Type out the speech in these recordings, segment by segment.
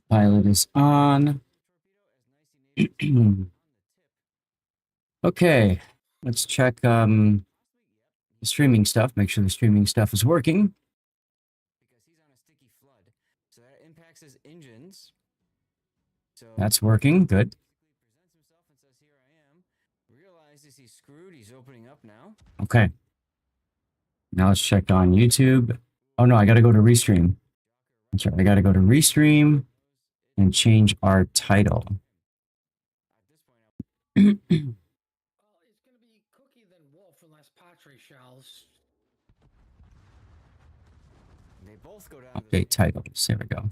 Pilot is on. Okay, let's check the streaming stuff. Make sure the streaming stuff is working. Because he's on a sticky flood, so that impacts his engines. So that's working. Good. Presents himself and says, "Here I am." Realizes he's screwed. He's opening up now. Okay. Now let's check on YouTube. Oh no, I got to go to Restream. That's right. I got to go to Restream and change our title. Well, it's going to be Cookie then Wolf unless Patry shells. They both go down. Update titles. There we go. Well,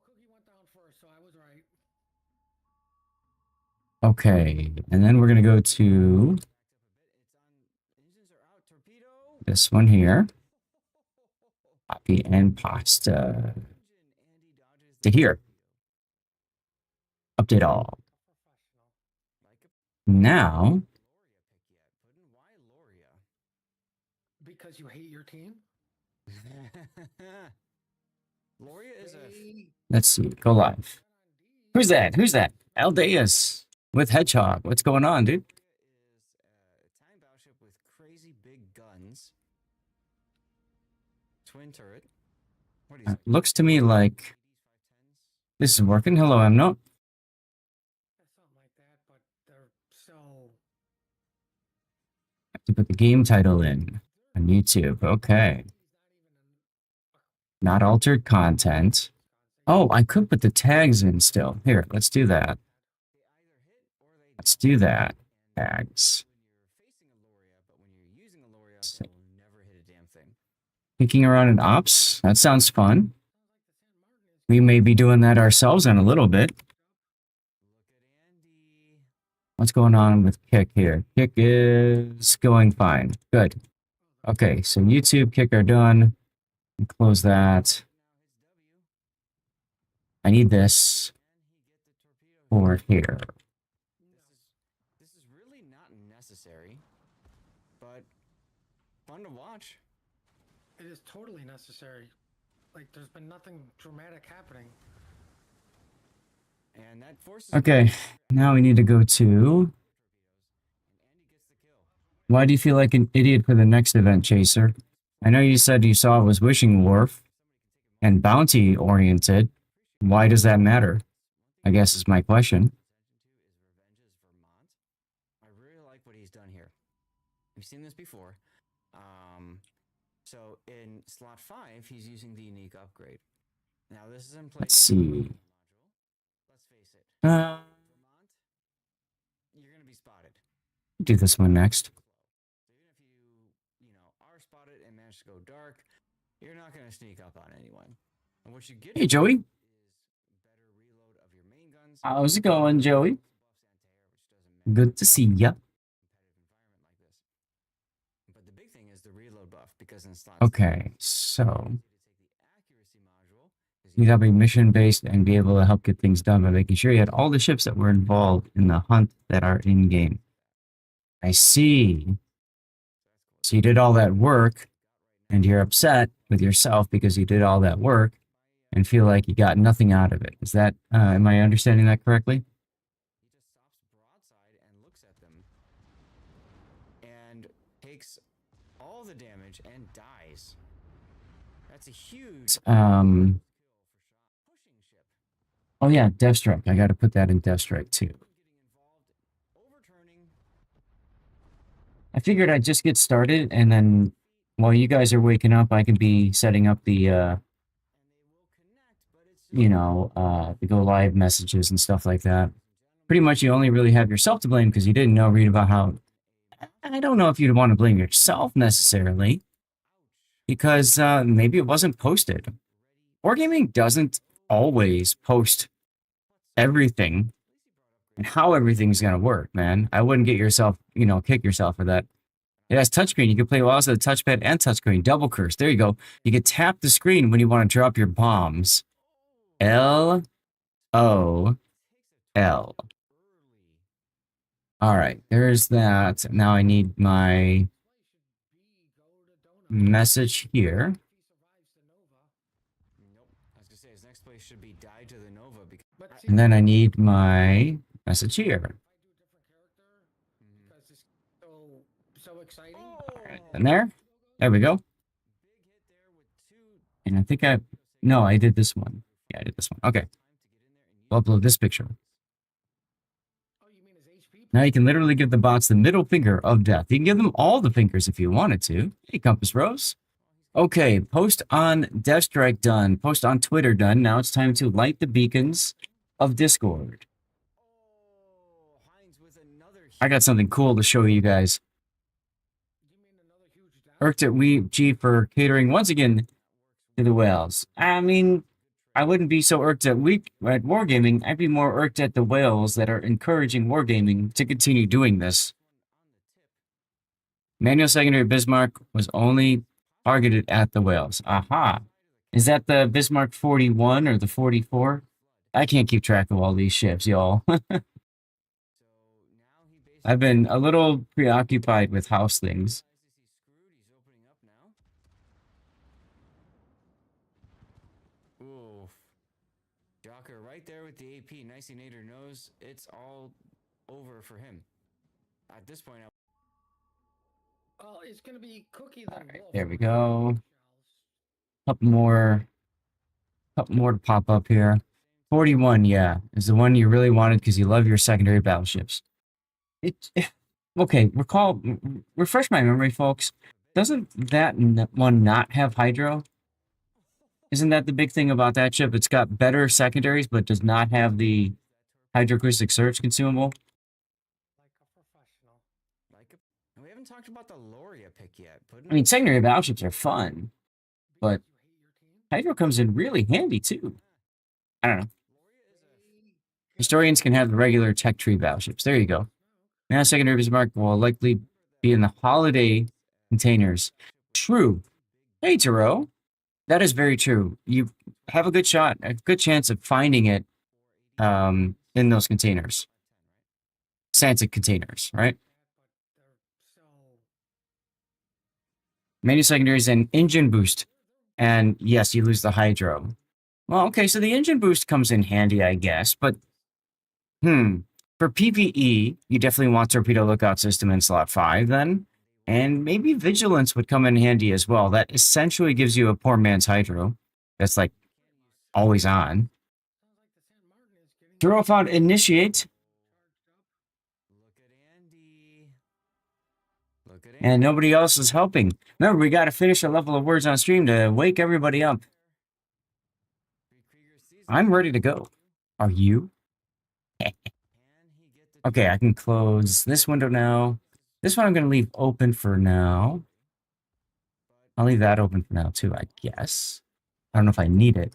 Cookie went down first, so I was right. Okay, and then we're going to go to this one here. Copy and pasta. To here. Update all. Now. Because you hate your team? Loria is a... Let's see. Go live. Who's that? Who's that? Aldeus with Hedgehog. What's going on, dude? Italian battleship with crazy big guns. Twin turret. What do you say? Looks to me like this is working. Hello, I'm not. Something like that, but they're so... I have to put the game title in on YouTube. Okay. Not altered content. Oh, I could put the tags in still. Here, let's do that. Let's do that. Tags. Picking around in ops. That sounds fun. We may be doing that ourselves in a little bit. What's going on with Kick here? Kick is going fine. Good. Okay, so YouTube, Kick are done. Close that. I need this for here. This is really not necessary, but fun to watch. It is totally necessary. Like, there's been nothing dramatic happening. And that forces... Okay, now we need to go to... Why do you feel like an idiot for the next event, Chaser? I know you said you saw it was Wishing Wharf and bounty oriented. Why does that matter? I guess is my question. I really like what he's done here. We've seen this before. So in slot 5, he's using the unique upgrade. Now this is in place. Let's see. Let's face it. Vermont, you're gonna be spotted. Do this one next. So even if you are spotted and manage to go dark, you're not gonna sneak up on anyone. And what you get... Hey, Joey. How's it going, Joey? Good to see ya. But the big thing is the reload buff, because in slots... Okay, so you got to be mission based and be able to help get things done by making sure you had all the ships that were involved in the hunt that are in game. I see. So you did all that work and you're upset with yourself because you did all that work and feel like you got nothing out of it. Is that, am I understanding that correctly? He just stops broadside and looks at them and takes all the damage and dies. That's a huge... Oh yeah, Deathstrike. I got to put that in Deathstrike too. I figured I'd just get started and then while you guys are waking up, I can be setting up the, the go live messages and stuff like that. Pretty much you only really have yourself to blame because you didn't read about how... I don't know if you'd want to blame yourself necessarily because maybe it wasn't posted. Wargaming doesn't always post everything and how everything's going to work, man. I wouldn't get yourself, kick yourself for that. It has touchscreen. You can play WoW with the touchpad and touchscreen. Double curse. There you go. You can tap the screen when you want to drop your bombs. LOL. All right, there's that. Now I need my message here. Nope. I was gonna say his next place should be die to the Nova. because But see, And then I need my message here. because it's so exciting. Alright, and there we go. big hit there with two. And I think no, I did this one. Yeah, I did this one. Okay, I'll upload this picture. Oh, you mean his HP? Now you can literally give the bots the middle finger of death. You can give them all the fingers if you wanted to. Hey, Compass Rose. Okay, post on Deathstrike done. Post on Twitter done. Now it's time to light the beacons of Discord. Oh, Heinz with another. I got something cool to show you guys. You mean another huge down? Irked at G for catering once again to the whales. I mean, I wouldn't be so irked at Wargaming. I'd be more irked at the whales that are encouraging Wargaming to continue doing this. Manual secondary Bismarck was only targeted at the whales. Aha. Is that the Bismarck 41 or the 44? I can't keep track of all these ships, y'all. I've been a little preoccupied with house things. Ooh, Jocker right there with the AP. Nicey Nader knows it's all over for him. At this point, Well, it's gonna be Cookie then Alright, Wolf. there we go. Couple more to pop up here. 41, yeah, is the one you really wanted because you love your secondary battleships. Okay, refresh my memory, folks. Doesn't that one not have hydro? Isn't that the big thing about that ship? It's got better secondaries, but does not have the hydroacoustic surge consumable. we haven't talked about the Loria pick yet. I mean, secondary battleships are fun, but hydro comes in really handy too. I don't know. Historians can have the regular tech tree battleships. There you go. Now secondary Bismarck will likely be in the holiday containers. True. Hey, Taro. That is very true. You have a good shot, a good chance of finding it in those containers. Santa containers, right? Many secondaries and engine boost. And yes, you lose the hydro. Well, okay, so the engine boost comes in handy, I guess, but for PvE, you definitely want torpedo lookout system in slot 5 then. And maybe vigilance would come in handy as well. That essentially gives you a poor man's hydro. That's like always on. Throw found initiate. And nobody else is helping. Remember, we got to finish a level of words on stream to wake everybody up. I'm ready to go. Are you? Okay, I can close this window now. This one I'm going to leave open for now. I'll leave that open for now too, I guess. I don't know if I need it.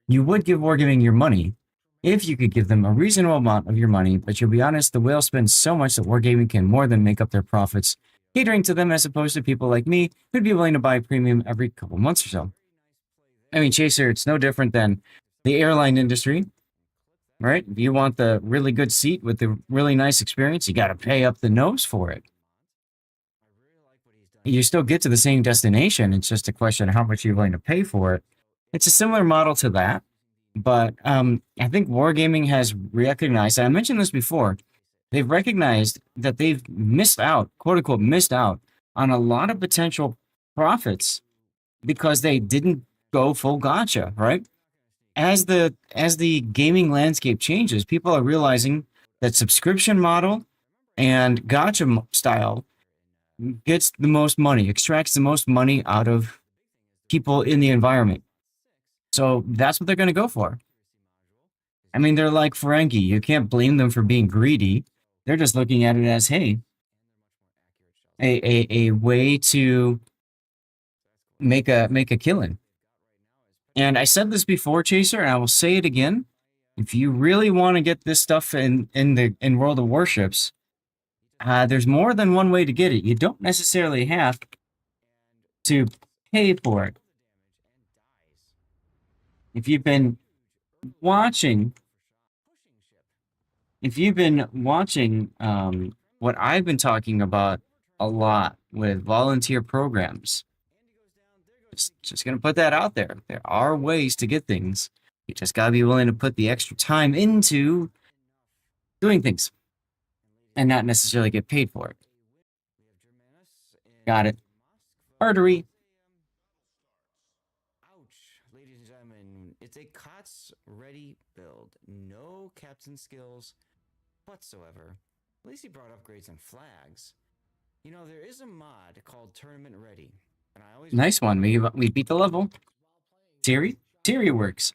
You would give Wargaming your money if you could give them a reasonable amount of your money, but you'll be honest, the whale spends so much that Wargaming can more than make up their profits, catering to them as opposed to people like me who'd be willing to buy premium every couple months or so. I mean, Chaser, it's no different than the airline industry, right? If you want the really good seat with the really nice experience, you got to pay up the nose for it. You still get to the same destination. It's just a question of how much you're willing to pay for it. It's a similar model to that, but I think Wargaming has recognized, I mentioned this before, they've recognized that they've missed out, quote unquote, missed out on a lot of potential profits because they didn't go full gotcha, right? As the gaming landscape changes, people are realizing that subscription model and gotcha style gets the most money, extracts the most money out of people in the environment. So that's what they're going to go for. I mean, they're like Ferengi. You can't blame them for being greedy. They're just looking at it as, hey, a way to make a killing. And I said this before, Chaser, and I will say it again. If you really want to get this stuff in World of Warships, there's more than one way to get it. You don't necessarily have to pay for it. If you've been watching what I've been talking about a lot with volunteer programs, just going to put that out there. There are ways to get things. You just gotta be willing to put the extra time into doing things and not necessarily get paid for it. Got it. Artery. Ouch, ladies and gentlemen. It's a COTS ready build. No captain skills whatsoever. At least he brought upgrades and flags. You know, there is a mod called Tournament Ready. And I always Nice one. We beat the level. Siri works.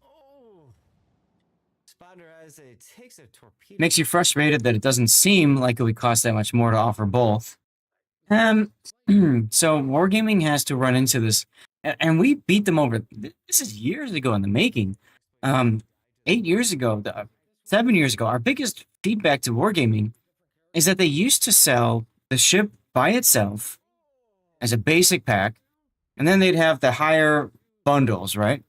Oh. Spotter as it takes a torpedo. Makes you frustrated that it doesn't seem like it would cost that much more to offer both. So Wargaming has to run into this, and we beat them over. This is years ago in the making. 8 years ago, 7 years ago, our biggest feedback to Wargaming is that they used to sell the ship by itself as a basic pack, and then they'd have the higher bundles, right?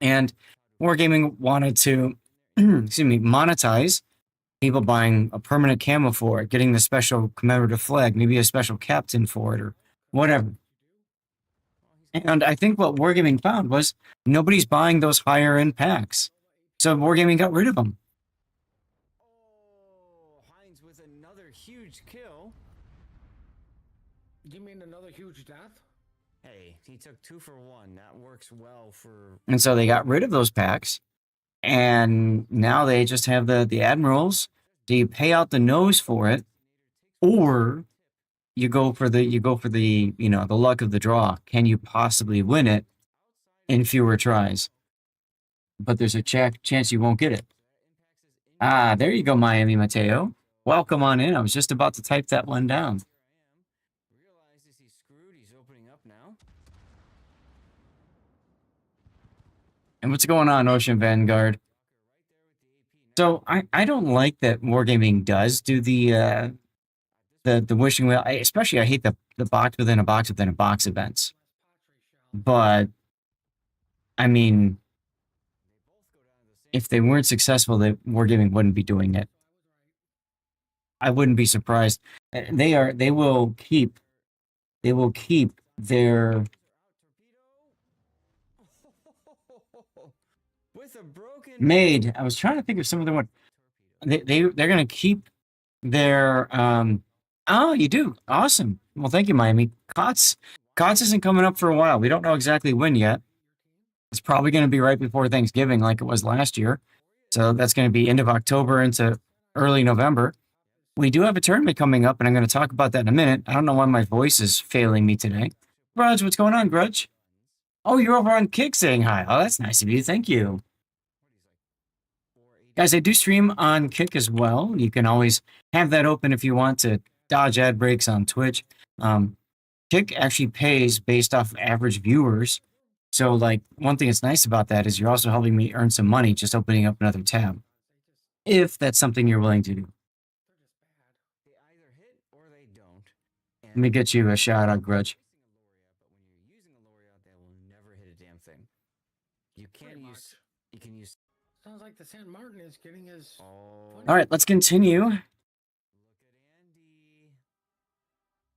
And Wargaming wanted to, monetize people buying a permanent camo for it, getting the special commemorative flag, maybe a special captain for it, or whatever. And I think what Wargaming found was nobody's buying those higher end packs. So Wargaming got rid of them. Oh, Heinz with another huge kill. You mean another huge death? Hey, he took 2 for 1. That works well for. And so they got rid of those packs. And now they just have the admirals. Do you pay out the nose for it, or you go for the the luck of the draw? Can you possibly win it in fewer tries? But there's a chance you won't get it. Ah, there you go, Miami Mateo. Welcome on in. I was just about to type that one down. Realizes he's screwed. He's opening up now. And what's going on, Ocean Vanguard? So I don't like that Wargaming does do the wishing well. Especially I hate the box within a box within a box events. But I mean, if they weren't successful, Wargaming wouldn't be doing it. I wouldn't be surprised. They will keep their With a broken made. I was trying to think of some of them. They're gonna keep their oh, you do. Awesome. Well, thank you, Miami. COTS isn't coming up for a while. We don't know exactly when yet. It's probably going to be right before Thanksgiving like it was last year. So that's going to be end of October into early November. We do have a tournament coming up, and I'm going to talk about that in a minute. I don't know why my voice is failing me today. Grudge, what's going on, Grudge? Oh, you're over on Kick saying hi. Oh, that's nice of you. Thank you. Guys, I do stream on Kick as well. You can always have that open if you want to dodge ad breaks on Twitch. Kick actually pays based off average viewers. So, like, one thing that's nice about that is you're also helping me earn some money just opening up another tab. If that's something you're willing to do. They either hit or they don't. Let me get you a shout out, Grudge. But when you're using a laureate, they will never hit a damn thing. You can use. Sounds like the San Martin is getting his. Oh. All right, let's continue. Look at Andy.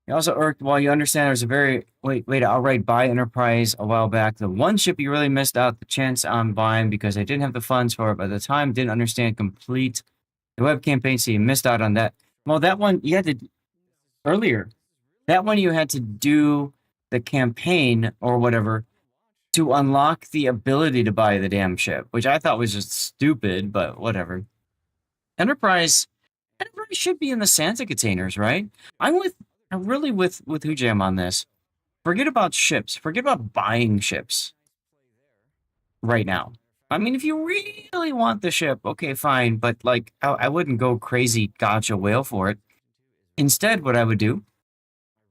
You also irked, while you understand there's a very way to outright buy Enterprise a while back. The one ship you really missed out the chance on buying because I didn't have the funds for it by the time, didn't understand complete the web campaign, so you missed out on that. Well, that one you had to earlier. That one you had to do the campaign or whatever to unlock the ability to buy the damn ship, which I thought was just stupid, but whatever. Enterprise should be in the Santa containers, right? I'm really with Hujam on this. Forget about ships. Forget about buying ships right now. I mean, if you really want the ship, okay, fine. But like, I wouldn't go crazy gotcha whale for it. Instead, what I would do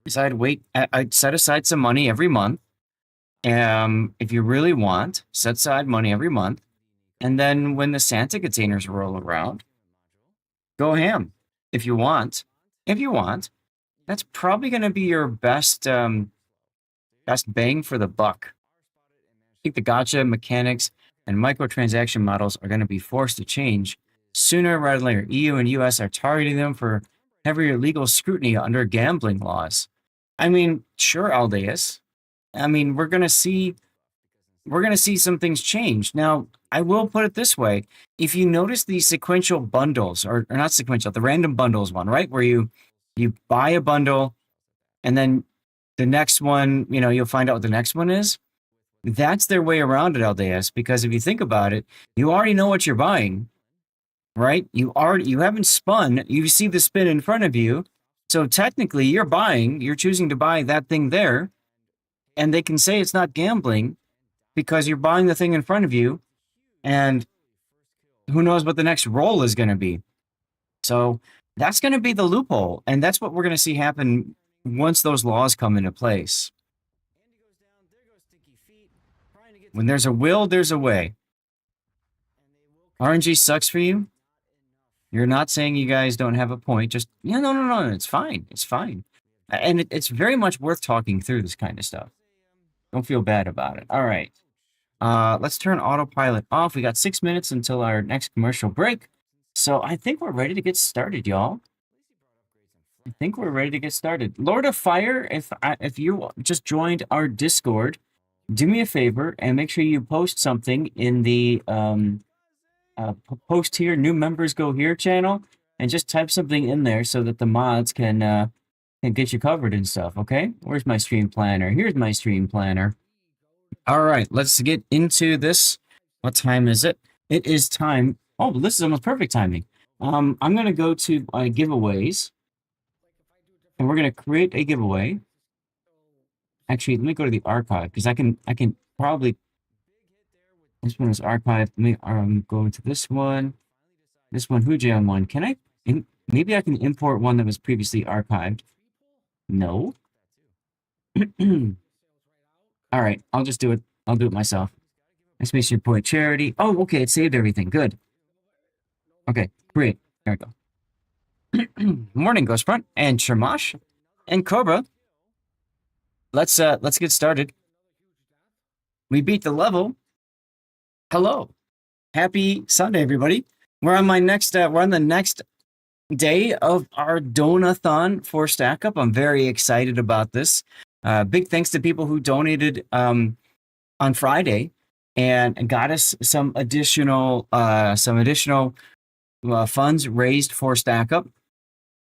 is I'd set aside some money every month. If you really want, set aside money every month. And then when the Santa containers roll around, go ham. If you want, that's probably going to be your best bang for the buck. I think the gotcha mechanics and microtransaction models are going to be forced to change sooner rather than later. EU and US are targeting them for heavier legal scrutiny under gambling laws. I mean, sure, Aldeus. I mean, we're going to see we're going to see some things change. Now, I will put it this way. If you notice the sequential bundles, or not sequential, the random bundles one, right? Where you buy a bundle and then the next one, you'll find out what the next one is. That's their way around it, LDS, because if you think about it, you already know what you're buying, right? You haven't spun, you see the spin in front of you. So technically you're choosing to buy that thing there, and they can say it's not gambling because you're buying the thing in front of you, and who knows what the next roll is going to be. So that's going to be the loophole, and that's what we're going to see happen once those laws come into place. When there's a will, there's a way. RNG sucks for you. You're not saying you guys don't have a point. Just, no. It's fine. It's fine. And it's very much worth talking through this kind of stuff. Don't feel bad about it. All right. Let's turn autopilot off. We got 6 minutes until our next commercial break. So I think we're ready to get started, y'all. I think we're ready to get started. Lord of Fire, if you just joined our Discord, do me a favor and make sure you post something in the post here, new members go here channel, and just type something in there so that the mods can get you covered and stuff, okay? Where's my stream planner? Here's my stream planner. All right, let's get into this. What time is it? It is time. Oh, this is almost perfect timing. I'm going to go to giveaways, and we're going to create a giveaway. Actually, let me go to the archive, because I can probably... This one is archived. Let me go to this one. This one, Hujan one. Can I... Maybe I can import one that was previously archived. No. All right, I'll just do it. I'll do it myself. Exclamation point charity. Oh, okay, it saved everything. Good. Okay, great. There we go. Morning, Ghostfront and Shamash and Cobra. Let's get started. We beat the level. Hello. Happy Sunday, everybody. We're on the next day of our Donathon for Stack Up. I'm very excited about this. Big thanks to people who donated on Friday and got us some additional funds raised for Stack Up.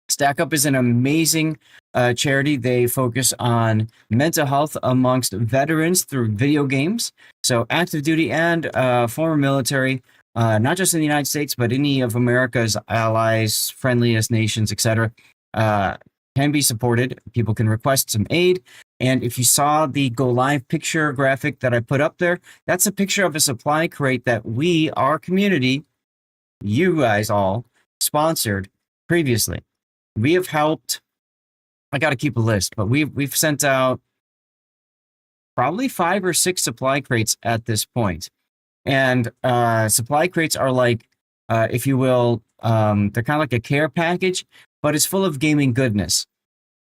Stack Up is an amazing charity. They focus on mental health amongst veterans through video games. So active duty and former military, not just in the United States, but any of America's allies, friendliest nations, etc., can be supported. People can request some aid. And if you saw the Go Live picture graphic that I put up there, that's a picture of a supply crate that we, our community, you guys all, sponsored previously. We have helped, I got to keep a list, but we've sent out probably 5 or 6 supply crates at this point. And supply crates are like, if you will, they're kind of like a care package, but it's full of gaming goodness.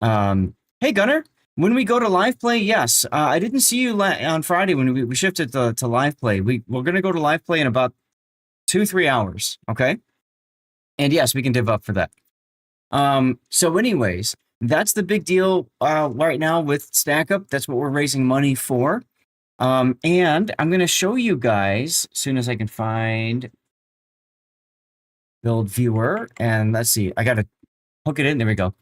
Hey, Gunnar, when we go to live play, yes. I didn't see you on Friday when we shifted to live play. We're going to go to live play in about 2-3 hours, okay? And yes, we can div up for that. So anyways, that's the big deal right now with Stack Up. That's what we're raising money for. And I'm going to show you guys as soon as I can find build viewer. And let's see, I got to hook it in. There we go.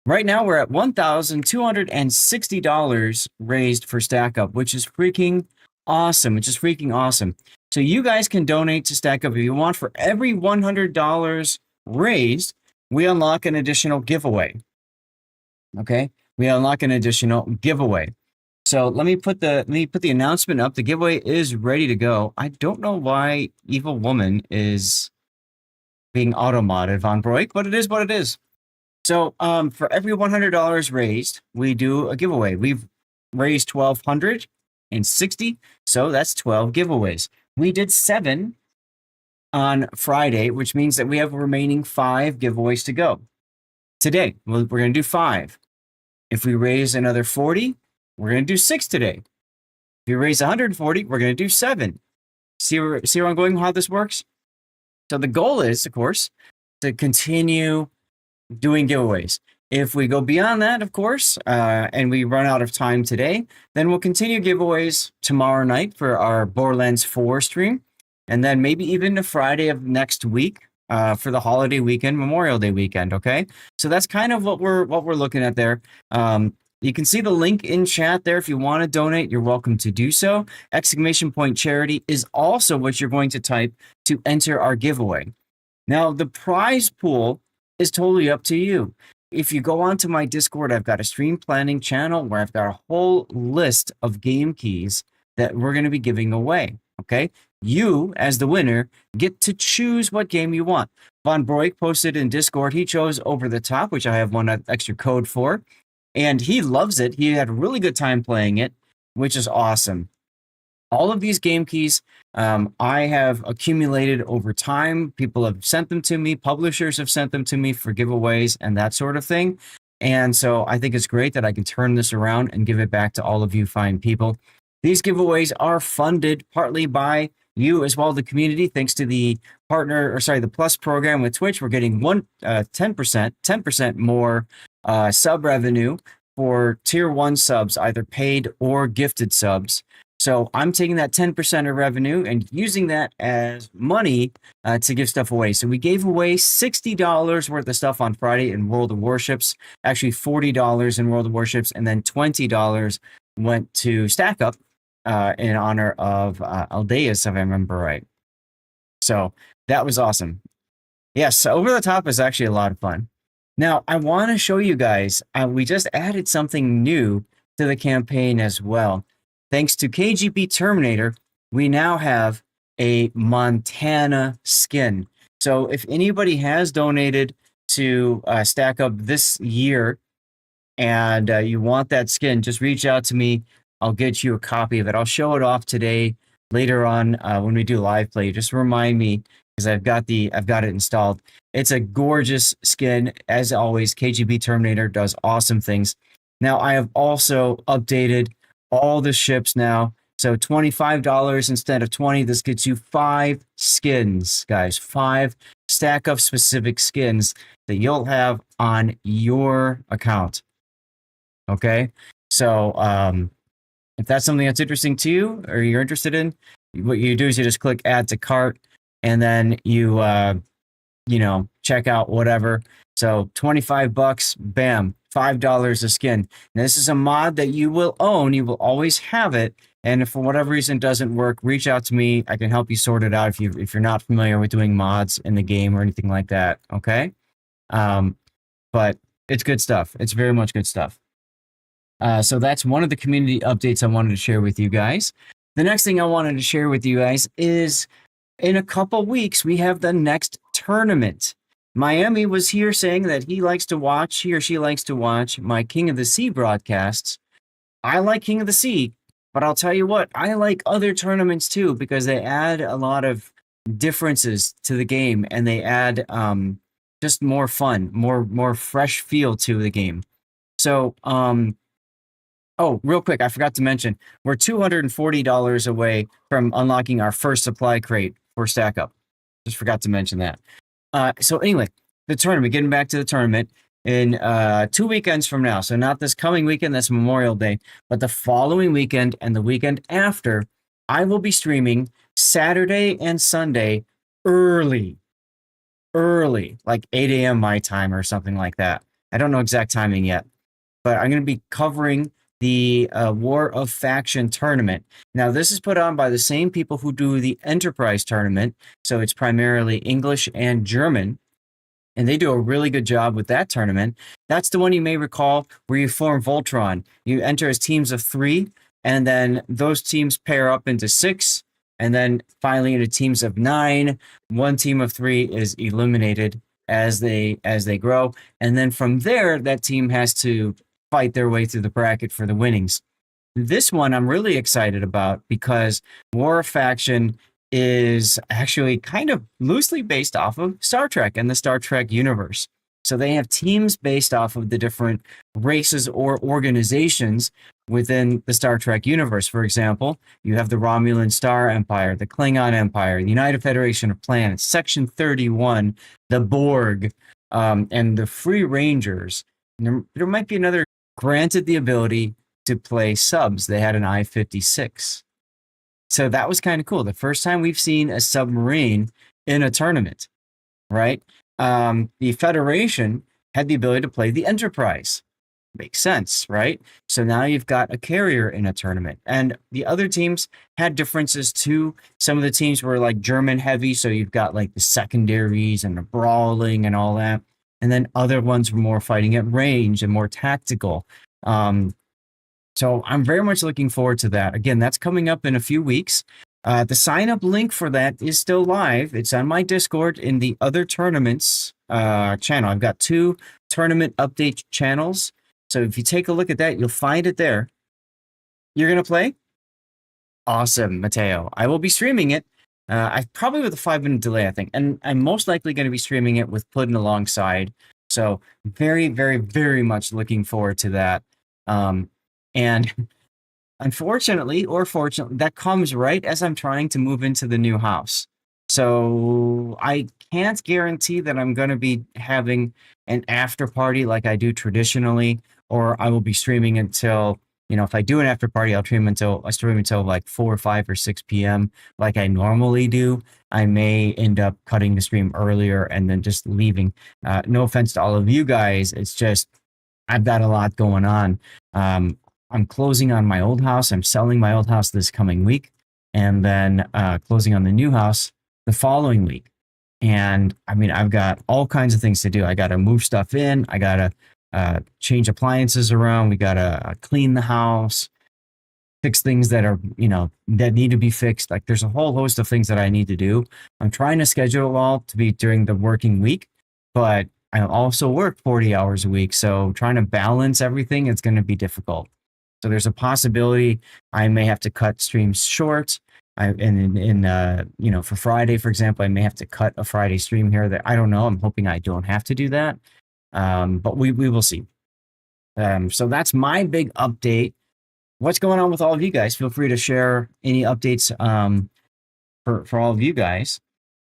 Right now we're at $1,260 raised for Stack Up, which is freaking awesome. Which is freaking awesome. So you guys can donate to Stack Up if you want. For every $100 raised, we unlock an additional giveaway. Okay, we unlock an additional giveaway. So let me put the announcement up. The giveaway is ready to go. I don't know why Evil Woman is being auto-modded Von Broik, but it is what it is. So for every $100 raised, we do a giveaway. We've raised $1,260, so that's 12 giveaways. We did 7 on Friday, which means that we have remaining 5 giveaways to go. Today, we're going to do 5. If we raise another 40, we're going to do 6 today. If you raise 140, we're going to do 7. See where I'm going, how this works? So the goal is, of course, to continue doing giveaways. If we go beyond that, of course, and we run out of time today, then we'll continue giveaways tomorrow night for our Borderlands 4 stream, and then maybe even the Friday of next week for the holiday weekend, Memorial Day weekend. Okay, so that's kind of what we're looking at there. You can see the link in chat there. If you want to donate, you're welcome to do so. Exclamation point charity is also what you're going to type to enter our giveaway. Now, the prize pool is totally up to you. If you go onto my Discord, I've got a stream planning channel where I've got a whole list of game keys that we're going to be giving away. Okay. You, as the winner, get to choose what game you want. Von Broik posted in Discord, he chose Over the Top, which I have one extra code for, and he loves it. He had a really good time playing it, which is awesome. All of these game keys I have accumulated over time. People have sent them to me. Publishers have sent them to me for giveaways and that sort of thing. And so I think it's great that I can turn this around and give it back to all of you fine people. These giveaways are funded partly by you as well, the community, thanks to the the Plus program with Twitch. We're getting 10% more sub revenue for tier 1 subs, either paid or gifted subs. So I'm taking that 10% of revenue and using that as money to give stuff away. So we gave away $60 worth of stuff on Friday in World of Warships, actually $40 in World of Warships, and then $20 went to Stack Up in honor of Aldeus, if I remember right. So that was awesome. Yes, Over the Top is actually a lot of fun. Now, I want to show you guys, we just added something new to the campaign as well. Thanks to KGB Terminator, we now have a Montana skin. So if anybody has donated to Stack Up this year and you want that skin, just reach out to me. I'll get you a copy of it. I'll show it off today, later on when we do live play. Just remind me, because I've got it installed. It's a gorgeous skin. As always, KGB Terminator does awesome things. Now, I have also updated all the ships now. So $25 instead of 20. This gets you 5 skins, guys. 5 Stack Up specific skins that you'll have on your account. Okay? So if that's something that's interesting to you or you're interested in, what you do is you just click add to cart and then you check out whatever. So $25, bam, $5 a skin. Now, this is a mod that you will own. You will always have it. And if for whatever reason it doesn't work, reach out to me. I can help you sort it out if you're not familiar with doing mods in the game or anything like that. Okay. But it's good stuff. It's very much good stuff. So that's one of the community updates I wanted to share with you guys. The next thing I wanted to share with you guys is in a couple weeks, we have the next tournament. Miami was here saying that he or she likes to watch my King of the Sea broadcasts. I like King of the Sea, but I'll tell you what, I like other tournaments too, because they add a lot of differences to the game and they add just more fun, more fresh feel to the game. So, oh, real quick, I forgot to mention, we're $240 away from unlocking our first supply crate for Stack Up. Just forgot to mention that. So anyway, the tournament, getting back to the tournament, in 2 weekends from now, so not this coming weekend, that's Memorial Day, but the following weekend and the weekend after, I will be streaming Saturday and Sunday early, like 8 a.m. my time or something like that. I don't know exact timing yet, but I'm going to be covering the War of Faction tournament. Now, this is put on by the same people who do the Enterprise tournament, so it's primarily English and German, and they do a really good job with that tournament. That's the one you may recall where you form Voltron. You enter as teams of 3, and then those teams pair up into 6, and then finally into teams of 9. One team of 3 is eliminated as they grow, and then from there, that team has to fight their way through the bracket for the winnings. This one I'm really excited about because War of Faction is actually kind of loosely based off of Star Trek and the Star Trek universe. So they have teams based off of the different races or organizations within the Star Trek universe. For example, you have the Romulan Star Empire, the Klingon Empire, the United Federation of Planets, Section 31, the Borg, and the Free Rangers. There might be another granted the ability to play subs. They had an I-56. So that was kind of cool. The first time we've seen a submarine in a tournament, right? The Federation had the ability to play the Enterprise. Makes sense, right? So now you've got a carrier in a tournament. And the other teams had differences too. Some of the teams were like German heavy, so you've got like the secondaries and the brawling and all that. And then other ones were more fighting at range and more tactical. So I'm very much looking forward to that. Again, that's coming up in a few weeks. The sign up link for that is still live. It's on my Discord in the other tournaments channel. I've got 2 tournament update channels. So if you take a look at that, you'll find it there. You're going to play? Awesome, Mateo. I will be streaming it. I probably with a 5-minute delay, I think. And I'm most likely going to be streaming it with Puddin alongside. So very, very, very much looking forward to that. And unfortunately, or fortunately, that comes right as I'm trying to move into the new house. So I can't guarantee that I'm going to be having an after party like I do traditionally, or I will be streaming until, if I do an after party, I'll stream until like 4 or 5 or 6 p.m. like I normally do. I may end up cutting the stream earlier and then just leaving. No offense to all of you guys. It's just, I've got a lot going on. I'm closing on my old house. I'm selling my old house this coming week, and then closing on the new house the following week. And I mean, I've got all kinds of things to do. I got to move stuff in. I got to change appliances around. We got to clean the house, fix things that are, that need to be fixed. Like there's a whole host of things that I need to do. I'm trying to schedule it all to be during the working week, but I also work 40 hours a week. So trying to balance everything, it's going to be difficult. So there's a possibility I may have to cut streams short. For Friday, for example, I may have to cut a Friday stream here. That I don't know. I'm hoping I don't have to do that, but we will see. So that's my big update. What's going on with all of you guys? Feel free to share any updates for all of you guys.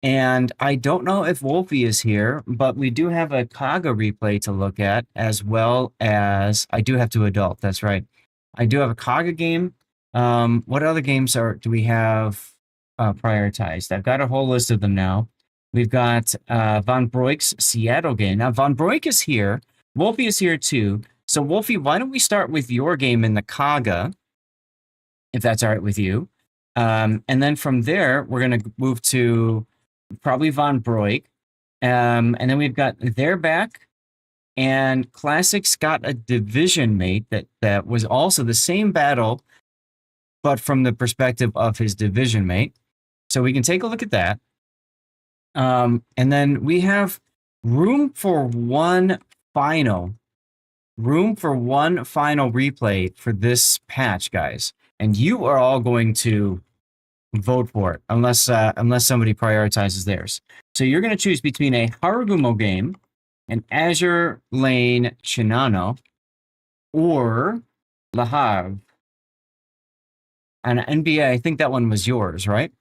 And I don't know if Wolfie is here, but we do have a Kaga replay to look at, as well as I do have to adult. That's right. I do have a Kaga game. What other games do we have prioritized? I've got a whole list of them now. We've got Von Broek's Seattle game. Now, Von Broek is here. Wolfie is here too. So, Wolfie, why don't we start with your game in the Kaga, if that's all right with you. And then from there, we're going to move to probably Von Broek. And then we've got their back. And Classic's got a division mate that was also the same battle, but from the perspective of his division mate. So we can take a look at that. And then we have room for one final replay for this patch, guys. And you are all going to vote for it, unless somebody prioritizes theirs. So you're going to choose between a Harugumo game, an Azure Lane Shinano, or Le Havre. And NBA, I think that one was yours, right?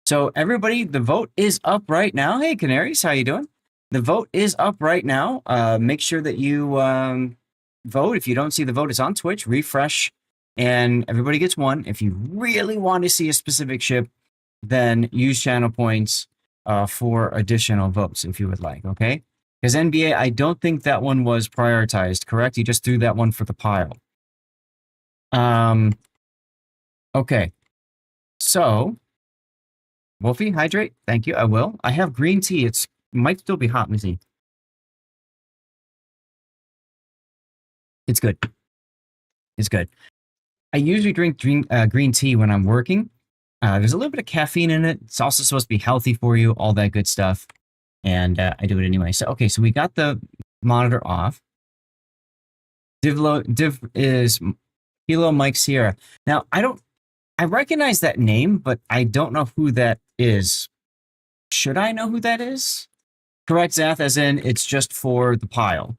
So everybody, the vote is up right now. Hey, Canaries, how you doing? The vote is up right now. Make sure that you vote. If you don't see the vote, it's on Twitch. Refresh, and everybody gets one. If you really want to see a specific ship, then use channel points for additional votes if you would like, okay? Because NBA, I don't think that one was prioritized, correct? You just threw that one for the pile. Okay. So, Wolfie, hydrate. Thank you. I will. I have green tea. It might still be hot. Let me see. It's good. It's good. I usually drink green tea when I'm working. There's a little bit of caffeine in it. It's also supposed to be healthy for you, all that good stuff. And I do it anyway. So, okay, so we got the monitor off. Div is Kilo Mike Sierra. Now, I recognize that name, but I don't know who that is. Should I know who that is? Correct, Zath, as in it's just for the pile.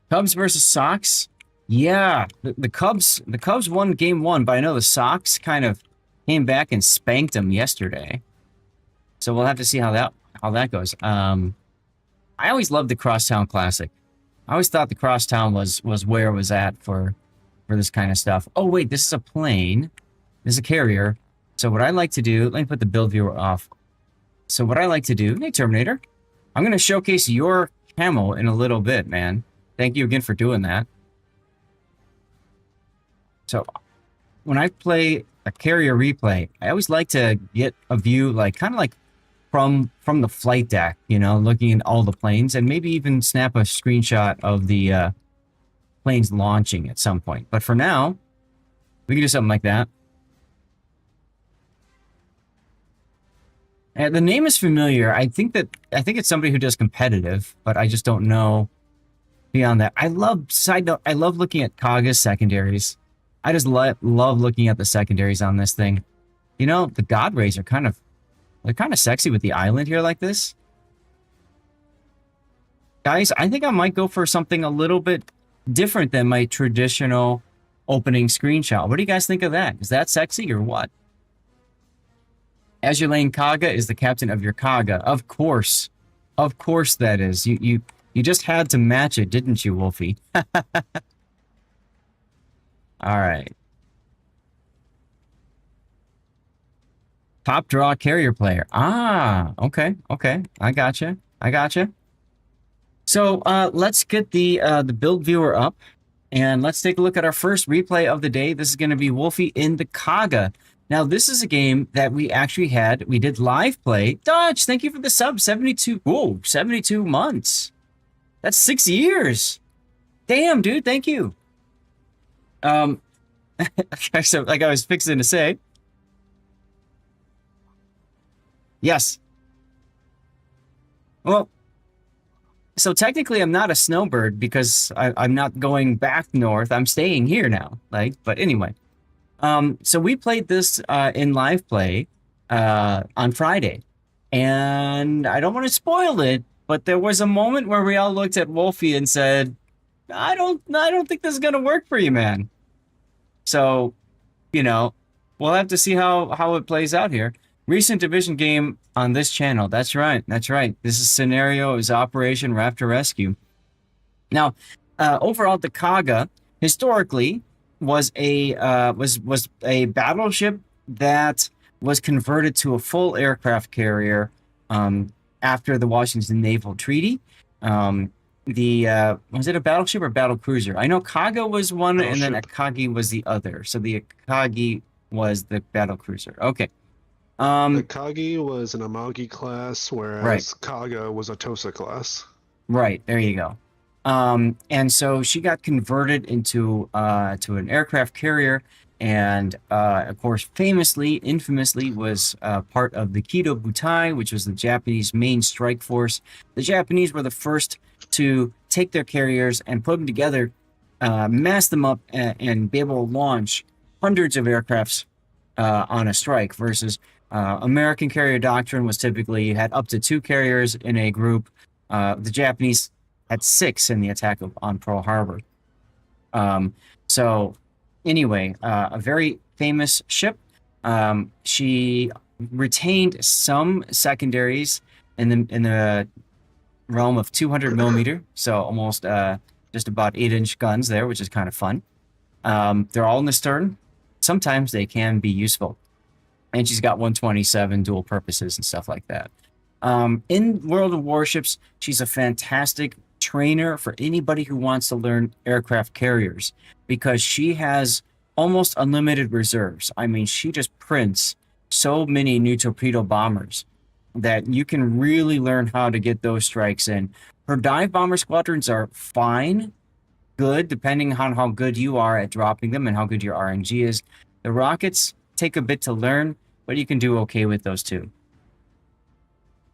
Cubs versus Sox? Yeah, the Cubs won game 1, but I know the Sox kind of came back and spanked them yesterday. So we'll have to see how that goes. I always loved the Crosstown Classic. I always thought the Crosstown was where it was at for this kind of stuff. Oh wait, this is a plane. This is a carrier. So what I like to do, let me put the build viewer off. So what I like to do, hey Terminator, I'm going to showcase your camo in a little bit, man. Thank you again for doing that. So when I play a carrier replay, I always like to get a view like kind of like from the flight deck, you know, looking at all the planes and maybe even snap a screenshot of the planes launching at some point. But for now, we can do something like that. And the name is familiar. I think it's somebody who does competitive, but I just don't know beyond that. Side note, I love looking at Kaga's secondaries. I just love looking at the secondaries on this thing. You know, the God Rays are they're kind of sexy with the island here like this. Guys, I think I might go for something a little bit different than my traditional opening screenshot. What do you guys think of that? Is that sexy or what? As your lane Kaga is the captain of your Kaga. Of course. Of course that is. You just had to match it, didn't you, Wolfie? All right. Top draw carrier player. Ah, okay, okay. I gotcha. I gotcha. So let's get the build viewer up, and let's take a look at our first replay of the day. This is going to be Wolfie in the Kaga. Now, this is a game that we actually we did live play. Dodge, thank you for the sub. 72, whoa, 72 months. That's 6 years. Damn, dude, thank you. So, like I was fixing to say. Yes. Well, so technically I'm not a snowbird because I'm not going back north. I'm staying here now. But anyway. So we played this in live play on Friday. And I don't want to spoil it, but there was a moment where we all looked at Wolfie and said, I don't think this is gonna work for you, man. So, you know, we'll have to see how it plays out here. Recent division game on this channel. That's right. That's right. This is scenario is Operation Raptor Rescue. Now, overall, the Kaga historically was a battleship that was converted to a full aircraft carrier after the Washington Naval Treaty. Was it a battleship or battle cruiser? I know Kaga was one, and then Akagi was the other. So the Akagi was the battle cruiser. Okay. Akagi was an Amagi class, whereas right. Kaga was a Tosa class. Right, there you go. And so she got converted into to an aircraft carrier, and of course, infamously, was part of the Kido Butai, which was the Japanese main strike force. The Japanese were the first to take their carriers and put them together, mass them up, and be able to launch hundreds of aircrafts on a strike, versus American carrier doctrine was typically you had up to 2 carriers in a group. The Japanese had 6 in the attack on Pearl Harbor. So anyway, a very famous ship. She retained some secondaries in the realm of 200 millimeter, so almost just about 8-inch guns there, which is kind of fun. They're all in the stern. Sometimes they can be useful. And she's got 127 dual purposes and stuff like that. In World of Warships, she's a fantastic trainer for anybody who wants to learn aircraft carriers, because she has almost unlimited reserves. I mean, she just prints so many new torpedo bombers that you can really learn how to get those strikes in. Her dive bomber squadrons are fine, good, depending on how good you are at dropping them and how good your RNG is. The rockets take a bit to learn, but you can do okay with those too.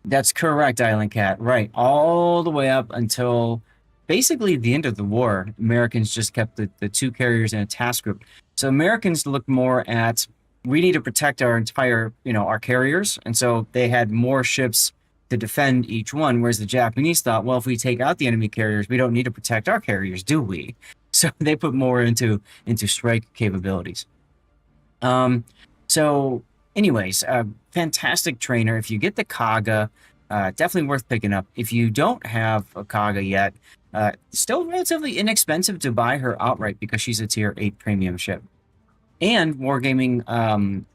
That's correct, Island Cat. Right. All the way up until basically the end of the war, Americans just kept the 2 carriers in a task group. So Americans looked more at, we need to protect our entire, our carriers. And so they had more ships to defend each one, whereas the Japanese thought, well, if we take out the enemy carriers, we don't need to protect our carriers, do we? So they put more into strike capabilities. So anyways, fantastic trainer. If you get the Kaga, definitely worth picking up. If you don't have a Kaga yet, still relatively inexpensive to buy her outright because she's a tier 8 premium ship. And Wargaming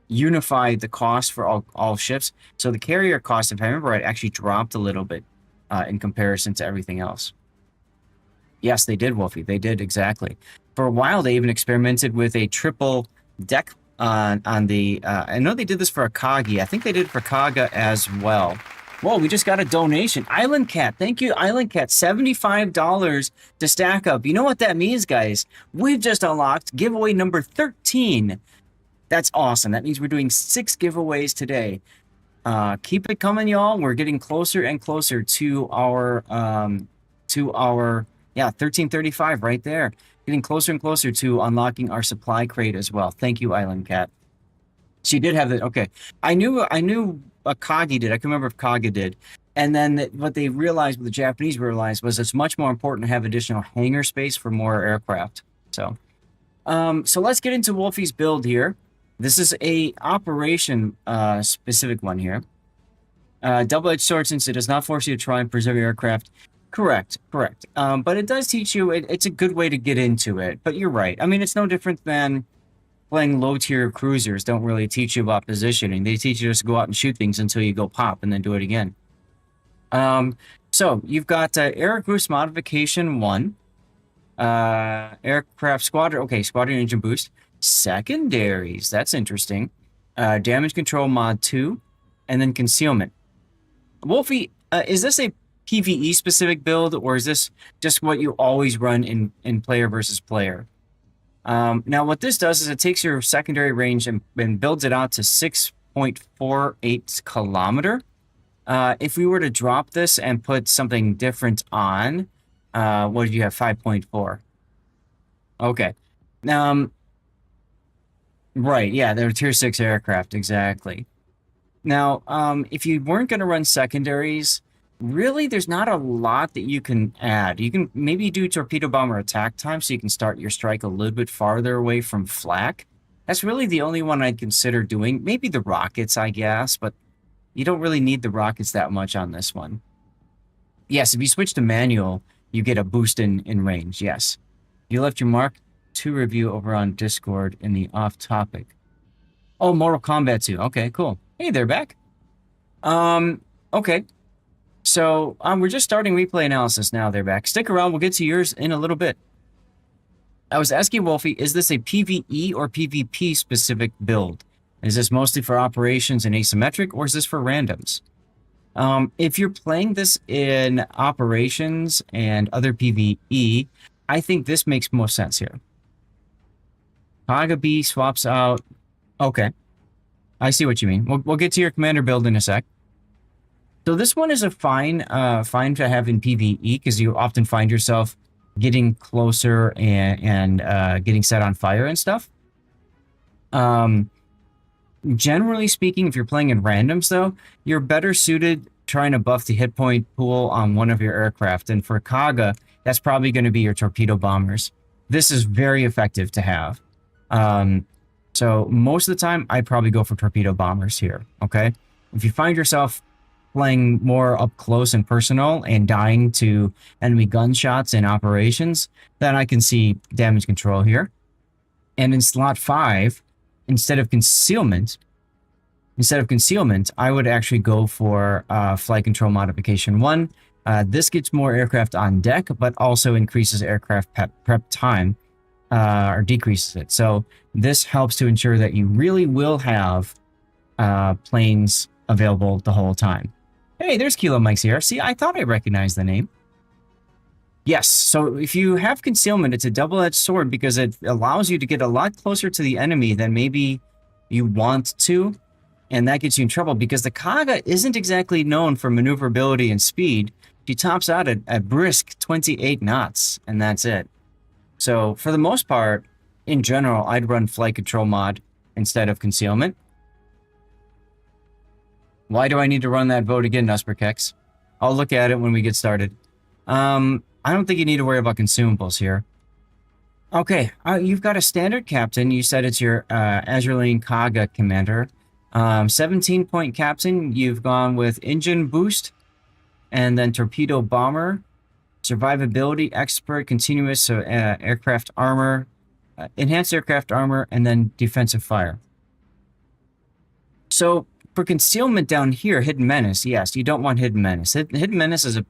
unified the cost for all ships. So the carrier cost, if I remember right, actually dropped a little bit in comparison to everything else. Yes, they did, Wolfie. They did, exactly. For a while, they even experimented with a triple deck on the... I know they did this for Akagi. I think they did it for Kaga as well. Whoa, we just got a donation. Island Cat. Thank you, Island Cat. $75 to stack up. You know what that means, guys? We've just unlocked giveaway number 13. That's awesome. That means we're doing 6 giveaways today. Keep it coming, y'all. We're getting closer and closer to our 1335 right there. Getting closer and closer to unlocking our supply crate as well. Thank you, Island Cat. She did have the okay. I knew Akagi did. I can remember if Kaga did. And then what they realized, what the Japanese realized, was it's much more important to have additional hangar space for more aircraft. So let's get into Wolfie's build here. This is a operation specific one here. Double-edged sword, since it does not force you to try and preserve your aircraft. Correct. But it does teach you, it's a good way to get into it. But you're right. I mean, it's no different than playing low-tier cruisers. Don't really teach you about positioning. They teach you just to go out and shoot things until you go pop and then do it again. So you've got Air Boost Modification 1. Aircraft Squadron. Okay, Squadron Engine Boost. Secondaries. That's interesting. Damage Control Mod 2. And then Concealment. Wolfie, is this a PvE specific build, or is this just what you always run in player versus player? Now, what this does is it takes your secondary range and builds it out to 6.48 kilometer. If we were to drop this and put something different on, what did you have? 5.4. Okay. Right, yeah, they're tier 6 aircraft, exactly. Now, if you weren't going to run secondaries, really, there's not a lot that you can add. You can maybe do torpedo bomber attack time so you can start your strike a little bit farther away from flak. That's really the only one I'd consider doing. Maybe the rockets, I guess, but you don't really need the rockets that much on this one. Yes, if you switch to manual, you get a boost in range, yes. You left your Mark II review over on Discord in the off-topic. Oh, Mortal Kombat 2. Okay, cool. Hey, they're back. Okay. So, we're just starting replay analysis now. They're back. Stick around. We'll get to yours in a little bit. I was asking Wolfie, is this a PvE or PvP specific build? Is this mostly for operations and asymmetric, or is this for randoms? If you're playing this in operations and other PvE, I think this makes most sense here. Kaga B swaps out. Okay. I see what you mean. We'll get to your commander build in a sec. So this one is a fine to have in PvE because you often find yourself getting closer and getting set on fire and stuff. Generally speaking, if you're playing in randoms, though, you're better suited trying to buff the hit point pool on one of your aircraft. And for Kaga, that's probably going to be your torpedo bombers. This is very effective to have. So most of the time, I'd probably go for torpedo bombers here, okay? If you find yourself playing more up close and personal and dying to enemy gunshots in operations, then I can see damage control here. And in slot 5, instead of concealment, I would actually go for flight control modification 1. This gets more aircraft on deck, but also increases aircraft prep time, or decreases it. So this helps to ensure that you really will have planes available the whole time. Hey, there's Kilo Mike's here. See, I thought I recognized the name. Yes, so if you have concealment, it's a double-edged sword because it allows you to get a lot closer to the enemy than maybe you want to, and that gets you in trouble because the Kaga isn't exactly known for maneuverability and speed. She tops out at a brisk 28 knots, and that's it. So for the most part, in general, I'd run flight control mod instead of concealment. Why do I need to run that vote again, Nusperkex? I'll look at it when we get started. I don't think you need to worry about consumables here. Okay, you've got a standard captain. You said it's your Azure Lane Kaga commander. 17-point captain, you've gone with engine boost, and then torpedo bomber, survivability expert, continuous aircraft armor, enhanced aircraft armor, and then defensive fire. So for concealment down here, hidden menace, yes, you don't want hidden menace. Hidden menace is a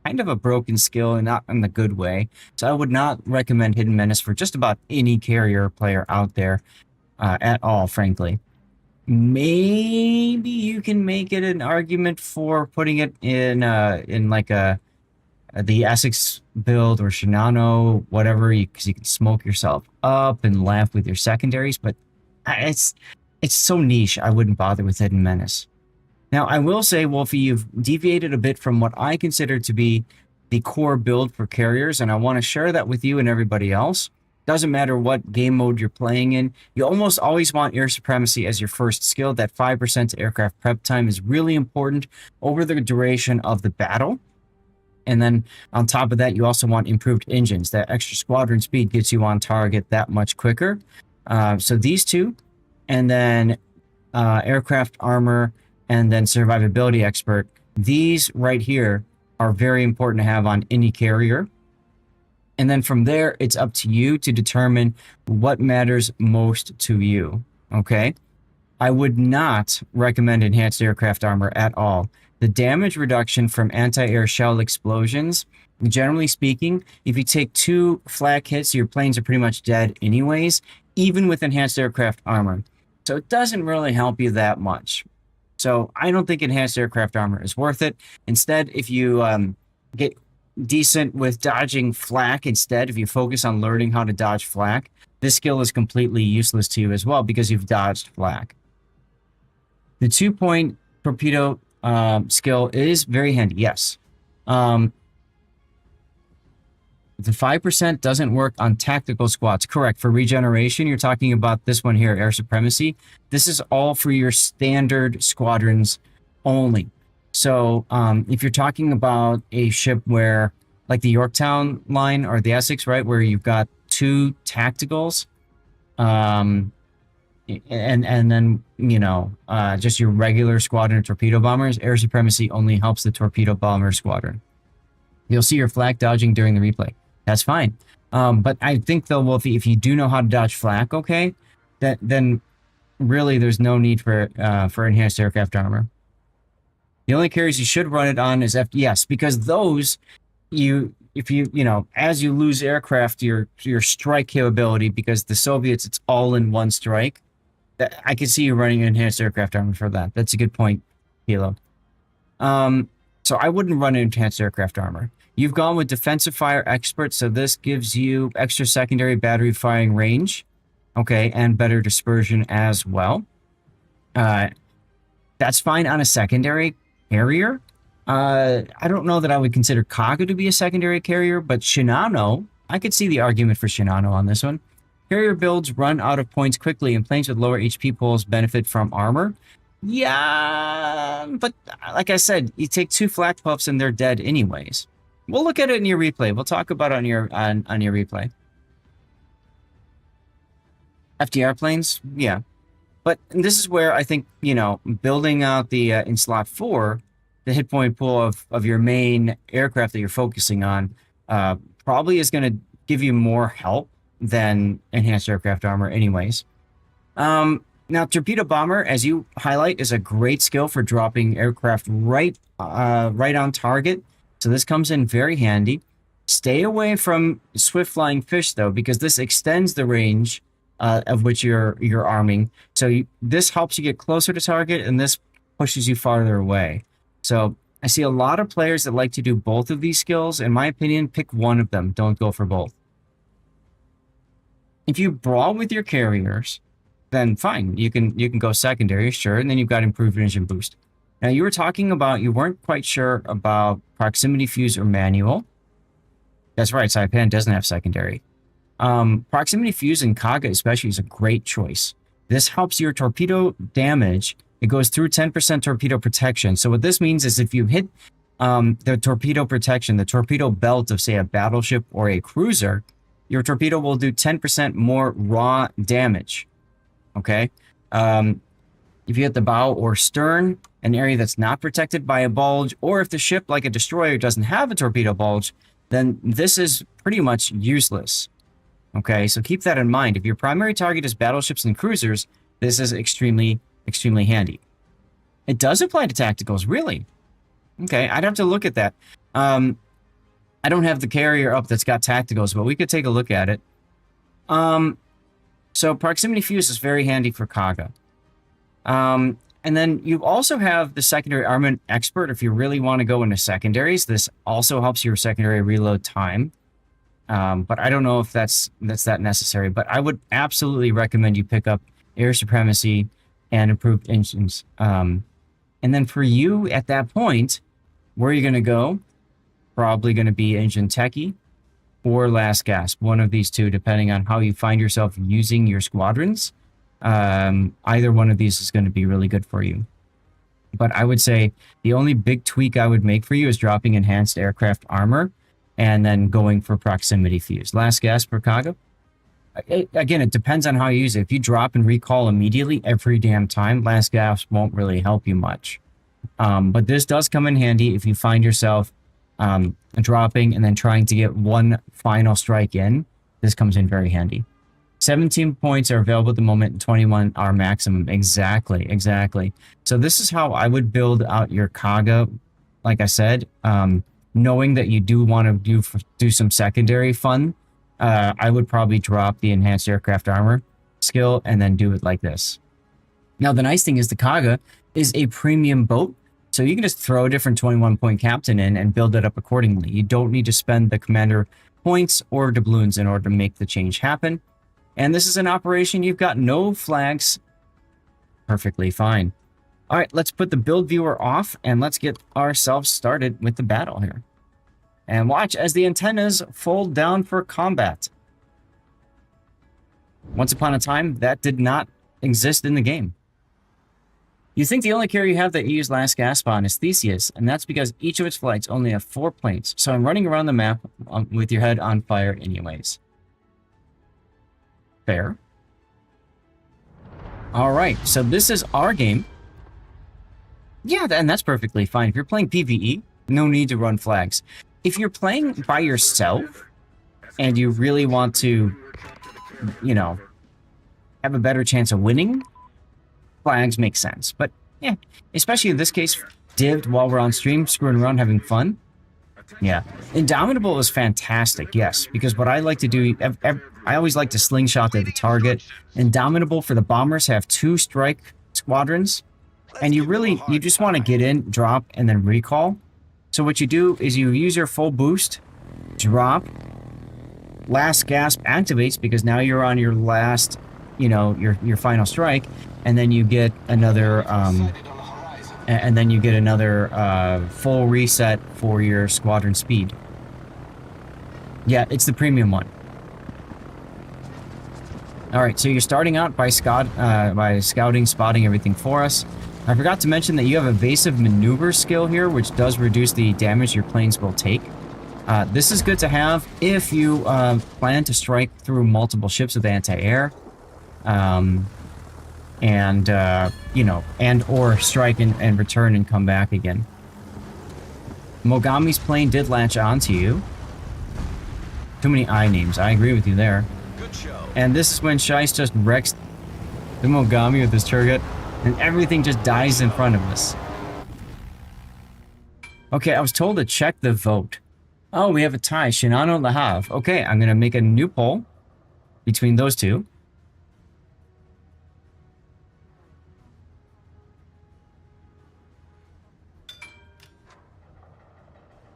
kind of a broken skill and not in the good way. So I would not recommend hidden menace for just about any carrier player out there at all, frankly. Maybe you can make it an argument for putting it in like the Essex build or Shinano, whatever, because you can smoke yourself up and laugh with your secondaries, but it's so niche, I wouldn't bother with Hidden Menace. Now, I will say, Wolfie, you've deviated a bit from what I consider to be the core build for carriers, and I want to share that with you and everybody else. Doesn't matter what game mode you're playing in, you almost always want air supremacy as your first skill. That 5% aircraft prep time is really important over the duration of the battle. And then on top of that, you also want improved engines. That extra squadron speed gets you on target that much quicker. So these two, and then aircraft armor, and then survivability expert. These right here are very important to have on any carrier. And then from there, it's up to you to determine what matters most to you, okay? I would not recommend enhanced aircraft armor at all. The damage reduction from anti-air shell explosions, generally speaking, if you take 2 flak hits, your planes are pretty much dead anyways, even with enhanced aircraft armor. So it doesn't really help you that much. So I don't think enhanced aircraft armor is worth it. Instead, if you get decent with dodging flak instead, if you focus on learning how to dodge flak, this skill is completely useless to you as well because you've dodged flak. The 2-point torpedo skill is very handy, yes. The 5% doesn't work on tactical squads. Correct. For regeneration, you're talking about this one here, air supremacy. This is all for your standard squadrons only. So if you're talking about a ship where, like the Yorktown line or the Essex, right, where you've got 2 tacticals, and then, you know, just your regular squadron of torpedo bombers, air supremacy only helps the torpedo bomber squadron. You'll see your flak dodging during the replay. That's fine. But I think, though, Wolfie, if you do know how to dodge flak, okay, then really there's no need for enhanced aircraft armor. The only carriers you should run it on is FDS, because those, if you know, as you lose aircraft, your strike capability, because the Soviets, it's all in one strike. I can see you running enhanced aircraft armor for that. That's a good point, Hilo. So I wouldn't run enhanced aircraft armor. You've gone with defensive fire expert, so this gives you extra secondary battery firing range, okay, and better dispersion as well. That's fine on a secondary carrier. I don't know that I would consider Kaga to be a secondary carrier, but Shinano, I could see the argument for Shinano on this one. Carrier builds run out of points quickly, and planes with lower HP pools benefit from armor. Yeah, but like I said, you take 2 flak puffs and they're dead anyways. We'll look at it in your replay. We'll talk about it on your replay. FDR planes, yeah. But this is where I think, you know, building out the in slot 4, the hit point pool of your main aircraft that you're focusing on probably is going to give you more help than enhanced aircraft armor anyways. Now, torpedo bomber, as you highlight, is a great skill for dropping aircraft right on target. So this comes in very handy. Stay away from swift flying fish, though, because this extends the range of which you're arming. So this helps you get closer to target, and this pushes you farther away. So I see a lot of players that like to do both of these skills. In my opinion, pick one of them. Don't go for both. If you brawl with your carriers, then fine. You can go secondary, sure, and then you've got improved engine boost. Now, you were talking about you weren't quite sure about proximity fuse or manual. That's right, Saipan doesn't have secondary. Proximity fuse in Kaga especially is a great choice. This helps your torpedo damage. It goes through 10% torpedo protection. So what this means is if you hit the torpedo protection, the torpedo belt of, say, a battleship or a cruiser, your torpedo will do 10% more raw damage. Okay? If you hit the bow or stern, an area that's not protected by a bulge, or if the ship, like a destroyer, doesn't have a torpedo bulge, then this is pretty much useless. Okay, so keep that in mind. If your primary target is battleships and cruisers, this is extremely, extremely handy. It does apply to tacticals, really. Okay, I'd have to look at that. I don't have the carrier up that's got tacticals, but we could take a look at it. So proximity fuse is very handy for Kaga. And then you also have the secondary armament expert if you really want to go into secondaries. This also helps your secondary reload time. But I don't know if that's that necessary. But I would absolutely recommend you pick up air supremacy and improved engines. And then for you at that point, where are you going to go? Probably going to be engine techie or last gasp, one of these two, depending on how you find yourself using your squadrons. Either one of these is going to be really good for you. But I would say the only big tweak I would make for you is dropping enhanced aircraft armor and then going for proximity fuse. Last gasp for Kaga. Again, it depends on how you use it. If you drop and recall immediately every damn time, last gasp won't really help you much. But this does come in handy if you find yourself dropping and then trying to get one final strike in. This comes in very handy. 17 points are available at the moment and 21 are maximum. Exactly. So this is how I would build out your Kaga, like I said, knowing that you do want to do some secondary fun. I would probably drop the enhanced aircraft armor skill and then do it like this. Now, the nice thing is the Kaga is a premium boat, so you can just throw a different 21-point captain in and build it up accordingly. You don't need to spend the commander points or doubloons in order to make the change happen. And this is an operation you've got no flags. Perfectly fine. All right, let's put the build viewer off and let's get ourselves started with the battle here. And watch as the antennas fold down for combat. Once upon a time, that did not exist in the game. You think the only carrier you have that you use last gasp on is Theseus, and that's because each of its flights only have 4 planes, so I'm running around the map with your head on fire anyways. Fair. Alright, so this is our game. Yeah, and that's perfectly fine. If you're playing PvE, no need to run flags. If you're playing by yourself, and you really want to, you know, have a better chance of winning, flags make sense. But yeah, especially in this case, dived while we're on stream, screwing around, having fun. Yeah. Indomitable is fantastic, yes, because what I like to do, I always like to slingshot at the target. Indomitable for the bombers have 2 strike squadrons, and you just want to get in, drop, and then recall. So what you do is you use your full boost, drop, last gasp activates because now you're on your last, you know, your final strike, and then you get another full reset for your squadron speed. Yeah, it's the premium one. All right, so you're starting out by scouting, spotting everything for us. I forgot to mention that you have evasive maneuver skill here, which does reduce the damage your planes will take. This is good to have if you plan to strike through multiple ships with anti-air. You know, or strike and return and come back again. Mogami's plane did latch onto you. Too many I names. I agree with you there. Good show. And this is when Shice just wrecks the Mogami with his turret, and everything just dies in front of us. Okay, I was told to check the vote. Oh, we have a tie. Shinano Lahav. Okay, I'm going to make a new poll between those two.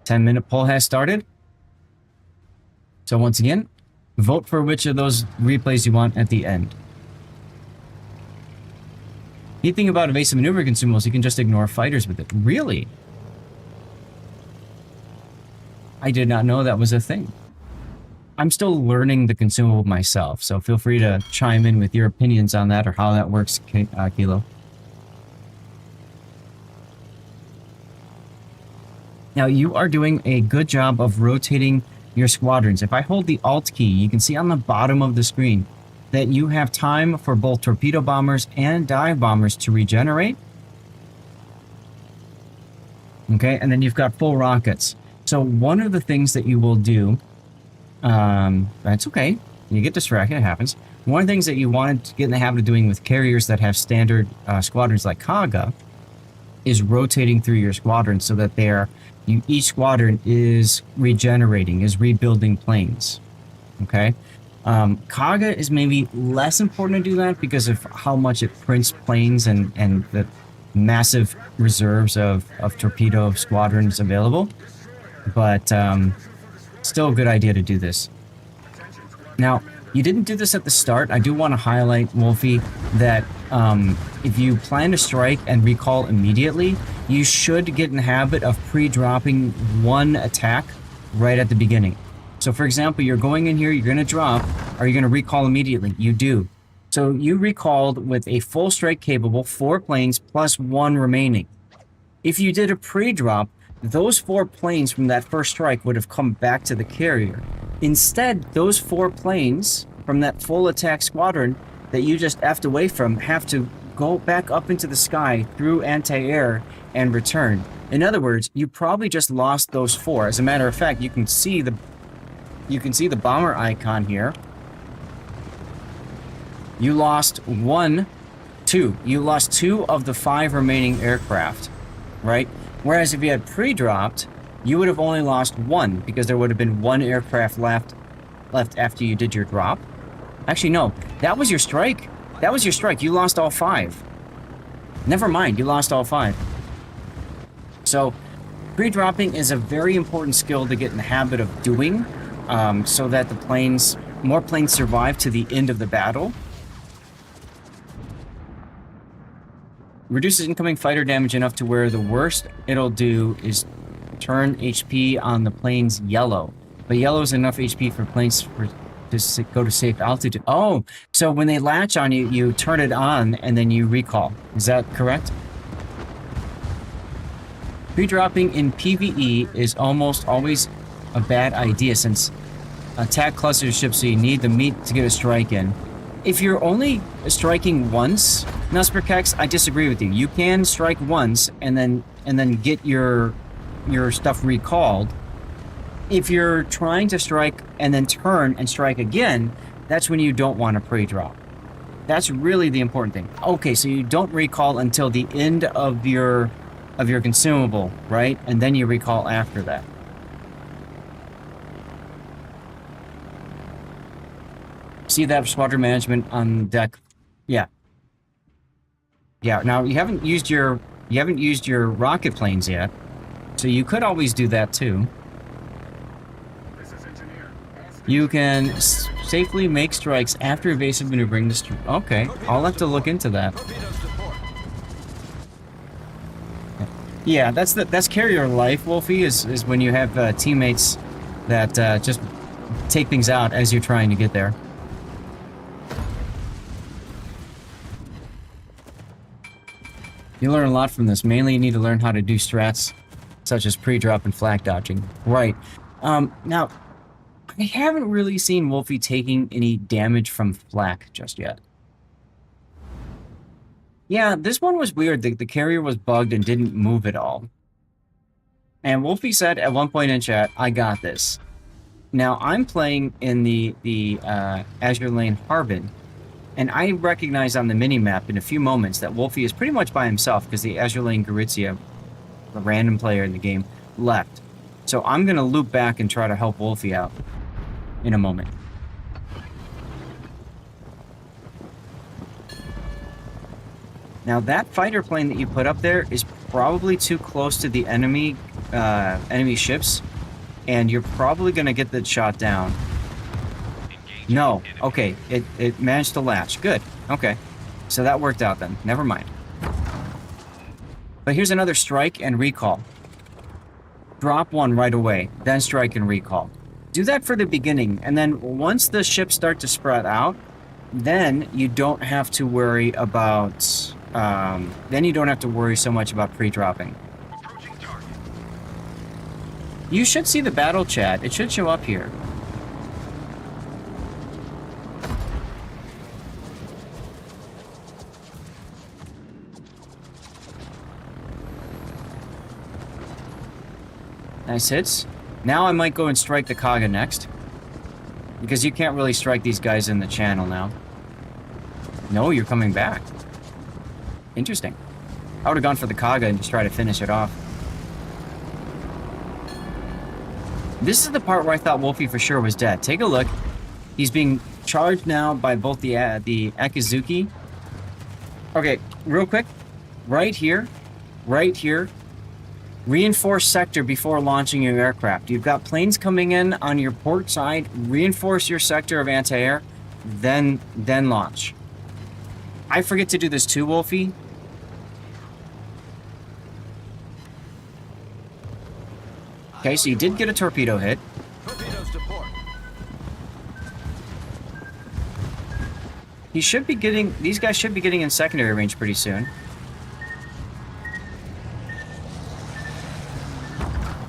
Ten-minute poll has started. So once again, vote for which of those replays you want at the end. Neat thing about evasive maneuver consumables, you can just ignore fighters with it. Really? I did not know that was a thing. I'm still learning the consumable myself, so feel free to chime in with your opinions on that or how that works, Kilo. Now, you are doing a good job of rotating your squadrons. If I hold the Alt key, you can see on the bottom of the screen, that you have time for both torpedo bombers and dive bombers to regenerate. Okay, and then you've got full rockets. So one of the things that you will do, that's okay, you get distracted, it happens. One of the things that you want to get in the habit of doing with carriers that have standard squadrons like Kaga is rotating through your squadron so that each squadron is regenerating, is rebuilding planes. Okay? Kaga is maybe less important to do that because of how much it prints planes and the massive reserves of torpedo squadrons available. But still a good idea to do this. Now, you didn't do this at the start. I do want to highlight, Wolfie, that if you plan to strike and recall immediately, you should get in the habit of pre-dropping one attack right at the beginning. So, for example, you're going in here, you're going to drop, or you're going to recall immediately. You do. So you recalled with a full strike capable, 4 planes plus 1 remaining. If you did a pre-drop, those 4 planes from that first strike would have come back to the carrier. Instead, those 4 planes from that full attack squadron that you just effed away from have to go back up into the sky through anti-air and return. In other words, you probably just lost those 4. As a matter of fact, you can see the bomber icon here. You lost 2. You lost 2 of the 5 remaining aircraft, right? Whereas if you had pre-dropped, you would have only lost 1 because there would have been 1 aircraft left after you did your drop. Actually, no. That was your strike. That was your strike. You lost all 5. Never mind. You lost all 5. So, pre-dropping is a very important skill to get in the habit of doing so that more planes survive to the end of the battle. Reduces incoming fighter damage enough to where the worst it'll do is turn HP on the planes yellow. But yellow is enough HP for planes to go to safe altitude. Oh, so when they latch on you, you turn it on and then you recall. Is that correct? Pre-dropping in PvE is almost always a bad idea since attack cluster ships, so you need the meat to get a strike in. If you're only striking once, Nusperkex, I disagree with you. You can strike once and then get your stuff recalled. If you're trying to strike and then turn and strike again, that's when you don't want to pre-drop. That's really the important thing. Okay, so you don't recall until the end of your consumable, right? And then you recall after that. See that squadron management on deck? Yeah. Yeah, now you haven't used your rocket planes yet. So you could always do that too. You can safely make strikes after evasive maneuvering the okay, I'll have to look into that. Yeah, that's carrier life, Wolfie, is when you have teammates that just take things out as you're trying to get there. You learn a lot from this. Mainly you need to learn how to do strats such as pre-drop and flak dodging. Right. Now, I haven't really seen Wolfie taking any damage from flak just yet. Yeah, this one was weird. The carrier was bugged and didn't move at all. And Wolfie said at one point in chat, I got this. Now, I'm playing in the Azure Lane Harbin, and I recognize on the mini-map in a few moments that Wolfie is pretty much by himself because the Azure Lane Gorizia, the random player in the game, left. So I'm going to loop back and try to help Wolfie out in a moment. Now that fighter plane that you put up there is probably too close to the enemy ships, and you're probably going to get that shot down. No. Okay. It managed to latch. Good. Okay. So that worked out then. Never mind. But here's another strike and recall. Drop one right away, then strike and recall. Do that for the beginning, and then once the ships start to spread out, then you don't have to worry about... then you don't have to worry so much about pre-dropping. You should see the battle chat. It should show up here. Nice hits. Now I might go and strike the Kaga next. Because you can't really strike these guys in the channel now. No, you're coming back. Interesting. I would have gone for the Kaga and just try to finish it off. This is the part where I thought Wolfie for sure was dead. Take a look. He's being charged now by both the Akizuki. Okay, real quick. Right here. Right here. Reinforce sector before launching your aircraft. You've got planes coming in on your port side. Reinforce your sector of anti-air. Then launch. I forget to do this too, Wolfie. Okay, so you did get a torpedo hit. Torpedoes to port. He should be getting... These guys should be getting in secondary range pretty soon.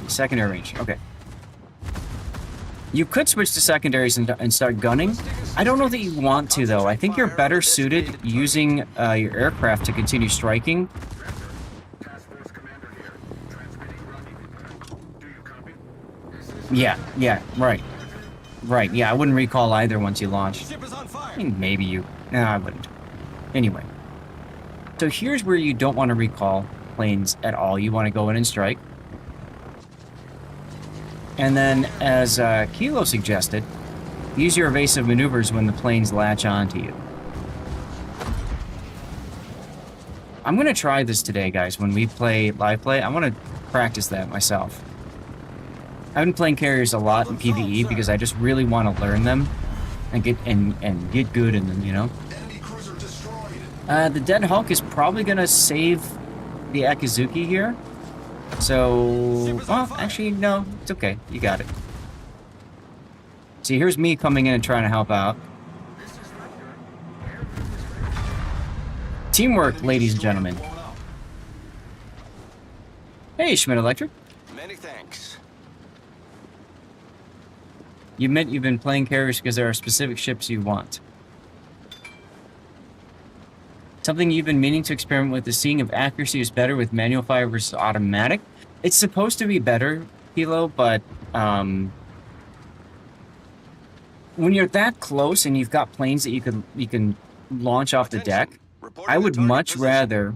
Secondary range, okay. You could switch to secondaries and start gunning. I don't know that you want to, though. I think you're better suited using your aircraft to continue striking. Yeah, right. Right, yeah, I wouldn't recall either once you launch. Ship is on fire. I mean, maybe you... No, I wouldn't. Anyway. So here's where you don't want to recall planes at all. You want to go in and strike. And then, as Kilo suggested, use your evasive maneuvers when the planes latch onto you. I'm going to try this today, guys. When we play live play, I want to practice that myself. I've been playing carriers a lot in PvE because I just really want to learn them and get good in them, you know? Enemy cruiser destroyed. The Dead Hulk is probably going to save the Akizuki here. So, well, actually, no, it's okay. You got it. See, here's me coming in and trying to help out. Teamwork, ladies and gentlemen. Hey, Schmidt Electric. Many thanks. You meant you've been playing carriers because there are specific ships you want. Something you've been meaning to experiment with is seeing if accuracy is better with manual fire versus automatic. It's supposed to be better, Kilo, but when you're that close and you've got planes that you can launch off the deck, I would much rather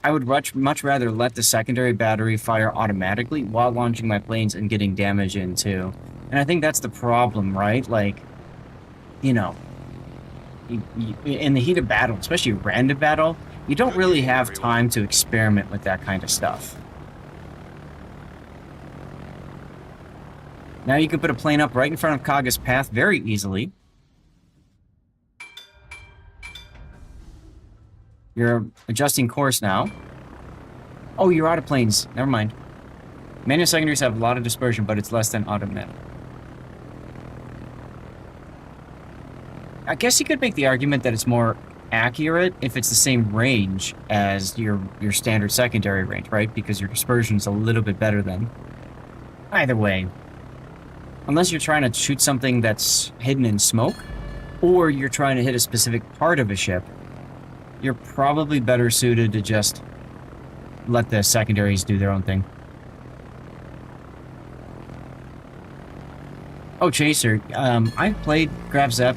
let the secondary battery fire automatically while launching my planes and getting damage in too. And I think that's the problem, right? Like, you know, in the heat of battle, especially random battle, you don't really have time to experiment with that kind of stuff. Now you can put a plane up right in front of Kaga's path very easily. You're adjusting course now. Oh, you're out of planes. Never mind. Manual secondaries have a lot of dispersion, but it's less than automatic. I guess you could make the argument that it's more accurate if it's the same range as your standard secondary range, right? Because your dispersion's a little bit better then. Either way. Unless you're trying to shoot something that's hidden in smoke, or you're trying to hit a specific part of a ship, you're probably better suited to just let the secondaries do their own thing. Oh, Chaser, I've played Grab Zep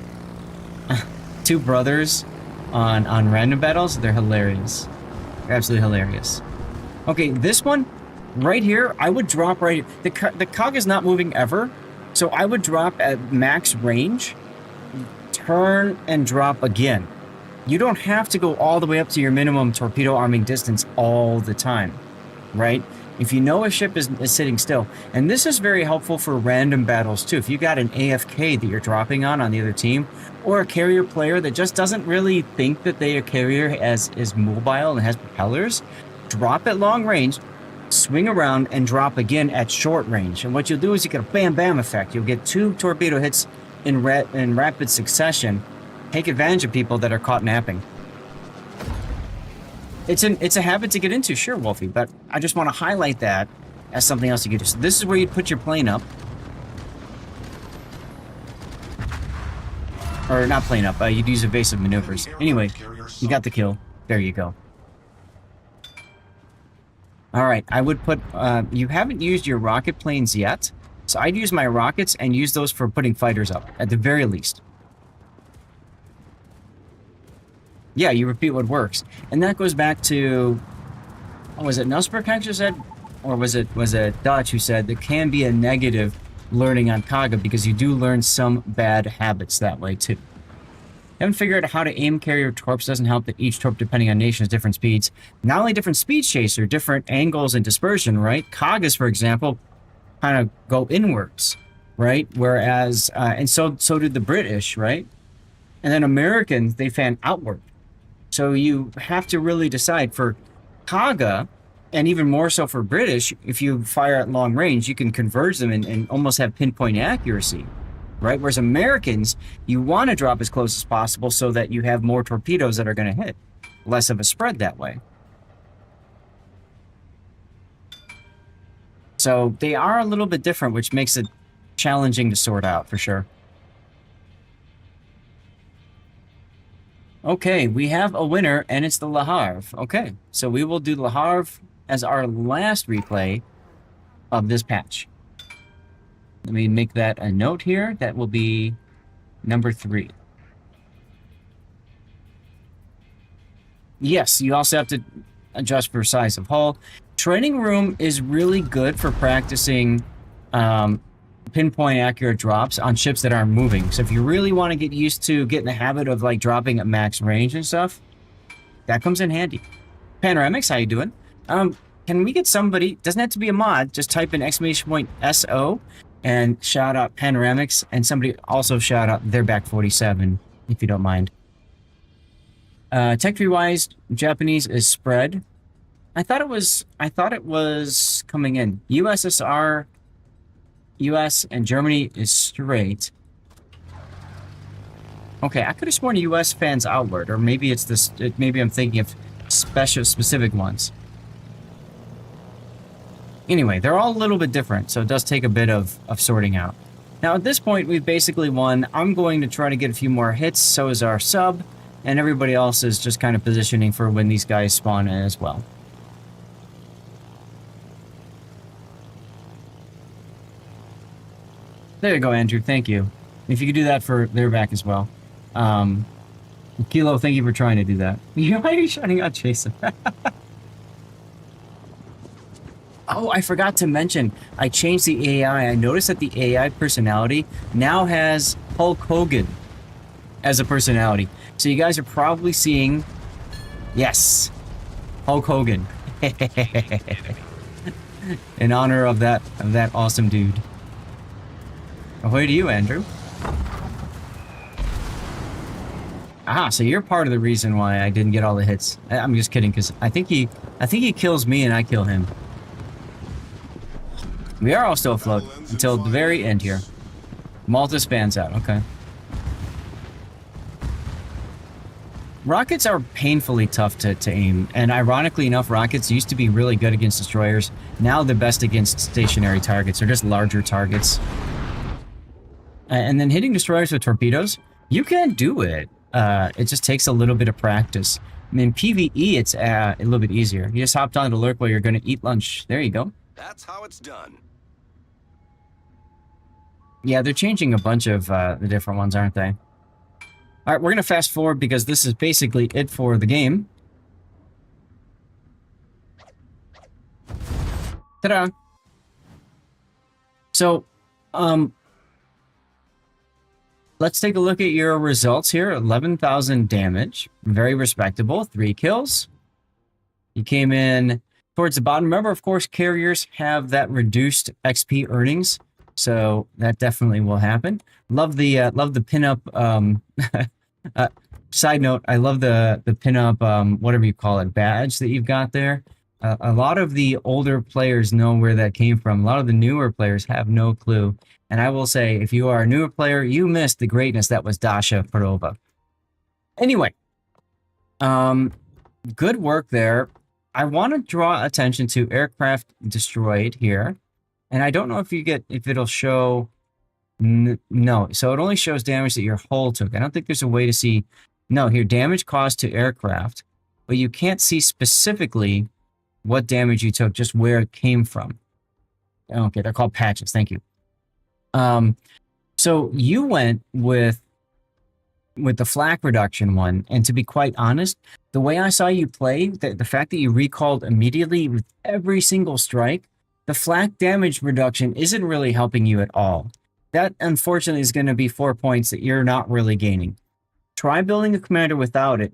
two brothers on random battles. They're hilarious. They're absolutely hilarious. Okay, this one right here, I would drop right here. The cog is not moving ever, so I would drop at max range, turn, and drop again. You don't have to go all the way up to your minimum torpedo arming distance all the time, right? If you know a ship is sitting still, and this is very helpful for random battles too. If you got an AFK that you're dropping on the other team, or a carrier player that just doesn't really think that they are carrier is mobile and has propellers, drop at long range, swing around, and drop again at short range. And what you'll do is you get a bam bam effect. You'll get 2 torpedo hits in rapid succession. Take advantage of people that are caught napping. It's a habit to get into, sure, Wolfie, but I just want to highlight that as something else you can do. So this is where you put your plane up. Or not plane up, you'd use evasive maneuvers. Anyway, you got the kill. There you go. All right, I would put, you haven't used your rocket planes yet, so I'd use my rockets and use those for putting fighters up, at the very least. Yeah, you repeat what works. And that goes back to, oh, was it Nussberg who said, or was it Dutch who said there can be a negative learning on Kaga because you do learn some bad habits that way too. Haven't figured out how to aim carrier torps. Doesn't help that each torp, depending on nation, has different speeds. Not only different speed chaser, different angles and dispersion, right? Kagas, for example, kind of go inwards, right? Whereas, and so did the British, right? And then Americans, they fan outward. So you have to really decide for Kaga, and even more so for British, if you fire at long range, you can converge them and almost have pinpoint accuracy. Right? Whereas Americans, you want to drop as close as possible so that you have more torpedoes that are going to hit. Less of a spread that way. So they are a little bit different, which makes it challenging to sort out, for sure. Okay, we have a winner, and it's the Le Havre. Okay, so we will do Le Havre as our last replay of this patch. Let me make that a note here. That will be number 3. Yes, you also have to adjust for size of hull. Training room is really good for practicing pinpoint accurate drops on ships that aren't moving. So if you really want to get used to getting the habit of like dropping at max range and stuff, that comes in handy. Panoramics, how you doing? Can we get somebody, doesn't have to be a mod, just type in !SO and shout out Panoramics, and somebody also shout out their back 47, if you don't mind. Tech tree wise, Japanese is spread. I thought it was coming in. USSR, US, and Germany is straight. Okay, I could have sworn US fans outward, or maybe it's this. Maybe I'm thinking of specific ones. Anyway, they're all a little bit different, so it does take a bit of sorting out. Now, at this point, we've basically won. I'm going to try to get a few more hits, so is our sub, and everybody else is just kind of positioning for when these guys spawn in as well. There you go, Andrew. Thank you. If you could do that for their back as well. Kilo, thank you for trying to do that. Why are you shouting out Jason? Oh, I forgot to mention, I changed the AI. I noticed that the AI personality now has Hulk Hogan as a personality. So you guys are probably seeing, yes, Hulk Hogan. In honor of that awesome dude. Ahoy to you, Andrew. Ah, so you're part of the reason why I didn't get all the hits. I'm just kidding, because I think he kills me and I kill him. We are all still afloat until the very end here. Malta spans out, okay. Rockets are painfully tough to aim, and ironically enough, rockets used to be really good against destroyers. Now they're best against stationary targets, or just larger targets. And then hitting destroyers with torpedoes, you can do it. It just takes a little bit of practice. I mean, PvE, it's a little bit easier. You just hopped on to lurk while you're going to eat lunch. There you go. That's how it's done. Yeah, they're changing a bunch of the different ones, aren't they? All right, we're going to fast forward because this is basically it for the game. Ta-da! So, let's take a look at your results here. 11,000 damage. Very respectable. 3 kills. You came in towards the bottom. Remember, of course, carriers have that reduced XP earnings. So that definitely will happen. Love the pinup. Side note: I love the pinup whatever you call it badge that you've got there. A lot of the older players know where that came from. A lot of the newer players have no clue. And I will say, if you are a newer player, you missed the greatness that was Dasha Perova. Anyway, good work there. I want to draw attention to aircraft destroyed here. And I don't know if it'll show, no. So it only shows damage that your hull took. I don't think there's a way to see, no, here, damage caused to aircraft. But you can't see specifically what damage you took, just where it came from. Okay, they're called patches. Thank you. So you went with the flak reduction one, and to be quite honest, the way I saw you play, the fact that you recalled immediately with every single strike, the flak damage reduction isn't really helping you at all. That, unfortunately, is going to be 4 points that you're not really gaining. Try building a commander without it,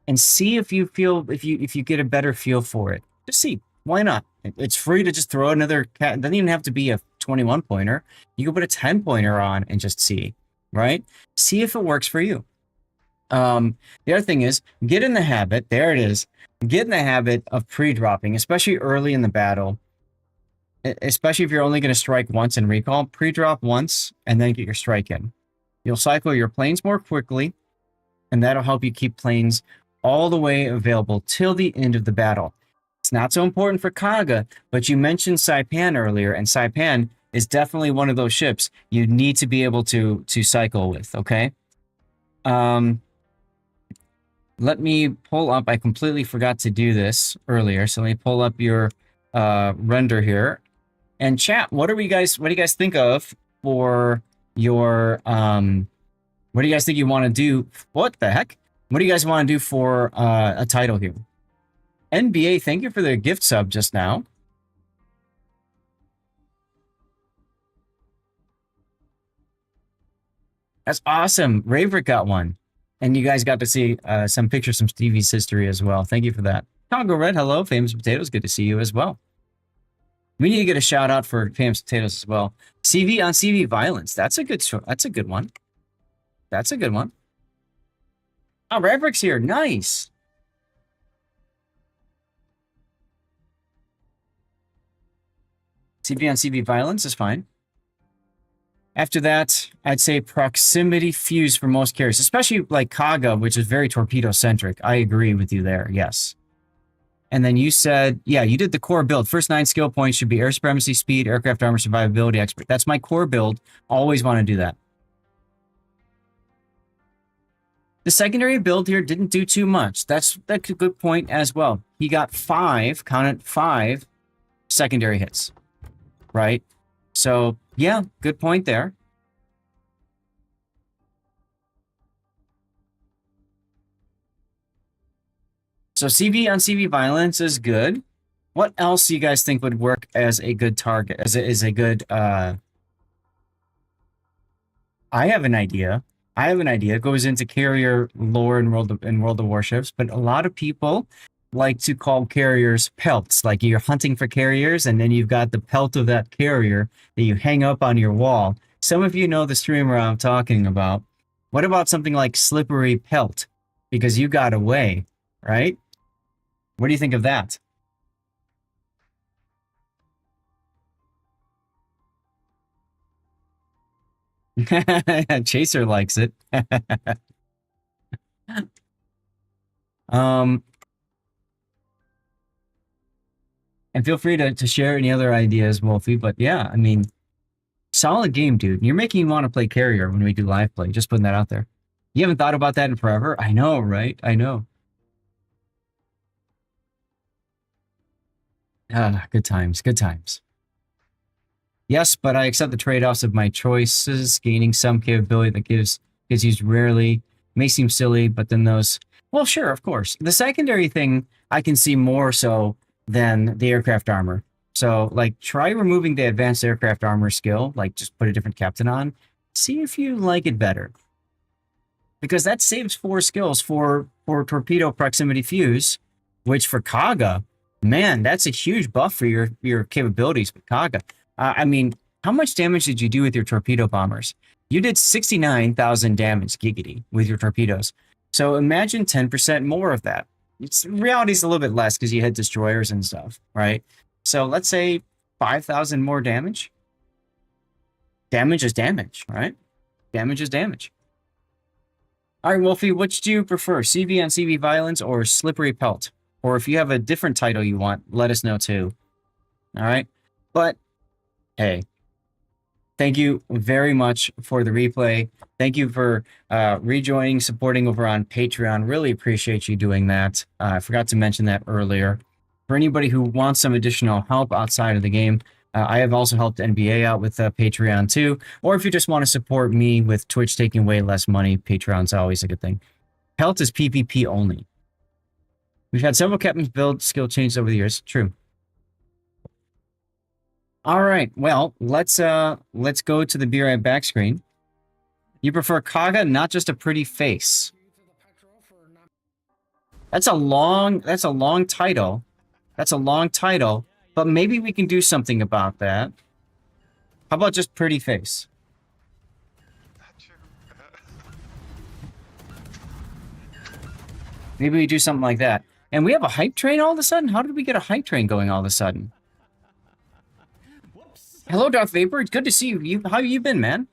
and see if you get a better feel for it. Just see. Why not? It's free to just throw another cat. It doesn't even have to be a 21 pointer. You can put a 10 pointer on and just see, right? See if it works for you. The other thing is, get in the habit, there it is, get in the habit of pre-dropping, especially early in the battle. Especially if you're only going to strike once and recall, pre-drop once and then get your strike in. You'll cycle your planes more quickly, and that'll help you keep planes all the way available till the end of the battle. It's not so important for Kaga, but you mentioned Saipan earlier, and Saipan is definitely one of those ships you need to be able to cycle with, okay? Let me pull up, I completely forgot to do this earlier, so let me pull up your render here. And chat, what do you guys think of for your, what do you guys think you want to do? What the heck? What do you guys want to do for a title here? NBA, thank you for the gift sub just now. That's awesome. Raverick got one. And you guys got to see some pictures from Stevie's history as well. Thank you for that. Congo Red, hello. Famous Potatoes, good to see you as well. We need to get a shout out for Famous Potatoes as well. CV on CV violence. That's a good one. That's a good one. Oh, Raverick's here. Nice. CV on CV violence is fine. After that, I'd say proximity fuse for most carriers, especially like Kaga, which is very torpedo-centric. I agree with you there, yes. And then you said, yeah, you did the core build. First 9 skill points should be air supremacy, speed, aircraft armor, survivability, expert. That's my core build. Always want to do that. The secondary build here didn't do too much. That's a good point as well. He got 5, count it, 5 secondary hits, right? So, yeah, good point there. So CV on CV violence is good. What else do you guys think would work as a good target? As a good I have an idea. It goes into carrier lore in World of Warships, but a lot of people like to call carriers pelts. Like you're hunting for carriers, and then you've got the pelt of that carrier that you hang up on your wall. Some of you know the streamer I'm talking about. What about something like slippery pelt? Because you got away, right? What do you think of that? Chaser likes it. And feel free to share any other ideas, Wolfie. But yeah, I mean, solid game, dude. You're making me want to play carrier when we do live play. Just putting that out there. You haven't thought about that in forever? I know, right? I know. Ah, good times, good times. Yes, but I accept the trade-offs of my choices. Gaining some capability that is used rarely may seem silly, but then those... Well, sure, of course. The secondary thing I can see more so than the aircraft armor. So, like, try removing the advanced aircraft armor skill. Like, just put a different captain on. See if you like it better. Because that saves 4 skills for torpedo proximity fuse, which for Kaga, man, that's a huge buff for your capabilities with Kaga. I mean, how much damage did you do with your torpedo bombers? You did 69,000 damage, giggity, with your torpedoes. So imagine 10% more of that. Reality is a little bit less because you had destroyers and stuff, right? So let's say 5,000 more damage. Damage is damage, right? Damage is damage. All right, Wolfie, which do you prefer? CV on CV violence or slippery pelt? Or if you have a different title you want, let us know too. All right? But, hey, thank you very much for the replay. Thank you for rejoining, supporting over on Patreon. Really appreciate you doing that. I forgot to mention that earlier. for anybody who wants some additional help outside of the game, I have also helped NBA out with Patreon too. Or if you just want to support me with Twitch taking way less money, Patreon's always a good thing. Health is PvP only. We've had several captains build skill changes over the years. True. All right. Well, let's go to the Be Right Back screen. You prefer Kaga, not just a pretty face. That's a long title. That's a long title, but maybe we can do something about that. How about just pretty face? Maybe we do something like that. And we have a hype train all of a sudden? How did we get a hype train going all of a sudden? Hello, Darth Vapor. It's good to see you. How you been, man?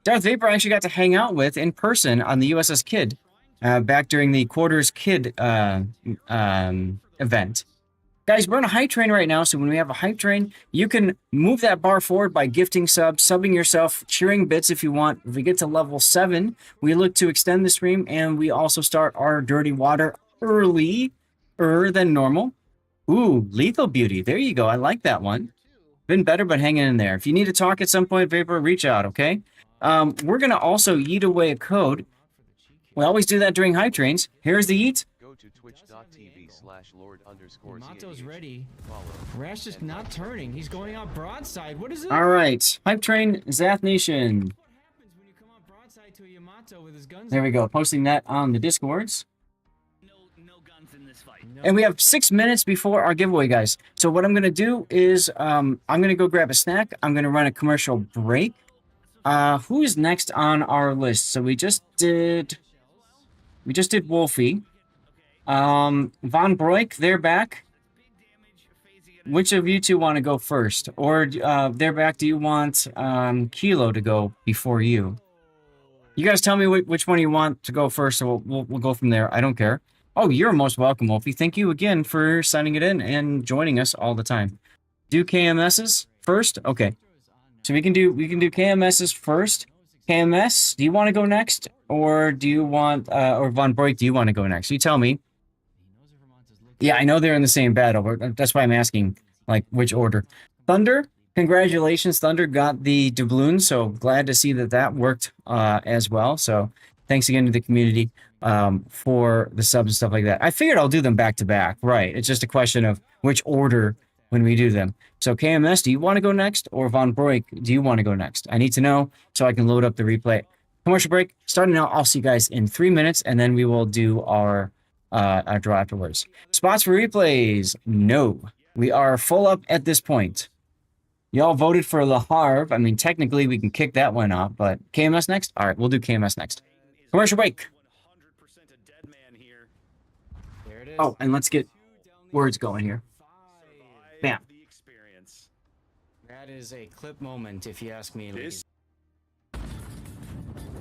Darth Vapor I actually got to hang out with in person on the USS Kid back during the Quarters Kid event. Guys, we're on a hype train right now, so when we have a hype train, you can move that bar forward by gifting subs, subbing yourself, cheering bits if you want. If we get to level 7, we look to extend the stream, and we also start our dirty water earlier than normal. Ooh, Lethal Beauty. There you go. I like that one. Been better, but hanging in there. If you need to talk at some point, Vapor, reach out, okay? We're going to also yeet away a code. We always do that during hype trains. Here's the yeet. Go to twitch.tv/Lord_ZAH. Yamato's ready. Rash is not turning. He's going out broadside. What is it? All right. Hype train, Zath Nation. What happens when you come out broadside to a Yamato with his guns? There we go. Posting that on the Discords. No guns in this fight. No. And we have 6 minutes before our giveaway, guys. So what I'm going to do is I'm going to go grab a snack. I'm going to run a commercial break. Who is next on our list? So we just did Wolfie. Von Broik, they're back. Which of you two want to go first? Or they're back, do you want Kilo to go before you? You guys tell me which one you want to go first, so we'll go from there. I don't care. Oh, you're most welcome, Wolfie. Thank you again for signing it in and joining us all the time. Do KMSs first? Okay. So we can do KMSs first. KMS, do you want to go next? Or do you want or Von Broik, do you want to go next? You tell me. Yeah, I know they're in the same battle, but that's why I'm asking, like, which order. Thunder, congratulations. Thunder got the doubloon, so glad to see that worked as well. So thanks again to the community for the subs and stuff like that. I figured I'll do them back to back, right? It's just a question of which order when we do them. So KMS, do you want to go next? Or Von Broik, do you want to go next? I need to know so I can load up the replay. Commercial break, starting now. I'll see you guys in 3 minutes, and then we will do our draw afterwards. Spots for replays? No. We are full up at this point. Y'all voted for Le Havre. I mean, technically, we can kick that one off, but KMS next? All right, we'll do KMS next. Commercial break. 100% a dead man here. There it is. Oh, and let's get words going here. Bam. The experience. That is a clip moment, if you ask me. This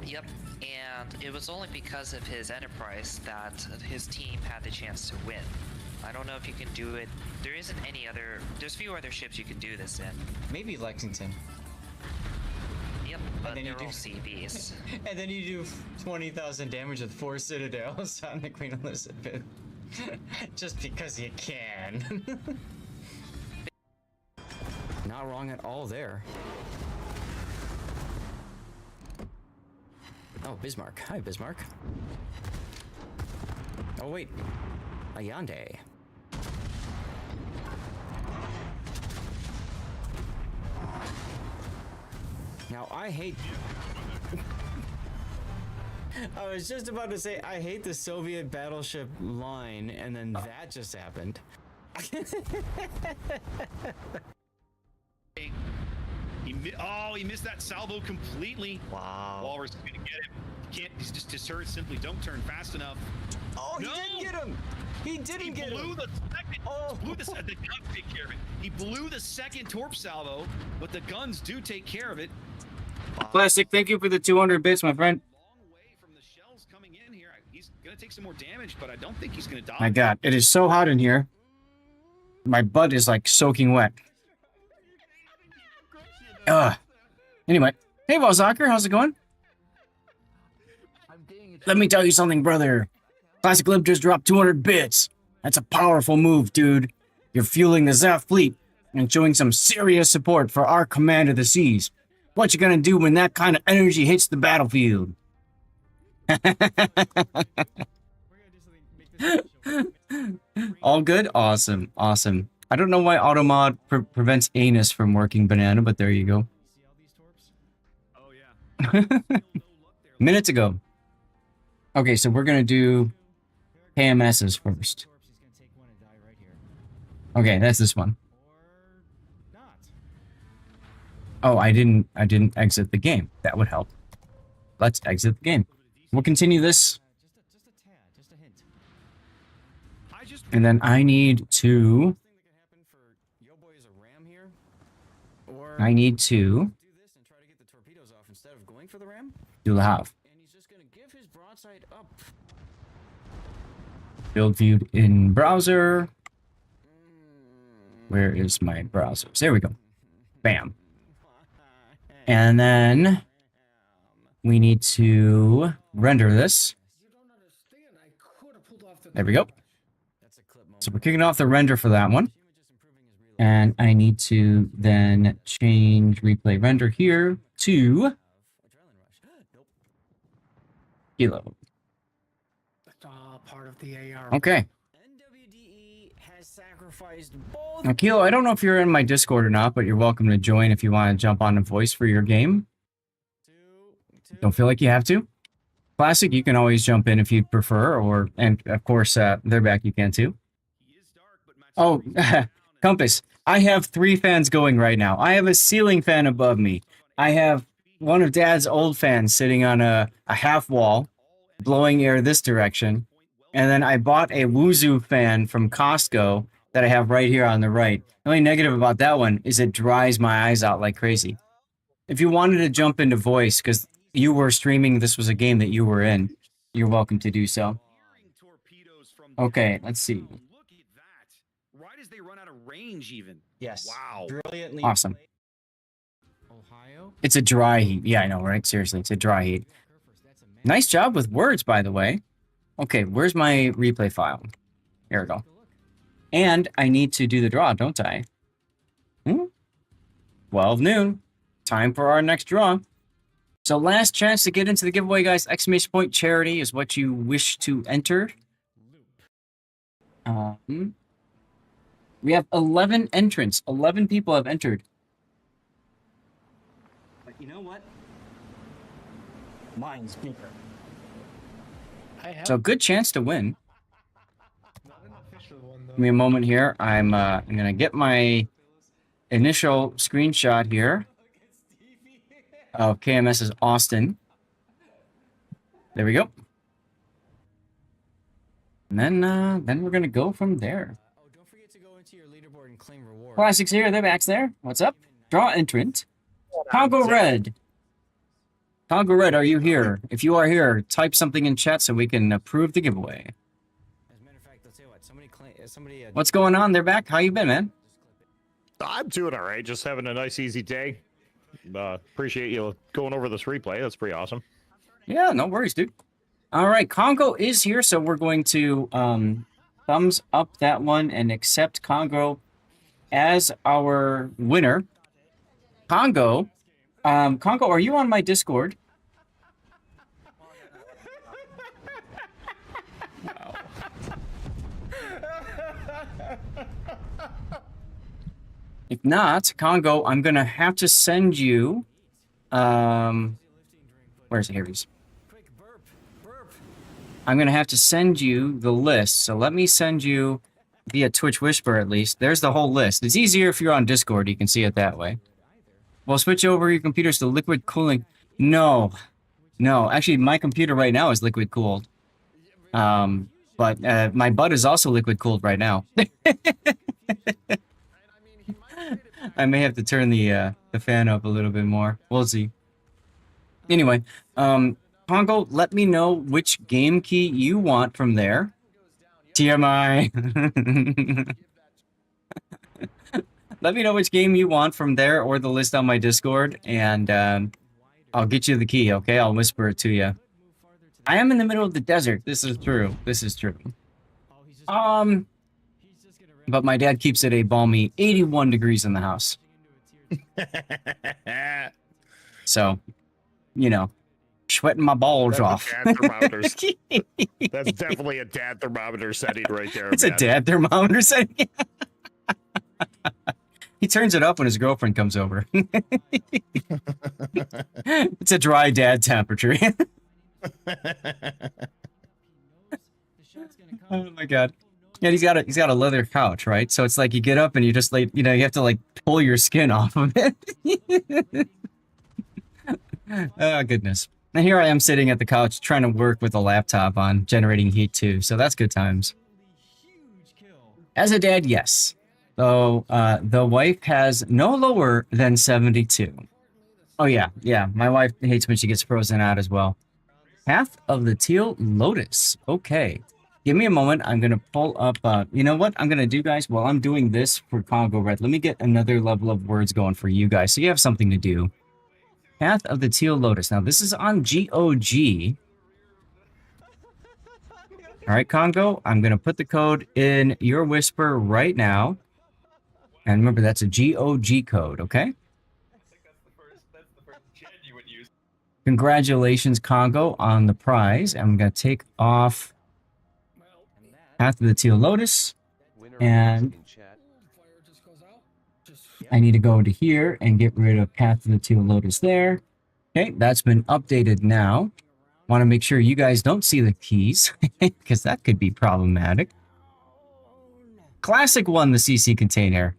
Yep, and it was only because of his enterprise that his team had the chance to win. I don't know if you can do it. There isn't any other. There's few other ships you can do this in. Maybe Lexington. Yep, but then you they're do- all CBs. And then you do 20,000 damage with 4 citadels on the Queen Elizabeth. Just because you can. Not wrong at all there. Oh, Bismarck. Hi, Bismarck. Oh, wait. Ayande. Now, I hate... I was just about to say, I hate the Soviet battleship line, and then that just happened. He missed that salvo completely. Wow. Walrus is gonna get him. He can't. He's just his turrets simply don't turn fast enough. Oh, he No! didn't get him! He didn't He get blew him! the second. Oh. Blew the guns take care of it. He blew the second torp salvo, but the guns do take care of it. Classic, thank you for the 200 bits, my friend. Long way from the shells coming in here. He's gonna take some more damage, but I don't think he's gonna die. My God, it is so hot in here. My butt is like soaking wet. Ugh. Anyway, hey, Valzaker, how's it going? Let me tell you something, brother. Classic Lib just dropped 200 bits. That's a powerful move, dude. You're fueling the Zeph fleet and showing some serious support for our command of the seas. What you gonna do when that kind of energy hits the battlefield? All good? Awesome. Awesome. I don't know why automod prevents anus from working, Banana, but there you go. Oh yeah. Minutes ago. Okay, so we're gonna do KMSs first. Okay, that's this one. Oh, I didn't exit the game. That would help. Let's exit the game. We'll continue this. And then I need to... I need to... do the half. Build viewed in browser. Where is my browser? There we go. Bam. And then we need to render this. There we go. So we're kicking off the render for that one. And I need to then change replay render here to kilo. Part of the AR. Okay. NWDE has sacrificed both. Now, Kilo, I don't know if you're in my Discord or not, but you're welcome to join if you want to jump on and voice for your game. Don't feel like you have to. Classic, you can always jump in if you prefer, or, and of course, they're back, you can too. Oh, Compass, I have 3 fans going right now. I have a ceiling fan above me. I have one of Dad's old fans sitting on a half wall, blowing air this direction. And then I bought a Wuzu fan from Costco that I have right here on the right. The only negative about that one is it dries my eyes out like crazy. If you wanted to jump into voice, because you were streaming, this was a game that you were in, you're welcome to do so. Okay, let's see. Look at that. Right as they run out of range even. Yes. Wow. Brilliantly. Awesome. Ohio. It's a dry heat. Yeah, I know, right? Seriously, it's a dry heat. Nice job with words, by the way. Okay, where's my replay file? Here we go. And I need to do the draw, don't I? 12 noon. Time for our next draw. So last chance to get into the giveaway, guys. Exclamation point charity is what you wish to enter. We have 11 entrants. 11 people have entered. But you know what? Mine's bigger. So good chance to win. Not an official one, though. Give me a moment here. I'm gonna get my initial screenshot here of KMS's Austin. There we go. And then we're gonna go from there. Oh, don't forget to go into your leaderboard and claim reward. Classics here, they're back there. What's up? Draw entrant. Congo Red. Congo Red, are you here? If you are here, type something in chat so we can approve the giveaway. As a matter of fact, I'll tell you what. Somebody. What's going on? They're back. How you been, man? I'm doing all right. Just having a nice, easy day. Appreciate you going over this replay. That's pretty awesome. Yeah, no worries, dude. All right, Congo is here, so we're going to thumbs up that one and accept Congo as our winner. Congo, Congo, are you on my Discord? If not, Congo, I'm gonna have to send you. Where's Harry's? Quick, burp. I'm gonna have to send you the list. So let me send you via Twitch Whisper at least. There's the whole list. It's easier if you're on Discord. You can see it that way. Well, switch over your computers to liquid cooling. No. Actually, my computer right now is liquid cooled. But my butt is also liquid cooled right now. I may have to turn the fan up a little bit more. We'll see. Anyway, Congo, let me know which game key you want from there. TMI. Let me know which game you want from there or the list on my Discord, and I'll get you the key, okay? I'll whisper it to you. I am in the middle of the desert. This is true. But my dad keeps it a balmy 81 degrees in the house. So, you know, sweating my balls That's off. a dad thermometer. That's definitely a dad thermometer setting right there. It's a man. dad thermometer setting. He turns it up when his girlfriend comes over. It's a dry dad temperature. Oh my god. Yeah, he's got a leather couch, right? So it's like you get up and you just like, you know, you have to like pull your skin off of it. Oh goodness. And here I am sitting at the couch trying to work with a laptop on generating heat too. So that's good times. As a dad, yes. Though the wife has no lower than 72. Oh yeah, yeah. My wife hates when she gets frozen out as well. Path of the Teal Lotus. Okay. Give me a moment. I'm going to pull up... you know what I'm going to do, guys? While I'm doing this for Congo Red, let me get another level of words going for you guys so you have something to do. Path of the Teal Lotus. Now, this is on GOG. All right, Congo. I'm going to put the code in your whisper right now. And remember, that's a GOG code, okay? Congratulations, Congo, on the prize. I'm going to take off Path of the Teal Lotus. And I need to go to here and get rid of Path of the Teal Lotus there. Okay, that's been updated now. Want to make sure you guys don't see the keys, because that could be problematic. Classic won the CC container.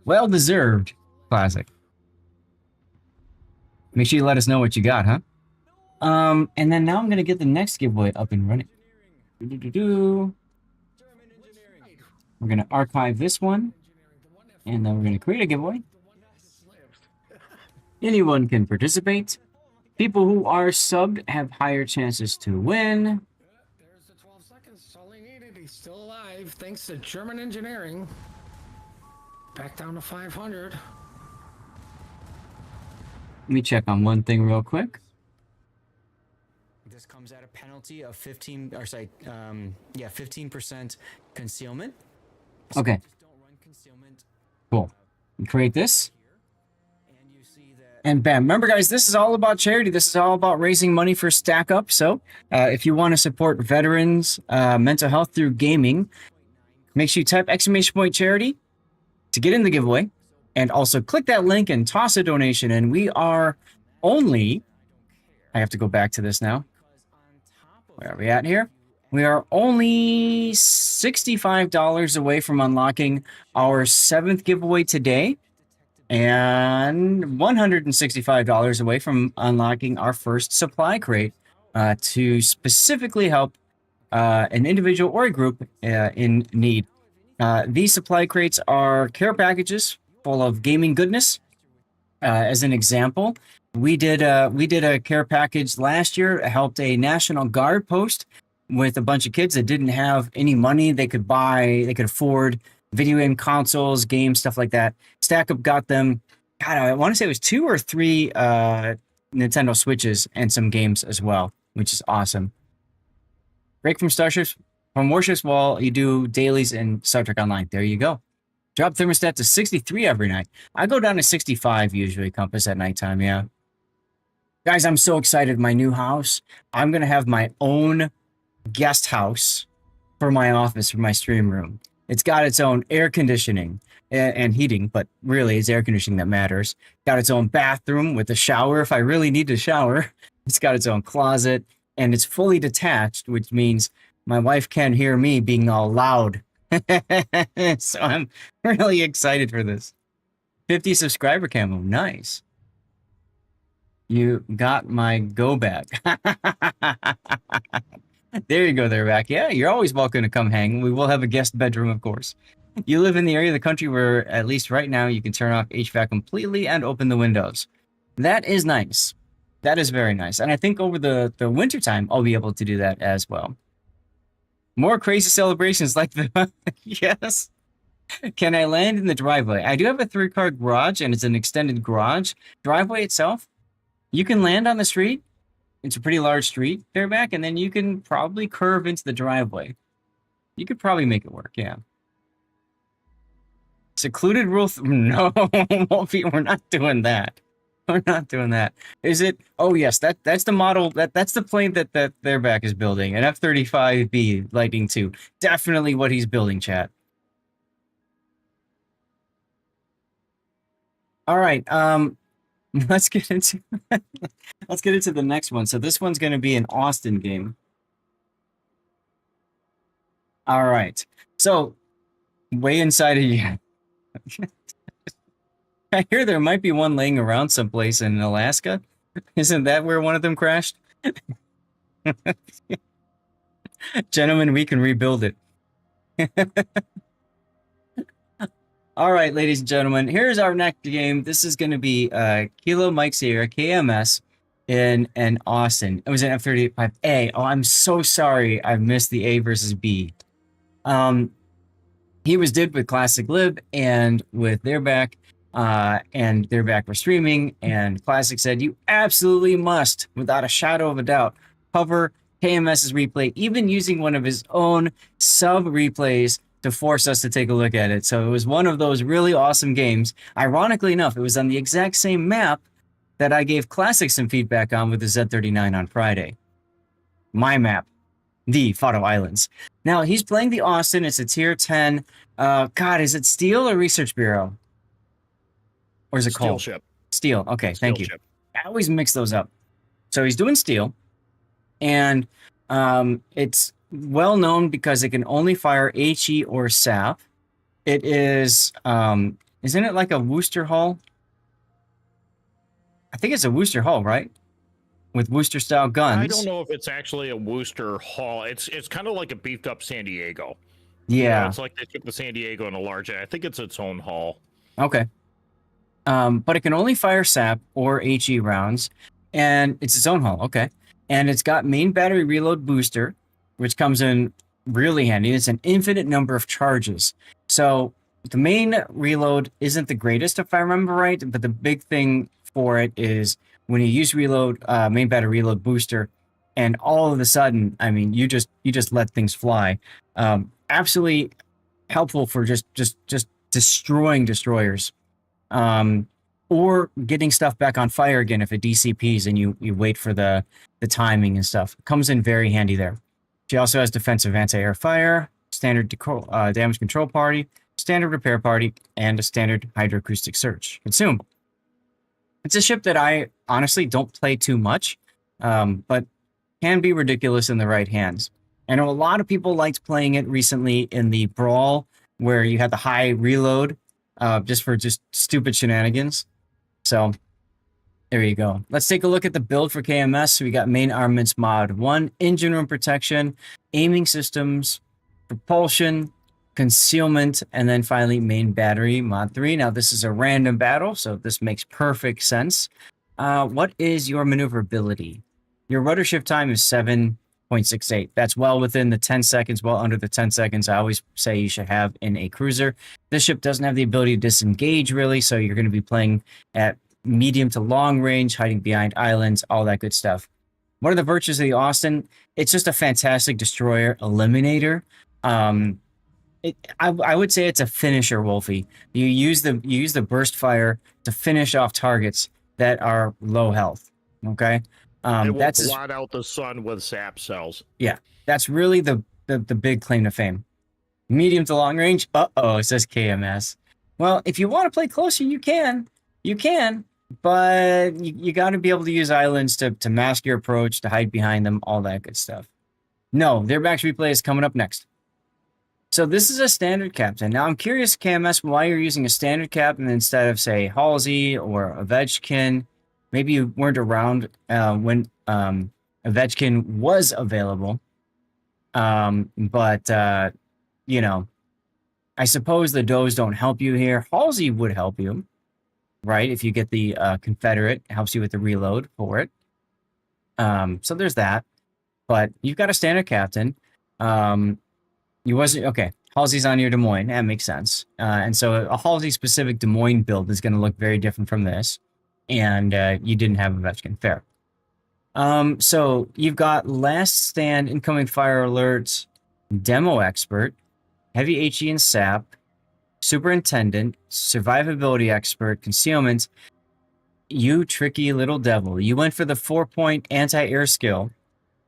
Well-deserved classic. Make sure you let us know what you got, huh? And then now I'm going to get the next giveaway up and running. We're going to archive this one. And then we're going to create a giveaway. Anyone can participate. People who are subbed have higher chances to win. There's the 12 seconds. That's all he needed. He's still alive. Thanks to German engineering. Back down to 500. Let me check on one thing real quick. This comes at a penalty of 15% concealment. So Okay. just don't run concealment. Cool. Create this. And you see that And bam. Remember, guys, this is all about charity. This is all about raising money for Stack Up. So if you want to support veterans' mental health through gaming, make sure you type !charity to get in the giveaway. And also click that link and toss a donation. And we are only... I have to go back to this now. Where are we at here? We are only $65 away from unlocking our 7th giveaway today. And $165 away from unlocking our first supply crate to specifically help an individual or a group in need. These supply crates are care packages full of gaming goodness. As an example, we did a care package last year. It helped a National Guard post with a bunch of kids that didn't have any money they could afford video game consoles, games, stuff like that. Stack Up got them, God, I want to say it was 2 or 3 Nintendo Switches and some games as well, which is awesome. Break from Warships while you do dailies in Star Trek Online. There you go. Drop thermostat to 63 every night. I go down to 65 usually, Compass, at nighttime, yeah. Guys, I'm so excited. My new house. I'm going to have my own guest house for my office, for my stream room. It's got its own air conditioning and heating, but really it's air conditioning that matters. Got its own bathroom with a shower if I really need to shower. It's got its own closet, and it's fully detached, which means my wife can't hear me being all loud. So I'm really excited for this. 50 subscriber camo. Nice. You got my go bag. There you go there, back. Yeah, you're always welcome to come hang. We will have a guest bedroom, of course. You live in the area of the country where, at least right now, you can turn off HVAC completely and open the windows. That is nice. That is very nice. And I think over the wintertime, I'll be able to do that as well. More crazy celebrations like the... Yes. Can I land in the driveway? I do have a 3-car garage, and it's an extended garage. Driveway itself, you can land on the street. It's a pretty large street there back, and then you can probably curve into the driveway. You could probably make it work, yeah. Secluded rule. No, Wolfie, we're not doing that. We're not doing that. Is it? Oh yes, that's the model. That's the plane that their back is building. An F-35B Lightning II. Definitely what he's building, chat. All right. Let's get into the next one. So this one's going to be an Austin game. All right. So way inside of you. I hear there might be one laying around someplace in Alaska. Isn't that where one of them crashed? Gentlemen, we can rebuild it. All right, ladies and gentlemen, here's our next game. This is going to be Kilo Mike Sierra, KMS, in Austin. It was an F-35A. Oh, I'm so sorry. I missed the A versus B. He did with Classic Lib and with their back, and their back were streaming, and Classic said, you absolutely must, without a shadow of a doubt, cover KMS's replay, even using one of his own sub replays to force us to take a look at it. So it was one of those really awesome games. Ironically enough, it was on the exact same map that I gave Classic some feedback on with the Z39 on Friday. My map, the Fado Islands. Now, he's playing the Austin. It's a tier 10. God, is it Steel or Research Bureau? Or is it Steel Cold? ship. Steel. Okay, thank you. Steel ship. I always mix those up. So he's doing Steel. And it's well known because it can only fire HE or SAP. It is, isn't it like a Worcester hull? I think it's a Worcester hull, right? With Worcester style guns. I don't know if it's actually a Worcester hull. It's kind of like a beefed up San Diego. Yeah. You know, it's like they took the San Diego and a large. I think it's its own hull. Okay. But it can only fire SAP or HE rounds, and it's its own hull. Okay. And it's got main battery reload booster, which comes in really handy. It's an infinite number of charges. So the main reload isn't the greatest, if I remember right, but the big thing for it is when you use reload, main battery reload booster, and all of a sudden, I mean, you just let things fly. Absolutely helpful for just destroying destroyers. Or getting stuff back on fire again if it DCPs and you wait for the timing and stuff. Comes in very handy there. She also has defensive anti-air fire, standard damage control party, standard repair party, and a standard hydroacoustic search. Consume. It's a ship that I honestly don't play too much, but can be ridiculous in the right hands. I know a lot of people liked playing it recently in the Brawl, where you had the high reload, just for stupid shenanigans. So there you go. Let's take a look at the build for KMS. So we got main armaments mod 1, engine room protection, aiming systems, propulsion, concealment, and then finally main battery mod 3. Now this is a random battle, so this makes perfect sense. What is your maneuverability? Your rudder shift time is 7.68. That's well within the 10 seconds, well under the 10 seconds I always say you should have in a cruiser. This ship doesn't have the ability to disengage really, so you're going to be playing at medium to long range, hiding behind islands, all that good stuff. What are the virtues of the Austin? It's just a fantastic destroyer eliminator. I would say it's a finisher, Wolfie. You use the burst fire to finish off targets that are low health. Okay. It will That's blot out the sun with sap cells. Yeah, that's really the big claim to fame. Medium to long range. It says KMS. Well, if you want to play closer, you can, but you got to be able to use islands to mask your approach, to hide behind them, all that good stuff. No, their max replay is coming up next. So this is a standard captain. Now I'm curious, KMS, why you're using a standard captain instead of, say, Halsey or Ovechkin. Maybe you weren't around when Ovechkin was available. But you know, I suppose the does don't help you here. Halsey would help you, right? If you get the Confederate, it helps you with the reload for it. So there's that. But you've got a standard captain. You wasn't okay. Halsey's on your Des Moines. That makes sense. And so a Halsey specific Des Moines build is going to look very different from this. And you didn't have Ovechkin. Fair. So you've got last stand, incoming fire alerts, demo expert, heavy HE and SAP, superintendent, survivability expert, concealment. You tricky little devil. You went for the 4-point anti-air skill.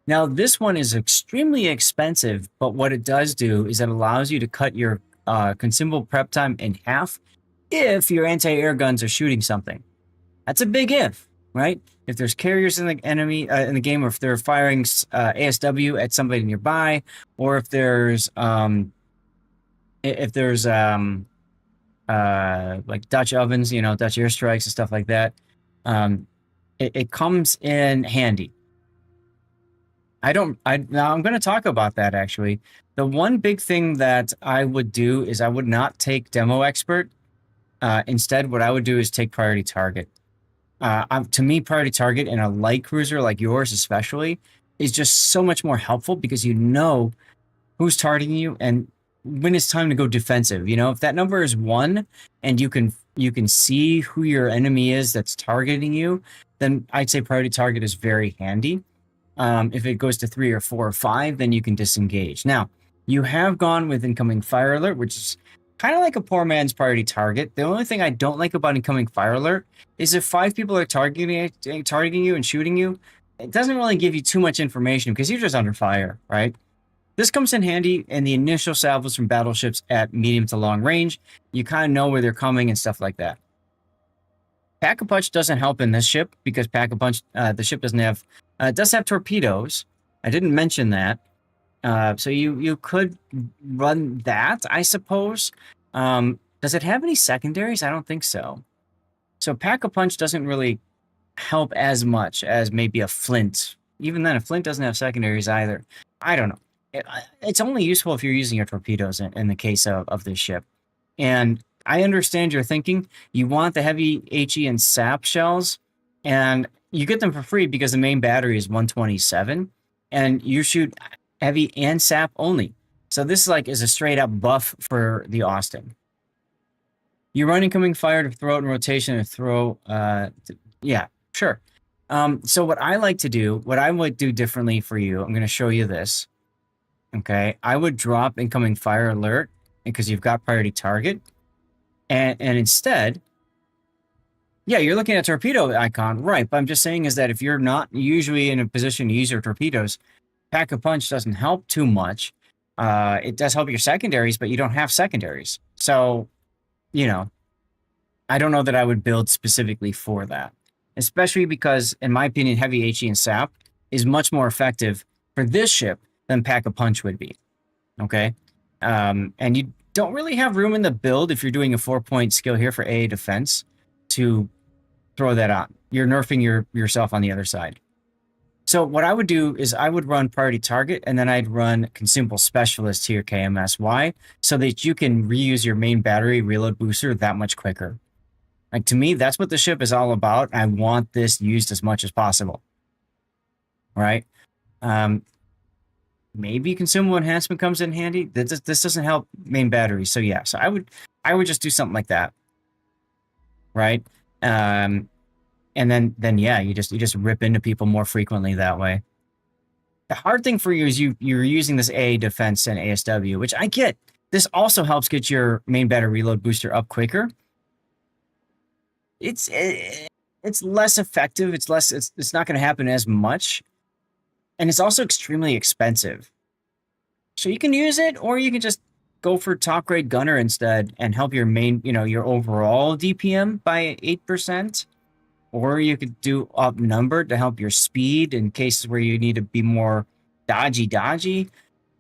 Now, this one is extremely expensive, but what it does do is it allows you to cut your consumable prep time in half if your anti-air guns are shooting something. That's a big if, right? If there's carriers in the enemy in the game, or if they're firing ASW at somebody nearby, or if there's like Dutch ovens, you know, Dutch airstrikes and stuff like that, it comes in handy. Now I'm going to talk about that actually. The one big thing that I would do is I would not take demo expert. Instead, what I would do is take priority target. To me, priority target in a light cruiser like yours, especially, is just so much more helpful because you know who's targeting you and when it's time to go defensive. You know, if that number is 1 and you can see who your enemy is that's targeting you, then I'd say priority target is very handy. If it goes to 3 or 4 or 5, then you can disengage. Now, you have gone with incoming fire alert, which is kind of like a poor man's priority target. The only thing I don't like about incoming fire alert is if 5 people are targeting you and shooting you, it doesn't really give you too much information because you're just under fire, right? This comes in handy in the initial salvos from battleships at medium to long range. You kind of know where they're coming and stuff like that. Pack-a-Punch doesn't help in this ship because Pack-a-Punch, the ship doesn't have, it does have torpedoes. I didn't mention that. So you could run that, I suppose. Does it have any secondaries? I don't think so. So Pack-a-Punch doesn't really help as much as maybe a Flint. Even then, a Flint doesn't have secondaries either. I don't know. It's only useful if you're using your torpedoes in the case of this ship. And I understand your thinking. You want the heavy HE and SAP shells, and you get them for free because the main battery is 127, and you shoot heavy and SAP only. So this is a straight up buff for the Austin. You run incoming fire to throw it in rotation and throw, yeah, sure. So what I like to do, what I would do differently for you, I'm going to show you this. Okay, I would drop incoming fire alert because you've got priority target. And instead, yeah, you're looking at torpedo icon, right? But I'm just saying is that if you're not usually in a position to use your torpedoes, Pack-a-Punch doesn't help too much. It does help your secondaries, but you don't have secondaries. So, you know, I don't know that I would build specifically for that. Especially because, in my opinion, heavy HE and SAP is much more effective for this ship than Pack-a-Punch would be. Okay? And you don't really have room in the build if you're doing a 4-point skill here for AA defense to throw that on. You're nerfing yourself on the other side. So what I would do is I would run priority target and then I'd run consumable specialist here, KMS. Why? So that you can reuse your main battery reload booster that much quicker. Like, to me, that's what the ship is all about. I want this used as much as possible. Right? Maybe consumable enhancement comes in handy. This doesn't help main battery. So yeah, so I would just do something like that. Right? And then yeah, you just rip into people more frequently that way. The hard thing for you is you're using this A defense and ASW, which I get. This also helps get your main battery reload booster up quicker. It's less effective. It's not going to happen as much, and it's also extremely expensive. So you can use it, or you can just go for top grade gunner instead and help your main, your overall DPM by 8%. Or you could do outnumbered to help your speed in cases where you need to be more dodgy.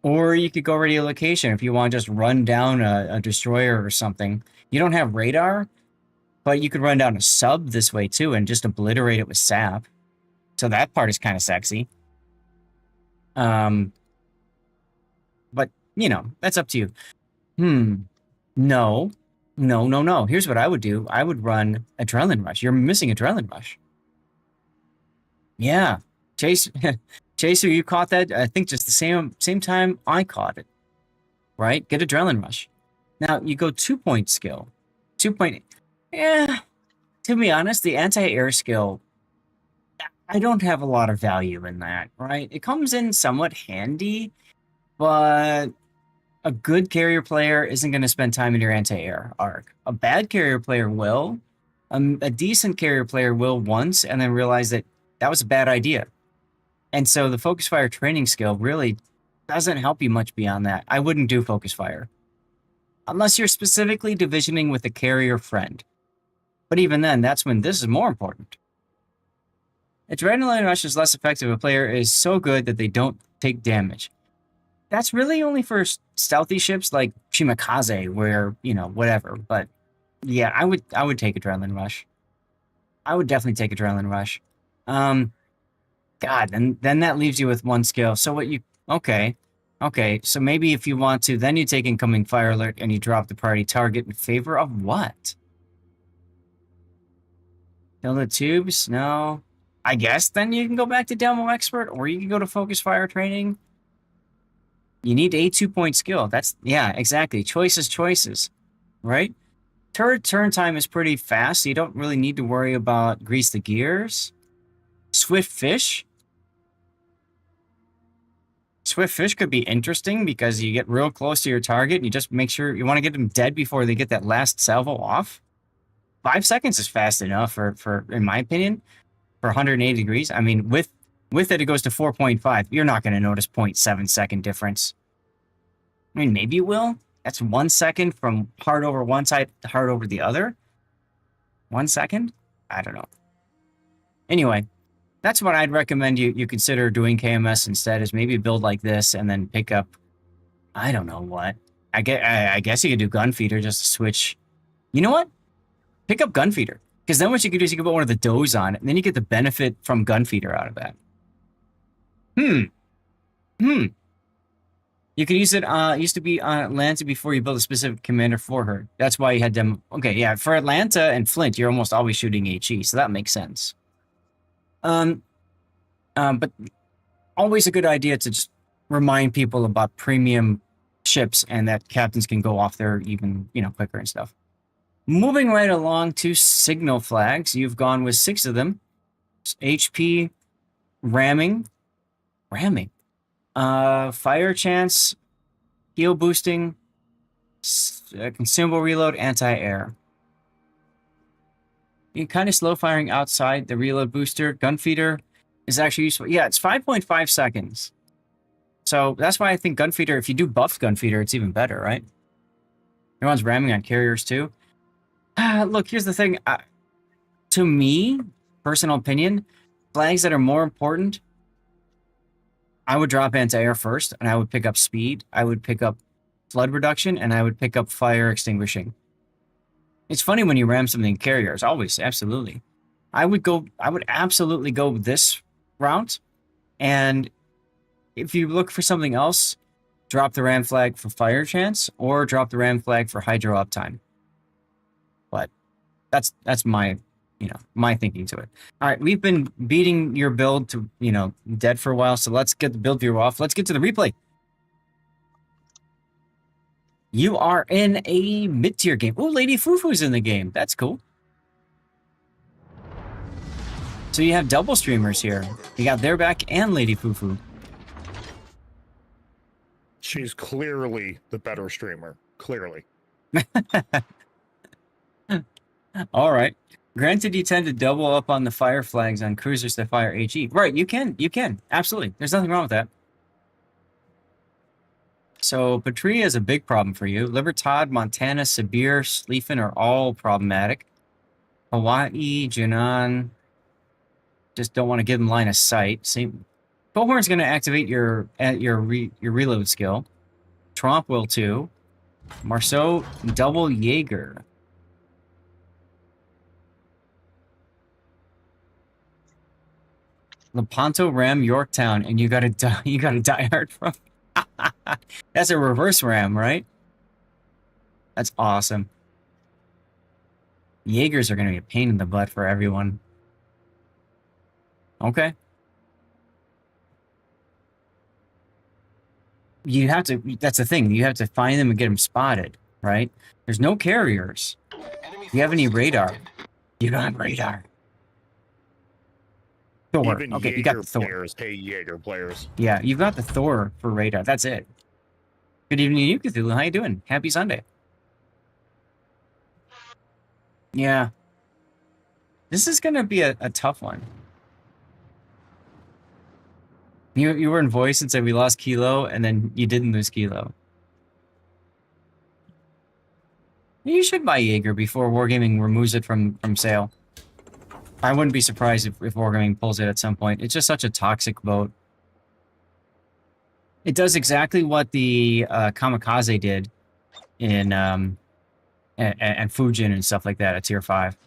Or you could go radio location if you want to just run down a destroyer or something. You don't have radar, but you could run down a sub this way too and just obliterate it with SAP. So that part is kind of sexy. But, that's up to you. No. Here's what I would do. I would run Adrenaline Rush. You're missing Adrenaline Rush. Yeah. Chaser, you caught that, I think, just the same time I caught it. Right? Get Adrenaline Rush. Now, you go 2-point skill. 2-point... Yeah. To be honest, the anti-air skill, I don't have a lot of value in that, right? It comes in somewhat handy, but... a good carrier player isn't going to spend time in your anti-air arc. A bad carrier player will. A decent carrier player will once and then realize that that was a bad idea. And so the focus fire training skill really doesn't help you much beyond that. I wouldn't do focus fire. Unless you're specifically divisioning with a carrier friend. But even then, that's when this is more important. Adrenaline Rush is less effective if a player is so good that they don't take damage. That's really only for stealthy ships like Shimakaze, where, you know, whatever. But yeah, I would take Adrenaline Rush. I would definitely take Adrenaline Rush. God, and then that leaves you with one skill. So what you... Okay. So maybe if you want to, then you take Incoming Fire Alert and you drop the priority target in favor of what? Kill the tubes? No. I guess then you can go back to Demo Expert, or you can go to Focus Fire Training. You need a 2-point skill. That's... Yeah, exactly. Choices. Right? Turret turn time is pretty fast, so you don't really need to worry about Grease the Gears. Swift Fish? Swift Fish could be interesting because you get real close to your target and you just make sure you want to get them dead before they get that last salvo off. 5 seconds is fast enough for in my opinion, for 180 degrees. I mean, with it goes to 4.5. You're not going to notice 0.7 second difference. I mean, maybe you will. That's 1 second from hard over one side to hard over the other. 1 second? I don't know. Anyway, that's what I'd recommend you consider doing KMS instead, is maybe build like this and then pick up, I don't know what. I guess you could do Gunfeeder just to switch. You know what? Pick up Gunfeeder. Because then what you could do is you could put one of the does on it, and then you get the benefit from Gunfeeder out of that. You could use it, used to be on Atlanta before you build a specific commander for her. That's why you had them. Okay, yeah, for Atlanta and Flint, you're almost always shooting HE, so that makes sense. But always a good idea to just remind people about premium ships and that captains can go off there even, you know, quicker and stuff. Moving right along to signal flags, you've gone with 6 of them. HP, ramming, fire chance, heal boosting, consumable reload, anti-air. You can kind of slow firing outside the reload booster. Gunfeeder is actually useful. Yeah, it's 5.5 seconds. So that's why I think Gunfeeder, if you do buff Gunfeeder, it's even better, right? Everyone's ramming on carriers too. Look, here's the thing. To me, personal opinion, flags that are more important, I would drop anti-air first, and I would pick up speed. I would pick up flood reduction, and I would pick up fire extinguishing. It's funny when you ram something in carriers. Always, absolutely. I would absolutely go this route. And if you look for something else, drop the ram flag for fire chance, or drop the ram flag for hydro uptime. But that's my, you know, my thinking to it. All right, we've been beating your build to, you know, dead for a while, so let's get the build view off. Let's get to the replay. You are in a mid-tier game. Oh, Lady Fufu's in the game. That's cool. So you have double streamers here. You got their back and Lady Fufu. She's clearly the better streamer. Clearly. All right. Granted, you tend to double up on the fire flags on cruisers that fire HE. Right, you can. Absolutely. There's nothing wrong with that. So, Patria is a big problem for you. Libertad, Montana, Sibir, Schlieffen are all problematic. Hawaii, Junan, just don't want to give them line of sight. Same. Bullhorn's going to activate your reload skill. Tromp will too. Marceau, double Jaeger. Lepanto, Ram, Yorktown, and you got a die hard from. That's a reverse ram, right? That's awesome. Jaegers are going to be a pain in the butt for everyone. Okay. You have to, that's the thing, you have to find them and get them spotted, right? There's no carriers. Do you have any radar? You don't have radar. Thor. Even Okay, Jaeger you got the Thor. players hate Jaeger players. Yeah, you've got the Thor for radar. That's it. Good evening to you, Cthulhu. How you doing? Happy Sunday. Yeah. This is going to be a tough one. You were in voice and said we lost Kilo, and then you didn't lose Kilo. You should buy Jaeger before Wargaming removes it from sale. I wouldn't be surprised if Wargaming pulls it at some point. It's just such a toxic boat. It does exactly what the Kamikaze did in and Fujin and stuff like that at Tier 5.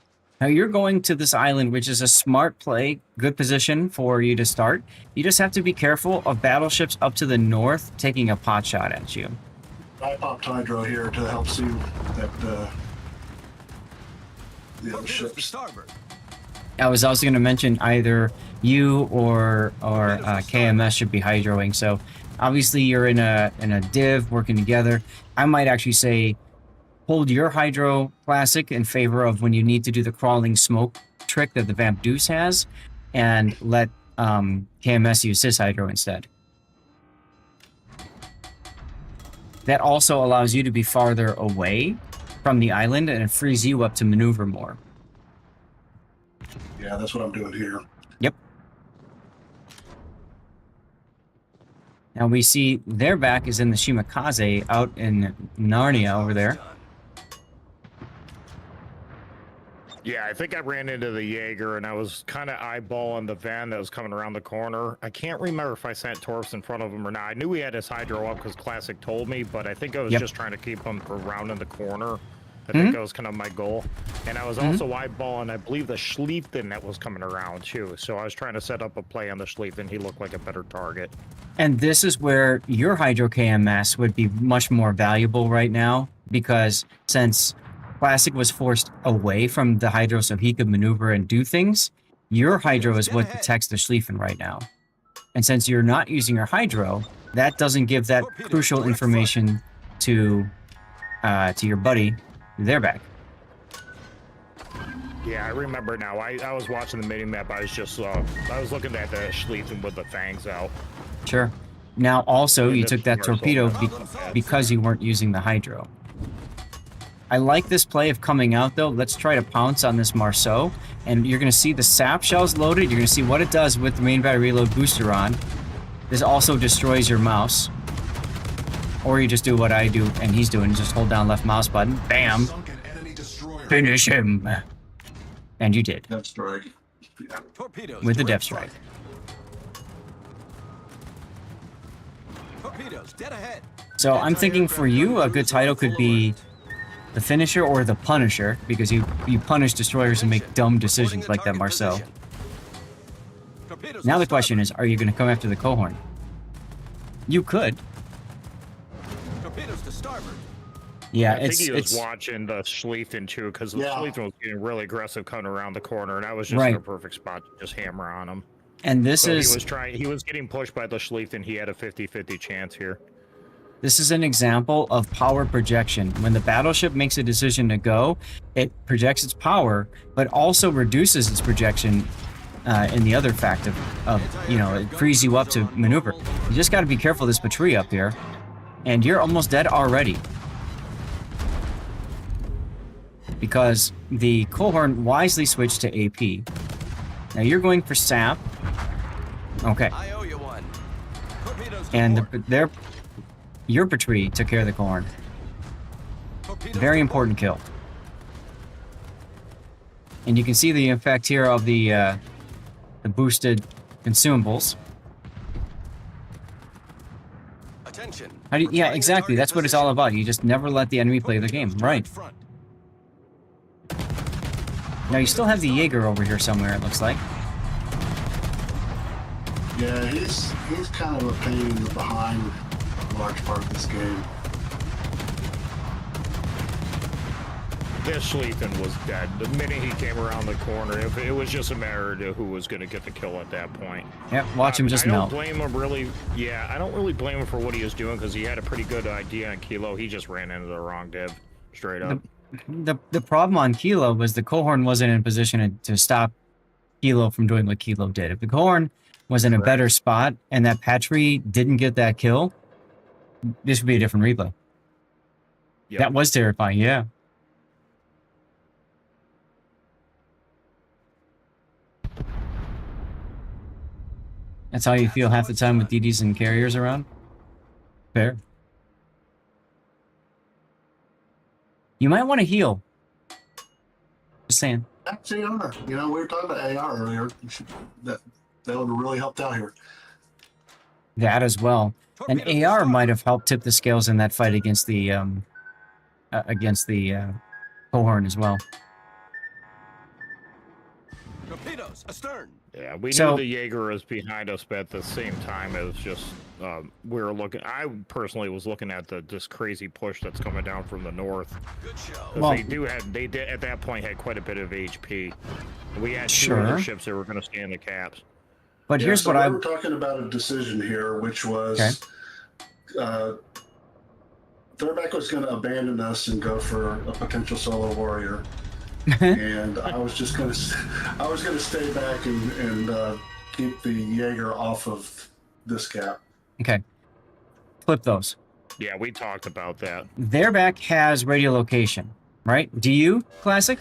Now you're going to this island, which is a smart play, good position for you to start. You just have to be careful of battleships up to the north taking a pot shot at you. I popped hydro here to help see that the other ships. Starboard. I was also going to mention either you or KMS should be hydroing. So obviously you're in a div working together. I might actually say hold your hydro classic in favor of when you need to do the crawling smoke trick that the Vamp Deuce has, and let KMS use his hydro instead. That also allows you to be farther away from the island, and it frees you up to maneuver more. Yeah, that's what I'm doing here. Yep. Now we see their back is in the Shimakaze out in Narnia over there. Yeah, I think I ran into the Jaeger, and I was kind of eyeballing the van that was coming around the corner. I can't remember if I sent Torps in front of him or not. I knew he had his hydro up because Classic told me, but I think I was just trying to keep him from rounding the corner. I think that was kind of my goal. And I was also eyeballing, I believe, the Schlieffen that was coming around, too. So I was trying to set up a play on the Schlieffen. He looked like a better target. And this is where your Hydro KMS would be much more valuable right now, because since Classic was forced away from the Hydro so he could maneuver and do things, your Hydro is what detects the Schlieffen right now. And since you're not using your Hydro, that doesn't give that crucial information to your buddy. They're back. Yeah, I remember now. I was watching the mini map. I was just I was looking at the Schlieffen with the fangs out. Sure. Now also you took that torpedo because you weren't using the Hydro. I like this play of coming out though. Let's try to pounce on this Marceau, and you're going to see the sap shells loaded. You're going to see what it does with the main battery reload booster on. This also destroys your mouse. Or you just do what I do and he's doing, just hold down left mouse button, bam, finish him. And you did. Depth strike. Yeah. With the depth strike. Torpedoes dead ahead. So I'm thinking for you, a good title could be the Finisher or the Punisher, because you punish destroyers and make dumb decisions like that Marceau. Now the question is, are you going to come after the Cohorn? You could. Torpedoes to starboard. Yeah, I think he was watching the Schlieffen too, because the Schlieffen was getting really aggressive coming around the corner, and that was just in a perfect spot to just hammer on him. And this is... He was getting pushed by the Schlieffen. He had a 50-50 chance here. This is an example of power projection. When the battleship makes a decision to go, it projects its power, but also reduces its projection in the other fact of you know, it frees you up to maneuver. You just got to be careful of this Patrie up here, and you're almost dead already. Because the Cohorn wisely switched to AP. Now you're going for sap. Okay. I owe you one. And your Patrie took care of the Cohorn. Very important kill. And you can see the effect here of the boosted consumables. Attention. Yeah, exactly. That's what it's all about. You just never let the enemy play the game. Right. Now you still have the Jaeger over here somewhere, it looks like. Yeah, he's kind of a pain in the behind a large part of this game. This Schlieffen was dead. The minute he came around the corner, it was just a matter of who was going to get the kill at that point. Yep, watch him just melt. I don't blame him really. Yeah, I don't really blame him for what he was doing, because he had a pretty good idea on Kilo. He just ran into the wrong div, straight up. The problem on Kilo was the Cohorn wasn't in a position to stop Kilo from doing what Kilo did. If the Cohorn was in a better spot and that Patrie didn't get that kill, this would be a different replay. Yep. That was terrifying, yeah. That's how you feel half the time with DDs and carriers around? Fair. You might want to heal. Just saying. That's AR. You know, we were talking about AR earlier. That would have really helped out here. That as well. And AR might have helped tip the scales in that fight against the cohorn as well. Torpedoes astern. Yeah, we So- knew the Jaeger was behind us, but at the same time, it was just we were looking. I personally was looking at this crazy push that's coming down from the north. Good show. 'Cause Well- they did at that point had quite a bit of HP. We had two Sure. other ships that were going to stay in the caps. But here's so what I we were talking about a decision here, which was Thurback was going to abandon us and go for a potential solo warrior. And I was just going to stay back and keep the Jaeger off of this cap. Okay. Flip those. Yeah, we talked about that. Their back has radiolocation, right? Do you, Classic?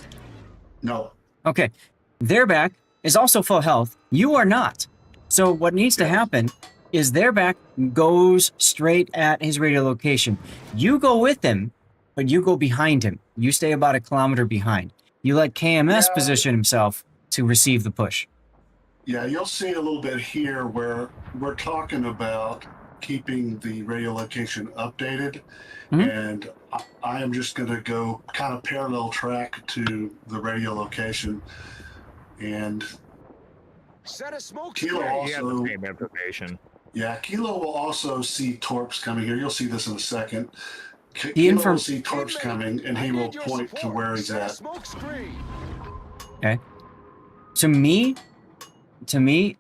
No. Okay. Their back is also full health. You are not. So what needs to happen is their back goes straight at his radiolocation. You go with him, but you go behind him. You stay about 1 kilometer behind. You let KMS position himself to receive the push. Yeah, you'll see a little bit here where we're talking about keeping the radio location updated. And I am just going to go kind of parallel track to the radio location. And Set a smoke Kilo screen. He had also, the same information. yeah, Kilo will also see Torps coming here. You'll see this in a second. The Kilo will see Torps coming, and he I will need your point to support. where he's Set a at. smoke screen. Okay. To me,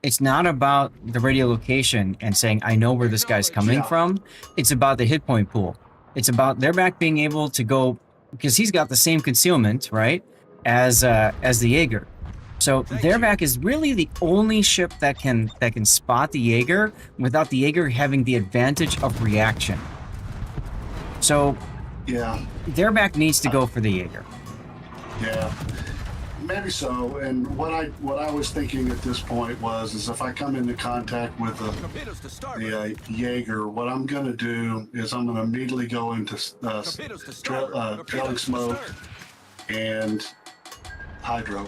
it's not about the radiolocation and saying, I know where this guy's coming from. It's about the hit point pool. It's about their back being able to go, because he's got the same concealment, right, as the Jaeger. So their back is really the only ship that can spot the Jaeger without the Jaeger having the advantage of reaction. So Yeah, their back needs to go for the Jaeger. yeah. Maybe so. And what I was thinking at this point is if I come into contact with Torpedoes to starboard. the Jaeger, what I'm going to do is I'm going to immediately go into Torpedoes to starboard. trailing Torpedoes to smoke stern. and hydro.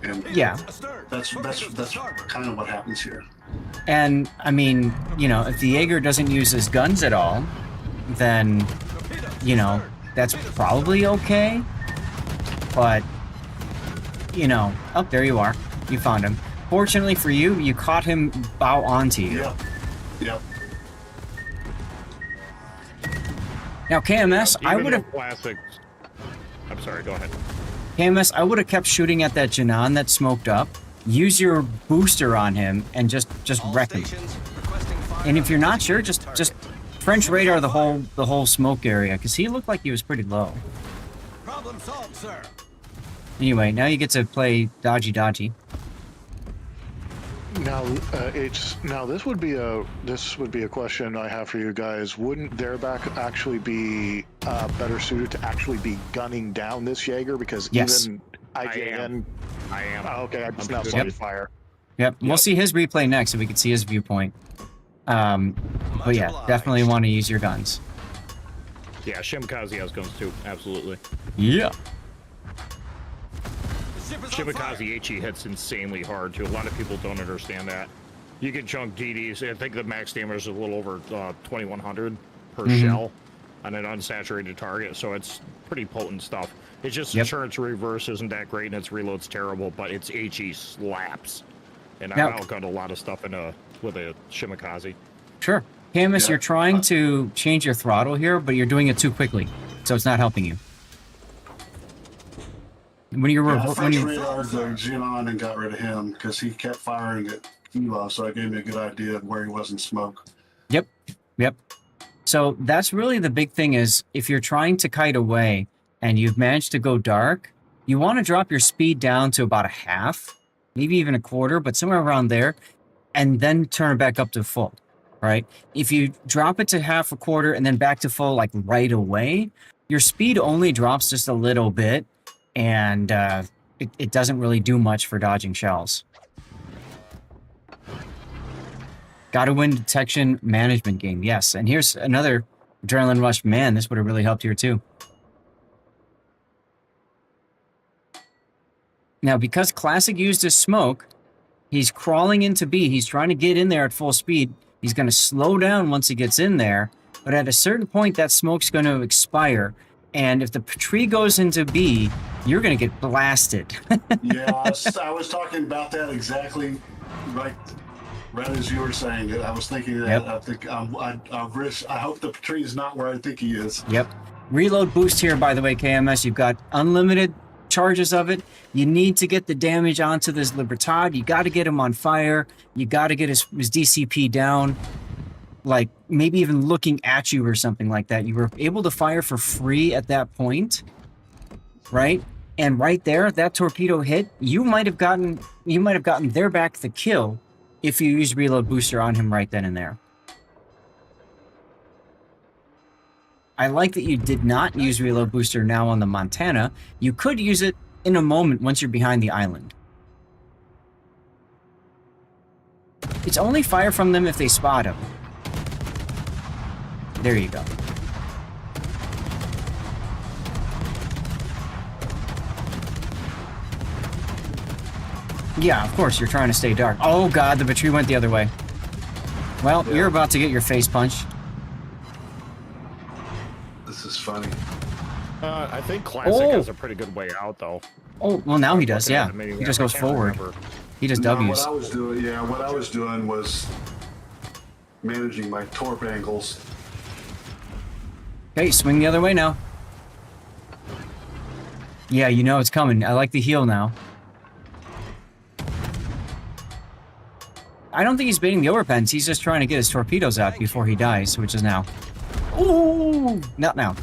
And Yeah. Astern. that's Torpedoes to starboard. kind of what happens here. And I mean, if the Jaeger doesn't use his guns at all, then Torpedoes to stern. that's probably okay. But oh, there you are. You found him. Fortunately for you, you caught him bow onto you. Yep. Now, KMS, I Even would have though classic. I'm sorry. Go ahead. KMS, I would have kept shooting at that Janan that smoked up. Use your booster on him and just All wreck him. stations requesting fire And if you're on not sure, just French radar the whole smoke area, because he looked like he was pretty low. Problem solved, sir. Anyway, now you get to play dodgy. Now, this would be a question I have for you guys. Wouldn't their back actually be better suited to actually be gunning down this Jaeger? Because Yes. even IJN. I am. Oh, okay, I just now good. saw Yep. you fire. Yep, we'll see his replay next so we can see his viewpoint. But yeah, definitely want to use your guns. Yeah, Shimakaze has guns too. Absolutely. Yeah. The ship is on fire. Shimakaze HE hits insanely hard too. A lot of people don't understand that. You can chunk DDs. I think the max damage is a little over 2,100 per shell on an unsaturated target, so it's pretty potent stuff. It's just insurance reverse isn't that great and its reload's terrible, but its HE slaps. And I've outgunned a lot of stuff with a Shimakaze. Sure. Camus, you're trying to change your throttle here, but you're doing it too quickly, so it's not helping you. When you're French radared the Xenon and got rid of him because he kept firing at Kilo, so it gave me a good idea of where he was in smoke. Yep. So that's really the big thing is if you're trying to kite away and you've managed to go dark, you want to drop your speed down to about a half, maybe even a quarter, but somewhere around there, and then turn it back up to full. right? If you drop it to half, a quarter, and then back to full like right away, your speed only drops just a little bit, and it doesn't really do much for dodging shells. Gotta win detection management game, yes. And here's another adrenaline rush. Man, this would have really helped here too. Now, because Classic used his smoke, he's crawling into B. He's trying to get in there at full speed. He's going to slow down once he gets in there. But at a certain point, that smoke's going to expire. And if the tree goes into B, you're going to get blasted. Yeah, I was talking about that exactly right as you were saying it. I was thinking that. Yep. I think I hope the tree is not where I think he is. Yep. Reload boost here, by the way, KMS. You've got unlimited charges of it. You need to get the damage onto this Libertad. You got to get him on fire. You got to get his DCP down, like maybe even looking at you or something like that. You were able to fire for free at that point, right? And right there, that torpedo hit. You might have gotten their back the kill if you used reload booster on him right then and there. I like that you did not use reload booster now on the Montana. You could use it in a moment once you're behind the island. It's only fire from them if they spot him. There you go. Yeah, of course, you're trying to stay dark. Oh god, the battery went the other way. Well, yeah. You're about to get your face punched. This is funny. I think Classic has a pretty good way out, though. Oh, well, now he does, yeah. He just goes forward. He just W's. What I was doing was managing my torp angles. Okay, swing the other way now. Yeah, you know it's coming. I like the heel now. I don't think he's baiting the overpens. He's just trying to get his torpedoes out before he dies, which is now. Ooh! Not now.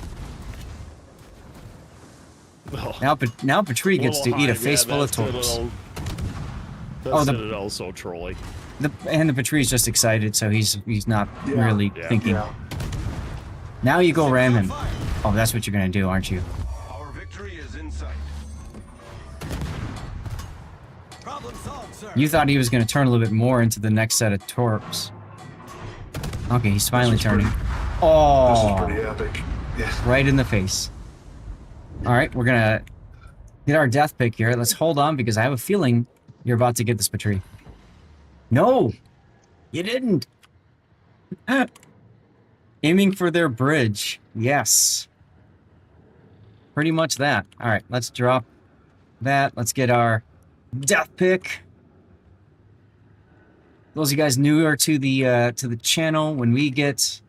Oh. Now Petrie gets to eat a face full of torps. That's also trolling. The Petrie's just excited, so he's not really thinking. Yeah. Now you go ram him. Oh, that's what you're gonna do, aren't you? Our victory is in sight. Problem solved, sir. You thought he was gonna turn a little bit more into the next set of torps. Okay, he's finally turning. Oh, this is pretty epic. Yeah. Right in the face. All right, we're gonna get our death pick here. Let's hold on because I have a feeling you're about to get this Petrie. No, you didn't. Aiming for their bridge. Yes. Pretty much that. All right, let's drop that. Let's get our death pick. Those of you guys newer to the channel, when we get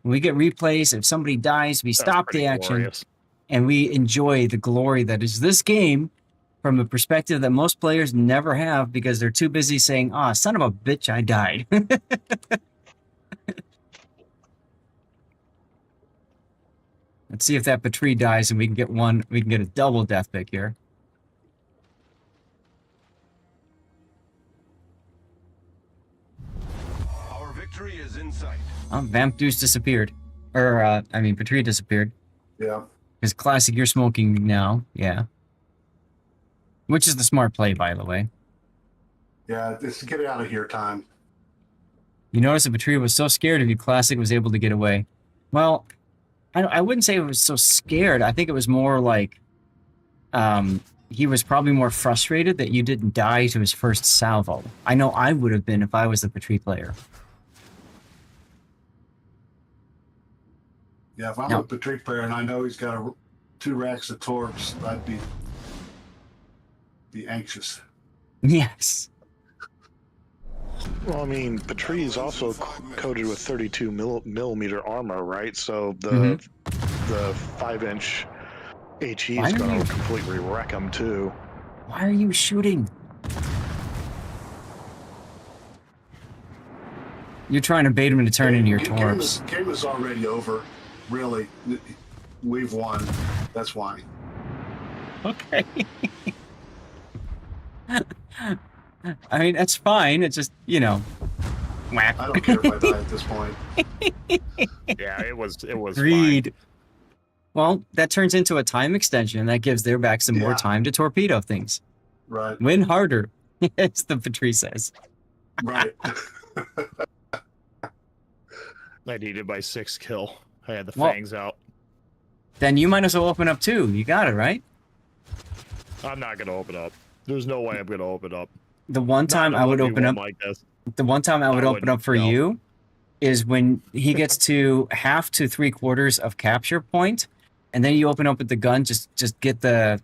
replays, if somebody dies, we stop the action. Glorious. And we enjoy the glory that is this game from a perspective that most players never have because they're too busy saying, "Ah, son of a bitch, I died." Let's see if that Petrie dies and we can get a double death pick here. Our victory is in sight. Vamp Deuce disappeared. Or, Petrie disappeared. Yeah. Because Classic, you're smoking now. Yeah. Which is the smart play, by the way. Yeah, it's get out of here time. You notice that Petrie was so scared of you, Classic was able to get away. Well, I wouldn't say it was so scared. I think it was more like he was probably more frustrated that you didn't die to his first salvo. I know I would have been if I was the Petrie player. Yeah, if I'm a Petrie player and I know he's got 2 racks of torps, I'd be anxious. Yes. Well, I mean, Petrie is also coated with 32 millimeter armor, right? So the 5-inch HE is going to completely wreck him too. Why are you shooting? You're trying to bait him into turn into your torps. Game is already over. Really, we've won. That's why. Okay. I mean, that's fine. It's just, Whack. I don't care if I die at this point. Yeah, it was Agreed. Well, that turns into a time extension that gives their back some more Yeah. time to torpedo things. Right. Win harder, as the Patrice says. Right. I needed my 6th kill. I had the Well- fangs out. Then you might as well open up too. You got it, right? I'm not gonna open up. There's no way I'm gonna open up. The one time Not in a I would 1v1 open up, like this. the one time I would open wouldn't, up for no. you is when he gets to 1/2 to 3/4 of capture point, and then you open up with the gun. Just get the,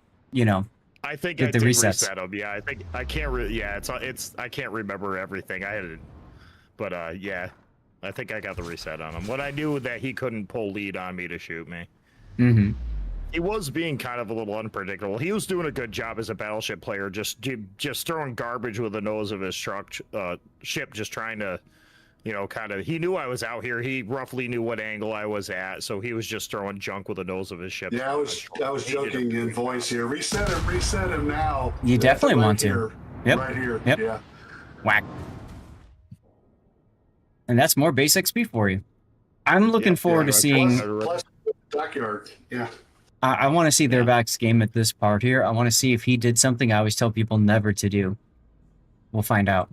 I think Get I the did resets. reset them. Yeah, I think I can't. It's I can't remember everything. I had it, but yeah, I think I got the reset on him when I knew that he couldn't pull lead on me to shoot me. Mm-hmm. He was being kind of a little unpredictable. He was doing a good job as a battleship player, just throwing garbage with the nose of his ship, just trying to, kind of. He knew I was out here. He roughly knew what angle I was at, so he was just throwing junk with the nose of his ship. Yeah, I was joking in voice here. Reset him now. You definitely right want to. here. Yep. Right here. Yep. Yeah. Whack. And that's more base XP for you. I'm looking forward to seeing. Plus backyard. Yeah. I want to see their back's game at this part here. I want to see if he did something I always tell people never to do. We'll find out.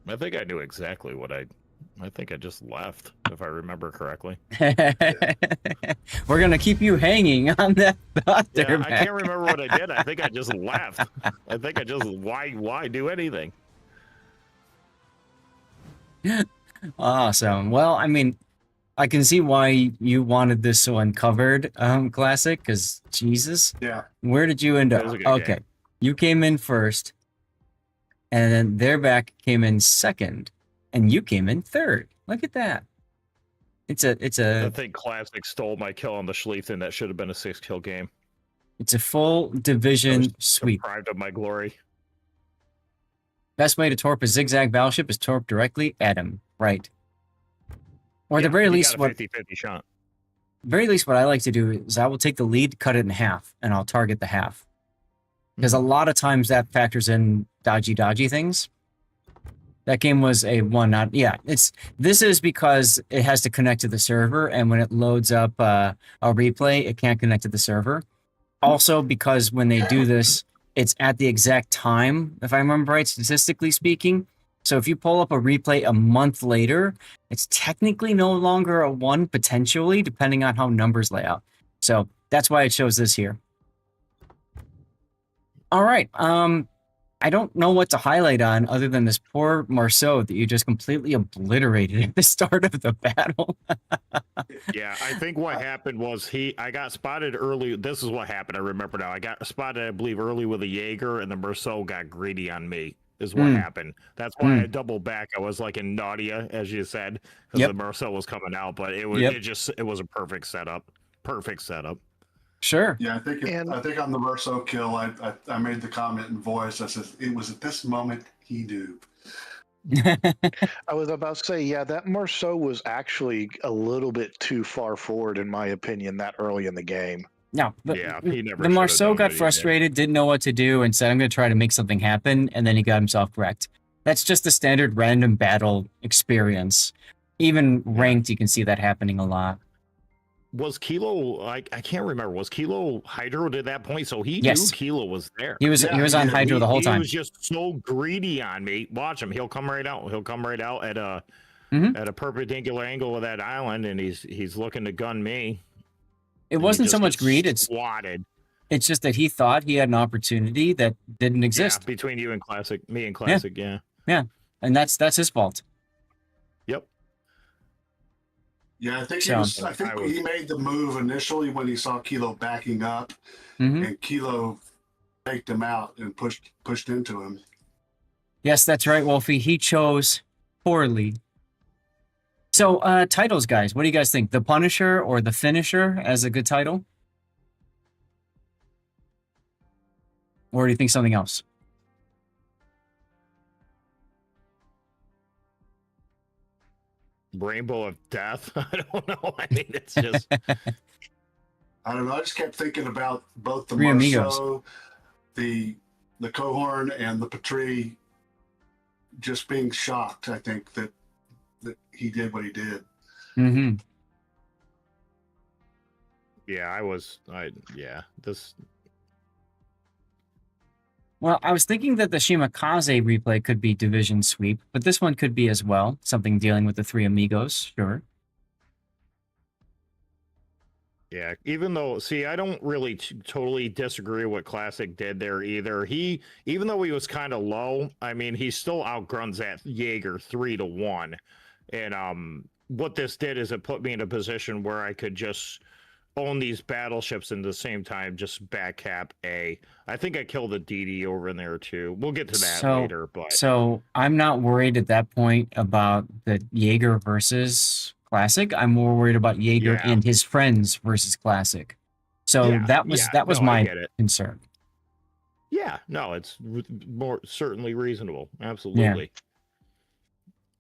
I think I knew exactly what I think I just left, if I remember correctly. We're gonna keep you hanging on that thought Yeah, there, I Mac. can't remember what I did. I think I just left. I think I just why do anything? Awesome. Well, I mean, I can see why you wanted this so uncovered, Classic, because Jesus. Yeah. Where did you end It up? was a good Okay. game. You came in first, and then their back came in second, and you came in third. Look at that. It's I a think Classic stole my kill on the Schlieften. That should have been a 6-kill game. it's a full I division was sweep. deprived of my glory. Best way to torp a zigzag battleship is torp directly at him. Right. Or at the Yeah, very he least, got a what 50-50 shot. very least what I like to do is I will take the lead, cut it in half, and I'll target the half. Because a lot of times that factors in dodgy things. That game was a one, not yeah. This is because it has to connect to the server, and when it loads up a replay, it can't connect to the server. Also, because when they do this, it's at the exact time, if I remember right, statistically speaking. So if you pull up a replay a month later, it's technically no longer a 1, potentially, depending on how numbers lay out. So that's why it shows this here. All right. I don't know what to highlight on other than this poor Marceau that you just completely obliterated at the start of the battle. Yeah, I think what happened was I got spotted early. This is what happened. I remember now. I got spotted, I believe, early with a Jaeger, and the Marceau got greedy on me. Is what happened. That's why I doubled back. I was like in Nadia, as you said, because the Marceau was coming out. But it was it was a perfect setup. Perfect setup. Sure. Yeah, I think on the Verso kill, I made the comment in voice. I said it was at this moment he knew. I was about to say, yeah, that Marceau was actually a little bit too far forward, in my opinion, that early in the game. No, Yeah, he never the should have Marceau done got what he did. frustrated, didn't know what to do, and said, I'm going to try to make something happen, and then he got himself wrecked. That's just the standard random battle experience. Even ranked, you can see that happening a lot. Was Kilo? I can't remember. Was Kilo Hydro at that point? So he Yes. knew Kilo was there. He was on Hydro the whole time. He was just so greedy on me. Watch him. He'll come right out. He'll come right out at a perpendicular angle of that island, and he's looking to gun me. It And wasn't he so just much gets greed. It's swatted. It's just that he thought he had an opportunity that didn't exist. Yeah, between you and Classic, me and Classic, yeah. Yeah, and that's his fault. Yep. Yeah, I think So- he made the move initially when he saw Kilo backing up, Mhm. and Kilo faked him out and pushed into him. Yes, that's right, Wolfie. He chose poorly. So, titles, guys. What do you guys think? The Punisher or the Finisher as a good title? Or do you think something else? Rainbow of Death. I don't know. I mean, it's just I don't know. I just kept thinking about both the Three Amigos. Marceau, the the Cohorn and the Patrie just being shocked. I think that he did what he did. Mm-hmm. Yeah, this. Well, I was thinking that the Shimakaze replay could be division sweep, but this one could be as well. Something dealing with the three amigos, sure. Yeah, even though, see, I don't really totally disagree with what Classic did there either. Even though he was kind of low, I mean, he still outguns that Jaeger 3-1. And what this did is it put me in a position where I could just own these battleships and at the same time just backcap A. I think I killed a DD over in there too. We'll get to that later, but So I'm not worried at that point about the Jaeger versus Classic. I'm more worried about Jaeger and his friends versus Classic. So that was my concern. Yeah, no, it's more certainly reasonable. Absolutely.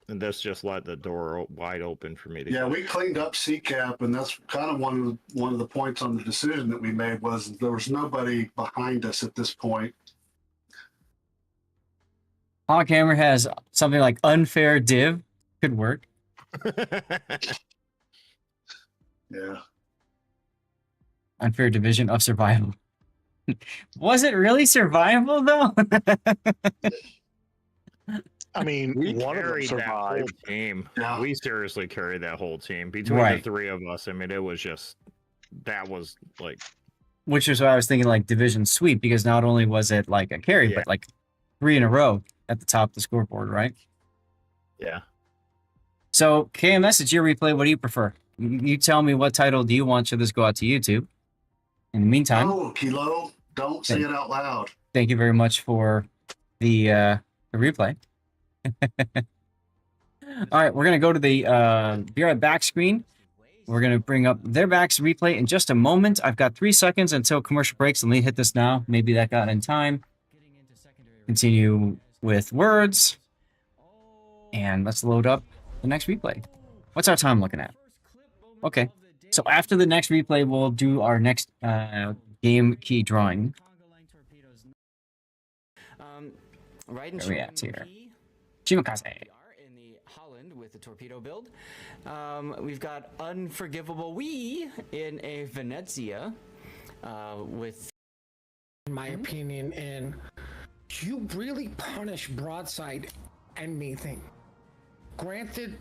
And this just let the door wide open for me to. Yeah, we cleaned up CCAP, and that's kind of one of the points on the decision that we made was there was nobody behind us at this point. Hoghammer has something like unfair div. Could work. Yeah. Unfair division of survival. Was it really survival though? I mean, we one of them carried that whole survived. team. Yeah. We seriously carried that whole team between the three of us. I mean, it was just that was like. Which is why I was thinking like division sweep, because not only was it like a carry, but like 3 in a row at the top of the scoreboard, right? Yeah. So KMS, it's your replay. What do you prefer? You tell me what title do you want? Should this go out to YouTube? In the meantime, Kilo, don't say it out loud. Thank you very much for the replay. All right, we're gonna go to the be right back screen. We're gonna bring up their backs replay in just a moment. I've got 3 seconds until commercial breaks. Let me hit this now. Maybe that got in time. Continue with words, and let's load up the next replay. What's our time looking at? Okay, so after the next replay, we'll do our next game key drawing. Right in Where are we at here? We Shimakaze. are in the Holland with the torpedo build. We've got Unforgivable We in a Venezia with, in my opinion, and you really punish broadside anything. Granted,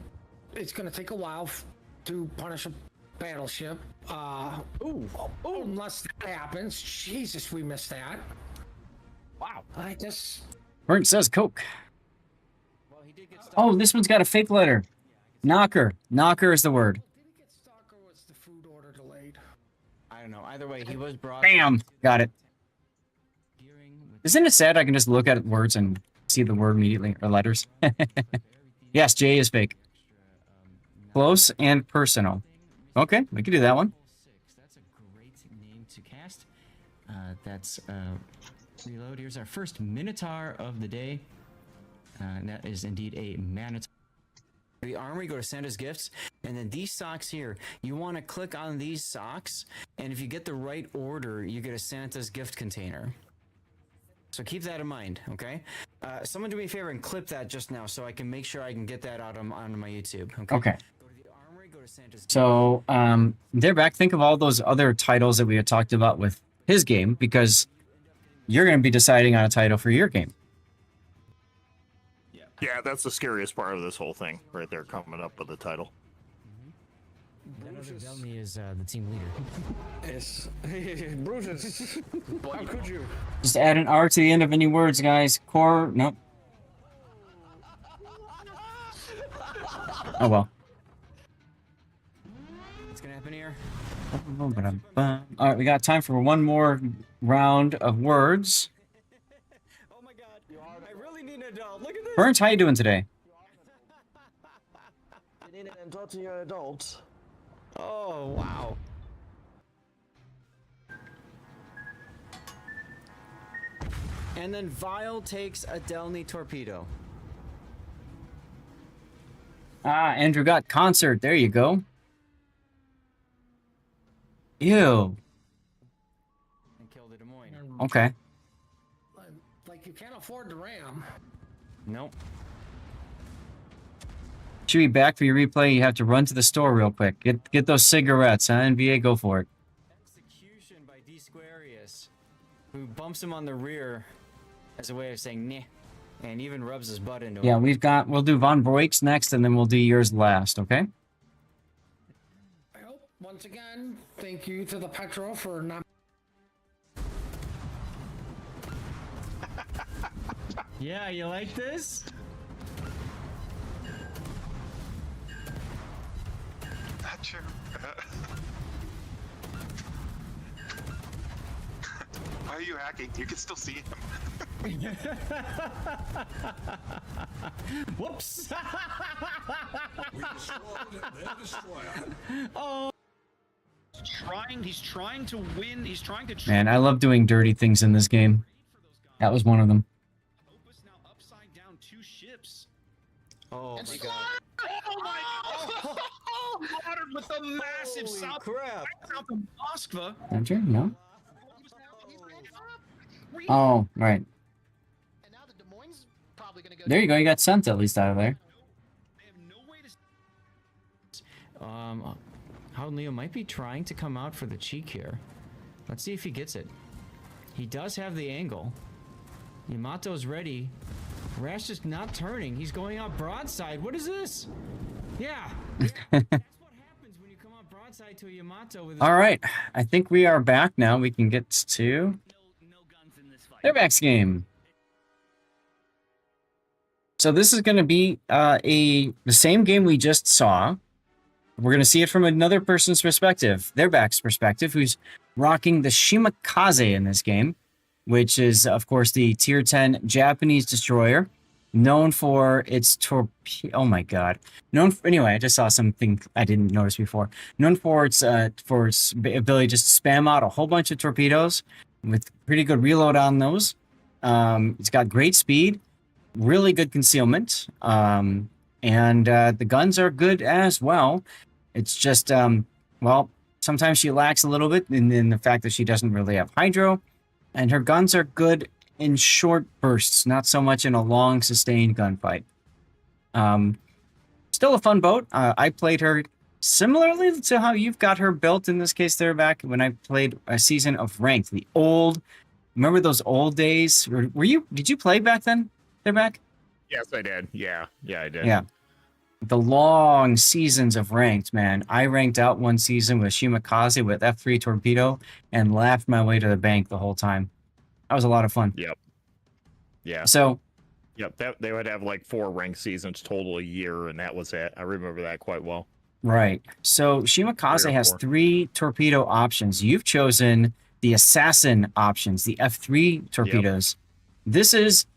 it's going to take a while to punish a battleship. Unless that happens. Jesus, we missed that. Wow. I just... Burnt says Coke. Oh, this one's got a fake letter. Knocker. Knocker is the word. Did he get stuck or was the food order delayed? I don't know. Either way, he was brought. Bam! Got it. Isn't it sad I can just look at words and see the word immediately, or letters? Yes, J is fake. Close and personal. Okay, we can do that one. That's a great name to cast. That's reload. Here's our first Minotaur of the day. And that is indeed a Minotaur. The armory, go to Santa's Gifts, and then these socks here, you want to click on these socks, and if you get the right order, you get a Santa's Gift container. So keep that in mind, okay? Someone do me a favor and clip that just now so I can make sure I can get that out on my YouTube, okay? Okay. Go to the armory, go to Santa's So, they're back. Think of all those other titles that we had talked about with his game, because you're going to be deciding on a title for your game. Yeah, that's the scariest part of this whole thing, right there, coming up with the title. That other Velmy is the team leader. Yes. Brutus. How could you? Just add an R to the end of any words, guys. Core, nope. Oh well. What's gonna happen here? All right, we got time for one more round of words. Oh my god, I really need an adult. Look at this. Burns, how you doing today? You need an adult to your adult. Oh, wow. And then Vile takes a Delny torpedo. Ah, Andrew got concert. There you go. Ew. And kill the Des Moines. Okay. Like you can't afford the RAM. Nope. Should be back for your replay. You have to run to the store real quick. Get those cigarettes, huh? NBA, go for it. Execution by D Squarius, who bumps him on the rear as a way of saying "nah," and even rubs his butt into Yeah, him. we'll do Von Broek's next, and then we'll do yours last, okay? Well, once again, thank you to the Petro for not. Yeah, you like this? Not true. Why are you hacking? You can still see him. Whoops! We destroyed their destroyer. Oh. He's trying to win. He's trying to. Man, I love doing dirty things in this game. That was one of them. Opus now upside down 2 ships. Oh my god. Oh my god! Modern with the massive south crap. south of Moskva. Roger? No? Oh, right. And now the Des Moines probably gonna go. There you go. You got sent at least out of there. They have no way to. How Leo might be trying to come out for the cheek here. Let's see if he gets it. He does have the angle. Yamato's ready. Rash is not turning. He's going out broadside. What is this? Yeah. That's what happens when you come out broadside to a Yamato with his... All right. I think we are back now. We can get to their backs game. So this is going to be the same game we just saw. We're going to see it from another person's perspective, their back's perspective, who's rocking the Shimakaze in this game, which is, of course, the Tier 10 Japanese destroyer, known for its torpedo. Oh my god! Anyway, I just saw something I didn't notice before. Known for its ability to just spam out a whole bunch of torpedoes with pretty good reload on those. It's got great speed, really good concealment, and the guns are good as well. It's just well, sometimes she lacks a little bit in the fact that she doesn't really have hydro. And her guns are good in short bursts, not so much in a long, sustained gunfight. Still a fun boat. I played her similarly to how you've got her built in this case there back when I played a season of Ranked. The old... Remember those old days? Did you play back then, there back? Yes, I did. Yeah, I did. Yeah. The long seasons of Ranked, man. I ranked out one season with Shimakaze with F3 torpedo and laughed my way to the bank the whole time. That was a lot of fun. Yep. Yeah. So... Yep, they would have like 4 ranked seasons total a year, and that was it. I remember that quite well. Right. So Shimakaze has 3 torpedo options. You've chosen the assassin options, the F3 torpedoes. Yep. This is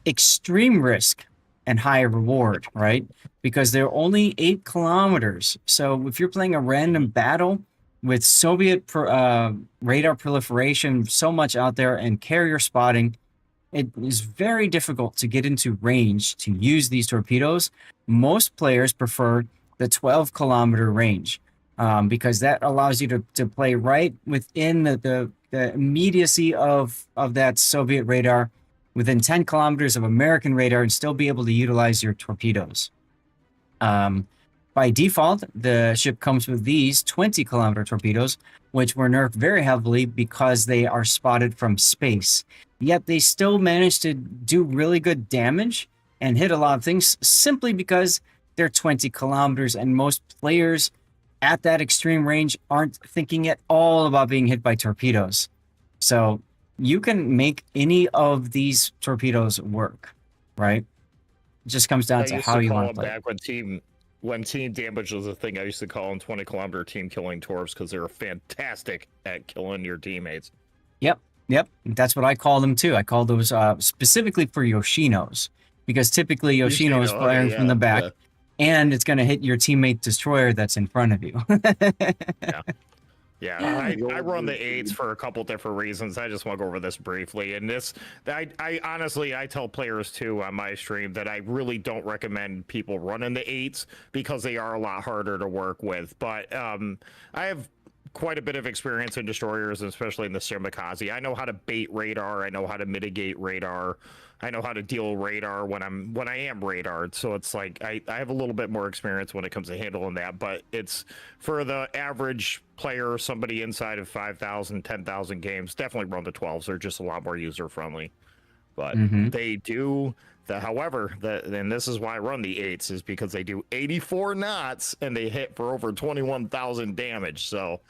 extreme risk and high reward, right? Because they're only 8 kilometers. So if you're playing a random battle with Soviet radar proliferation so much out there and carrier spotting, it is very difficult to get into range to use these torpedoes. Most players prefer the 12-kilometer range because that allows you to play right within the immediacy of that Soviet radar, within 10 kilometers of American radar, and still be able to utilize your torpedoes. By default, the ship comes with these 20-kilometer torpedoes, which were nerfed very heavily because they are spotted from space. Yet they still manage to do really good damage and hit a lot of things simply because they're 20 kilometers, and most players at that extreme range aren't thinking at all about being hit by torpedoes. So you can make any of these torpedoes work, right? It just comes down to how you want to play. Back when team damage was a thing, I used to call them 20-kilometer team killing torps because they were fantastic at killing your teammates. Yep, that's what I call them too. I call those specifically for Yoshinos, because typically Yoshino is firing from the back, and it's going to hit your teammate destroyer that's in front of you. Yeah, I run the 8s for a couple different reasons. I just want to go over this briefly. And this, I honestly, I tell players too on my stream that I really don't recommend people running the 8s because they are a lot harder to work with. But I have quite a bit of experience in destroyers, especially in the Shimakaze. I know how to bait radar. I know how to mitigate radar. I know how to deal radar when I am radared. So it's like I have a little bit more experience when it comes to handling that. But it's for the average player, somebody inside of 5,000, 10,000 games, definitely run the 12s. They're just a lot more user friendly. But they do however, and this is why I run the 8s, is because they do 84 knots and they hit for over 21,000 damage. So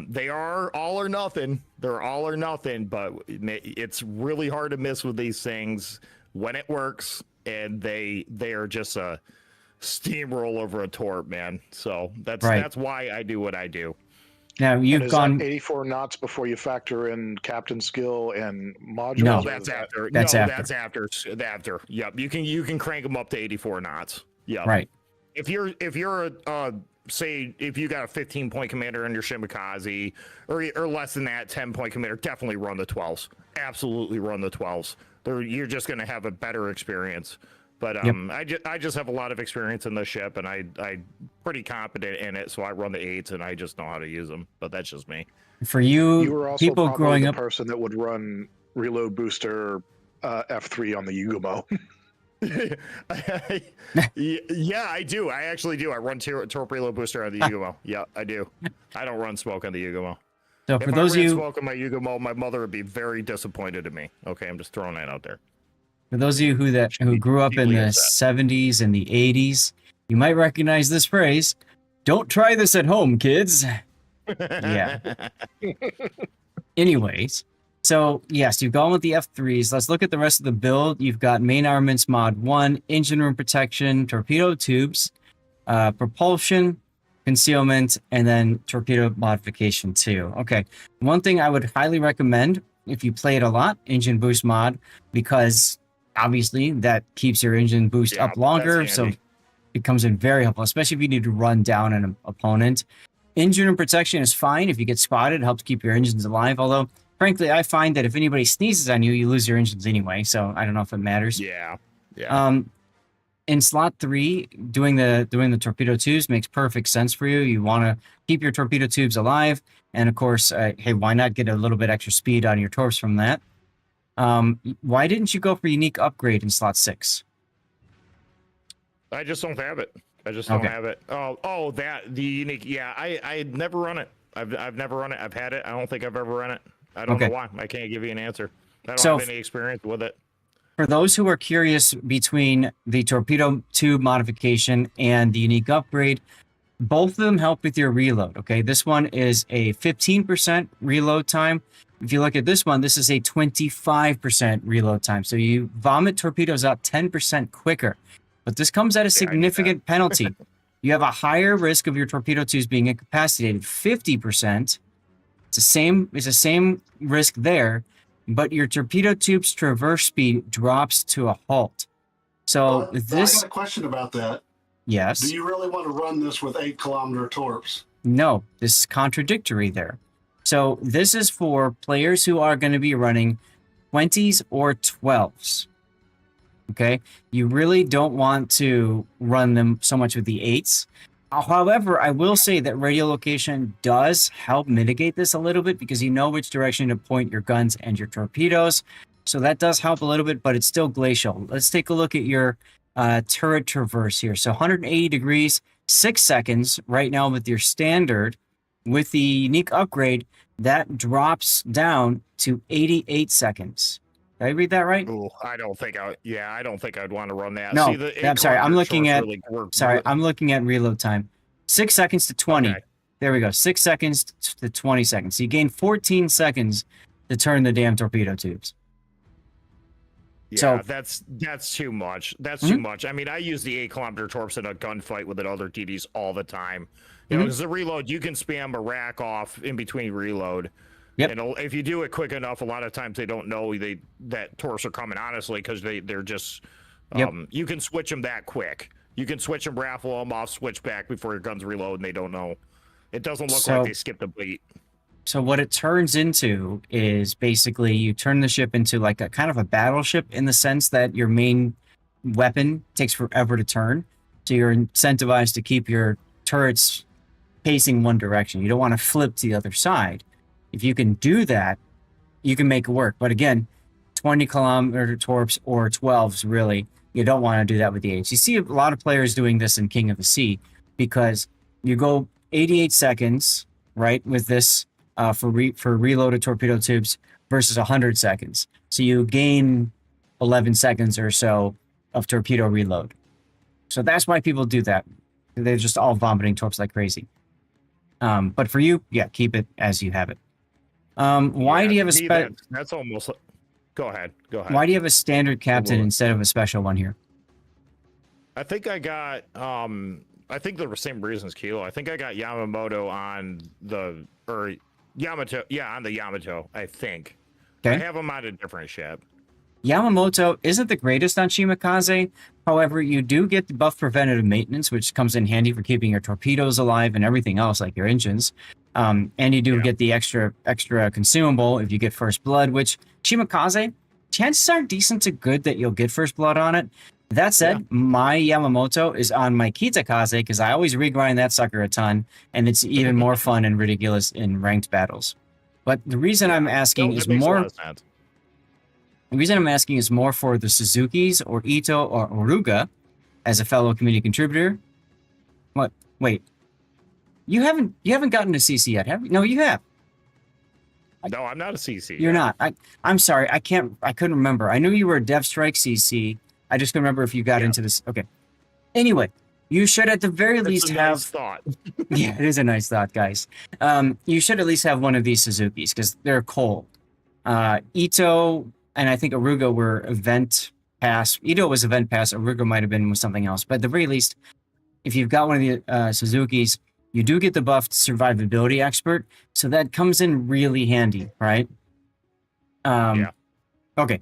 they are all or nothing. They're all or nothing, but it's really hard to miss with these things when it works, and they are just a steamroll over a torp, man. So that's why I do what I do. Now you've gone 84 knots before you factor in captain skill and modules. No, that's after. That's no, after. that's after. Yep, you can crank them up to 84 knots. Yep. Right. If you're say if you got a 15-point commander in your Shimakaze or less than that, 10-point commander, definitely run the 12s. Absolutely run the 12s. You're just going to have a better experience. But I just have a lot of experience in the ship, and I'm pretty competent in it, so I run the 8s, and I just know how to use them. But that's just me. For you were also people probably growing the up, person that would run reload booster F3 on the Yugumo. Yeah, I do. I actually do. I run torpedo booster on the Yugumo. Yeah, I do. I don't run smoke on the Yugumo. So for those of you smoke on my Yugumo, my mother would be very disappointed in me. Okay, I'm just throwing that out there. For those of you who grew up in the 70s and the 80s, you might recognize this phrase. Don't try this at home, kids. Yeah. Anyways, so yes, you've gone with the F3s. Let's look at the rest of the build. You've got main armaments mod 1, engine room protection, torpedo tubes, propulsion, concealment, and then torpedo modification 2. Okay, one thing I would highly recommend if you play it a lot, engine boost mod, because obviously that keeps your engine boost up longer, so it comes in very helpful, especially if you need to run down an opponent. Engine room protection is fine if you get spotted. It helps keep your engines alive, although frankly I find that if anybody sneezes on you, you lose your engines anyway, so I don't know if it matters. Yeah. In slot 3, doing the torpedo tubes makes perfect sense for you. You want to keep your torpedo tubes alive, and of course, hey, why not get a little bit extra speed on your torps from that? Why didn't you go for unique upgrade in slot 6? I just don't have it. I just don't have it. Oh, that the unique. Yeah, I never run it. I've never run it. I've had it. I don't think I've ever run it. I don't know why. I can't give you an answer. I don't have any experience with it. For those who are curious between the torpedo tube modification and the unique upgrade, both of them help with your reload. Okay, this one is a 15% reload time. If you look at this one, this is a 25% reload time. So you vomit torpedoes out 10% quicker. But this comes at a significant penalty. You have a higher risk of your torpedo tubes being incapacitated, 50%. It's the same risk there, but your torpedo tube's traverse speed drops to a halt. So I got a question about that. Yes. Do you really want to run this with 8-kilometer torps? No, this is contradictory there. So this is for players who are going to be running 20s or 12s. Okay, you really don't want to run them so much with the 8s. However, I will say that radiolocation does help mitigate this a little bit because you know which direction to point your guns and your torpedoes. So that does help a little bit, but it's still glacial. Let's take a look at your turret traverse here. So 180 degrees, 6 seconds right now with your standard. With the unique upgrade, that drops down to 88 seconds. Did I read that right? Ooh, I don't think I'd want to run that. No, See, I'm sorry. I'm looking at really I'm looking at reload time. 6 seconds to 20. Okay. There we go. 6 seconds to 20 seconds. So you gain 14 seconds to turn the damn torpedo tubes. Yeah, that's too much. That's too much. I mean, I use the 8-kilometer torps in a gunfight with the other TDs all the time. You know, because the reload, you can spam a rack off in between reload. Yep. And if you do it quick enough, a lot of times they don't know that torps are coming, honestly, because they're just you can switch them that quick. You can switch them, raffle them off, switch back before your guns reload, and they don't know. It doesn't look like they skipped a beat. So what it turns into is basically you turn the ship into like a kind of a battleship in the sense that your main weapon takes forever to turn. So you're incentivized to keep your turrets facing one direction. You don't want to flip to the other side. If you can do that, you can make it work. But again, 20-kilometer torps or 12s, really, you don't want to do that with the 8s. You see a lot of players doing this in King of the Sea because you go 88 seconds, right, with this for reloaded torpedo tubes versus 100 seconds. So you gain 11 seconds or so of torpedo reload. So that's why people do that. They're just all vomiting torps like crazy. But for you, yeah, keep it as you have it. Why do you have a That's almost. Go ahead. Why do you have a standard captain instead of a special one here? I think I got. I think the same reasons, Kilo. I think I got Yamamoto on Yamato. Yeah, on the Yamato. I think. Okay. I have him on a different ship. Yamamoto isn't the greatest on Shimakaze. However, you do get the buff preventative maintenance, which comes in handy for keeping your torpedoes alive and everything else, like your engines. And you do get the extra consumable if you get first blood, which Shimakaze, chances are decent to good that you'll get first blood on it. That said, my Yamamoto is on my Kitakaze because I always regrind that sucker a ton, and it's even more fun and ridiculous in ranked battles. But the reason I'm asking is more. The reason I'm asking is more for the Suzuki's or Ito or Oruga as a fellow community contributor. What? Wait. You haven't gotten to CC yet, have you? No, you have. No, I'm not a CC. You're not. I'm sorry. I couldn't remember. I knew you were a Dev Strike CC. I just couldn't remember if you got into this. Okay. Anyway, you should at the very least have. Nice thought. Yeah, it is a nice thought, guys. You should at least have one of these Suzuki's because they're cool. Ito and I think Oruga were event pass. Ito was event pass. Oruga might have been with something else. But at the very least, if you've got one of the Suzuki's, you do get the buffed survivability expert. So that comes in really handy, right? Yeah. Okay.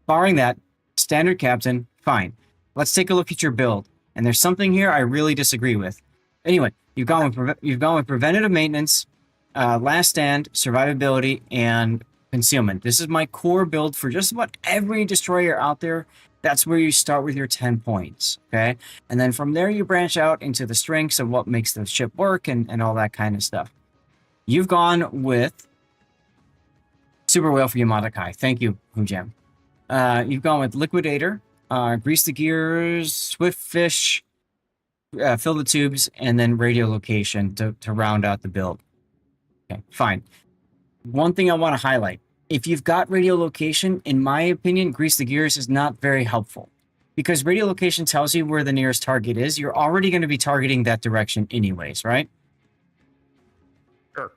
Barring that, standard captain, fine. Let's take a look at your build. And there's something here I really disagree with. Anyway, you've gone with preventative maintenance, last stand, survivability, and concealment. This is my core build for just about every destroyer out there. That's where you start with your 10 points, okay? And then from there, you branch out into the strengths of what makes the ship work and all that kind of stuff. You've gone with Super Whale for Yamada Kai. Thank you, Hujam. You've gone with Liquidator, Grease the Gears, Swift Fish, Fill the Tubes, and then Radio Location to round out the build. Okay, fine. One thing I want to highlight. If you've got radio location, in my opinion, Grease the Gears is not very helpful. Because radio location tells you where the nearest target is. You're already going to be targeting that direction anyways, right? Sure.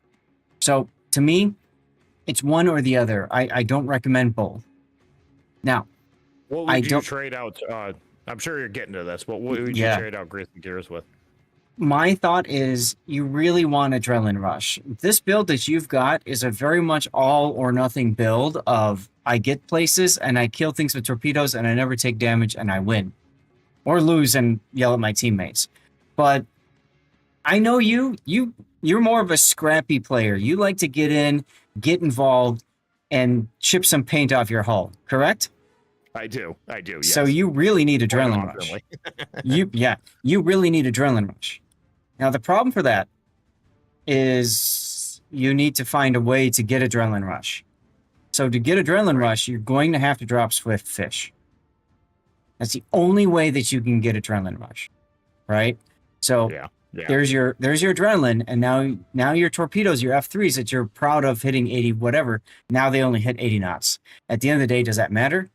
So, to me, it's one or the other. I don't recommend both. Now, what would you trade out? I'm sure you're getting to this, but what would you trade out Grease the Gears with? My thought is you really want Adrenaline Rush. This build that you've got is a very much all or nothing build of I get places and I kill things with torpedoes and I never take damage and I win. Or lose and yell at my teammates. But I know you're more of a scrappy player. You like to get in, get involved, and chip some paint off your hull, correct? I do, yes. So you really need Adrenaline Rush. You really need Adrenaline Rush. Now, the problem for that is you need to find a way to get Adrenaline Rush. So to get Adrenaline Rush, you're going to have to drop Swift Fish. That's the only way that you can get Adrenaline Rush, right? So there's your Adrenaline, and now your torpedoes, your F3s that you're proud of hitting 80 whatever, now they only hit 80 knots. At the end of the day, does that matter?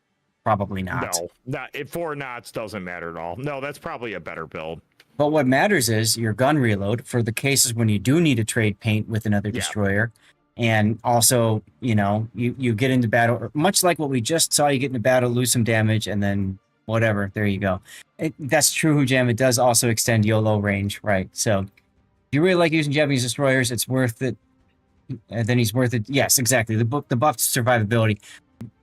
Probably not. No, 4 knots doesn't matter at all. No, that's probably a better build. But what matters is your gun reload for the cases when you do need to trade paint with another destroyer. And also, you get into battle, much like what we just saw, you get into battle, lose some damage, and then whatever. There you go. That's true, Hujam. It does also extend YOLO range, right? So if you really like using Japanese destroyers, it's worth it. Then he's worth it. Yes, exactly. The buffed survivability.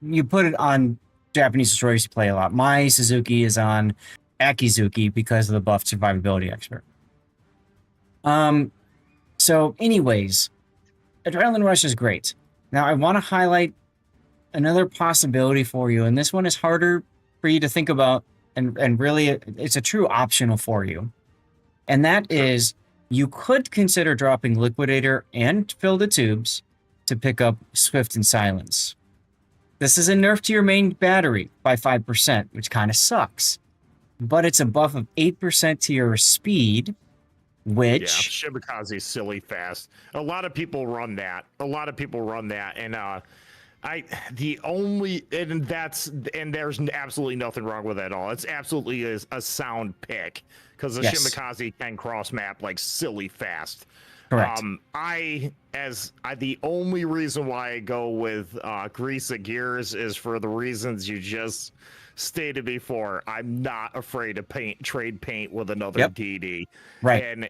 You put it on Japanese destroyers you play a lot. My Suzuki is on Akizuki because of the buffed survivability expert. So anyways, Adrenaline Rush is great. Now I want to highlight another possibility for you, and this one is harder for you to think about, and really it's a true optional for you. And that is you could consider dropping Liquidator and Fill the Tubes to pick up Swift and Silence. This is a nerf to your main battery by 5%, which kind of sucks. But it's a buff of 8% to your speed, which... Yeah, Shimikaze's silly fast. A lot of people run that. And there's absolutely nothing wrong with that at all. It's absolutely a sound pick because the Shimikaze can cross map like silly fast. Correct. The only reason why I go with Grease of Gears is for the reasons you just stated before. I'm not afraid to trade paint with another DD. Right. And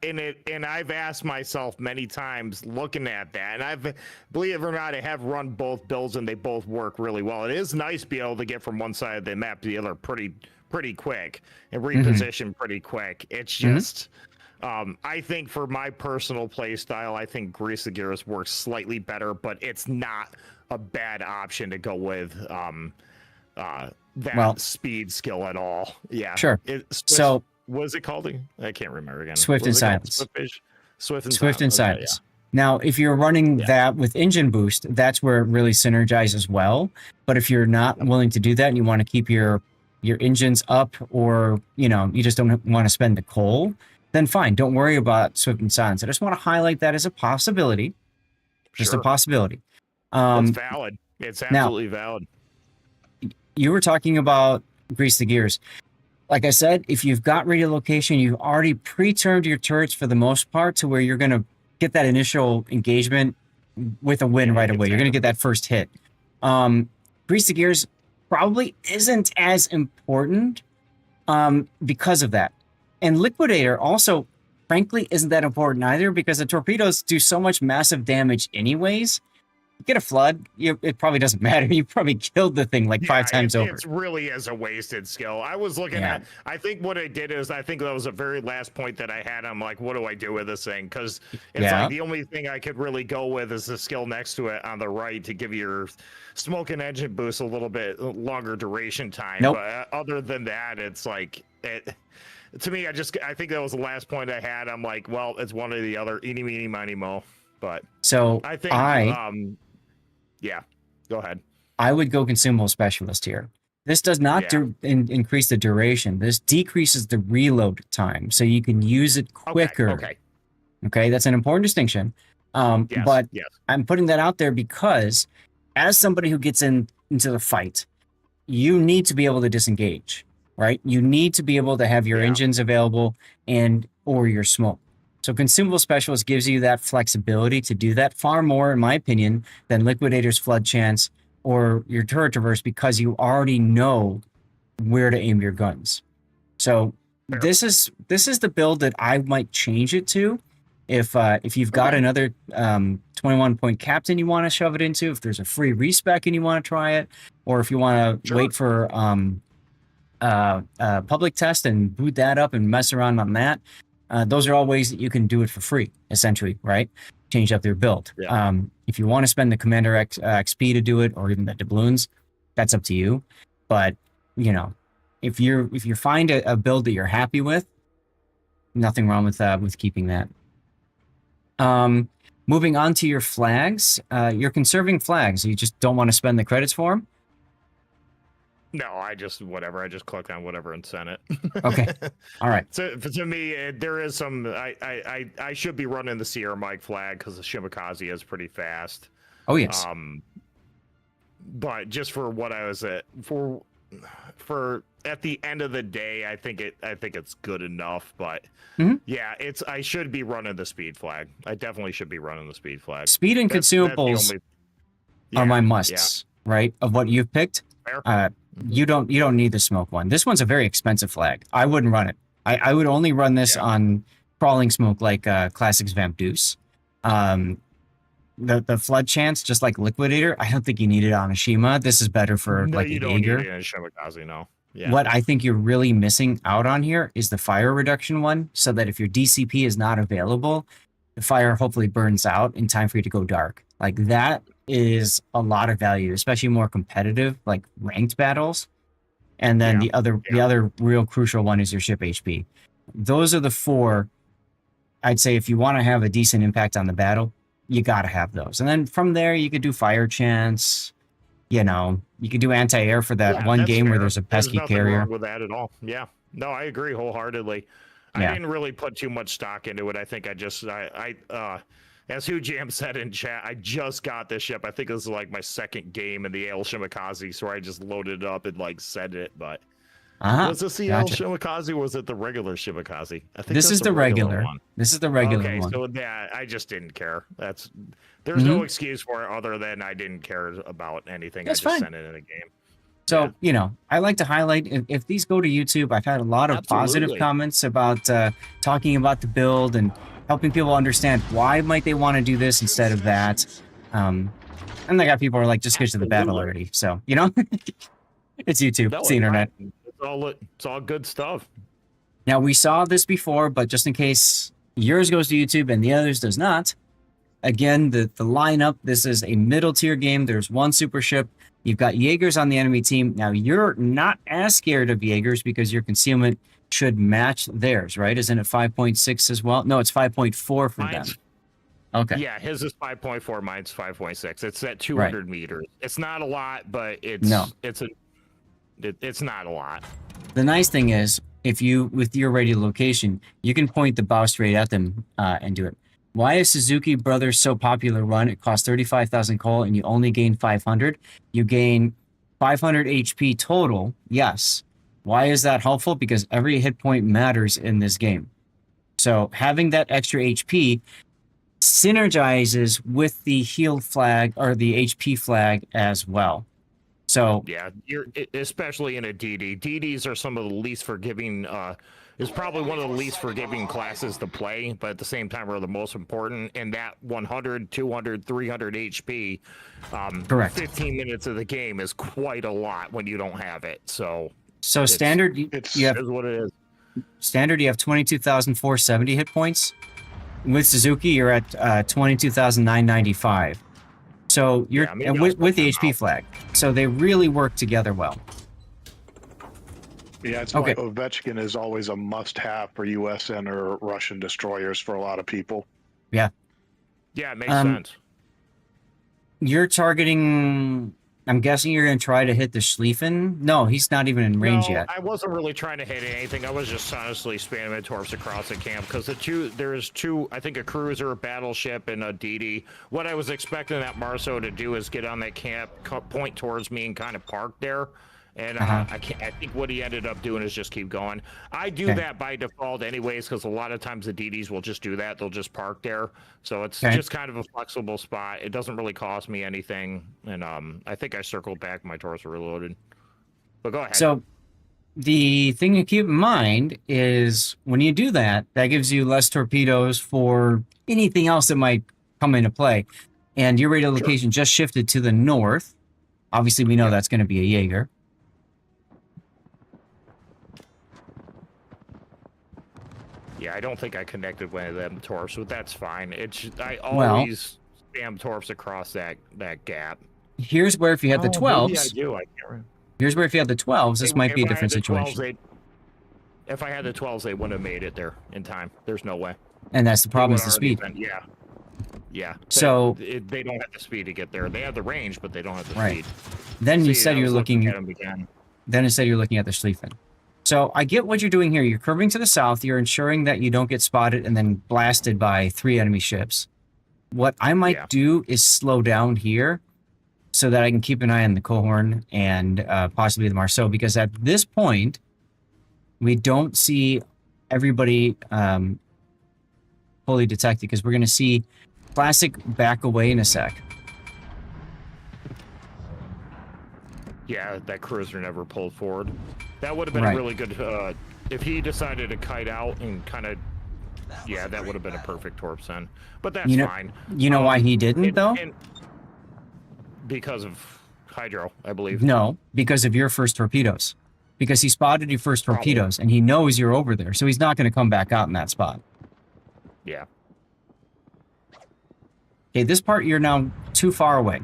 and I've asked myself many times looking at that, and believe it or not, I have run both builds and they both work really well. It is nice to be able to get from one side of the map to the other pretty quick and reposition pretty quick. It's just I think for my personal play style, I think Grease of Gears works slightly better, but it's not a bad option to go with that speed skill at all. Yeah. Sure. So what is it called? I can't remember again. Swift and Silence. Swift and Silence. Now, if you're running that with engine boost, that's where it really synergizes well. But if you're not willing to do that and you want to keep your engines up, or you just don't want to spend the coal, then fine. Don't worry about Swift and Silence. I just want to highlight that as a possibility. Just a possibility. It's valid. It's absolutely valid. You were talking about Grease the Gears. Like I said, if you've got radio location, you've already pre-turned your turrets for the most part to where you're going to get that initial engagement with a win right away. You're going to get that first hit. Grease the Gears probably isn't as important because of that. And Liquidator also, frankly, isn't that important either because the torpedoes do so much massive damage anyways. You get a flood, it probably doesn't matter. You probably killed the thing like 5 times over. It's really is a wasted skill. I was looking at, I think what I did is, I think that was the very last point that I had. I'm like, what do I do with this thing? Because it's like the only thing I could really go with is the skill next to it on the right to give your smoke and engine boost a little bit longer duration time. But other than that, it's like, to me, I think that was the last point I had. I'm like, well, it's one or the other, eeny, meeny, miny, mo. But so I think, go ahead. I would go consumable specialist here. This does not increase the duration. This decreases the reload time, so you can use it quicker. Okay, that's an important distinction. But I'm putting that out there because as somebody who gets into the fight, you need to be able to disengage, right? You need to be able to have your engines available or your smoke. So Consumable Specialist gives you that flexibility to do that far more, in my opinion, than Liquidator's Flood Chance or your Turret Traverse because you already know where to aim your guns. So this is the build that I might change it to if you've got another 21-point captain you want to shove it into, if there's a free respec and you want to try it, or if you want to wait for public test and boot that up and mess around on that. Those are all ways that you can do it for free, essentially, right? Change up their build. If you want to spend the Commander XP to do it, or even the doubloons, that's up to you. But if you find a build that you're happy with, nothing wrong with keeping that. Moving on to your flags, you're conserving flags. You just don't want to spend the credits for them. No, I just click on whatever and send it. Okay. All right. So to me, there is some. I should be running the Sierra Mike flag because the Shimikaze is pretty fast. Oh yes. But just for what I was for at the end of the day, I think it's good enough. But I should be running the speed flag. I definitely should be running the speed flag. Speed and consumables are my musts, right? Of what you've picked. You don't need the smoke one. This one's a very expensive flag. I wouldn't run it. I would only run this on crawling smoke like Classics Vamp Deuce. The flood chance, just like Liquidator, I don't think you need it on a Shima. This is better for like a Jaeger. Need it in a Shimikaze, no. Yeah. What I think you're really missing out on here is the fire reduction one, so that if your DCP is not available, the fire hopefully burns out in time for you to go dark. Like that is a lot of value, especially more competitive, like ranked battles. And then the other real crucial one is your ship HP. Those are the 4 I'd say if you want to have a decent impact on the battle, you got to have those. And then from there, you could do fire chance. You know, you could do anti-air for that one that's game where fair. there's a pesky nothing carrier. wrong with that at all. Yeah. No, I agree wholeheartedly. I Yeah. didn't really put too much stock into it. I think as Who Jam said in chat, I just got this ship. I think this is like my second game in the El Shimakaze, so I just loaded it up and like set it. But was this the El Shimakaze or was it the regular Shimakaze? I think This is the regular. one. This is the regular Okay, one. so yeah, I just didn't care. There's no excuse for it other than I didn't care about anything. That's I just fine. sent it in a game. So, you know, I like to highlight, if these go to YouTube, I've had a lot of positive comments about talking about the build and helping people understand why might they want to do this instead of that. And I got people who are like, just get to the battle already. So, you know, it's YouTube, it's the internet. It's all good stuff. Now, we saw this before, but just in case yours goes to YouTube and the others does not, again, the lineup, this is a middle tier game. There's one super ship. You've got Jaegers on the enemy team. Now, you're not as scared of Jaegers because your concealment should match theirs, right? Isn't it 5.6 as well? No, it's 5.4 for them. Okay. Yeah, his is 5.4, mine's 5.6. It's at 200 meters. It's not a lot, but it's not a lot. The nice thing is, if you, with your radio location, you can point the bow straight at them and do it. Why is Suzuki Brothers so popular run? It costs 35,000 coal and you only gain 500. You gain 500 HP total. Yes. Why is that helpful? Because every hit point matters in this game. So having that extra HP synergizes with the heal flag or the HP flag as well. So yeah, especially in a DD. DDs are some of the least forgiving. Is probably one of the least forgiving classes to play, but at the same time are the most important. And that 100, 200, 300 HP, correct. 15 minutes of the game is quite a lot when you don't have it. So standard, you have what it is. Standard, you have 22,470 hit points. With Suzuki, you're at 22,995. So you're with the HP flag. So they really work together well. Yeah, it's why Ovechkin is always a must-have for USN or Russian destroyers for a lot of people. Yeah. Yeah, it makes sense. You're targeting... I'm guessing you're going to try to hit the Schlieffen? No, he's not even in range yet. I wasn't really trying to hit anything. I was just honestly spamming torps across the camp because there's two, I think a cruiser, a battleship, and a DD. What I was expecting that Marceau to do is get on that camp, point towards me, and kind of park there. And I think what he ended up doing is just keep going. I do that by default anyways, because a lot of times the DDs will just do that. They'll just park there. So it's just kind of a flexible spot. It doesn't really cost me anything. And I think I circled back. My torps are reloaded. But go ahead. So the thing to keep in mind is when you do that, that gives you less torpedoes for anything else that might come into play. And your radio location just shifted to the north. Obviously, we know that's going to be a Jaeger. Yeah, I don't think I connected one of them torps, but that's fine. I always spam torps across that gap. Here's where if you had the 12s... Maybe I do. I can't remember. Here's where if you had the 12s, this might be a different situation. If I had the 12s, they wouldn't have made it there in time. There's no way. And that's the problem is the speed. Yeah. So... They don't have the speed to get there. They have the range, but they don't have the speed. Then you said you're looking... at them again. Then instead you're looking at the Schlieffen. So I get what you're doing here. You're curving to the south. You're ensuring that you don't get spotted and then blasted by 3 enemy ships. What I might do is slow down here so that I can keep an eye on the Cohorn and possibly the Marceau, because at this point, we don't see everybody fully detected, because we're going to see Classic back away in a sec. Yeah, that cruiser never pulled forward. That would have been a really good... if he decided to kite out and kind of... Yeah, that would have been a perfect torp send. But that's fine. You know why he didn't, though? Because of Hydro, I believe. No, because of your first torpedoes. Because he spotted your first torpedoes, and he knows you're over there, so he's not going to come back out in that spot. Yeah. Okay, this part, you're now too far away.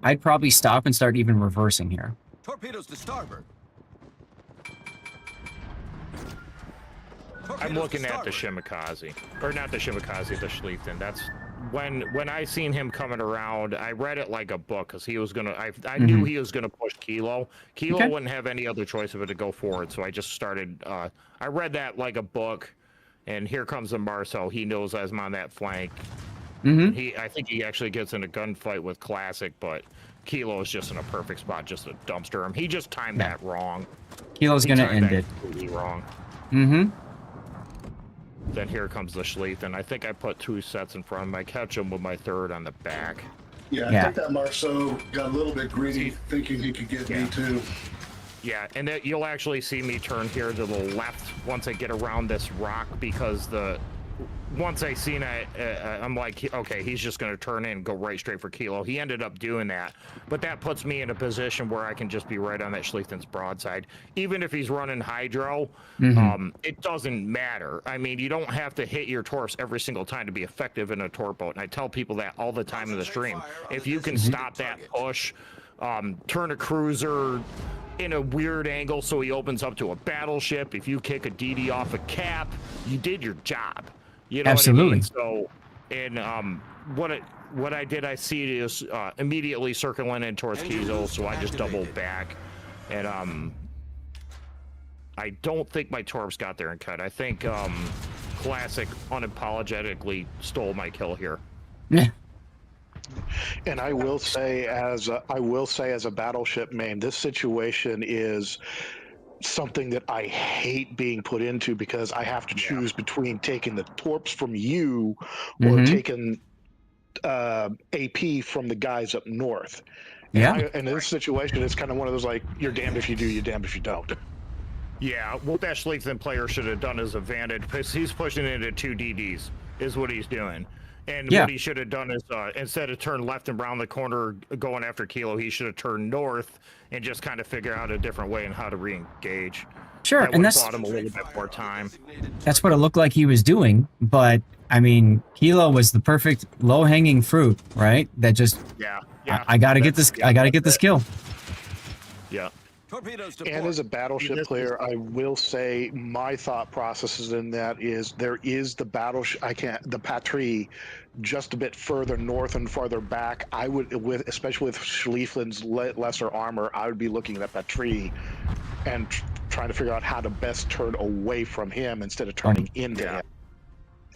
I'd probably stop and start even reversing here. Torpedoes to starboard. I'm looking at the Shimakaze, or not the Shimakaze, the Schlichten. That's when I seen him coming around. I read it like a book because he was gonna. I knew he was gonna push Kilo. Kilo wouldn't have any other choice but to go forward. So I just started. I read that like a book, and here comes the Marcel. He knows I'm on that flank. I think he actually gets in a gunfight with Classic, but Kilo is just in a perfect spot, just to dumpster him. He just timed that wrong. Kilo's gonna end it. Completely wrong. Then here comes the Schlichten. I think I put 2 sets in front of him. I catch him with my 3rd on the back. Yeah, I think that Marceau got a little bit greedy, thinking he could get me too. Yeah, and that you'll actually see me turn here to the left once I get around this rock, because once I seen it, I'm like, okay, he's just going to turn in and go right straight for Kilo. He ended up doing that, but that puts me in a position where I can just be right on that Schlichten's broadside. Even if he's running Hydro, it doesn't matter. I mean, you don't have to hit your torps every single time to be effective in a torp boat, and I tell people that all the time in the stream. If you can stop that push, turn a cruiser in a weird angle so he opens up to a battleship, if you kick a DD off a cap, you did your job. You know Absolutely. what I mean? So, and what I did, I see is immediately circling in towards Kizo, so I just doubled back, and I don't think my torps got there and cut. I think Classic unapologetically stole my kill here. And I will say, as a battleship main, this situation is something that I hate being put into, because I have to choose between taking the torps from you or taking AP from the guys up north. And in this situation, it's kind of one of those, like, you're damned if you do, you're damned if you don't. Yeah, what that Schlichten player should have done is advantage, because he's pushing into 2 DDs, is what he's doing. And what he should have done is, instead of turn left and round the corner going after Kilo, he should have turned north and just kind of figure out a different way and how to re-engage. Sure, that and that's bought him a little bit more time. That's what it looked like he was doing, but I mean, Kilo was the perfect low-hanging fruit, right? That just I gotta get this. I gotta get this kill. Yeah. And as a battleship player, I will say my thought processes in that is there is the the Patrie just a bit further north and farther back. I would, especially with Schlieflin's lesser armor, I would be looking at that Patrie and trying to figure out how to best turn away from him instead of turning into him.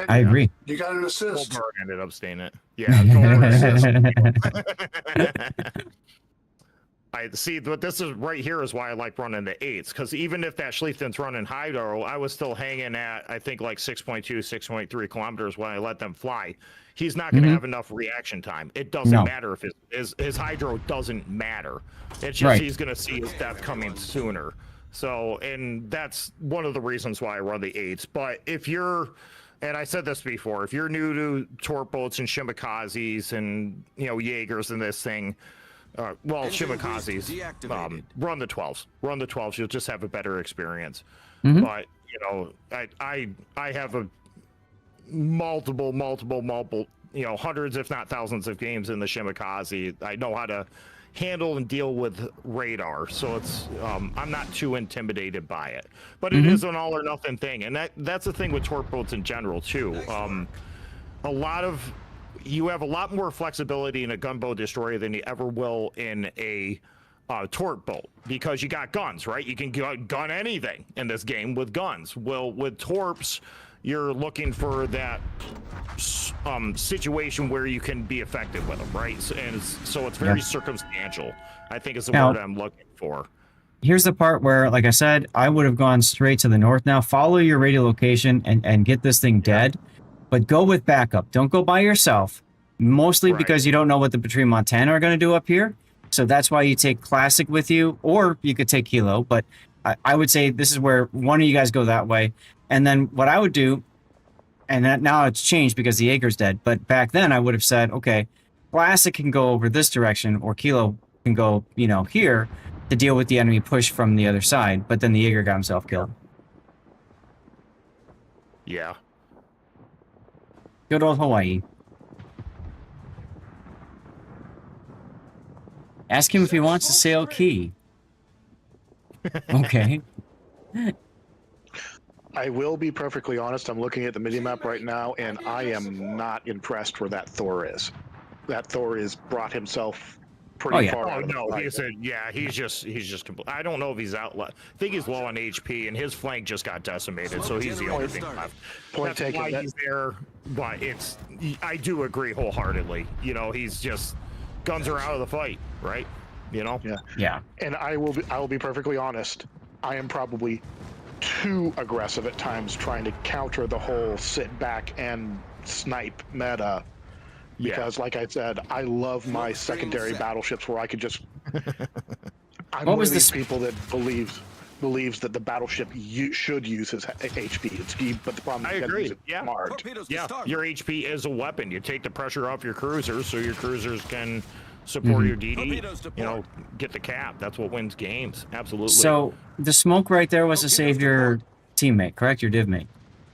I agree. You got an assist. Goldberg ended up staying it. Yeah. I see, but this is right here is why I like running the 8s, because even if that Schlichten's running Hydro, I was still hanging at, I think, like 6.2, 6.3 kilometers when I let them fly. He's not going to have enough reaction time. It doesn't matter if his Hydro doesn't matter. It's just he's going to see his death coming sooner. So, and that's one of the reasons why I run the 8s. But if you're, and I said this before, if you're new to torp boats and Shimikazes and, you know, Jaegers and this thing, well, Shimikazes, run the 12s. Run the 12s. You'll just have a better experience. But, you know, I have a multiple, you know, hundreds, if not thousands of games in the Shimikaze. I know how to handle and deal with radar, so it's I'm not too intimidated by it. But it is an all or nothing thing, and that's the thing with torp boats in general too. You have a lot more flexibility in a gunboat destroyer than you ever will in a torp boat, because you got guns, right? You can gun anything in this game with guns. Well, with torps, you're looking for that situation where you can be effective with them, right? So it's very circumstantial, I think, is the word I'm looking for. Here's the part where, like I said, I would have gone straight to the north now. Follow your radio location and get this thing dead. But go with backup. Don't go by yourself, mostly because you don't know what the Patrie Montana are going to do up here. So that's why you take Classic with you, or you could take Kilo. But I would say this is where one of you guys go that way. And then what I would do, and that now it's changed because the Jaeger's dead, but back then I would have said, okay, Classic can go over this direction, or Kilo can go, you know, here to deal with the enemy push from the other side. But then the Jaeger got himself killed. Yeah. Good old Hawaii. Ask him if he wants to sail Key. Okay. I will be perfectly honest. I'm looking at the mini map right now, and I am not impressed where that Thor is. That Thor has brought himself pretty far out of the fight. He's just I don't know if he's out. I think he's low on HP, and his flank just got decimated, so he's the only thing left. Point That's why taken. he's there, but I do agree wholeheartedly. You know, he's just guns are out of the fight, right? You know. Yeah. And I will be perfectly honest. I am probably too aggressive at times trying to counter the whole sit back and snipe meta. Because, like I said, I love my secondary battleships where I could just. I'm one of these people that believes that the battleship should use his HP. But the problem is, I agree. Yeah. Smart. Yeah, your HP is a weapon. You take the pressure off your cruisers, so your cruisers can support your DD. You know, get the cap. That's what wins games. Absolutely. So the smoke right there was to save your teammate, correct? Your div mate.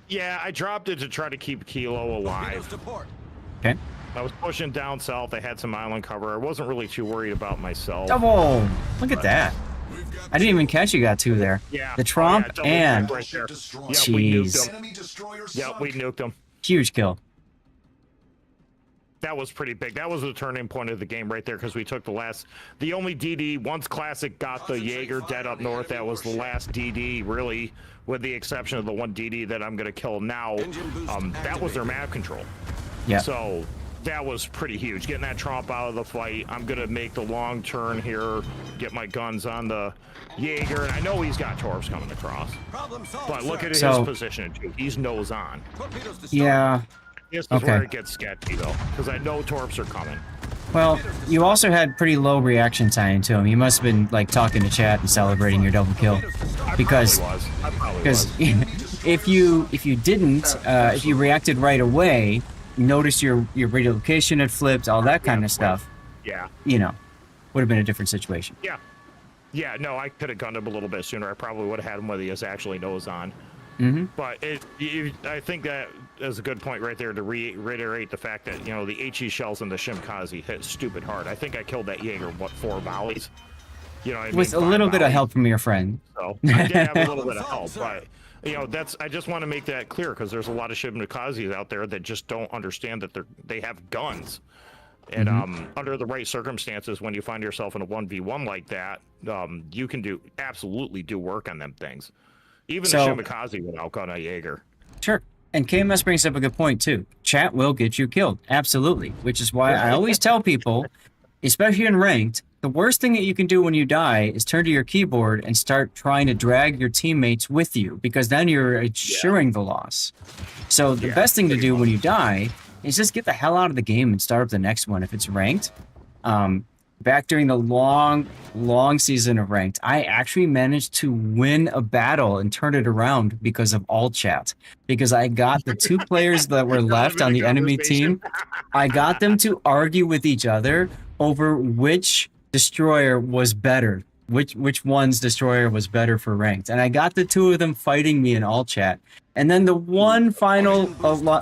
Yeah, I dropped it to try to keep Kilo alive. Okay. I was pushing down south. I had some island cover. I wasn't really too worried about myself. Double! Look at that. I didn't even catch you got two there. Yeah. The Trump and... Right there. Jeez. We nuked him. Huge kill. That was pretty big. That was the turning point of the game right there because we took the only DD, once Classic got the Jaeger dead up north, that was the last DD, really, with the exception of the one DD that I'm going to kill now. That was their map control. Yeah. So that was pretty huge. Getting that Trump out of the fight. I'm going to make the long turn here, get my guns on the Jaeger, and I know he's got Torps coming across. But look at his position, too. He's nose on. Yeah. This is where it gets sketchy, though, because I know Torps are coming. Well, you also had pretty low reaction time to him. You must have been like talking to chat and celebrating your double kill, because if you didn't, if you reacted right away, noticed your radio location had flipped, all that kind of stuff. Yeah. You know, would have been a different situation. Yeah. Yeah. No, I could have gunned him a little bit sooner. I probably would have had him whether he was actually nose on. But I think that is a good point right there to reiterate the fact that, you know, the HE shells and the Shimkazi hit stupid hard. I think I killed that Jaeger, 4 volleys? You know what I mean? With a little bit of help from your friend. So I did have a little bit of help, but, you know, I just want to make that clear because there's a lot of Shimkazis out there that just don't understand that they have guns. And under the right circumstances, when you find yourself in a 1v1 like that, you can absolutely do work on them things. Even the Shimakaze would outgun a Jaeger. Sure. And KMS brings up a good point, too. Chat will get you killed. Absolutely. Which is why I always tell people, especially in ranked, the worst thing that you can do when you die is turn to your keyboard and start trying to drag your teammates with you, because then you're ensuring the loss. So the best thing to do when you die is just get the hell out of the game and start up the next one if it's ranked. Back during the long season of ranked, I actually managed to win a battle and turn it around because of all chat. Because I got the 2 players that were left on the enemy team, I got them to argue with each other over which destroyer was better, which one's destroyer was better for ranked. And I got the 2 of them fighting me in all chat. And then the one final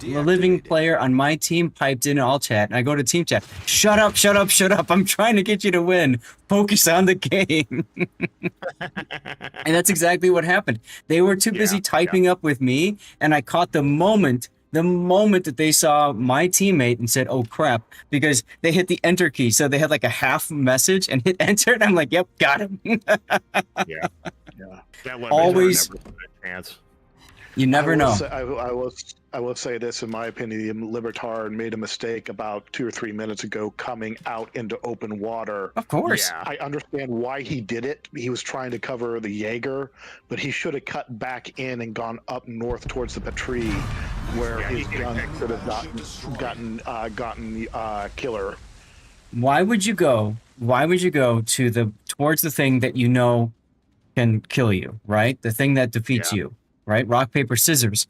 living player on my team piped in all chat, and I go to team chat, shut up, shut up, shut up. I'm trying to get you to win. Focus on the game. And that's exactly what happened. They were too busy typing up with me, and I caught the moment that they saw my teammate and said, oh crap, because they hit the enter key. So they had like a half message and hit enter, and I'm like, yep, got him. Yeah. That Always. Never a chance. You never know. I will say this, in my opinion, Libertard made a mistake about 2 or 3 minutes ago coming out into open water. Of course. Yeah. I understand why he did it. He was trying to cover the Jaeger, but he should have cut back in and gone up north towards the Patrie, where his gun could have gotten killer. Why would you go towards the thing that you know can kill you, right? The thing that defeats you. Right? Rock, paper, scissors.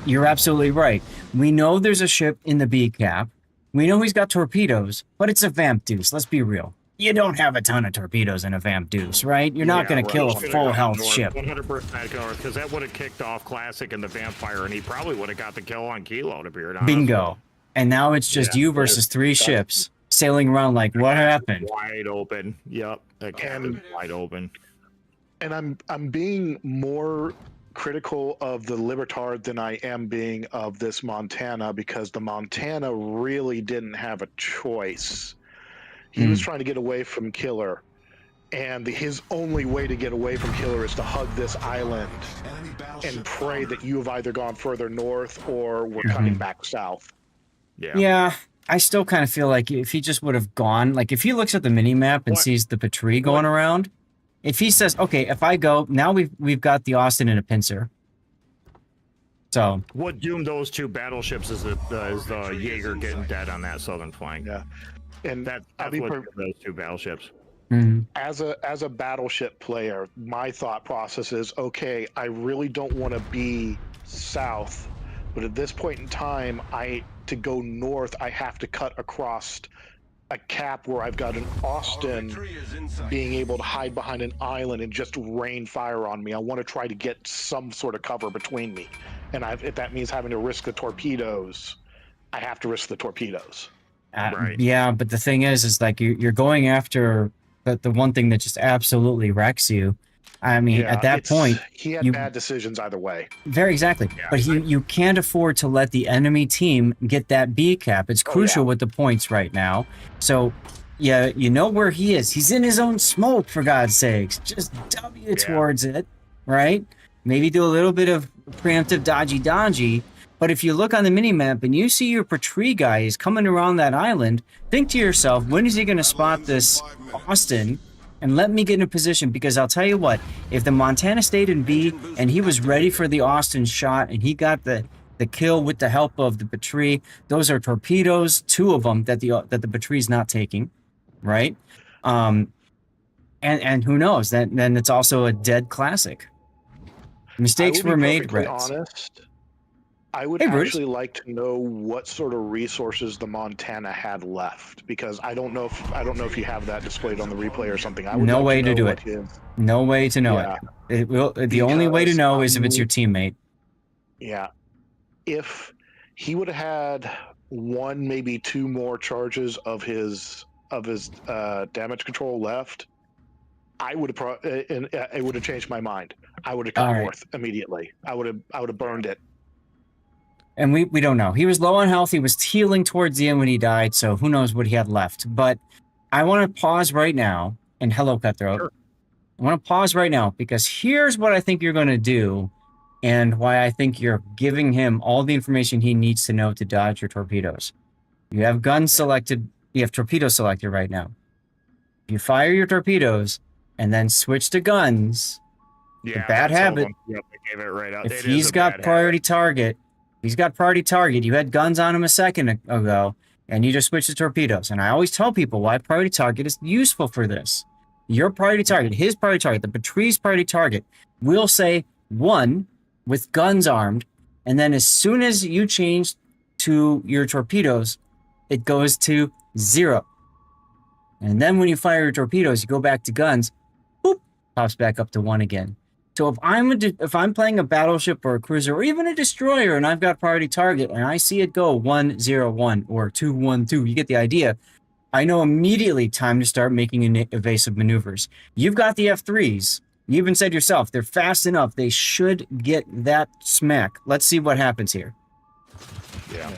You're absolutely right. We know there's a ship in the B cap. We know he's got torpedoes, but it's a Vamp Deuce. Let's be real. You don't have a ton of torpedoes in a Vamp Deuce, right? You're not going to kill a full health ship. 100% north, because that would have kicked off Classic and the Vampire, and he probably would have got the kill on Kilo, to be honest. Bingo. And now it's just you versus 3 ships sailing around like, what happened? Wide open. Yep. The cabin wide open. And I'm being more critical of the Libertard than I am being of this Montana, because the Montana really didn't have a choice. He was trying to get away from Killer, and his only way to get away from Killer is to hug this island and pray that you have either gone further north or we're cutting back south. Yeah, I still kind of feel like if he just would have gone, like if he looks at the mini map and sees the Patrie going around, if he says, okay, if I go, now we've got the Austin in a pincer. So what doomed those two battleships is the Jaeger getting dead on that southern flank. Yeah, and that's what doomed those two battleships. As a battleship player, my thought process is, okay, I really don't want to be south, but at this point in time, to go north, I have to cut across a cap where I've got an Austin being able to hide behind an island and just rain fire on me. I want to try to get some sort of cover between me. And if that means having to risk the torpedoes, I have to risk the torpedoes. Right. Yeah, but the thing is like you're going after the one thing that just absolutely wrecks you. I mean, at that point, he had bad decisions either way. Very exactly. Yeah, but you can't afford to let the enemy team get that B cap. It's crucial with the points right now. So, yeah, you know where he is. He's in his own smoke, for God's sakes. Just W towards it, right? Maybe do a little bit of preemptive dodgy. But if you look on the minimap and you see your Patrie guy is coming around that island, think to yourself, when is he going to spot this Austin and let me get in a position? Because I'll tell you what, if the Montana stayed in B and he was ready for the Austin shot and he got the kill with the help of the Patrie, those are torpedoes, 2 of them that the Patrie's not taking, right? And who knows? Then it's also a dead classic. Mistakes were made, Reds. Honest, I would actually like to know what sort of resources the Montana had left, because I don't know if you have that displayed on the replay or something. I would no like way to do it. No way to know it. The only way to know is if it's your teammate. Yeah. If he would have had 1, maybe 2 more charges of his damage control left, I would have it would have changed my mind. I would have come north immediately. I would have burned it. And we don't know. He was low on health. He was healing towards the end when he died, so who knows what he had left. But I want to pause right now, and hello, Cutthroat. Sure. I want to pause right now, because here's what I think you're going to do, and why I think you're giving him all the information he needs to know to dodge your torpedoes. You have guns selected. You have torpedoes selected right now. You fire your torpedoes, and then switch to guns. Yeah, the bad habit. Yep, I gave it right out. If he's got priority target, you had guns on him a second ago, and you just switched to torpedoes. And I always tell people why priority target is useful for this. Your priority target, his priority target, the Patrie's priority target, will say 1 with guns armed, and then as soon as you change to your torpedoes, it goes to 0. And then when you fire your torpedoes, you go back to guns, boop, pops back up to 1 again. So if I'm playing a battleship or a cruiser or even a destroyer and I've got priority target and I see it go 1-0-1 or 2-1-2, you get the idea. I know immediately time to start making evasive maneuvers. You've got the F3s. You even said yourself, they're fast enough. They should get that smack. Let's see what happens here. Yeah.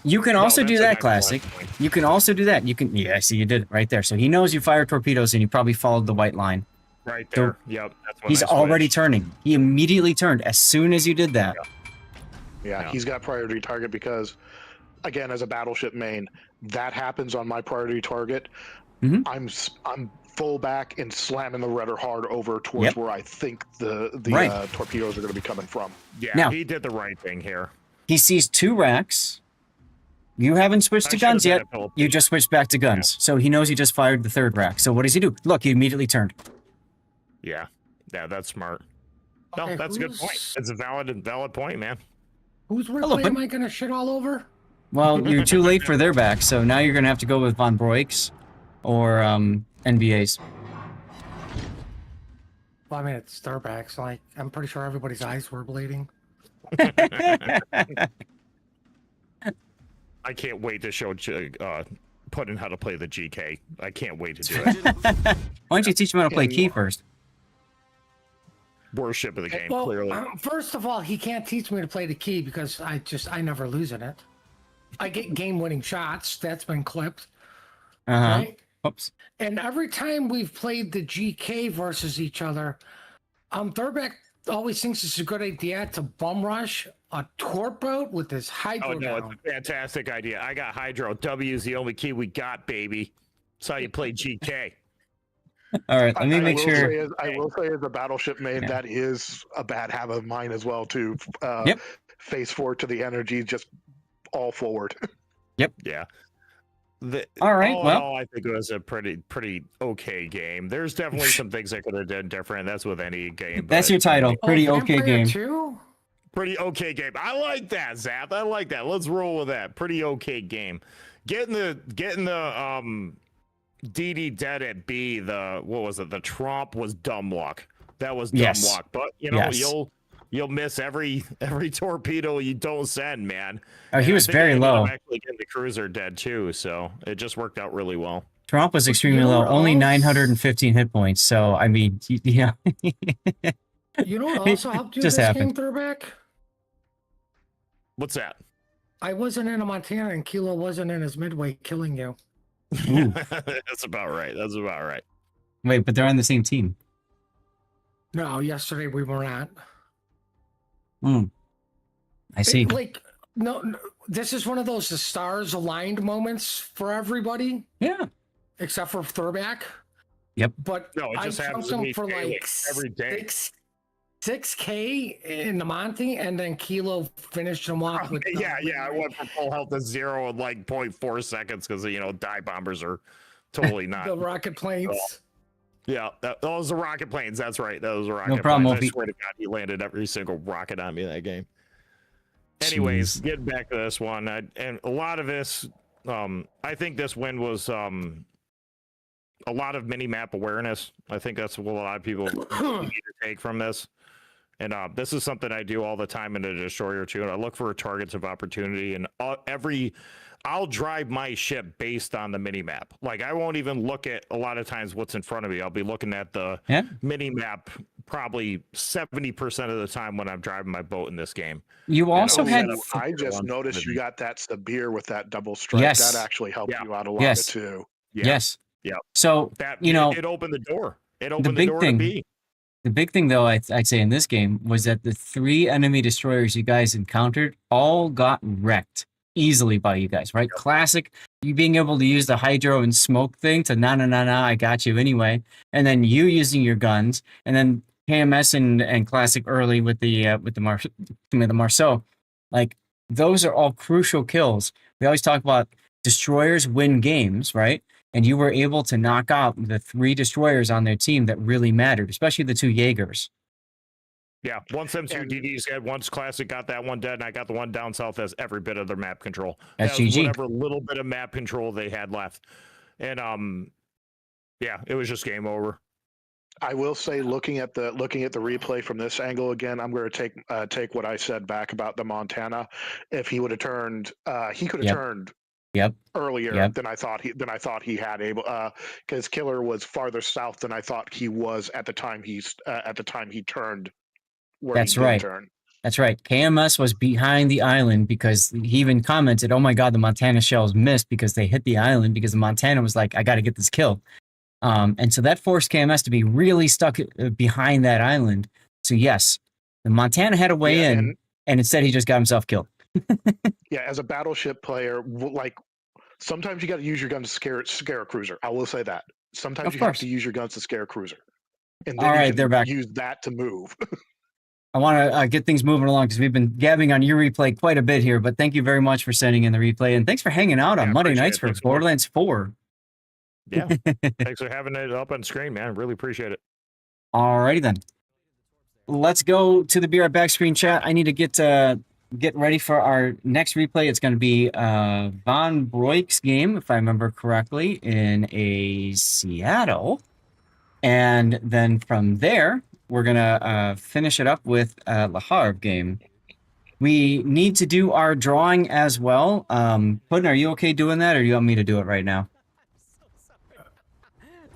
You can also do that, Classic. You can also do that. Yeah, see, you did it right there. So he knows you fired torpedoes and you probably followed the white line. Right there. Yep. That's He's already turning. He immediately turned as soon as you did that. Yeah, he's got priority target because, again, as a battleship main, that happens on my priority target. I'm full back and slamming the rudder hard over towards where I think the torpedoes are going to be coming from. Yeah, now, he did the right thing here. He sees 2 racks. You haven't switched to guns yet. You just switched back to guns. Yeah. So he knows he just fired the 3rd rack. So what does he do? Look, he immediately turned. Yeah, that's smart. No, that's a good point. It's a valid point, man. Whose replay am I going to shit all over? Well, you're too late for their back, so now you're going to have to go with Von Broek's or NBA's. Well, I mean, it's their backs. Like, I'm pretty sure everybody's eyes were bleeding. I can't wait to show Puddin how to play the GK. I can't wait to do it. Why don't you teach him how to play Key first? worst ship of the game, Well, clearly. first of all, he can't teach me to play the key because I never lose in it. I get game-winning shots. That's been clipped. Right? Oops. And every time we've played the GK versus each other, Thurbeck always thinks it's a good idea to bum rush a torp boat with his hydro Oh no, down. it's a fantastic idea. I got hydro. W is the only key we got, baby. That's how you play GK. All right, let me make sure. I will say, as a battleship main, that is a bad habit of mine as well. To face forward to the energy, just all forward. Yep. Yeah. All right. All in Well, all, I think it was a pretty okay game. There's definitely some things I could have done different. That's with any game. that's your title. Pretty okay game. Too? Pretty okay game. I like that, Zap. I like that. Let's roll with that. Pretty okay game. Getting the DD dead at B. What was it? The Trump was dumb luck. That was dumb luck. But you know, you'll miss every torpedo you don't send, man. Oh, he was very low. Actually getting the cruiser dead too, so it just worked out really well. Trump was extremely low, only 915 hit points. So I mean, yeah. You know what also helped you just this happened. game, Thurbeck? What's that? I wasn't in a Montana and Kilo wasn't in his midway killing you. That's about right. That's about right. Wait, but they're on the same team. No, yesterday we were not. I see. No, this is one of those the stars aligned moments for everybody. Yeah. Except for Thurbeck. Yep. But no, it just happens to me for like every day. 6K in the Monty, and then Kilo finished him off with. I went from full health to 0 in like 0.4 seconds because dive bombers are totally not the rocket planes. Yeah, those are rocket planes. That's right. Those are rocket No problem, planes. I Opie. swear to God, he landed every single rocket on me in that game. Anyways, getting back to this one, and a lot of this, I think this win was a lot of mini-map awareness. I think that's what a lot of people need to take from this. And this is something I do all the time in a destroyer too. And I look for targets of opportunity, and I'll drive my ship based on the mini map. Like I won't even look at a lot of times what's in front of me. I'll be looking at the mini map probably 70% of the time when I'm driving my boat in this game. You also had. I just noticed you got that severe with that double strike. Yes. That actually helped you out a lot too. Yeah. Yes. Yeah. So it opened the door. It opened the door to B. The big thing, though, I'd say in this game was that the 3 enemy destroyers you guys encountered all got wrecked easily by you guys, right? Classic, you being able to use the hydro and smoke thing to nah, I got you anyway. And then you using your guns, and then KMS and Classic early with the Marceau. Like, those are all crucial kills. We always talk about destroyers win games, right? And you were able to knock out the 3 destroyers on their team that really mattered, especially the 2 Jaegers. Yeah, once them 2 DDs had, once Classic got that one dead, and I got the one down south as every bit of their map control. That's that was GG. whatever little bit of map control they had left. And yeah, it was just game over. I will say, looking at the replay from this angle again, I'm going to take what I said back about the Montana. If he would have turned, he could have turned earlier than I thought he had able, because Killer was farther south than I thought he was at the time he turned. That's right. That's right. KMS was behind the island because he even commented, "Oh my God, the Montana shells missed because they hit the island because the Montana was like, I got to get this kill." And so that forced KMS to be really stuck behind that island. So yes, the Montana had a way in, and instead he just got himself killed. Yeah, as a battleship player, like sometimes you got to use your gun to scare a cruiser. I will say that. Sometimes you have to use your guns to scare a cruiser, and then all right, you they're back. Use that to move. I want to get things moving along because we've been gabbing on your replay quite a bit here. But thank you very much for sending in the replay, and thanks for hanging out on Monday nights for Borderlands 4. Yeah, thanks for having it up on screen, man. Really appreciate it. Alrighty then. Let's go to the Be Right Back screen chat. I need to get ready for our next replay. It's going to be Von Broik's game, if I remember correctly, in a Seattle. And then from there, we're going to finish it up with Le Havre game. We need to do our drawing as well. Puddin', are you okay doing that, or do you want me to do it right now?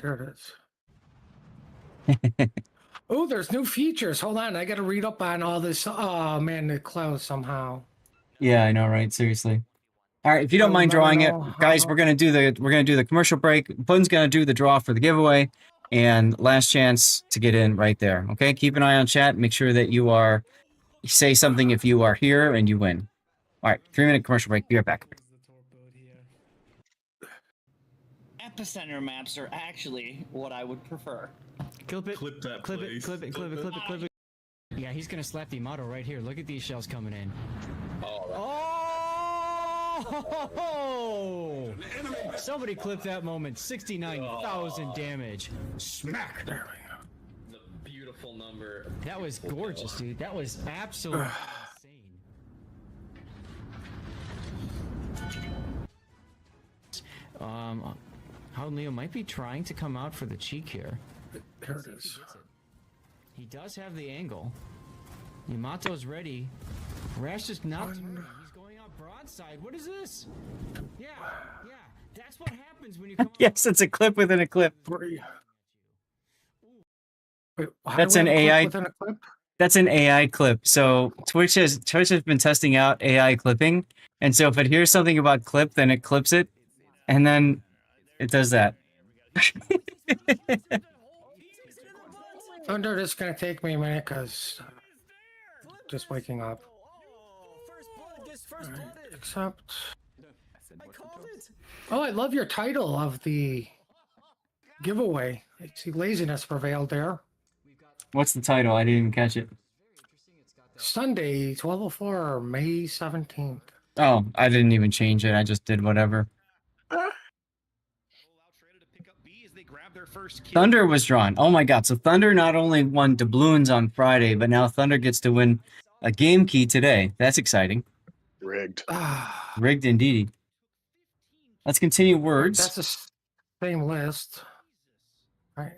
There it is. Oh, there's new features. Hold on, I got to read up on all this. Oh man, the clothes somehow. Yeah, I know, right? Seriously. All right, if you don't I'll mind never drawing it, know guys, how- we're gonna do the commercial break. Bun's gonna do the draw for the giveaway, and last chance to get in right there. Okay, keep an eye on chat. Make sure that you say something if you are here and you win. All right, 3-minute commercial break. Be right back. Epicenter maps are actually what I would prefer. Clip it. Clip that, Clip it. please. Clip it. Clip it. Clip it. Clip it. Yeah, he's gonna slap the motto right here. Look at these shells coming in. Oh! Somebody clip that moment. 69,000 damage. Smack. There we go. The beautiful number. That was gorgeous, dude. That was absolutely insane. How Leo might be trying to come out for the cheek here. There it is. He does have the angle. Yamato's ready. Rash is not. He's going out broadside. What is this? Yeah. That's what happens when you come. Yes, it's a clip within a clip. Wait, how That's do an we have a clip AI. within a clip? That's an AI clip. So Twitch has been testing out AI clipping, and so if it hears something about clip, then it clips it, and then it does that. Thunder, this is gonna take me a minute because just waking up. Alright, Except. Oh, I love your title of the giveaway. I see laziness prevailed there. What's the title? I didn't even catch it. Sunday, 12:04, May 17th. Oh, I didn't even change it. I just did whatever. Thunder was drawn. Oh my god. So Thunder not only won doubloons on Friday, but now Thunder gets to win a game key today. That's exciting. Rigged. Rigged indeed. Let's continue words. That's the same list. Right.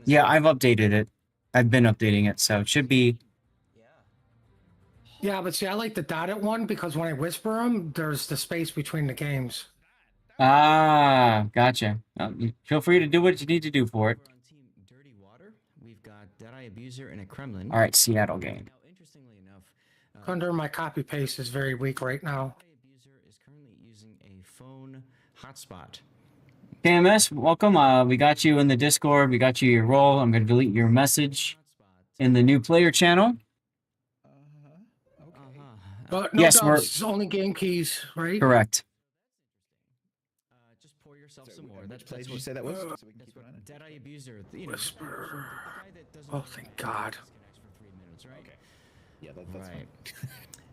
Yeah, I've updated it. I've been updating it, so it should be. Yeah, but see, I like the dotted one because when I whisper them, there's the space between the games. Ah, gotcha. Feel free to do what you need to do for it. Dirty Water. We've got Deadeye Abuser and a Kremlin. All right, Seattle game. Interestingly enough, Thunder, my copy paste is very weak right now. Abuser is currently using a phone hotspot. KMS, welcome. We got you in the Discord. We got you your role. I'm going to delete your message in the new player channel. But Yes, no we're- doubts, it's only game keys, right? Correct. Just pour yourself some more. That's Did you what, say that was? that's what Deadeye Abuser. You know, Whisper. the guy that doesn't Oh, thank God. disconnects for 3 minutes, right? Okay. Yeah, that's Right.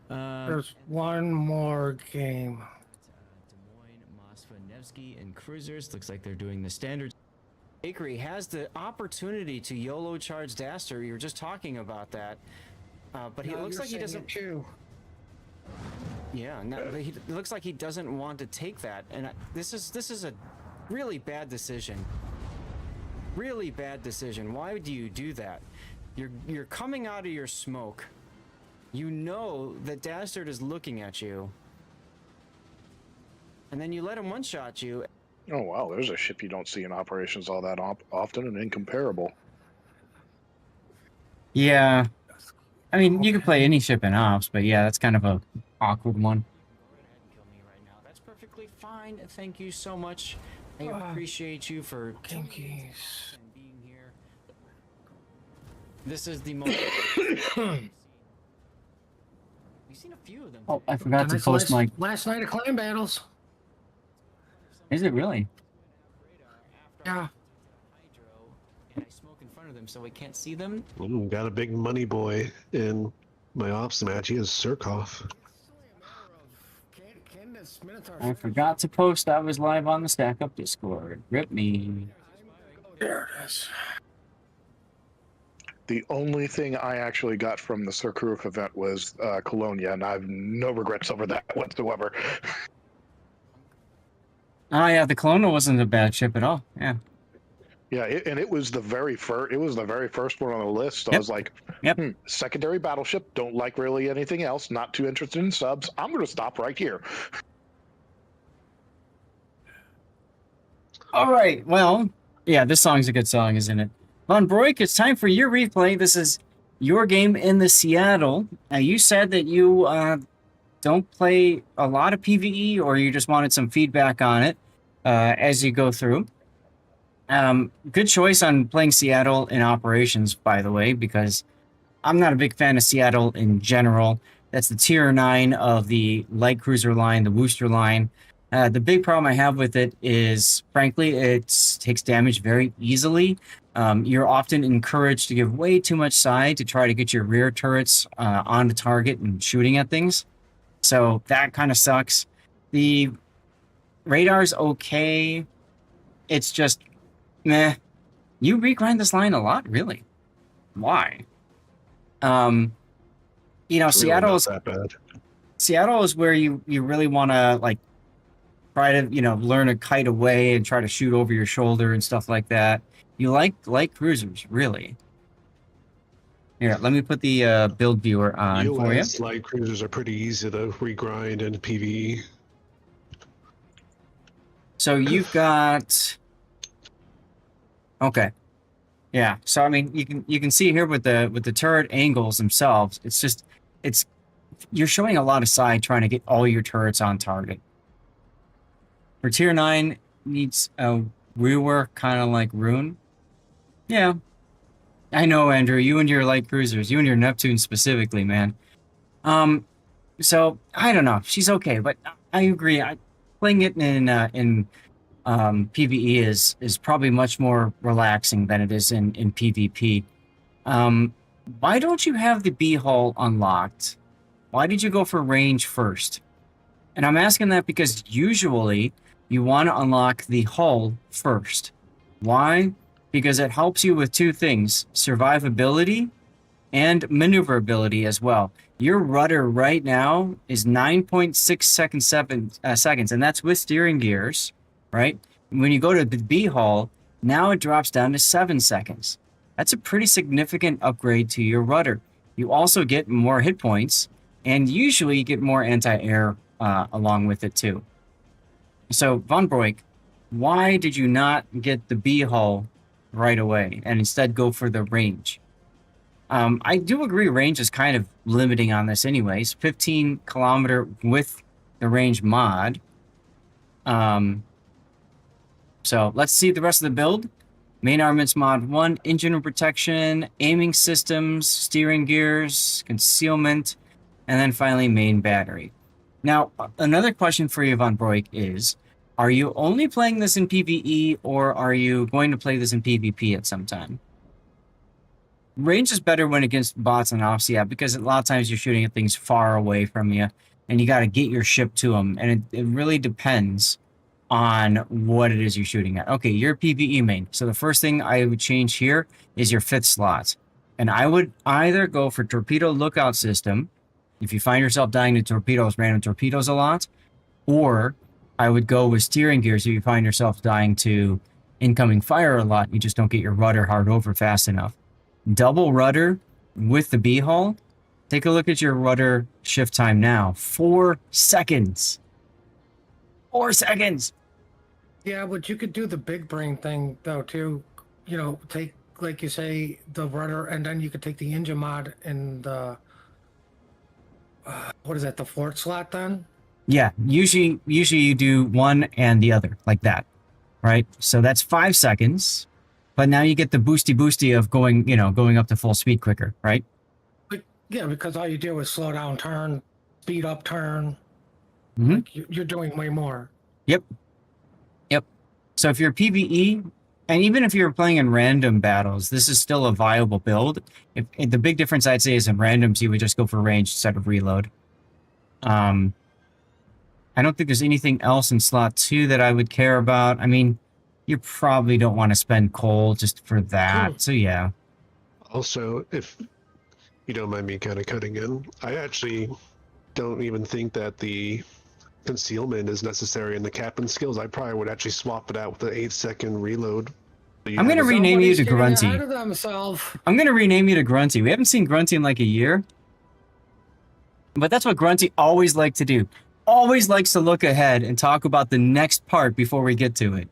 fine. There's one more game. Des Moines, Mosfa, Nevsky, and Cruisers. Looks like they're doing the standard. Bakery has the opportunity to YOLO charge Daster. You were just talking about that. But he looks like he doesn't. Too. Yeah, no, but it looks like he doesn't want to take that, and this is a really bad decision. Really bad decision. Why do you do that? You're coming out of your smoke. You know that Dastard is looking at you, and then you let him one-shot you. Oh wow, there's a ship you don't see in operations all that often and incomparable. Yeah. I mean, you can play any ship in ops, but yeah, that's kind of a awkward one. Kill me right now. That's perfectly fine. Thank you so much. I appreciate you for Game keys. and being here. This is the most. We've seen a few of them. Oh, I forgot to Tonight's post my. last night of clan battles. Is it really? Yeah. And I smoke in front of them so we can't see them. Got a big money boy in my ops match. He is Surkoff. I forgot to post I was live on the Stack Up Discord. Rip me. There it is. The only thing I actually got from the Surkurov event was Colonia, and I have no regrets over that whatsoever. Oh yeah, the Colonial wasn't a bad ship at all. Yeah. Yeah, and it was the very first. It was the very first one on the list. So I Yep. was like, Yep. Secondary battleship. Don't like really anything else. Not too interested in subs. I'm going to stop right here. All right. Well, yeah, this song's a good song, isn't it? Von Broek, it's time for your replay. This is your game in the Seattle. You said that you don't play a lot of PvE, or you just wanted some feedback on it as you go through. Good choice on playing Seattle in operations, by the way, because I'm not a big fan of Seattle in general. That's the tier 9 of the light cruiser line, the Worcester line. The big problem I have with it is, frankly, it takes damage very easily. You're often encouraged to give way too much side to try to get your rear turrets on the target and shooting at things. So that kind of sucks. The radar's okay. It's just, meh. You regrind this line a lot, really. Why? You know, It's really not that bad. Seattle is where you really want to, like, try to, you know, learn to kite away and try to shoot over your shoulder and stuff like that. You like light cruisers, really. Here, let me put the build viewer on for you. US light cruisers are pretty easy to regrind in PvE. So you've got... Okay. Yeah, so I mean, you can see here with the turret angles themselves, it's just, you're showing a lot of side trying to get all your turrets on target. For tier 9, needs a rework kind of like Rune. Yeah. I know, Andrew, you and your light cruisers, you and your Neptune specifically, man. So, I don't know, she's okay, but I agree, playing it in PvE is probably much more relaxing than it is in PvP. Why don't you have the B-hull unlocked? Why did you go for range first? And I'm asking that because usually you want to unlock the hull first. Why? Because it helps you with two things, survivability and maneuverability as well. Your rudder right now is 9.6 seconds, and that's with steering gears, right? When you go to the B-hull, now it drops down to 7 seconds. That's a pretty significant upgrade to your rudder. You also get more hit points, and usually you get more anti-air along with it too. So, Von Broek, why did you not get the B-hull right away and instead go for the range? I do agree range is kind of limiting on this anyways. 15 kilometer with the range mod. So let's see the rest of the build. Main armaments mod 1, engine protection, aiming systems, steering gears, concealment, and then finally main battery. Now, another question for you, Von Broek, is, are you only playing this in PvE, or are you going to play this in PvP at some time? Range is better when against bots and ops, yeah, because a lot of times you're shooting at things far away from you, and you got to get your ship to them, and it really depends on what it is you're shooting at. Okay, you're a PvE main, so the first thing I would change here is your 5th slot, and I would either go for torpedo lookout system, if you find yourself dying to torpedoes, random torpedoes a lot, or I would go with steering gears if you find yourself dying to incoming fire a lot, you just don't get your rudder hard over fast enough. Double rudder with the B-hull, take a look at your rudder shift time now. 4 seconds. 4 seconds! Yeah, but you could do the big brain thing, though, too. You know, take, like you say, the rudder, and then you could take the engine mod and the... what is that, the 4th slot, then? Yeah, usually you do one and the other, like that, right? So that's 5 seconds, but now you get the boosty of going up to full speed quicker, right? But, yeah, because all you do is slow down, turn, speed up, turn. Mm-hmm. Like, you're doing way more. Yep. So if you're PvE, and even if you're playing in random battles, this is still a viable build. The big difference I'd say is in randoms, you would just go for range instead of reload. I don't think there's anything else in slot 2 that I would care about. I mean, you probably don't want to spend coal just for that, so yeah. Also, if you don't mind me kind of cutting in, I actually don't even think that the concealment is necessary in the captain skills. I probably would actually swap it out with the 8-second reload. I'm going to rename you to Grunty. Ahead of themselves. I'm going to rename you to Grunty. We haven't seen Grunty in like a year. But that's what Grunty always liked to do. Always likes to look ahead and talk about the next part before we get to it.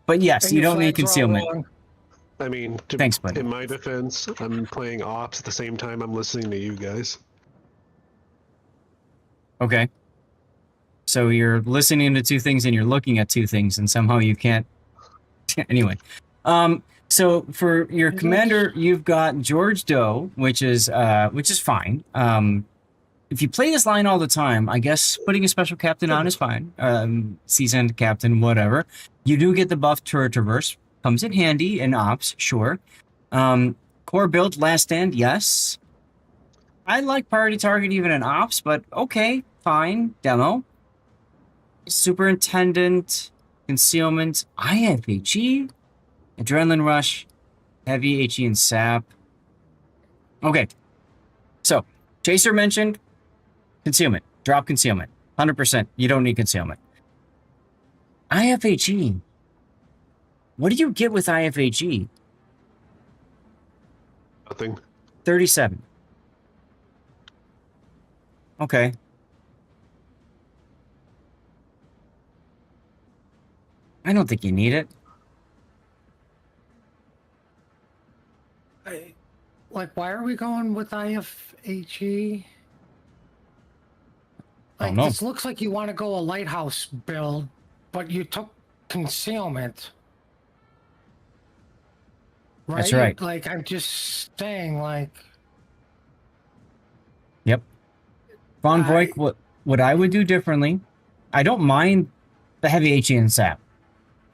But yes, you don't need concealment. I mean, Thanks, buddy. in my defense, I'm playing ops at the same time I'm listening to you guys. Okay. So you're listening to two things and you're looking at two things, and somehow you can't. Anyway, so for your commander, you've got George Doe, which is fine. If you play this line all the time, I guess putting a special captain on is fine. Seasoned captain, whatever. You do get the buff turret traverse. Comes in handy in ops, sure. Core build, last stand, yes. I like priority target even in ops, but okay, fine. Demo. Superintendent, concealment, IFHE, adrenaline rush, heavy HE and sap. Okay. So, Chaser mentioned concealment. Drop concealment. 100%. You don't need concealment. IFHE. What do you get with IFHE? Nothing. 37. Okay. I don't think you need it. Like, why are we going with IFHE? Like, know. this looks like you want to go a lighthouse build, but you took concealment. Right? That's right. Like, I'm just saying, like... Yep. Von Broik, what I would do differently, I don't mind the heavy HE and sap.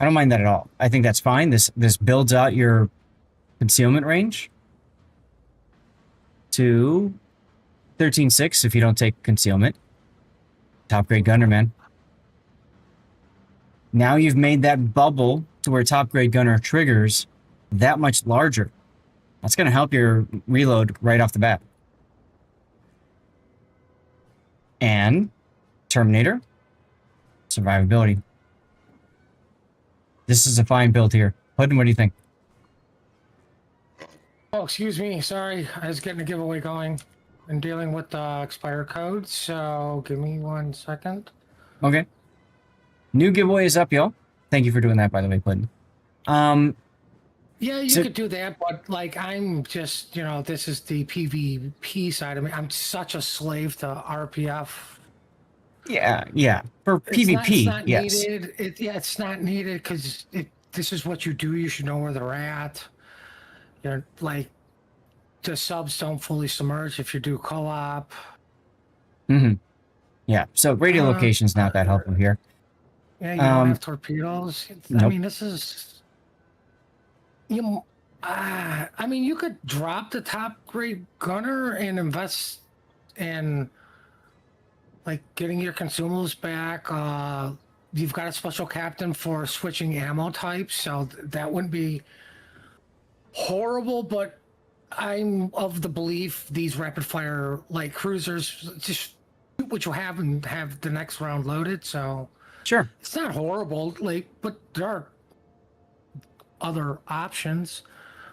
I don't mind that at all. I think that's fine. This builds out your concealment range to 13.6 if you don't take concealment. Top grade gunner, man. Now you've made that bubble to where top grade gunner triggers that much larger. That's going to help your reload right off the bat. And Terminator, survivability. This is a fine build here. Puddin, what do you think? Oh, excuse me. Sorry. I was getting a giveaway going and dealing with the expire code, so give me 1 second. Okay. New giveaway is up, yo. Thank you for doing that, by the way, Puddin. Yeah, you could do that, but like I'm just, this is the PvP side of me. I'm such a slave to RPF. Yeah. For PvP, it's not yes. needed. It's not needed because this is what you do. You should know where they're at. Like the subs don't fully submerge if you do co-op. Mm-hmm. Yeah. So radio location's not that helpful here. Yeah, you don't have torpedoes. Nope. I mean, this is I mean, you could drop the top grade gunner and invest in like getting your consumables back. You've got a special captain for switching ammo types, so that wouldn't be horrible, but I'm of the belief these rapid fire like cruisers just shoot what you have and have the next round loaded, so sure. It's not horrible, like, but there are other options.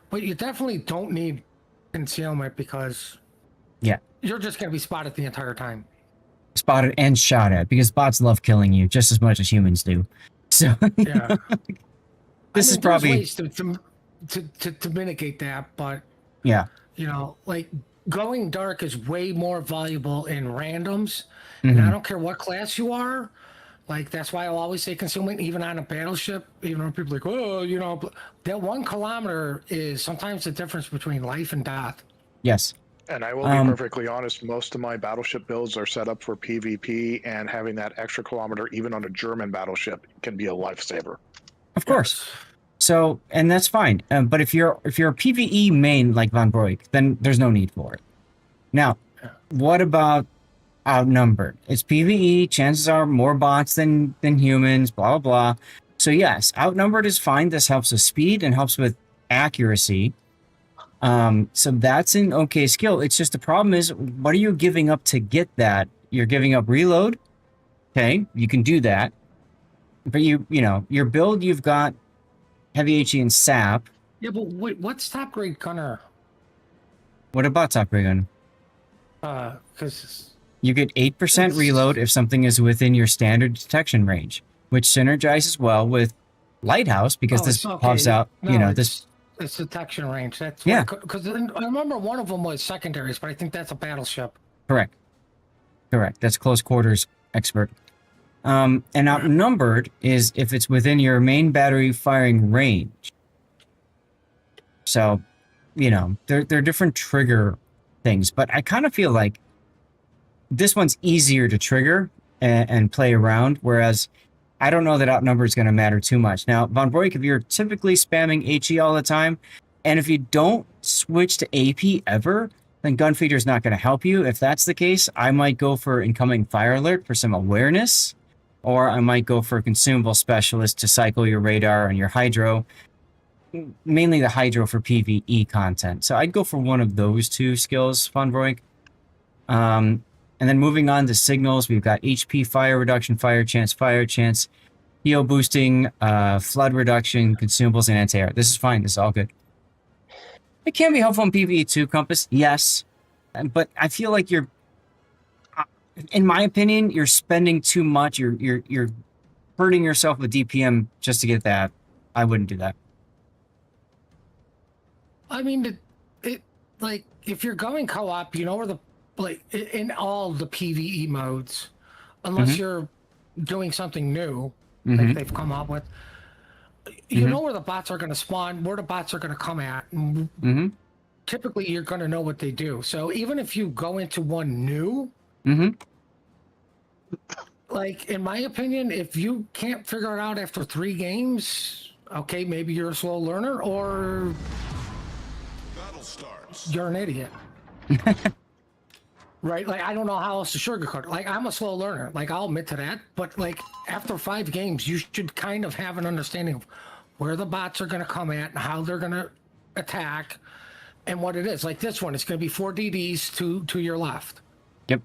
But you definitely don't need concealment because you're just gonna be spotted the entire time. Spotted and shot at, because bots love killing you just as much as humans do. So yeah. This is probably ways to mitigate that, but yeah. Like going dark is way more valuable in randoms. Mm-hmm. And I don't care what class you are. Like that's why I'll always say concealment, even on a battleship. Even when people are like, oh, that 1 kilometer is sometimes the difference between life and death. Yes. And I will be perfectly honest, most of my battleship builds are set up for PvP, and having that extra kilometer, even on a German battleship, can be a lifesaver. Of course. So, and that's fine. But if you're a PvE main like Von Broik, then there's no need for it. Now, what about outnumbered? It's PvE. Chances are more bots than humans. Blah blah blah. So yes, outnumbered is fine. This helps with speed and helps with accuracy. So that's an okay skill. It's just the problem is, what are you giving up to get that? You're giving up reload. Okay, you can do that. But your build, you've got heavy HE and sap. Yeah, but what's top grade gunner? What about top grade gunner? Because you get 8% reload if something is within your standard detection range, which synergizes well with Lighthouse because this pops out. It's detection range. That's Yeah. Because I remember one of them was secondaries, but I think that's a battleship. Correct. Correct. That's close quarters expert. And outnumbered is if it's within your main battery firing range. So, you know, they're different trigger things, but I kind of feel like this one's easier to trigger and play around, whereas I don't know that outnumbered is going to matter too much. Now, Von Broik, if you're typically spamming HE all the time, and if you don't switch to AP ever, then Gunfeeder is not going to help you. If that's the case, I might go for Incoming Fire Alert for some awareness, or I might go for Consumable Specialist to cycle your radar and your Hydro, mainly the Hydro for PvE content. So I'd go for one of those two skills, Von Broik. And then moving on to signals, we've got HP fire reduction, fire chance, heal boosting, flood reduction, consumables, and anti-air. This is fine. This is all good. It can be helpful in PvE too, Compass. Yes. But I feel like you're, in my opinion, you're spending too much. You're hurting yourself with DPM just to get that. I wouldn't do that. I mean, it like, if you're going co-op, you know where the, like, in all the PvE modes, unless you're doing something new, like they've come up with, you know where the bots are going to spawn, where the bots are going to come at. And typically, you're going to know what they do. So even if you go into one new, like, in my opinion, if you can't figure it out after 3 games, okay, maybe you're a slow learner, or you're an idiot. Right? Like, I don't know how else to sugarcoat it. Like, I'm a slow learner. Like, I'll admit to that. But, like, after 5 games, you should kind of have an understanding of where the bots are going to come at and how they're going to attack and what it is. Like, this one, it's going to be 4 DDs to your left. Yep.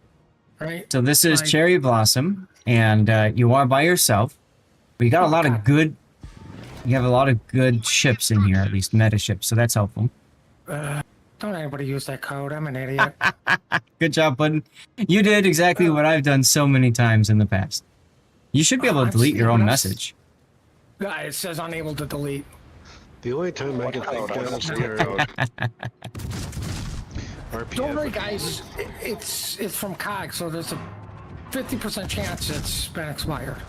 Right? So this is Cherry Blossom, and you are by yourself. But you got a lot of good... You have a lot of good ships in here, at least meta ships, so that's helpful. Don't anybody use that code. I'm an idiot. Good job, Puddin. You did exactly what I've done so many times in the past. You should be able to delete your own message. Yeah, it says unable to delete. The only time I can think of Don't worry, guys. It's from COG, so there's a 50% chance it's been expired.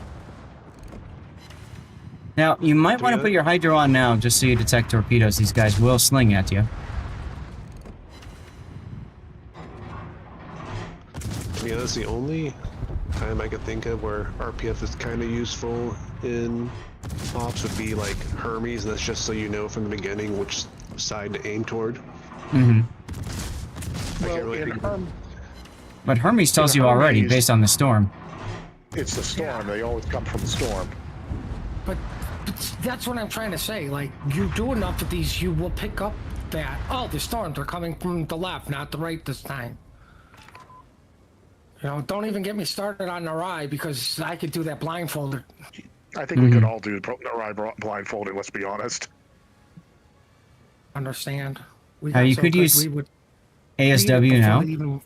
Now, you might want to put your Hydro on now, just so you detect torpedoes. These guys will sling at you. To be honest, the only time I could think of where RPF is kind of useful in ops would be like Hermes, and that's just so you know from the beginning which side to aim toward. Mm-hmm. I can't really think of But Hermes tells you already, based on the storm. It's the storm. They always come from the storm. But that's what I'm trying to say. Like, you do enough of these, you will pick up that, oh, the storms are coming from the left, not the right this time. You know, don't even get me started on Narai, because I could do that blindfolded. I think we could all do Narai blindfolded, let's be honest. Understand. You could use ASW now. Even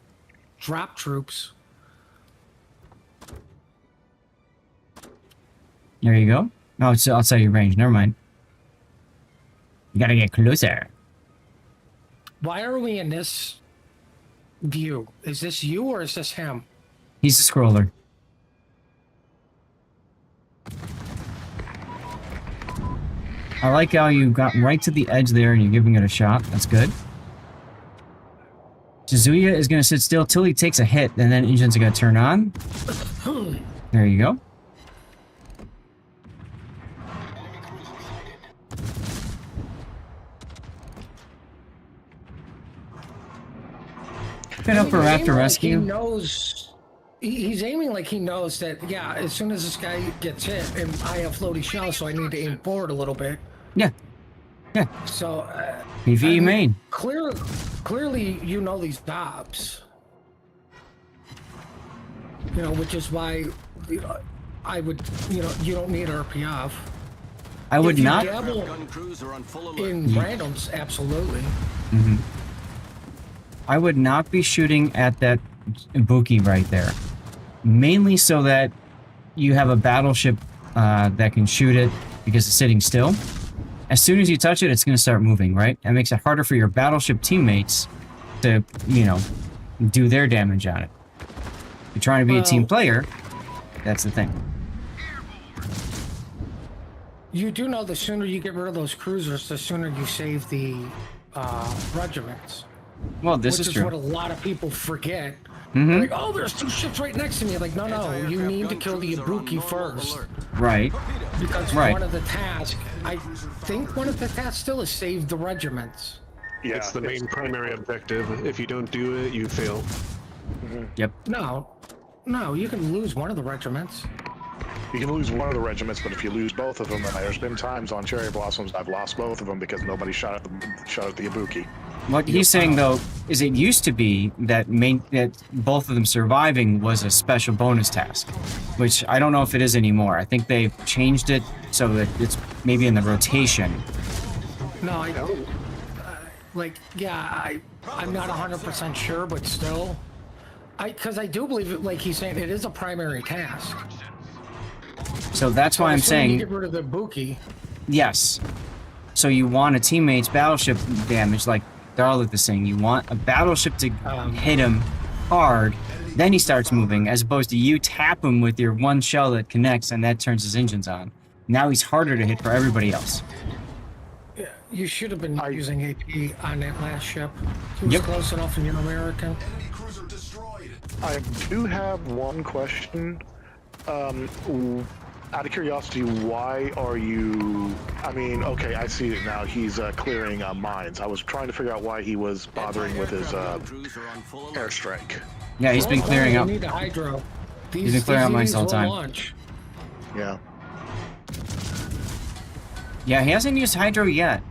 drop troops. There you go. Oh, it's outside your range. Never mind. You gotta get closer. Why are we in this view? Is this you or is this him? He's a scroller. I like how you got right to the edge there and you're giving it a shot. That's good. Suzuya is going to sit still till he takes a hit, and then engines are going to turn on. There you go. Good up for Raptor Rescue. He knows. He's aiming like he knows that, yeah, as soon as this guy gets hit, and I have floaty shells, so I need to aim forward a little bit. Yeah. Yeah. So, PvE main. Clearly, you know these jobs. You know, which is why I would, you know, you don't need RPF. I would not. Gun crews are on full alert. In randoms, absolutely. Mm-hmm. I would not be shooting at that Ibuki right there. Mainly so that you have a battleship that can shoot it because it's sitting still. as soon as you touch it, it's going to start moving, right? That makes it harder for your battleship teammates to, you know, do their damage on it. If you're trying to be a team player, that's the thing. You do know the sooner you get rid of those cruisers, the sooner you save the regiments. Well, this is true. Which is what a lot of people forget. Mm-hmm. Like, oh, there's 2 ships right next to me. Like, no, you need to kill the Ibuki first. Right. Because one of the tasks, I think one of the tasks still is save the regiments. Yeah, it's the main primary objective. If you don't do it, you fail. Yep. No, you can lose one of the regiments. You can lose one of the regiments, but if you lose both of them, and there's been times on Cherry Blossoms I've lost both of them because nobody shot at the Ibuki. What he's saying, though, is it used to be that both of them surviving was a special bonus task, which I don't know if it is anymore. I think they've changed it so that it's maybe in the rotation. No, I'm not 100% sure, but still, because I do believe it. Like he's saying, it is a primary task. So that's why I'm saying. You get rid of the Ibuki. Yes. So you want a teammate's battleship damage, like Darlith is saying. You want a battleship to hit him hard, then he starts moving, as opposed to you tap him with your one shell that connects and that turns his engines on. Now he's harder to hit for everybody else. Yeah, you should have been using AP on that last ship. He was close enough in your American. I do have one question. Out of curiosity, why are you... I mean, okay, I see it now. He's clearing mines. I was trying to figure out why he was bothering with his airstrike. Yeah, he's been clearing out. You need a hydro. He's been clearing out mines all the time. Launch. Yeah. Yeah, he hasn't used hydro yet.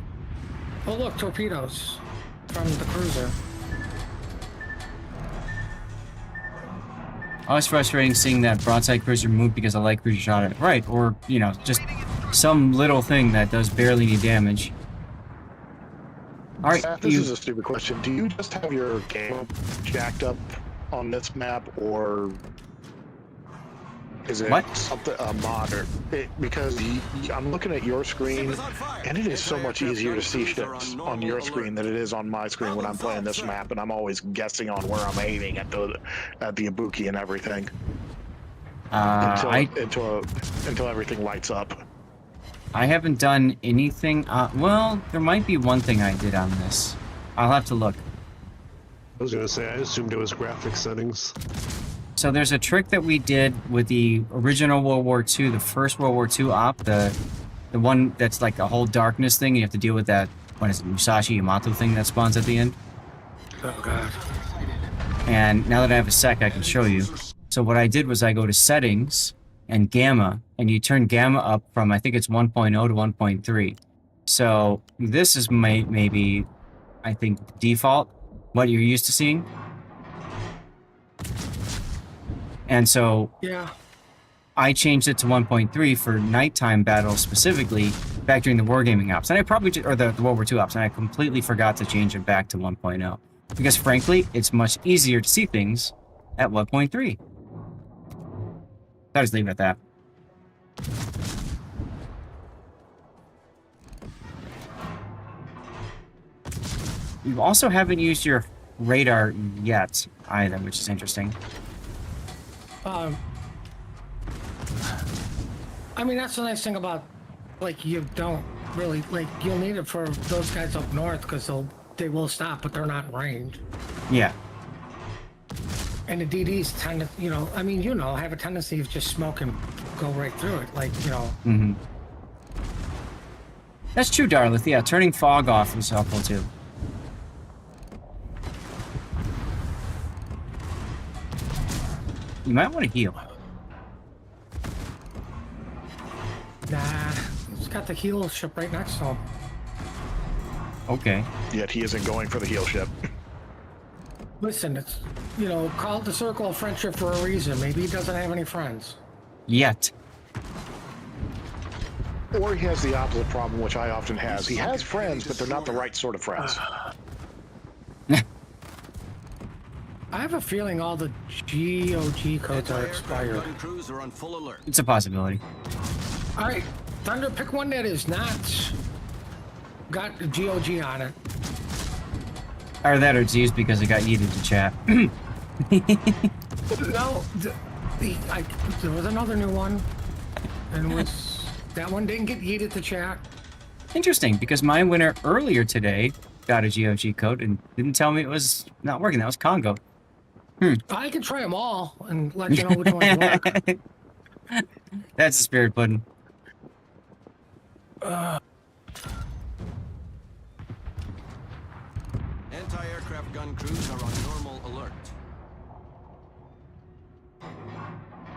Oh, look, torpedoes from the cruiser. Always frustrating seeing that broadside cruiser move because a light cruiser shot it. Right, or, you know, just some little thing that does barely any damage. Alright, This is a stupid question. Do you just have your game jacked up on this map, or is it something a mod? Because I'm looking at your screen, and it is so much easier to see ships on your screen than it is on my screen when I'm playing this map, and I'm always guessing on where I'm aiming at the Ibuki and everything. Until everything lights up. I haven't done anything. Well, there might be one thing I did on this. I'll have to look. I was going to say, I assumed it was graphic settings. So there's a trick that we did with the original World War II, the first World War II op, the one that's like a whole darkness thing. You have to deal with that, what is it, Musashi Yamato thing that spawns at the end. Oh, God. And now that I have a sec, I can show you. So what I did was I go to settings and gamma, and you turn gamma up from, I think it's 1.0 to 1.3. So this is maybe, I think, default, what you're used to seeing. And so I changed it to 1.3 for nighttime battles specifically back during the wargaming ops. And I probably, or the World War II ops, and I completely forgot to change it back to 1.0. Because frankly, it's much easier to see things at 1.3. I'll just leave it at that. You also haven't used your radar yet either, which is interesting. I mean, that's the nice thing about, like, you don't really, like, you'll need it for those guys up north because they will stop, but they're not in range. Yeah. And the DDs tend to, you know, I mean, you know, have a tendency of just smoke and go right through it, like, you know. Mm-hmm. That's true, Darlith. Yeah, turning fog off is helpful too. You might want to heal. Nah, he's got the heal ship right next to him. Okay. Yet he isn't going for the heal ship. Listen, it's, you know, call it the circle of friendship for a reason. Maybe he doesn't have any friends. Yet. Or he has the opposite problem, which I often have. He has friends, but they're not the right sort of friends. I have a feeling all the GOG codes are expired. It's a possibility. All right, Thunder, pick one that is not got the GOG on it. Or that, or it's used because it got yeeted to chat. No, there was another new one, and that one didn't get yeeted to chat. Interesting, because my winner earlier today got a GOG code and didn't tell me it was not working. That was Congo. I can try them all and let you know which ones work. That's the spirit pudding. Anti-aircraft gun crews are on normal alert.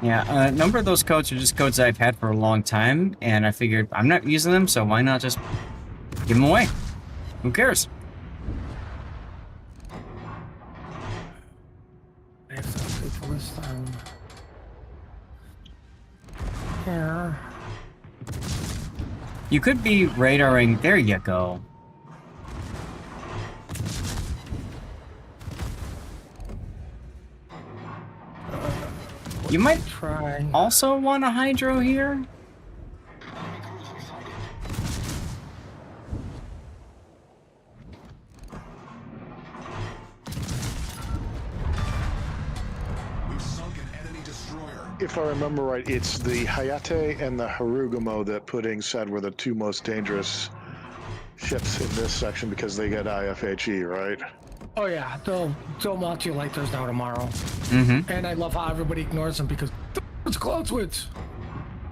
Yeah, a number of those codes are just codes I've had for a long time, and I figured I'm not using them, so why not just give them away? Who cares? I have to take the list down. Here. You could be radaring. There you go. You might try. Also want a hydro here. If I remember right, it's the Hayate and the Harugumo that Pudding said were the two most dangerous ships in this section because they get IFHE, right? Oh yeah, they'll melt you like there's no tomorrow. Mm-hmm. And I love how everybody ignores them because it's close wits.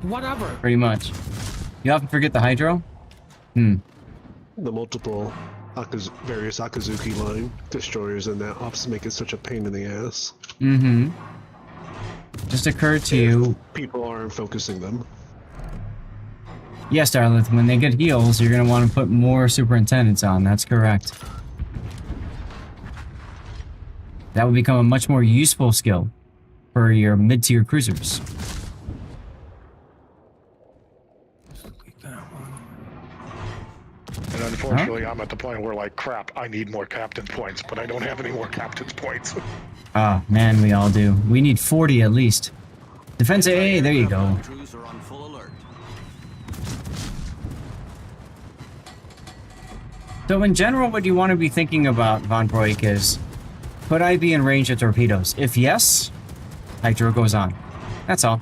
Whatever. Pretty much. You often forget the hydro. The multiple various Akazuki line destroyers in that ops make it such a pain in the ass. Mm-hmm. Just occurred to you. People aren't focusing them. Yes, Darlith, when they get heals, you're going to want to put more superintendents on. That's correct. That will become a much more useful skill for your mid-tier cruisers. And unfortunately, I'm at the point where, like, crap, I need more captain points, but I don't have any more captain's points. Ah, man, we all do. We need 40 at least. Defense AA, there you go. Crews are on full alert. So in general, what you want to be thinking about, Von Broik, is, could I be in range of torpedoes? If yes, hydro goes on. That's all.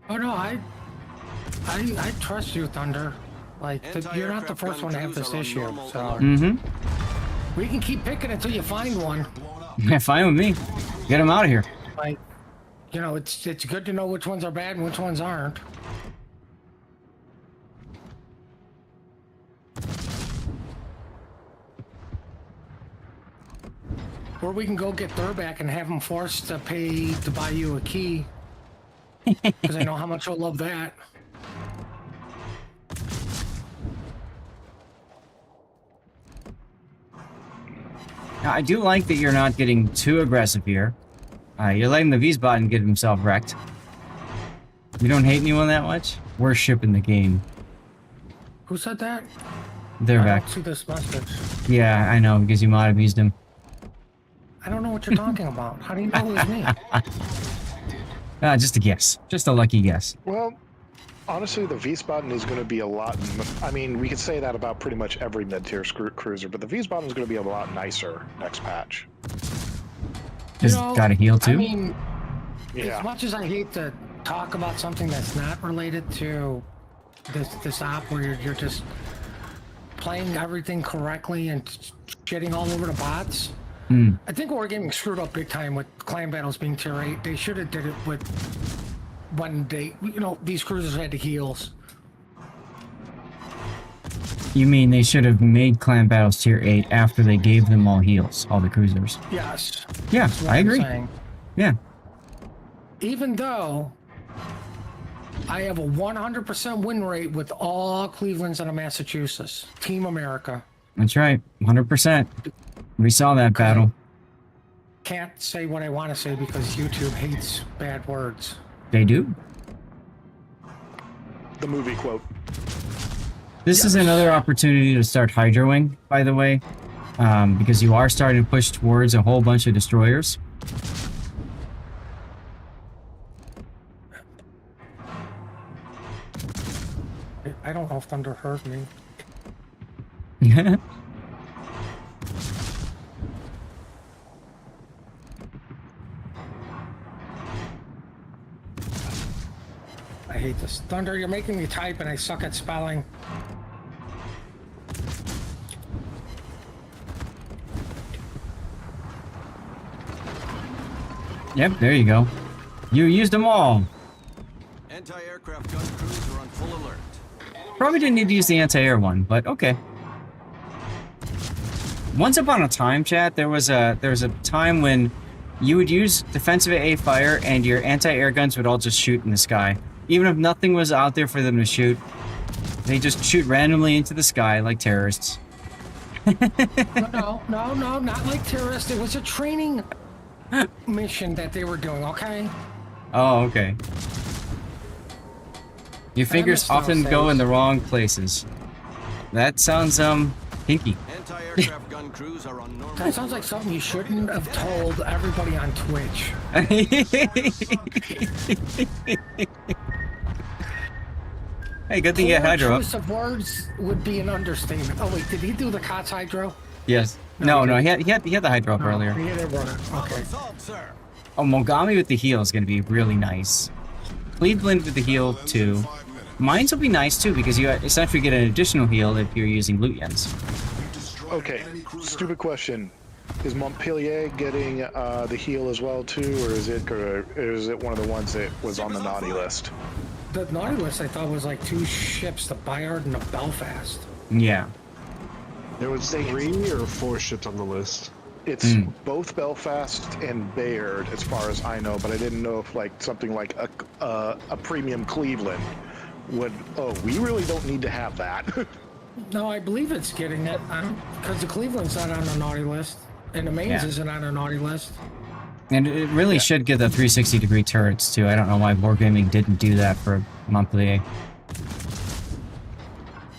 Oh no, I trust you, Thunder. Like, you're not the first one to have this issue, so... We can keep picking until you find one. Yeah, fine with me. Get them out of here. Like, you know, it's good to know which ones are bad and which ones aren't. Or we can go get Thurback and have him forced to pay to buy you a key. Because I know how much you'll love that. Now, I do like that you're not getting too aggressive here. You're letting the V-Spot get himself wrecked. You don't hate anyone that much? Worst ship in the game. Who said that? They're I back. don't see this message. Yeah, I know, because you mod abused him. I don't know what you're talking about. How do you know it was me? Just a guess. Just a lucky guess. Well, honestly, the V-Spotting is going to be a lot... I mean, we could say that about pretty much every mid-tier cruiser, but the V-Spotting is going to be a lot nicer next patch. Just gotta heal too? I mean, yeah. As much as I hate to talk about something that's not related to this op where you're just playing everything correctly and shitting all over the bots, I think Wargaming screwed up big time with clan battles being tier 8. They should have did it with when they, you know, these cruisers had the heals. You mean they should have made clan battles tier 8 after they gave them all heals, all the cruisers? Yes. Yeah, That's what I I'm agree. saying. Yeah. Even though I have a 100% win rate with all Clevelands and Massachusetts. Team America. That's right. 100%. We saw that battle. Can't say what I want to say because YouTube hates bad words. They do. The movie quote. This is another opportunity to start hydroing, by the way, because you are starting to push towards a whole bunch of destroyers. I don't know if Thunder heard me. I hate this. Thunder, you're making me type and I suck at spelling. Yep, there you go. You used them all. Anti-aircraft gun crews are on full alert. Probably didn't need to use the anti-air one, but okay. Once upon a time, chat, there was a time when you would use defensive AA fire and your anti-air guns would all just shoot in the sky. Even if nothing was out there for them to shoot, they just shoot randomly into the sky like terrorists. No, not like terrorists. It was a training mission that they were doing, okay? Oh, okay. Your fingers often go in the wrong places. That sounds, hinky. Anti-aircraft gun crews are on normal. That sounds like something you shouldn't have told everybody on Twitch. Hey, good thing you had hydro up. Choice of words would be an understatement. Oh wait, did he do the COTS hydro? Yes. No, he had the hydro up earlier. He didn't run it. Okay. Oh, Mogami with the heal is going to be really nice. Cleveland with the heal too. Mines will be nice too because you essentially get an additional heal if you're using loot yens. Okay, stupid question. Is Montpellier getting the heal as well too, or is it one of the ones that was on the naughty list? The naughty list I thought was like 2 ships, the Bayard and the Belfast. Yeah. There was 3 or 4 ships on the list. It's both Belfast and Bayard, as far as I know, but I didn't know if like something like a premium Cleveland would. Oh, we really don't need to have that. No, I believe it's getting it. Because the Cleveland's not on the naughty list, and the mains isn't on the naughty list. And it really should get the 360-degree turrets too. I don't know why Wargaming didn't do that for Montpellier.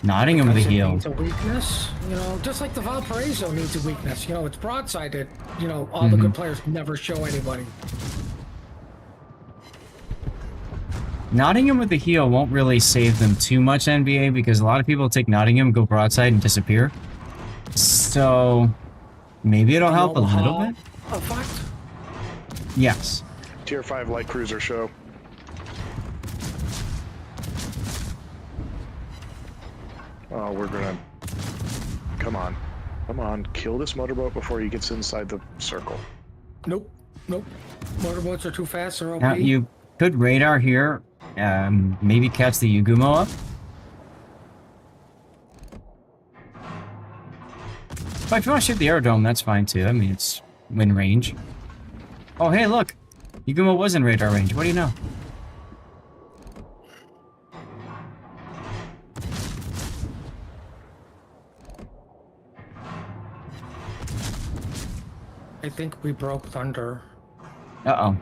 Nottingham with the heal. Needs a weakness, you know, just like the Valparaiso needs a weakness. You know, it's broadsided. You know, all the good players never show anybody. Nottingham with the heal won't really save them too much, NBA, because a lot of people take Nottingham, go broadside, and disappear. So maybe it'll help a little bit. Effect? Yes. Tier 5 light cruiser show. Oh, we're gonna... Come on. Come on. Kill this motorboat before he gets inside the circle. Nope. Motorboats are too fast. They're OP. Now, you could radar here. Maybe catch the Yugumo up. But if you want to shoot the aerodrome, that's fine too. I mean, it's win range. Oh, hey, look! Yugumo was in radar range. What do you know? I think we broke Thunder. Uh-oh.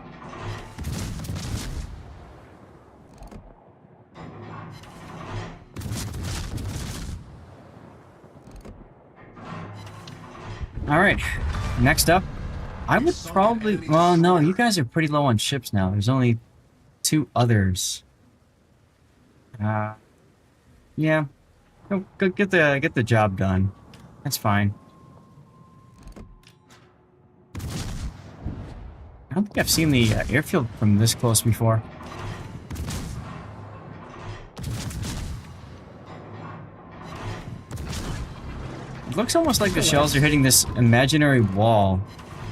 Alright, next up, I would probably... Well, no, you guys are pretty low on ships now. There's only 2 others. Yeah. Go get the job done. That's fine. I don't think I've seen the airfield from this close before. It looks almost like the shells are hitting this imaginary wall.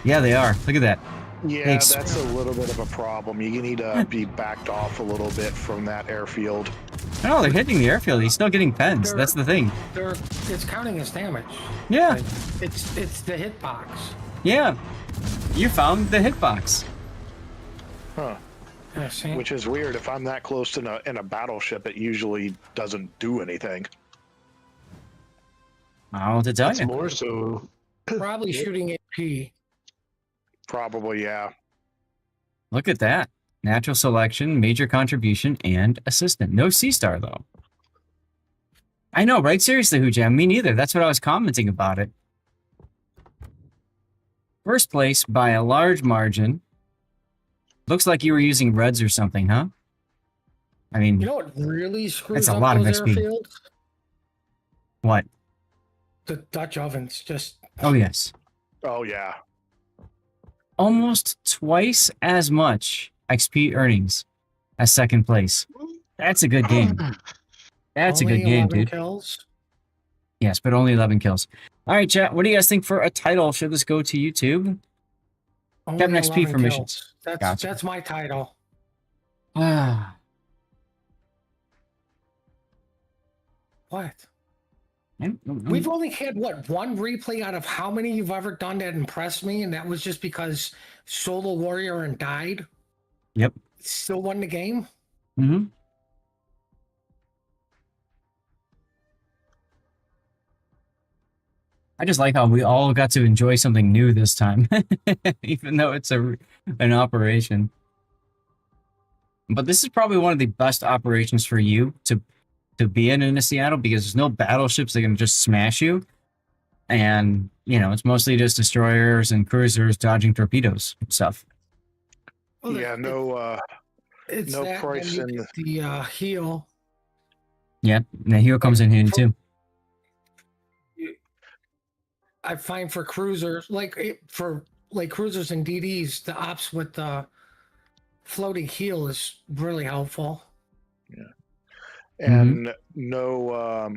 Yeah, they are. Look at that. Yeah, that's a little bit of a problem. You need to be backed off a little bit from that airfield. No, they're hitting the airfield. He's still getting pens. That's the thing. It's counting as damage. Yeah. Like, it's the hitbox. Yeah. You found the hitbox. Huh. Which is weird. If I'm that close in a battleship, it usually doesn't do anything. I don't know what to tell you. More so. Probably shooting AP. Probably, yeah. Look at that. natural selection, major contribution, and assistant. No C-star, though. I know, right? Seriously, Hujam, me neither. That's what I was commenting about it. First place by a large margin. Looks like you were using reds or something, huh? I mean, You know what really screws that's a up lot of those XP. airfields? What? The Dutch ovens. Just Oh, yes. Oh yeah. Almost twice as much XP earnings as second place. That's a good game. That's a only good game, 11 dude. kills. Yes, but only 11 kills. All right, chat. What do you guys think for a title? Should this go to YouTube? Only Captain XP 11 for kills. missions. That's Gotcha. that's my title. Ah. What? Mm. We've only had what, one replay out of how many you've ever done that impressed me, and that was just because Solo Warrior and died. Yep. Still won the game. Mm-hmm. I just like how we all got to enjoy something new this time, even though it's an operation. But this is probably one of the best operations for you to be in Seattle, because there's no battleships that can just smash you. And, you know, it's mostly just destroyers and cruisers dodging torpedoes and stuff. Well, Yeah, no It's no that, price and in you get the heal. Yeah, and the hero comes in handy too. I find for cruisers, for cruisers and DDs, the ops with the floating heal is really helpful. Yeah. And no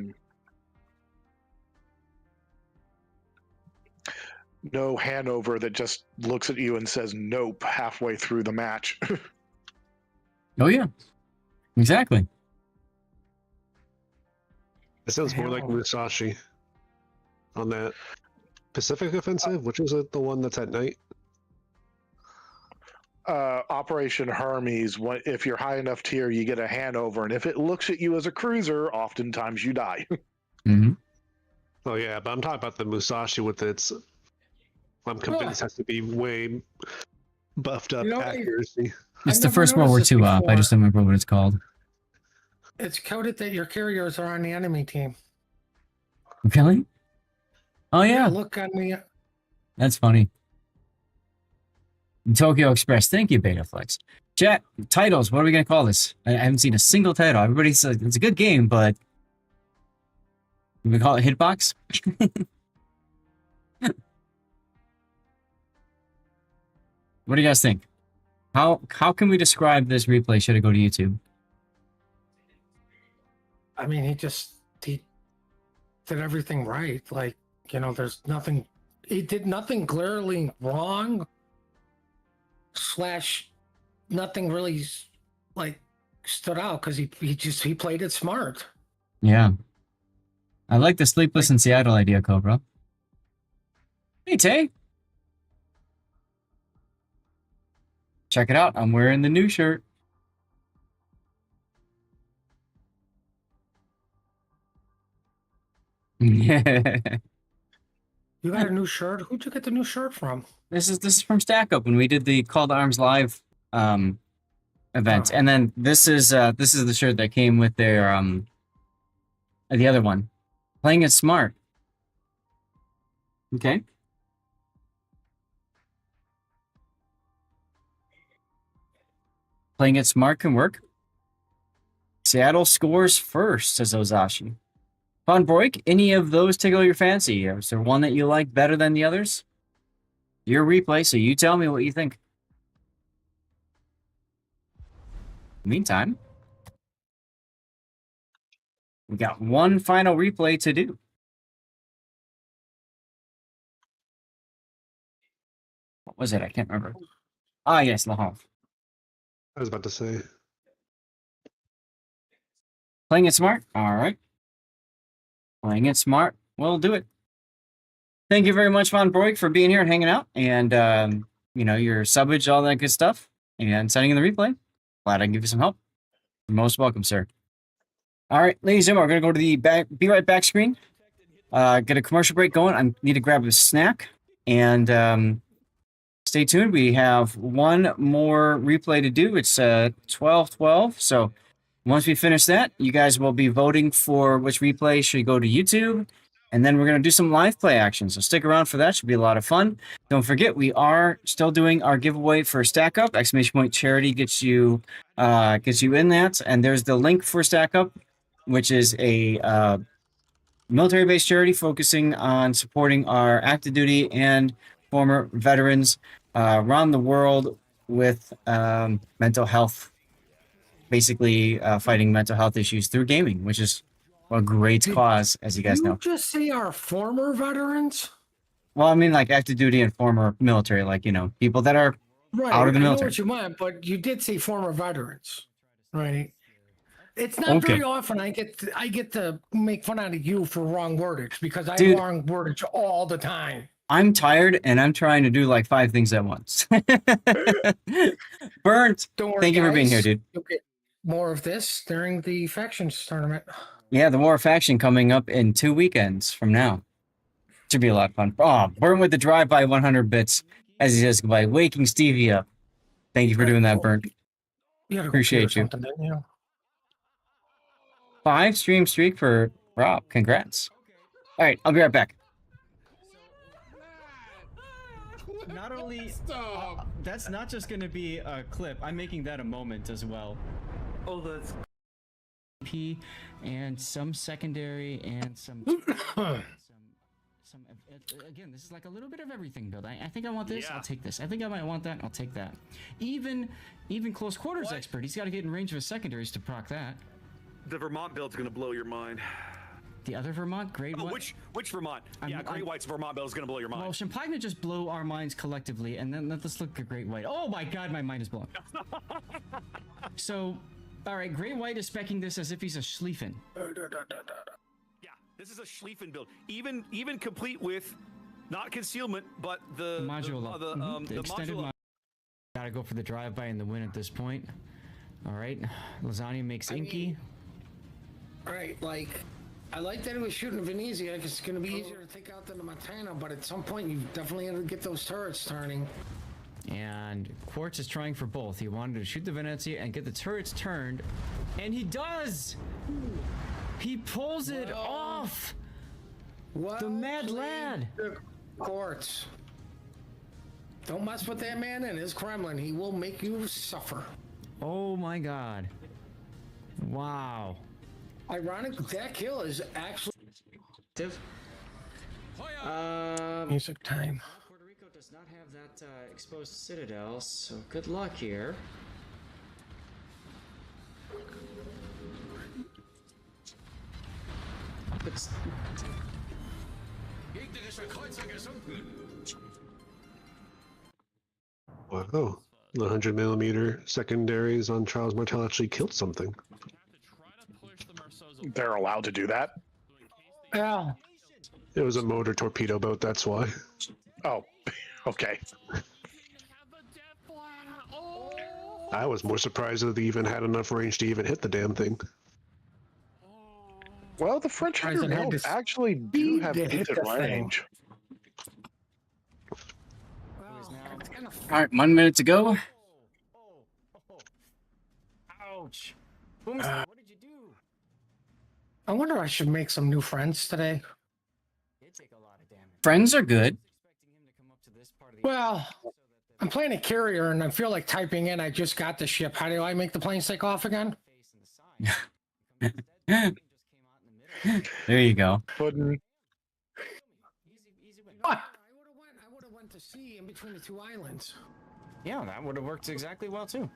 no Hanover that just looks at you and says nope halfway through the match. Oh yeah, exactly. It sounds more like Musashi on that Pacific Offensive, which is it, the one that's at night? Operation Hermes, if you're high enough tier, you get a Hanover, and if it looks at you as a cruiser, oftentimes you die. Mm-hmm. Oh yeah, but I'm talking about the Musashi with its. I'm convinced has to be way buffed up accuracy. It's the first World War II op. I just don't remember what it's called. It's coded that your carriers are on the enemy team. Really? Oh yeah. Look on the. That's funny. Tokyo Express. Thank you, Betaflex. Chat, titles. What are we going to call this? I haven't seen a single title. Everybody says it's a good game, but we call it Hitbox? What do you guys think? How can we describe this replay should it go to YouTube? I mean, he did everything right. Like, you know, there's nothing. He did nothing glaringly wrong. / nothing really stood out because he played it smart. Yeah. I like the Sleepless in Seattle idea, Cobra. Hey, Tay. Check it out. I'm wearing the new shirt. Yeah. You got a new shirt? Who'd you get the new shirt from? This is from Stack Up when we did the Call to Arms Live event. And then this is the shirt that came with their the other one. Playing it smart. Okay. Playing it smart can work. Seattle scores first, says Ozashi. Von Broik, any of those tickle your fancy? Is there one that you like better than the others? Your replay, so you tell me what you think. Meantime, we got one final replay to do. What was it? I can't remember. Ah, yes, Lahov. I was about to say. Playing it smart? All right. Playing it smart. We'll do it. Thank you very much, Von Broik, for being here and hanging out. And, you know, your subbage, all that good stuff. And sending in the replay. Glad I can give you some help. You're most welcome, sir. All right, ladies and gentlemen, we're going to go to the be right back screen. Get a commercial break going. I need to grab a snack. And stay tuned. We have one more replay to do. It's 12:12. So once we finish that, you guys will be voting for which replay should go to YouTube. And then we're going to do some live play action. So stick around for that. Should be a lot of fun. Don't forget, we are still doing our giveaway for Stack Up. Exclamation point charity gets you in that. And there's the link for Stack Up, which is a military-based charity focusing on supporting our active duty and former veterans around the world with mental health, basically fighting mental health issues through gaming, which is a great cause, as you guys know. You just say our former veterans? Well, I mean, like active duty and former military, like, you know, people that are out of the I know military. what you meant, but you did say former veterans, right? It's not Okay. very often I get to make fun out of you for wrong wordage because I Dude. wrong wordage all the time. I'm tired and I'm trying to do like 5 things at once. Burnt. Don't worry, Thank you for being here, guys. dude. You'll get more of this during the factions tournament. Yeah, the War Faction coming up in 2 weekends from now. Should be a lot of fun. Oh, Burnt with the drive-by 100 bits, as he says goodbye. Waking Stevie up. Thank you for doing that, Burnt. You gotta go Appreciate clear you. something, didn't you? 5 stream streak for Rob. Congrats. All right, I'll be right back. Not only that's not just going to be a clip. I'm making that a moment as well. Oh, that's P and some secondary and some again, this is like a little bit of everything build. I think I want this, I'll take this. I think I might want that, I'll take that. Even close quarters expert, he's got to get in range of his secondaries to proc that. The Vermont build's gonna blow your mind. The other Vermont, Great Oh, White. which Vermont? Great White's Vermont build is gonna blow your mind. Well, Champagne just blow our minds collectively, and then let's look at Great White. Oh my God, my mind is blown. So, all right, Great White is specking this as if he's a Schlieffen. Yeah, this is a Schlieffen build. Even complete with not concealment, but the modular. The extended modular. Gotta go for the drive-by and the win at this point. All right, Lasagna makes Inky. All right, like, I like that it was shooting Venezia because it's going to be easier to take out than the Montana, but at some point you definitely have to get those turrets turning. And Quartz is trying for both. He wanted to shoot the Venezia and get the turrets turned, and he does! He pulls it off! The mad lad! Quartz. Don't mess with that man and his Kremlin. He will make you suffer. Oh my God. Wow. Ironic, that kill is actually... Music time. Puerto Rico does not have that exposed citadel, so good luck here. Wow. The 100mm secondaries on Charles Martel actually killed something. They're allowed to do that? Yeah. It was a motor torpedo boat, that's why. Oh, okay. I was more surprised that they even had enough range to even hit the damn thing. Well, the French President had Underground to actually do have to hit decent the thing. range. All right, 1 minute to go. Ouch. What did you do? I wonder if I should make some new friends today. Friends are good. Well, I'm playing a carrier and I feel like typing in, I just got the ship. How do I make the planes take off again? There you go. What? I would have went to sea in between the two islands. Yeah, that would have worked exactly well too.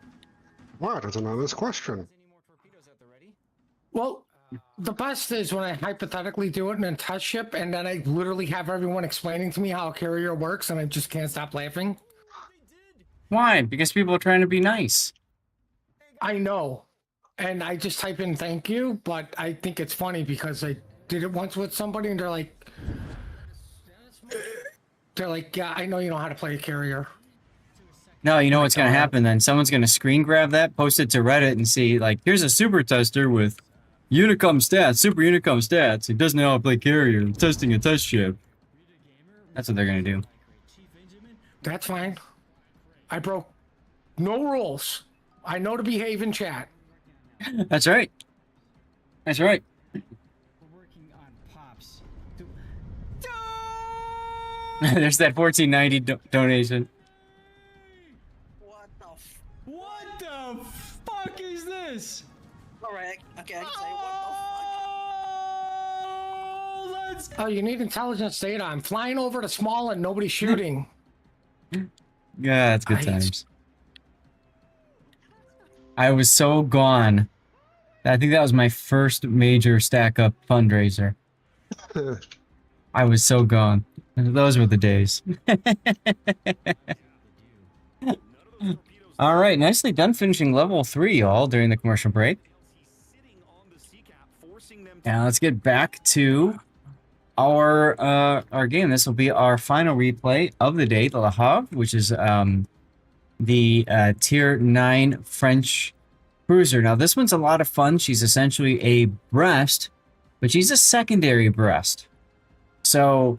What is another question? Well, the best is when I hypothetically do it in a test ship and then I literally have everyone explaining to me how a carrier works and I just can't stop laughing. Why? Because people are trying to be nice. I know. And I just type in thank you, but I think it's funny because I did it once with somebody and they're like, yeah, I know you know how to play a carrier. No, you know what's going to happen then? Someone's going to screen grab that, post it to Reddit, and see, like, here's a super tester with Unicom stats, super Unicom stats. He doesn't know how to play carrier, testing a test ship. That's what they're going to do. That's fine. I broke no rules. I know to behave in chat. That's right. That's right. We're working on pops. There's that 1490 donation. What the fuck is this? Alright, okay, I can say Oh, let's Oh, you need intelligence data. I'm flying over to small and nobody's shooting. Yeah, it's good times. I was so gone. I think that was my first major stack up fundraiser. I was so gone. Those were the days. All right, nicely done finishing level 3, y'all, during the commercial break. Now let's get back to our game. This will be our final replay of the day, the Le Havre, which is the Tier 9 French cruiser. Now, this one's a lot of fun. She's essentially a Brest, but she's a secondary Brest. So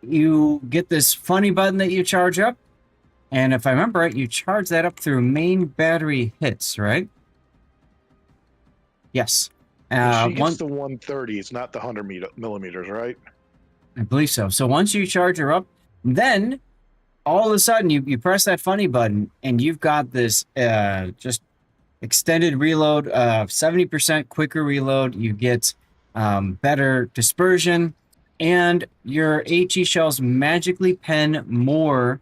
you get this funny button that you charge up, and if I remember right, you charge that up through main battery hits, right? Yes. She gets the 130s, not the 100 millimeters, right? I believe so. So once you charge her up, then all of a sudden you press that funny button, and you've got this just extended reload, 70% quicker reload. You get better dispersion, and your HE shells magically pen more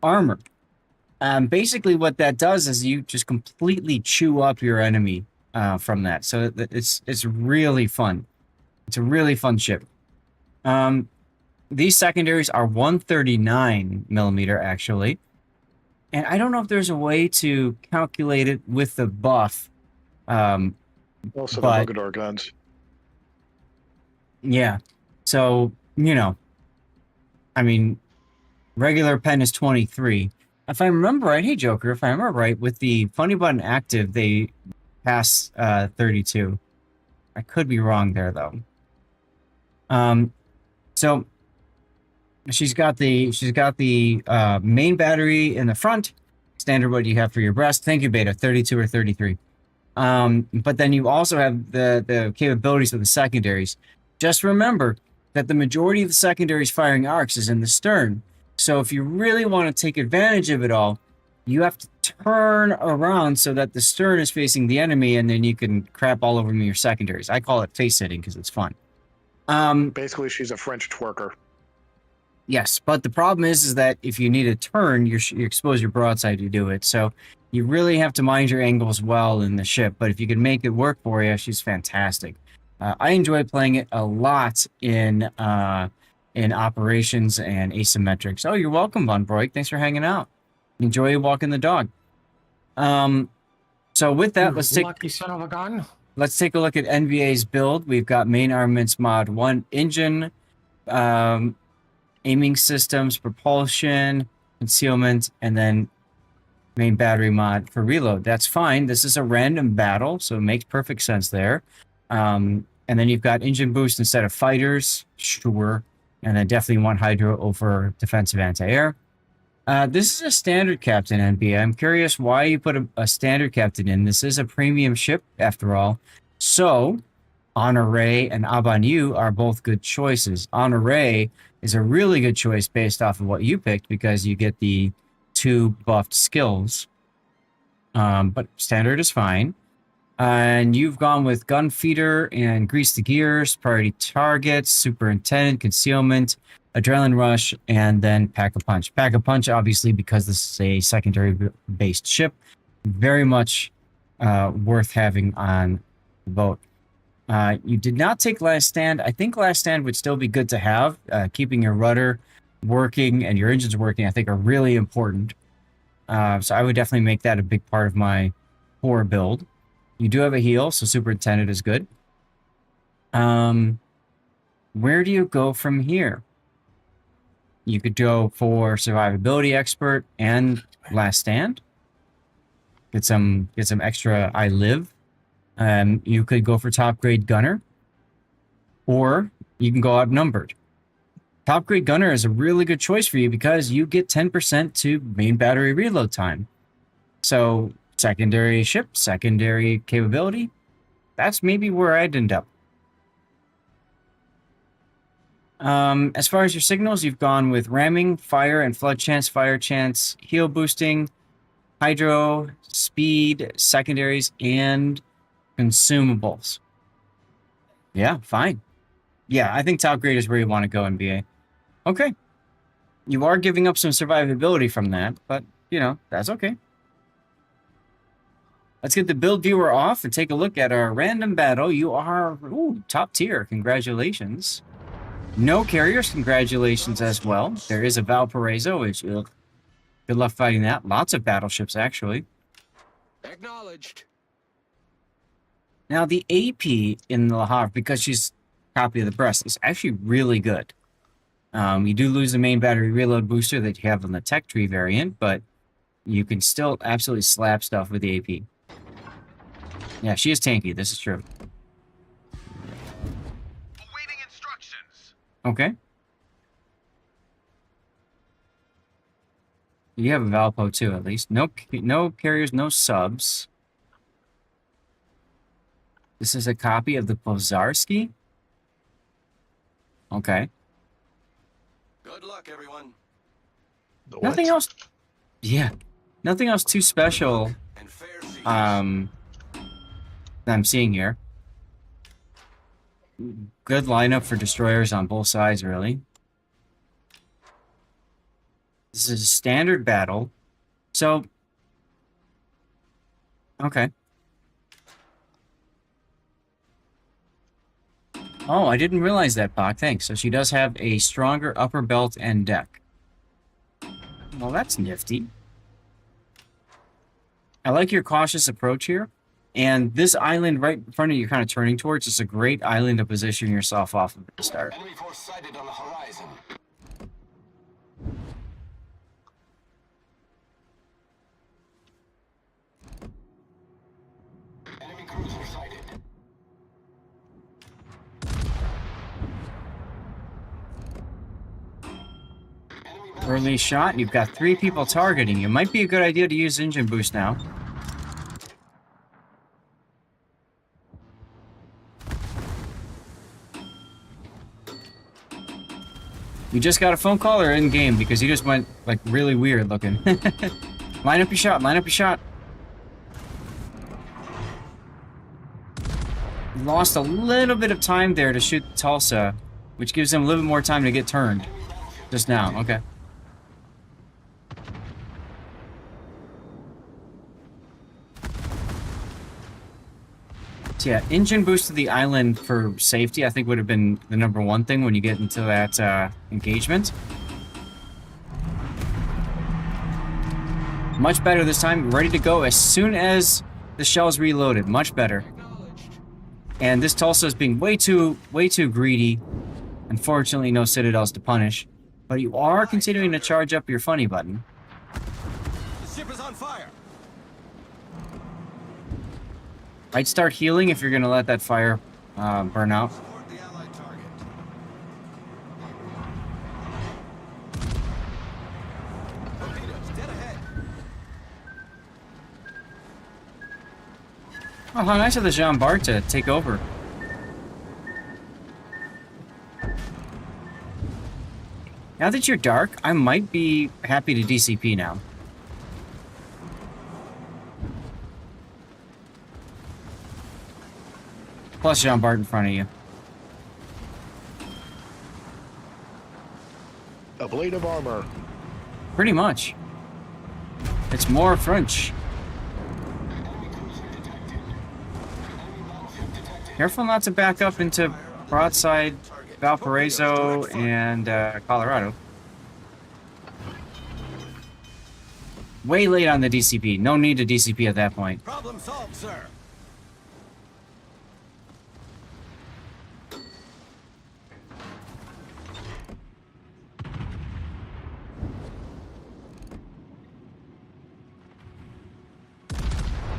armor. Basically what that does is you just completely chew up your enemy from that. So it's really fun. It's a really fun ship. These secondaries are 139 millimeter actually. And I don't know if there's a way to calculate it with the buff. Also the Mogador guns. Yeah. So, you know, I mean, regular pen is 23. If I remember right, hey Joker, if I remember right, with the funny button active, they pass 32. I could be wrong there though. So she's got the main battery in the front, standard what you have for your Brest. Thank you, Beta, 32 or 33. But then you also have the capabilities of the secondaries. Just remember that the majority of the secondaries firing arcs is in the stern. So if you really want to take advantage of it all, you have to turn around so that the stern is facing the enemy, and then you can crap all over your secondaries. I call it face hitting because it's fun. Basically, she's a French twerker. Yes, but the problem is that if you need a turn, you expose your broadside to do it. So you really have to mind your angles well in the ship. But if you can make it work for you, she's fantastic. I enjoy playing it a lot in operations and asymmetrics. Oh, you're welcome, Von Broik. Thanks for hanging out. Enjoy walking the dog. So with that, let's take Lucky son of a gun. Let's take a look at NVA's build. We've got main armaments mod 1 engine, aiming systems, propulsion, concealment, and then main battery mod for reload. That's fine. This is a random battle, so it makes perfect sense there. And then you've got engine boost instead of fighters, sure. And then definitely want Hydro over defensive anti-air. This is a standard captain, NBA. I'm curious why you put a standard captain in. This is a premium ship, after all. So, Honoré and Abanu are both good choices. Honoré is a really good choice based off of what you picked because you get the 2 buffed skills. But standard is fine. And you've gone with gun feeder and grease the gears, priority targets, superintendent, concealment, adrenaline rush, and then pack a punch. Pack a punch, obviously, because this is a secondary-based ship, very much worth having on the boat. You did not take last stand. I think last stand would still be good to have. Keeping your rudder working and your engines working, I think, are really important. So I would definitely make that a big part of my core build. You do have a heal, so superintendent is good. Where do you go from here? You could go for survivability expert and last stand. Get some extra I live. You could go for top grade gunner, or you can go outnumbered. Top grade gunner is a really good choice for you because you get 10% to main battery reload time. So secondary ship, secondary capability, that's maybe where I'd end up. As far as your signals, you've gone with ramming, fire and flood chance, fire chance, heal boosting, hydro, speed, secondaries, and consumables. Yeah, fine. Yeah, I think top grade is where you want to go, NBA. Okay. You are giving up some survivability from that, but, you know, that's okay. Let's get the build viewer off and take a look at our random battle. You are, top tier. Congratulations. No carriers. Congratulations as well. There is a Valparaiso, which, good luck fighting that. Lots of battleships, actually. Acknowledged. Now, the AP in the Le Havre, because she's a copy of the Brest, is actually really good. You do lose the main battery reload booster that you have on the tech tree variant, but you can still absolutely slap stuff with the AP. Yeah, she is tanky. This is true. Awaiting instructions. Okay. You have a Valpo too, at least. No carriers, no subs. This is a copy of the Pozarski. Okay. Good luck, everyone. Nothing else. Yeah. Nothing else too special. That I'm seeing here. Good lineup for destroyers on both sides, really. This is a standard battle. So, okay. Oh, I didn't realize that, Bach. Thanks. So she does have a stronger upper belt and deck. Well, that's nifty. I like your cautious approach here. And this island right in front of you you're kind of turning towards is a great island to position yourself off of at the start. Enemy force sighted on the horizon. Enemy cruiser sighted. Early shot. You've got 3 people targeting you. Might be a good idea to use engine boost now. You just got a phone call or in game because you just went like really weird looking. Line up your shot. Line up your shot. Lost a little bit of time there to shoot Tulsa, which gives him a little bit more time to get turned. Just now. Okay. So yeah, engine boost to the island for safety, I think would have been the #1 thing when you get into that engagement. Much better this time. Ready to go as soon as the shell's reloaded. Much better. And this Tulsa is being way too greedy. Unfortunately, no citadels to punish. But you are continuing to charge up your funny button. The ship is on fire. I'd start healing if you're going to let that fire burn out. Support the allied target. Torpedoes dead ahead. Oh, how nice of the Jean Bart to take over. Now that you're dark, I might be happy to DCP now. Plus Jean Bart in front of you. A blade of armor. Pretty much. It's more French. Careful not to back up into broadside Valparaiso and Colorado. Way late on the DCP. No need to DCP at that point. Problem solved, sir.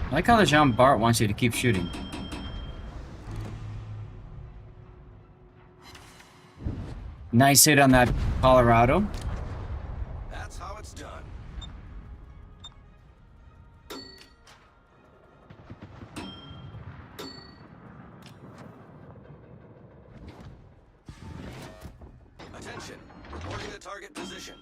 I like how the Jean Bart wants you to keep shooting. Nice hit on that Colorado. That's how it's done. Attention. Reporting the target position.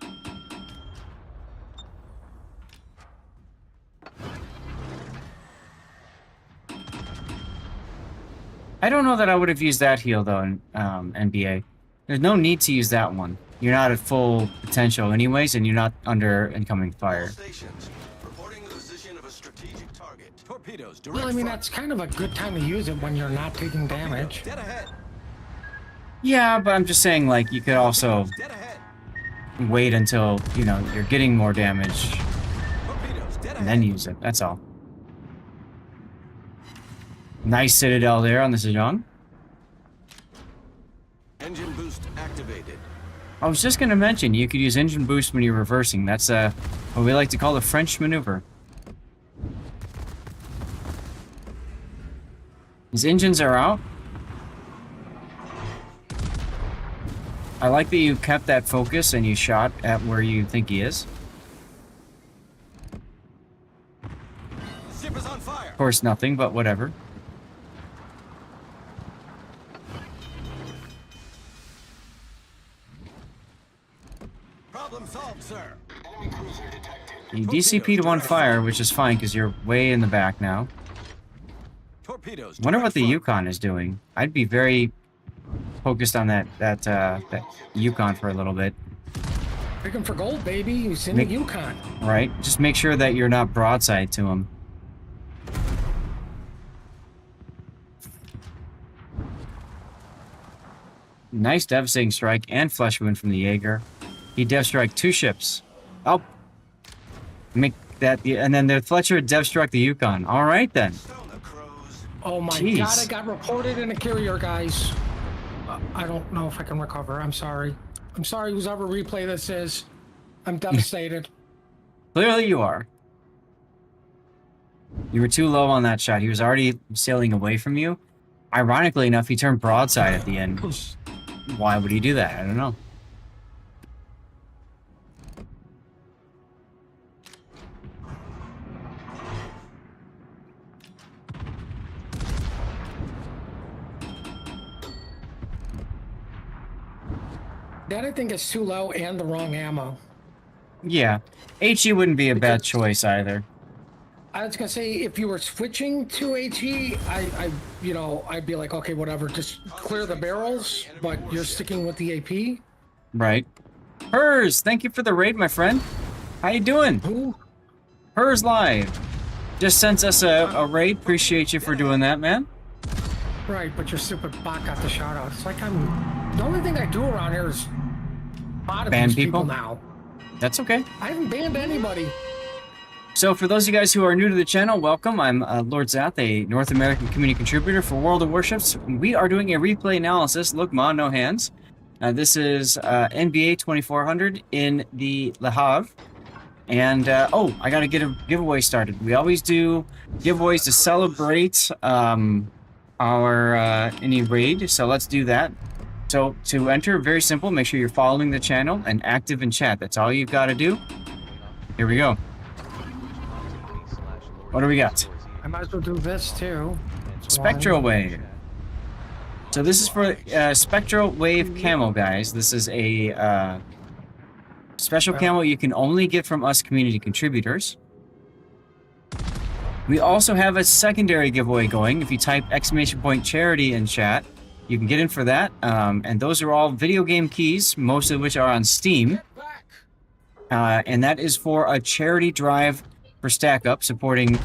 I don't know that I would have used that heal, though, in NBA. There's no need to use that one. You're not at full potential anyways, and you're not under incoming fire. Stations. Reporting the position of a strategic target. Torpedoes. Direct Well, I mean, front. that's kind of a good time to use it when you're not taking damage. Dead ahead. Yeah, but I'm just saying, like, you could also Dead ahead. wait until, you know, you're getting more damage Torpedoes. Dead and ahead. then use it. That's all. Nice Citadel there on the Zedong. Engine boost activated. I was just going to mention, you could use engine boost when you're reversing. That's what we like to call the French maneuver. His engines are out. I like that you kept that focus and you shot at where you think he is. Ship is on fire. Of course, nothing, but whatever. Problem solved, sir. You DCP'd one fire, which is fine because you're way in the back now. Torpedoes. Wonder what direct the front. Yukon is doing. I'd be very focused on that Yukon for a little bit. Looking for gold, baby. You send the Yukon. Right? Just make sure that you're not broadside to him. Nice devastating strike and flesh wound from the Jaeger. He dev strike 2 ships. Oh, make that, and then the Fletcher dev struck the Yukon. All right then. Oh my Jeez. god, I got reported in a carrier, guys. I don't know if I can recover. I'm sorry. I'm sorry, who's ever replay this is. I'm devastated. Clearly you are. You were too low on that shot. He was already sailing away from you. Ironically enough, he turned broadside at the end. Why would he do that? I don't know. That I think is too low and the wrong ammo. Yeah. HE wouldn't be a bad choice either. I was gonna say if you were switching to HE, you know, I'd be like, okay, whatever, just clear the barrels. But you're sticking with the AP. Right. Hers, thank you for the raid, my friend. How you doing? Who? Hers Live. Just sent us a raid. Appreciate you for doing that, man. Right, but your stupid bot got the shout out. It's like the only thing I do around here is bot Ban abuse people? now. That's okay. I haven't banned anybody. So for those of you guys who are new to the channel, welcome. I'm Lord Zath, a North American community contributor for World of Warships. We are doing a replay analysis. Look, Ma, no hands. This is NBA 2400 in the Le Havre. And, oh, I got to get a giveaway started. We always do giveaways to celebrate our any raid, so let's do that. So to enter, very simple, make sure you're following the channel and active in chat. That's all you've got to do. Here we go. What do we got? I might as well do this too. Spectral Wave. So this is for Spectral Wave Camo, guys. This is a special camo you can only get from us community contributors. We also have a secondary giveaway going. If you type !charity in chat, you can get in for that. And those are all video game keys, most of which are on Steam. And that is for a charity drive for Stack Up, supporting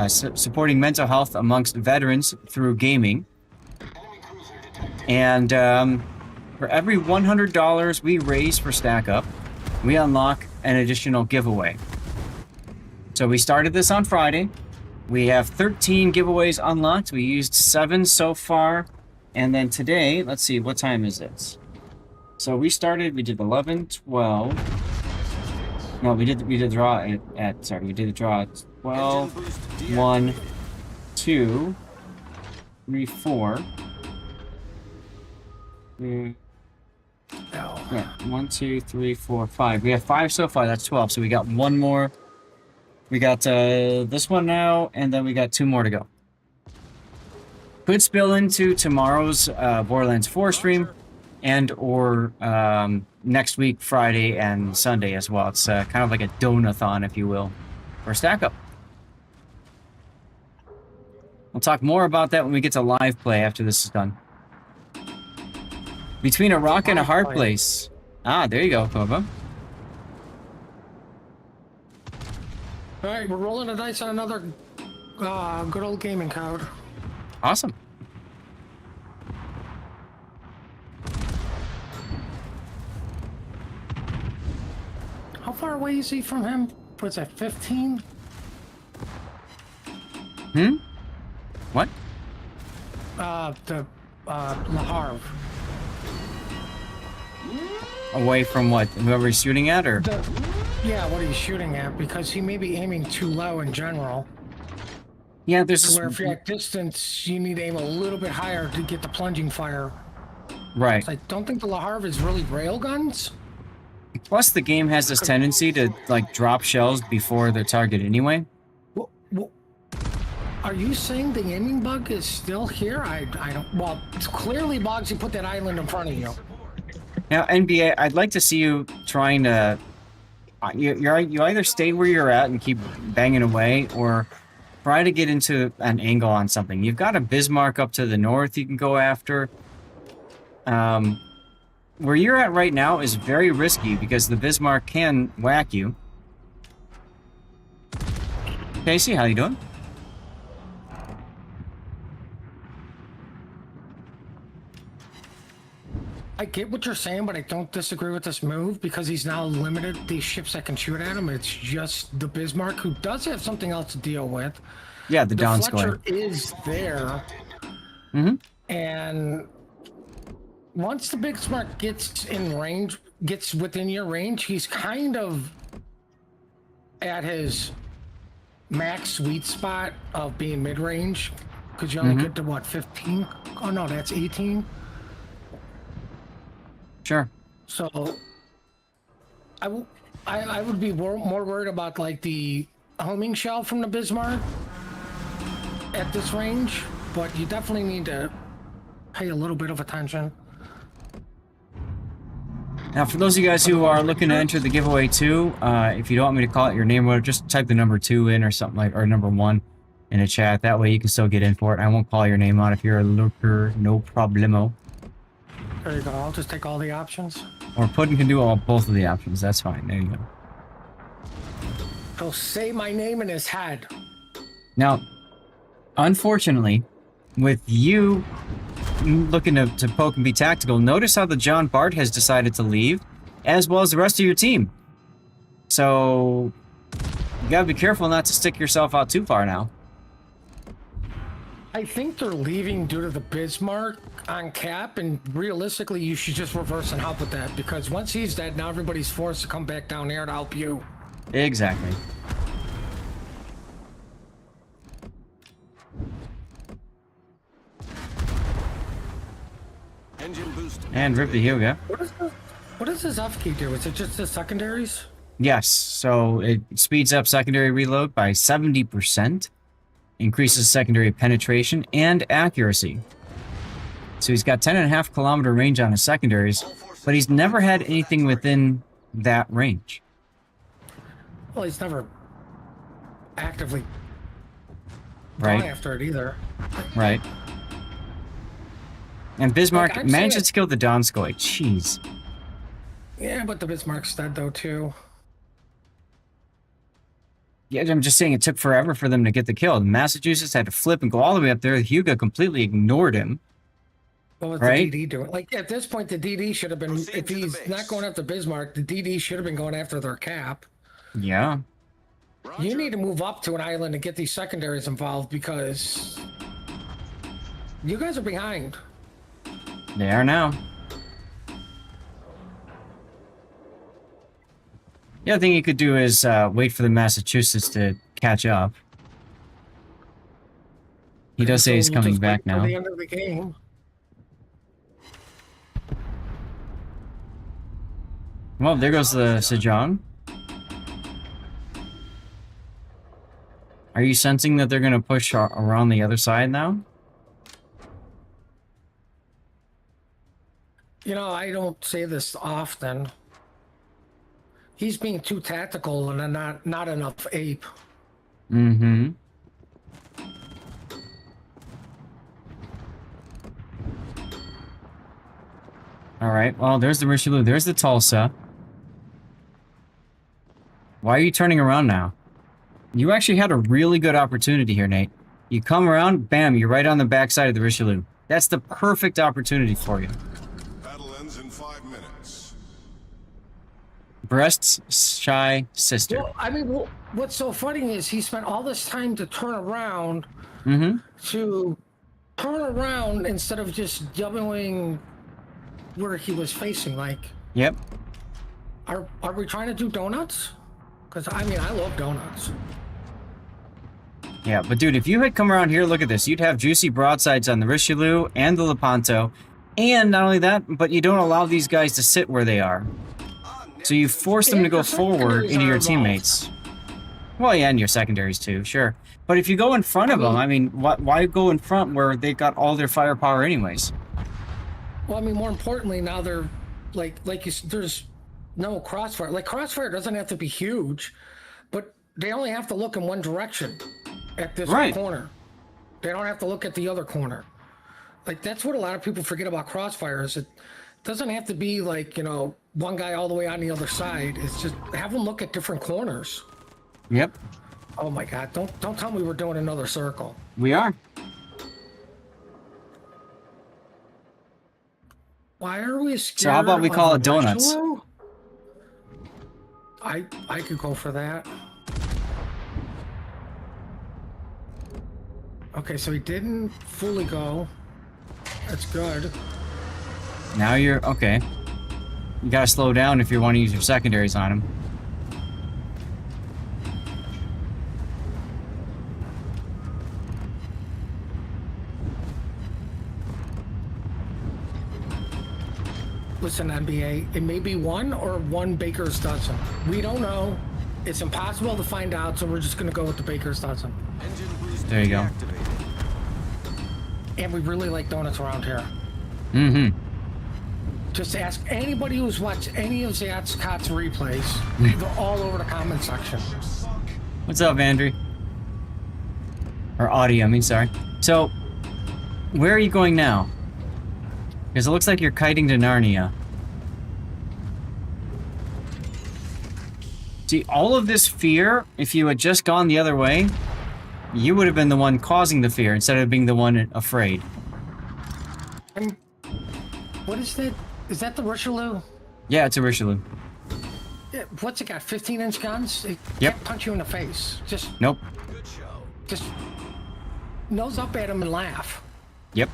supporting mental health amongst veterans through gaming. And for every $100 we raise for Stack Up, we unlock an additional giveaway. So we started this on Friday. We have 13 giveaways unlocked. We used 7 so far. And then today, let's see, what time is it? So we did 11, 12. No, we did the draw at we did the draw at 12, 1, 2, 3, 4. Yeah, 1, 2, 3, 4, 5. We have 5 so far. That's 12. So we got one more. We got this one now, and then we got 2 more to go. Could spill into tomorrow's Borderlands 4 stream, and or next week, Friday and Sunday as well. It's kind of like a donathon, if you will, or stack up. We'll talk more about that when we get to live play after this is done. Between a rock and a hard place. Ah, there you go, Koba. All right, we're rolling the dice on another good old gaming code. Awesome. How far away is he from him? What's that, 15? What? The Le Havre. Away from what? Whoever he's shooting at, or? Yeah, what he's shooting at, because he may be aiming too low in general. Yeah, there's this... Where if you're at distance, you need to aim a little bit higher to get the plunging fire. Right. I don't think the Le Havre is really railguns. Plus, the game has this tendency to, like, drop shells before their target anyway. Are you saying the aiming bug is still here? I don't... Well, it's clearly, Boggs, you put that island in front of you. Now, NBA, I'd like to see you trying to... You either stay where you're at and keep banging away, or try to get into an angle on something. You've got a Bismarck up to the north you can go after. Where you're at right now is very risky because the Bismarck can whack you. Casey, how you doing? I get what you're saying, but I don't disagree with this move because he's now limited these ships that can shoot at him. It's just the Bismarck, who does have something else to deal with. Yeah, the Dawn Fletcher Squad is there. And once the Bismarck gets in range, gets within your range, he's kind of at his max sweet spot of being mid-range, because you only get to, what, 15? Oh, no, that's 18. Sure. So, I would be more worried about, like, the homing shell from the Bismarck at this range, but you definitely need to pay a little bit of attention. Now, for those of you guys who are looking to enter the giveaway too, if you don't want me to call it your name, just type the number 2 in or something like, or number 1 in a chat. That way you can still get in for it. I won't call your name out if you're a lurker, no problemo. There you go. I'll just take all the options. Or Puddin can do both of the options. That's fine. There you go. He'll say my name in his head. Now, unfortunately, with you looking to poke and be tactical, notice how the John Bart has decided to leave, as well as the rest of your team. So, you gotta be careful not to stick yourself out too far now. I think they're leaving due to the Bismarck on cap, and realistically, you should just reverse and help with that, because once he's dead, now everybody's forced to come back down here to help you. Exactly. Engine boost. And rip the Hyuga. What does this F key do? Is it just the secondaries? Yes, so it speeds up secondary reload by 70%, increases secondary penetration and accuracy. So he's got 10.5 kilometer range on his secondaries, but he's never had anything within that range. Well, he's never actively Right. gone after it either. Right. And Bismarck Like, I'm manages saying to kill the Donskoy. Jeez. Yeah, but the Bismarck's dead though too. Yeah, I'm just saying it took forever for them to get the kill. Massachusetts had to flip and go all the way up there. Hyuga completely ignored him. What was Right? the DD doing? Like, at this point, the DD should have been, if he's not going after Bismarck, the DD should have been going after their cap. Yeah. You need to move up to an island and get these secondaries involved, because you guys are behind. They are now. The other thing you could do is wait for the Massachusetts to catch up. He does say he's So coming just back wait till now. the end of the game. Well, there goes the Sejong. Are you sensing that they're going to push around the other side now? You know, I don't say this often. He's being too tactical and not enough ape. Mm-hmm. All right. Well, there's the Richelieu. There's the Tulsa. Why are you turning around now? You actually had a really good opportunity here, Nate. You come around, bam, you're right on the backside of the Richelieu. That's the perfect opportunity for you. Battle ends in 5 minutes. Breast's shy sister. Well, I mean, what's so funny is he spent all this time to turn around, instead of just doubling where he was facing. Like, yep. Are we trying to do donuts? Because I mean, I love donuts. Yeah, but dude, if you had come around here, look at this. You'd have juicy broadsides on the Richelieu and the Lepanto. And not only that, but you don't allow these guys to sit where they are. So you force them to go forward into your teammates. Well, yeah, and your secondaries too, sure. But if you go in front of them, I mean, why go in front where they've got all their firepower anyways? Well, I mean, more importantly, now they're there's no crossfire. Like, crossfire doesn't have to be huge, but they only have to look in one direction at this corner. They don't have to look at the other corner. Like, that's what a lot of people forget about crossfire is it doesn't have to be like, you know, one guy all the way on the other side. It's just have them look at different corners. Yep. Oh my God! Don't tell me we're doing another circle. We are. Why are we scared? So how about we call it donuts? I could go for that. Okay, so he didn't fully go. That's good. Now you're okay. You gotta slow down if you want to use your secondaries on him. Listen, NBA, it may be one or one baker's dozen. We don't know. It's impossible to find out, so we're just going to go with the baker's dozen. There you go. And we really like donuts around here. Mm-hmm. Just ask anybody who's watched any of Zat's Cots replays. They're all over the comment section. What's up, Andrew? Or Audie, I mean, sorry. So, where are you going now? Because it looks like you're kiting to Narnia. See, all of this fear, if you had just gone the other way, you would have been the one causing the fear instead of being the one afraid. What is that? Is that the Richelieu? Yeah, it's a Richelieu. Yeah, what's it got? 15-inch guns? It can't punch you in the face. Just nope. Just nose up at him and laugh. Yep.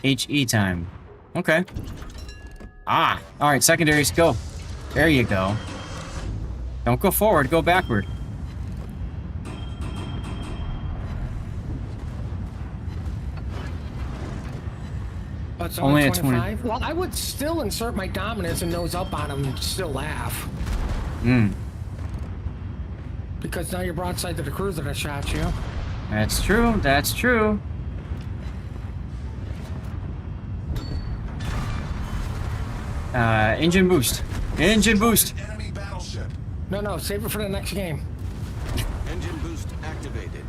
HE time. Okay. Ah, all right, secondaries, go. There you go. Don't go forward, go backward. But only at 25? Well, I would still insert my dominance and nose up on him and still laugh. Hmm. Because now you're broadside to the cruiser that shot you. That's true, that's true. Engine boost. Engine boost. No, save it for the next game. Engine boost activated.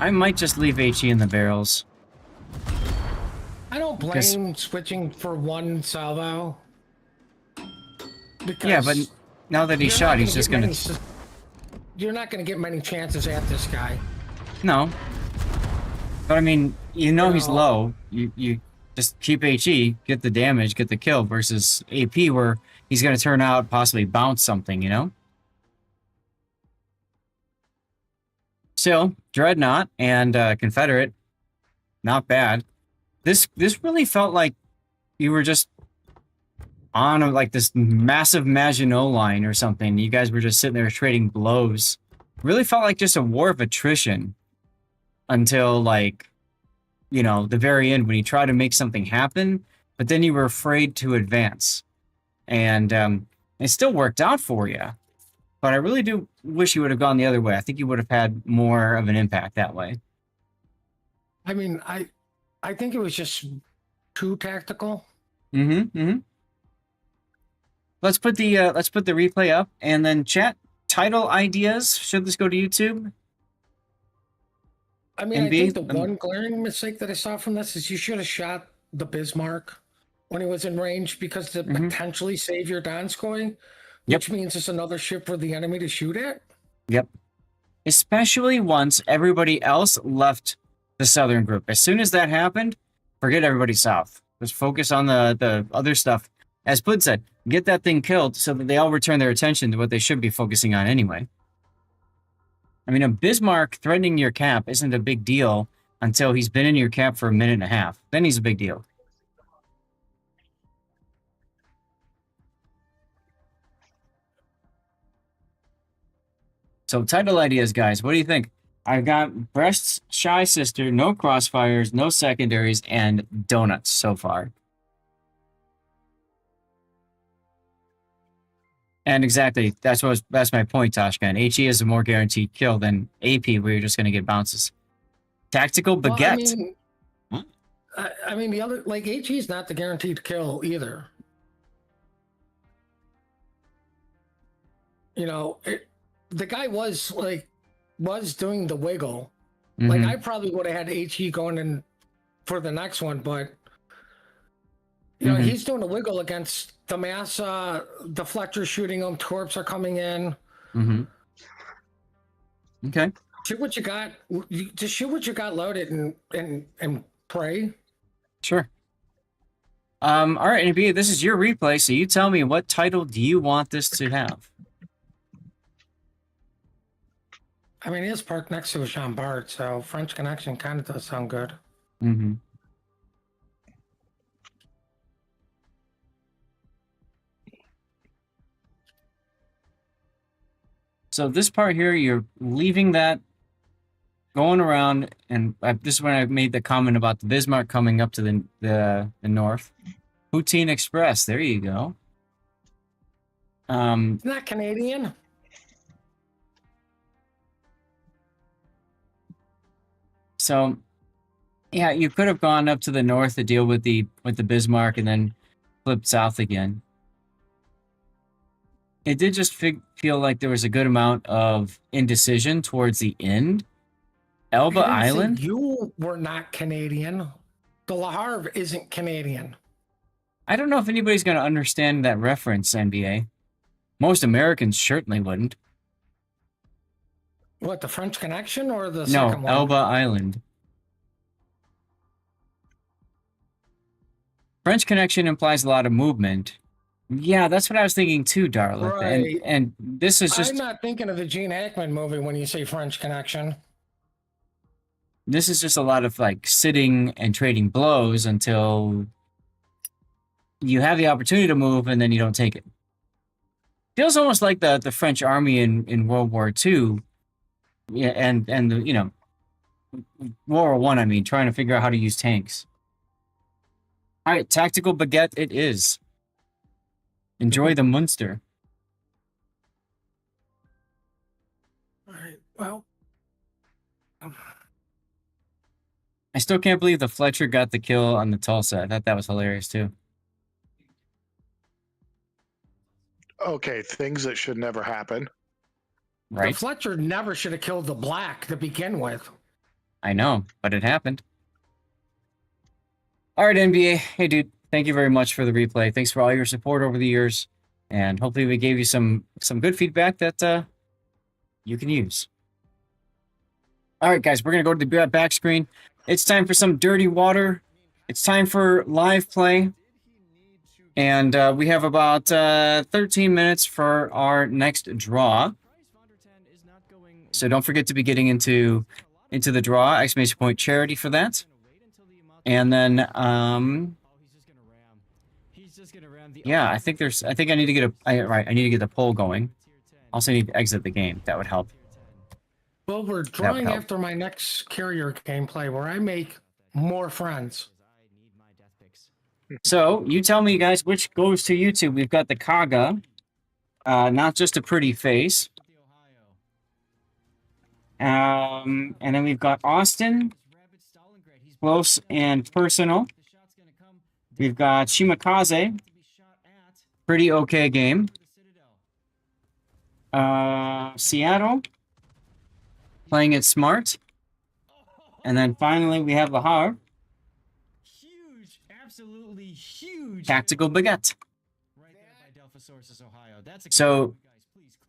I might just leave HE in the barrels. I don't blame switching for one salvo. Because yeah, but now that he's shot, he's just gonna... You're not gonna get many chances at this guy. No. But I mean, you know he's low. You just keep HE, get the damage, get the kill, versus AP where he's going to turn out, possibly bounce something, you know? Still, Dreadnought and Confederate, not bad. This really felt like you were just on like this massive Maginot line or something. You guys were just sitting there trading blows. Really felt like just a war of attrition until, like, you know, the very end when you tried to make something happen, but then you were afraid to advance. And it still worked out for you. But I really do wish you would have gone the other way. I think you would have had more of an impact that way. I mean, I think it was just too tactical. Let's put the replay up, and then chat title ideas. Should this go to YouTube? I mean, I think the one glaring mistake that I saw from this is you should have shot the Bismarck when he was in range, because to potentially save your Donskoy, which means it's another ship for the enemy to shoot at. Yep. Especially once everybody else left the southern group. As soon as that happened, forget everybody south. Just focus on the other stuff. As Pud said, get that thing killed so that they all return their attention to what they should be focusing on anyway. I mean, a Bismarck threatening your cap isn't a big deal until he's been in your cap for a minute and a half. Then he's a big deal. So title ideas, guys. What do you think? I've got Breast's Shy Sister, no crossfires, no secondaries, and donuts so far. And exactly, that's my point, Toshka. HE is a more guaranteed kill than AP, where you're just going to get bounces. Tactical Baguette. Well, I mean, the other, like, HE is not the guaranteed kill either. You know, the guy was doing the wiggle. Like, I probably would have had HE going in for the next one, but you know, he's doing a wiggle against the mass deflector shooting him. Torps are coming in. Okay. Shoot what you got. Just shoot what you got loaded and pray. Sure. All right, NBA, this is your replay, so you tell me, what title do you want this to have? I mean, he is parked next to a Jean Bart, so French Connection kind of does sound good. So this part here, you're leaving that, going around, and this is when I made the comment about the Bismarck coming up to the north. Poutine Express, there you go. Isn't that Canadian? So, yeah, you could have gone up to the north to deal with the Bismarck and then flipped south again. It did just feel like there was a good amount of indecision towards the end. Elba Island? You were not Canadian. The Le Havre isn't Canadian. I don't know if anybody's going to understand that reference, NBA. Most Americans certainly wouldn't. What, the French Connection or the second one? No, Elba Island. French Connection implies a lot of movement. Yeah, that's what I was thinking too, Darla. Right. And this is just... I'm not thinking of the Gene Hackman movie when you say French Connection. This is just a lot of, like, sitting and trading blows until you have the opportunity to move and then you don't take it. Feels almost like the French army in World War II. Yeah, and the, you know, World War I, I mean, trying to figure out how to use tanks. All right, Tactical Baguette it is. Enjoy the Munster. All right, well. I still can't believe the Fletcher got the kill on the Tulsa. I thought that was hilarious, too. Okay, things that should never happen. Right. The Fletcher never should have killed the Black to begin with. I know, but it happened. All right, NBA. Hey, dude, thank you very much for the replay. Thanks for all your support over the years. And hopefully we gave you some good feedback that you can use. All right, guys, we're going to go to the back screen. It's time for some dirty water. it's time for live play. And we have about 13 minutes for our next draw. So don't forget to be getting into the draw. Exclamation point charity for that. And then yeah, I think I need to get I need to get the poll going. Also need to exit the game. That would help. Well, we're drawing after my next carrier gameplay where I make more friends. So you tell me, guys, which goes to YouTube. We've got the Kaga, not just a pretty face. And then we've got Austin, close and personal. We've got Shimakaze, pretty okay game. Seattle, playing it smart. And then finally we have Lahar. Huge, absolutely huge. Tactical Baguette. So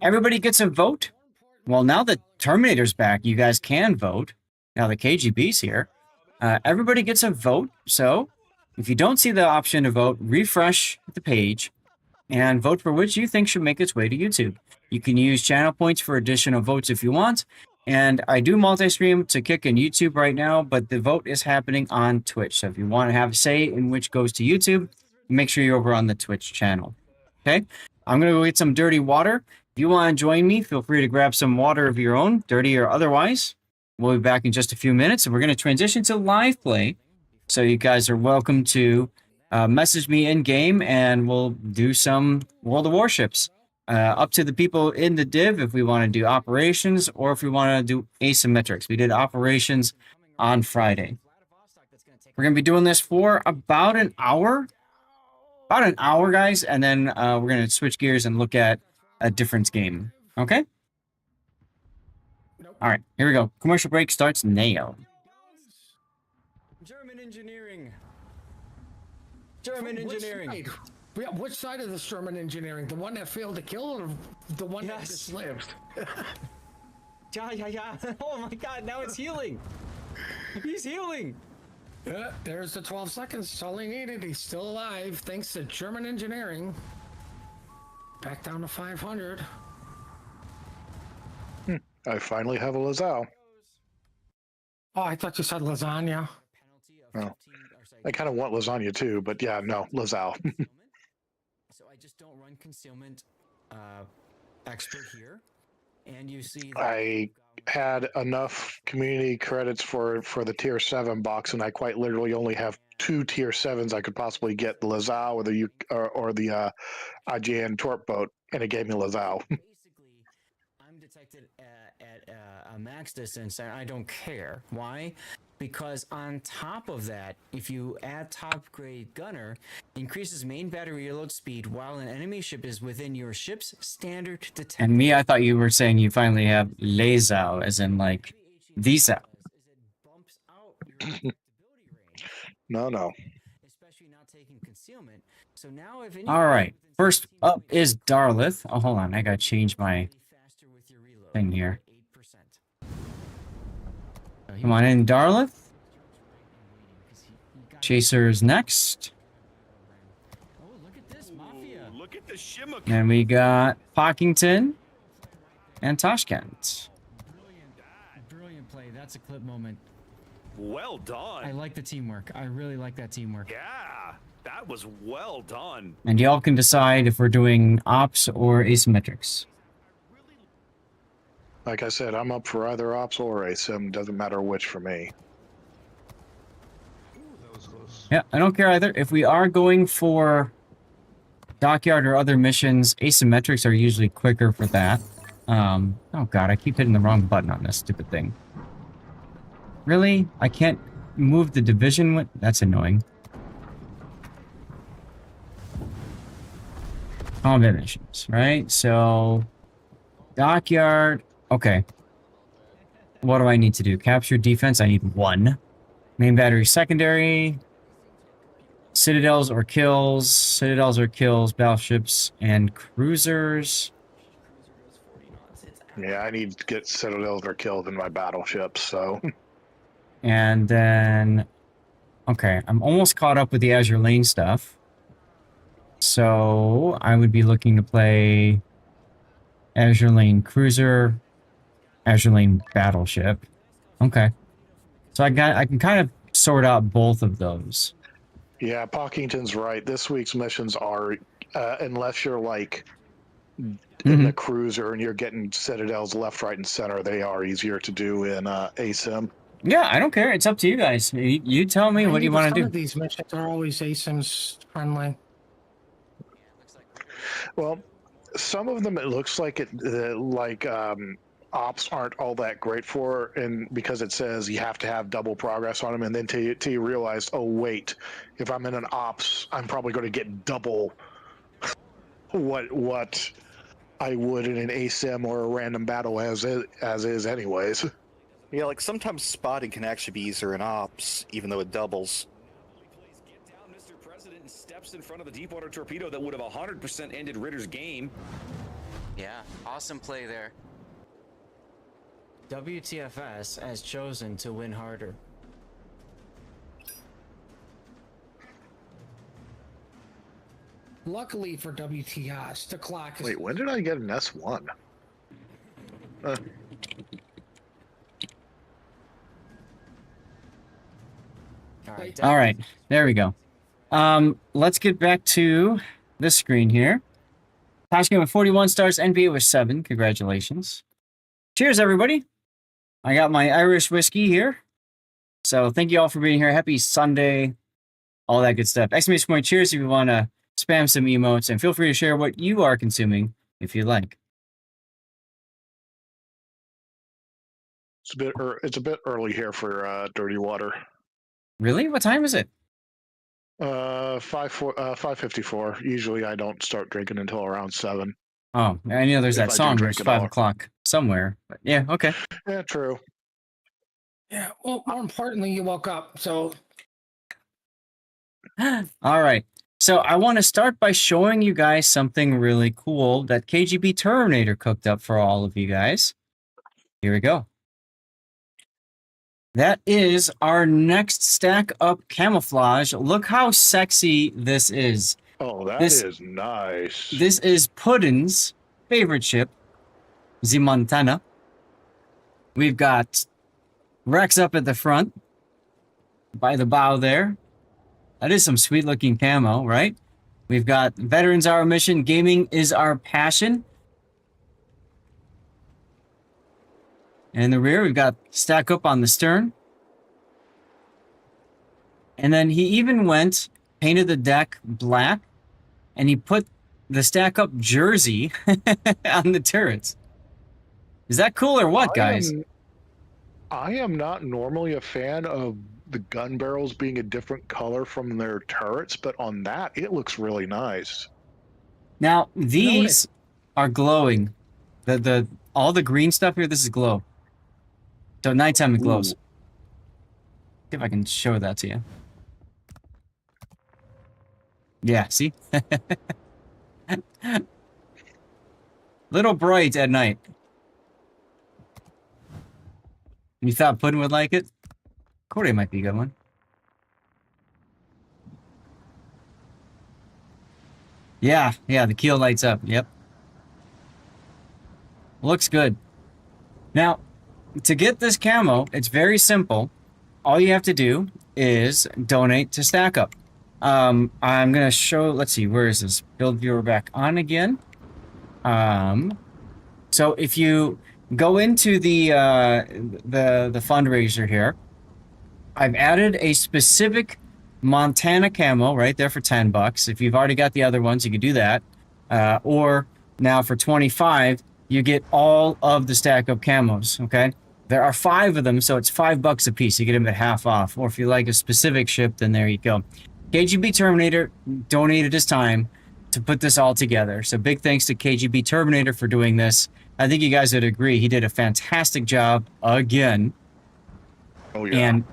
everybody gets a vote. Well, now that Terminator's back, you guys can vote. Now the KGB's here. Everybody gets a vote. So if you don't see the option to vote, refresh the page and vote for which you think should make its way to YouTube. You can use channel points for additional votes if you want. And I do multi-stream to Kick and YouTube right now, but the vote is happening on Twitch. So if you want to have a say in which goes to YouTube, make sure you're over on the Twitch channel. Okay? I'm going to go get some dirty water. If you want to join me, feel free to grab some water of your own, dirty or otherwise. We'll be back in just a few minutes, and we're going to transition to live play. So you guys are welcome to message me in-game, and we'll do some World of Warships. Up to the people in the div if we want to do operations or if we want to do asymmetrics. We did operations on Friday. We're going to be doing this for about an hour. About an hour, guys, and then we're going to switch gears and look at a difference game. Okay? All right, here we go. Commercial break starts now. German engineering. German engineering. Yeah, which side of this German engineering? The one that failed to kill or the one that just lived? Yeah. Oh my god, now it's healing. He's healing. Yeah, there's the 12 seconds. That's all he needed. He's still alive thanks to German engineering. Back down to 500. I finally have a Lazao. Oh, I thought you said lasagna. Oh, I kind of want lasagna too, but yeah, no, Lazao. So I just don't run concealment expert here. And you see I had enough community credits for the tier 7 box, and I quite literally only have 2 tier 7s I could possibly get, the Lazao or the IGN Torp boat, and it gave me Lazao. basically, I'm detected at a max distance, and I don't care. Why? Because on top of that, if you add top grade gunner, increases main battery reload speed while an enemy ship is within your ship's standard detection. And me, I thought you were saying you finally have Lazao, as in like Visa. No. Especially not taking concealment. So now if All right, first up is Darlith. Oh, hold on, I gotta change my thing here. Come on in, Darlith. Chaser's next. Look at the shimmer. And we got Pockington and Tashkent. Brilliant play. That's a clip moment. Well done. I like the teamwork. I really like that teamwork. Yeah, that was well done. And y'all can decide if we're doing ops or asymmetrics. Like I said, I'm up for either ops or asym. Doesn't matter which for me. Yeah, I don't care either. If we are going for dockyard or other missions, asymmetrics are usually quicker for that. Oh god, I keep hitting the wrong button on this stupid thing. Really? I can't move the division? That's annoying. Combat missions, right? So, dockyard. Okay. What do I need to do? Capture defense, I need 1. Main battery secondary. Citadels or kills, battleships, and cruisers. Yeah, I need to get citadels or kills in my battleships, so. And then, Okay, I'm almost caught up with the Azure Lane stuff. So I would be looking to play Azure Lane Cruiser, Azure Lane Battleship. Okay. So I can kind of sort out both of those. Yeah, Pockington's right. This week's missions are, unless you're like in the cruiser and you're getting citadels left, right, and center, they are easier to do in ASIM. Yeah, I don't care. It's up to you guys. You tell me what you want to do. Of these missions are always ASIMs friendly. Well, some of them it looks like ops aren't all that great for, and because it says you have to have double progress on them, and then till you realize, oh wait, if I'm in an ops, I'm probably going to get double what I would in an ASIM or a random battle as is anyways. Yeah, like sometimes spotting can actually be easier in ops, even though it doubles. Mr. President steps in front of the Deepwater torpedo that would have 100% ended Ritter's game. Yeah, awesome play there. WTFS has chosen to win harder. Luckily for WTS, the clock is... Wait, when did I get an S1? All right, there we go. Let's get back to this screen here. Toshkin with 41 stars, NBA with 7. Congratulations. Cheers, everybody. I got my Irish whiskey here. So thank you all for being here. Happy Sunday. All that good stuff. Exclamation point cheers if you want to spam some emotes, and feel free to share what you are consuming if you like. It's a bit early here for dirty water. Really? What time is it? 5:54. Usually I don't start drinking until around 7. Oh, I know there's If that I do song. drink There's at 5 all. o'clock somewhere. But yeah, okay. Yeah, true. Yeah, well, more importantly, you woke up, so... All right. So I want to start by showing you guys something really cool that KGB Terminator cooked up for all of you guys. Here we go. That is our next stack up camouflage. Look how sexy this is. Oh, that is nice. This is Puddin's favorite ship, the Montana. We've got Rex up at the front, by the bow there. That is some sweet looking camo, right? We've got Veterans Our Mission, Gaming is Our Passion. And in the rear, we've got Stack Up on the stern. And then he even painted the deck black, and he put the Stack Up jersey on the turrets. Is that cool or what, guys? I am not normally a fan of the gun barrels being a different color from their turrets, but on that, it looks really nice. Now, these are glowing. All the green stuff here, this is glow. So at nighttime it glows. Ooh. See if I can show that to you. Yeah, see? Little bright at night. You thought Puddin would like it? Corey might be a good one. Yeah, the keel lights up. Yep. Looks good. Now, to get this camo, it's very simple. All you have to do is donate to Stack Up. I'm going to show, let's see, where is this? Build viewer back on again. So if you go into the fundraiser here, I've added a specific Montana camo right there for $10. If you've already got the other ones, you could do that. Or now for $25, you get all of the Stack Up camos, okay? There are 5 of them, so it's $5 a piece. You get them at half off. Or if you like a specific ship, then there you go. KGB Terminator donated his time to put this all together. So big thanks to KGB Terminator for doing this. I think you guys would agree he did a fantastic job again. Oh, yeah. And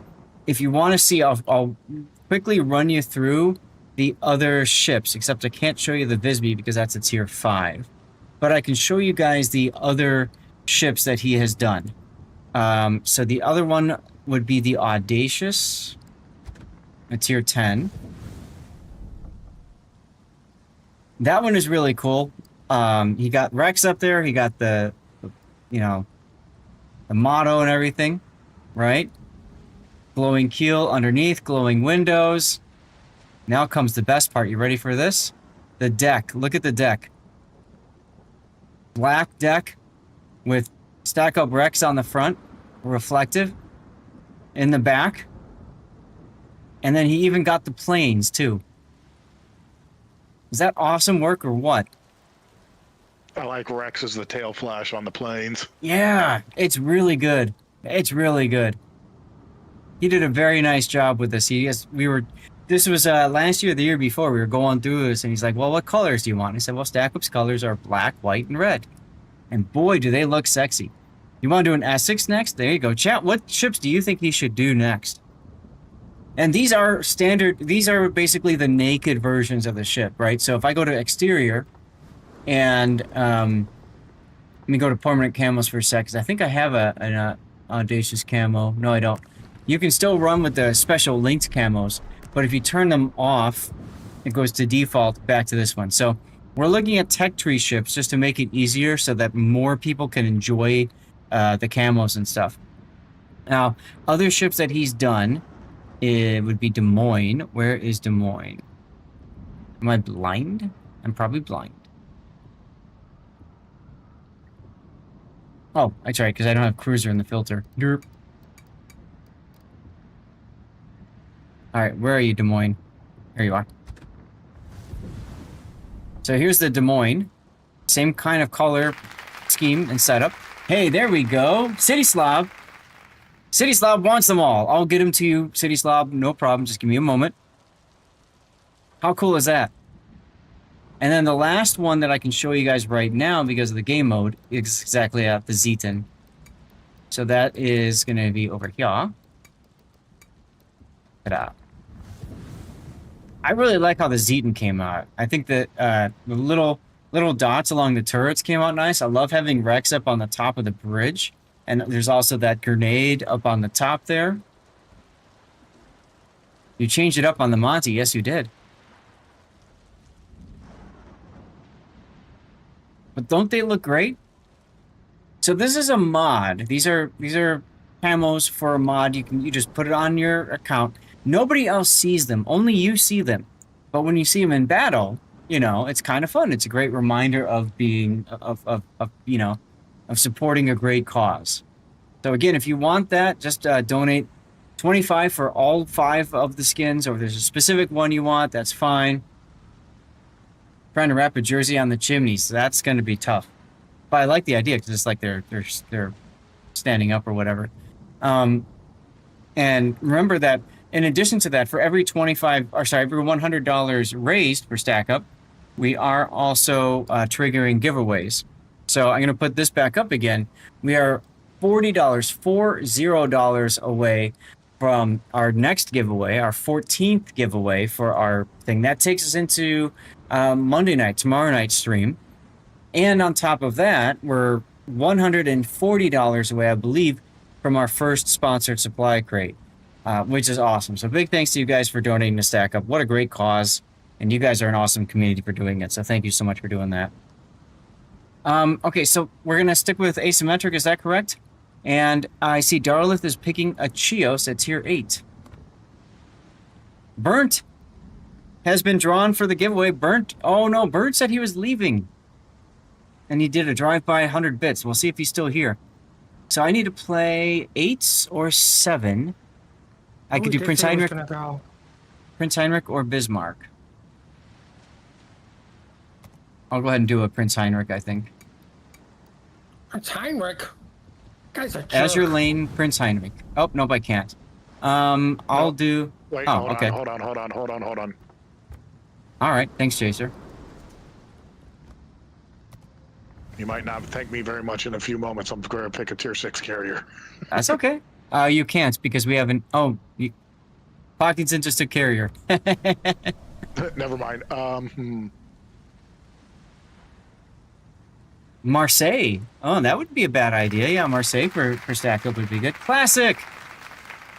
if you want to see, I'll quickly run you through the other ships, except I can't show you the Visby because that's a tier 5. But I can show you guys the other ships that he has done. So the other one would be the Audacious. a tier 10. That one is really cool. He got Rex up there. He got the the motto and everything, right? Glowing keel underneath, glowing windows. Now comes the best part. You ready for this? The deck. Look at the deck. Black deck with stack up Rex on the front, reflective in the back. And then he even got the planes too. Is that awesome work or what? I like Rex as the tail flash on the planes. Yeah, it's really good. It's really good. He did a very nice job with this. This was last year or the year before. We were going through this, and he's like, well, what colors do you want? I said, well, Stack Up's colors are black, white, and red. And boy, do they look sexy. You want to do an Essex next? There you go. Chat, what ships do you think he should do next? And these are standard, these are basically the naked versions of the ship, right? So if I go to exterior, and let me go to permanent camos for a sec, because I think I have an audacious camo. No, I don't. You can still run with the special linked camos, but if you turn them off, it goes to default back to this one. So we're looking at tech tree ships just to make it easier so that more people can enjoy the camos and stuff. Now, other ships that he's done, it would be Des Moines. Where is Des Moines? Am I blind? I'm probably blind. Oh, that's right, because I don't have cruiser in the filter. Derp. Alright, where are you, Des Moines? There you are. So here's the Des Moines. Same kind of color scheme and setup. Hey, there we go. City Slob. City Slob wants them all. I'll get them to you, City Slob. No problem. Just give me a moment. How cool is that? And then the last one that I can show you guys right now because of the game mode is exactly at the Zeton. So that is going to be over here. Ta-da. I really like how the Zeton came out. I think that the little dots along the turrets came out nice. I love having Rex up on the top of the bridge. And there's also that grenade up on the top there. You changed it up on the Monty. Yes, you did. But don't they look great? So this is a mod. These are camos for a mod. You just put it on your account. Nobody else sees them. Only you see them. But when you see them in battle, it's kind of fun. It's a great reminder of being of supporting a great cause. So again, if you want that, just donate $25 for all 5 of the skins, or if there's a specific one you want, that's fine. Trying to wrap a jersey on the chimney, so that's going to be tough. But I like the idea because it's like they're standing up or whatever. And remember that in addition to that, for every every $100 raised for Stack Up, we are also triggering giveaways. So I'm going to put this back up again. We are $40 away from our next giveaway, our 14th giveaway for our thing. That takes us into Monday night, tomorrow night's stream. And on top of that, we're $140 away, I believe, from our first sponsored supply crate, which is awesome. So big thanks to you guys for donating to Stack Up. What a great cause. And you guys are an awesome community for doing it. So thank you so much for doing that. Okay, so we're going to stick with asymmetric. Is that correct? And I see Darlith is picking a Chios at tier 8. Burnt has been drawn for the giveaway. Burnt. Oh no, Burnt said he was leaving. And he did a drive-by 100 bits. We'll see if he's still here. So I need to play 8 or 7. I could do Prince Heinrich. Prince Heinrich or Bismarck. I'll go ahead and do a Prince Heinrich, I think. Prince Heinrich? Guys are As your lane, Prince Heinrich. Oh, nope, I can't. I'll do... Wait, oh, hold okay. on. All right, thanks, Chaser. You might not thank me very much in a few moments. I'm going to pick a tier 6 carrier. That's okay. You can't because we haven't... Oh, Parkinson just took carrier. Never mind. Marseille. Oh, that would be a bad idea. Yeah, Marseille for Stack Up would be good. Classic!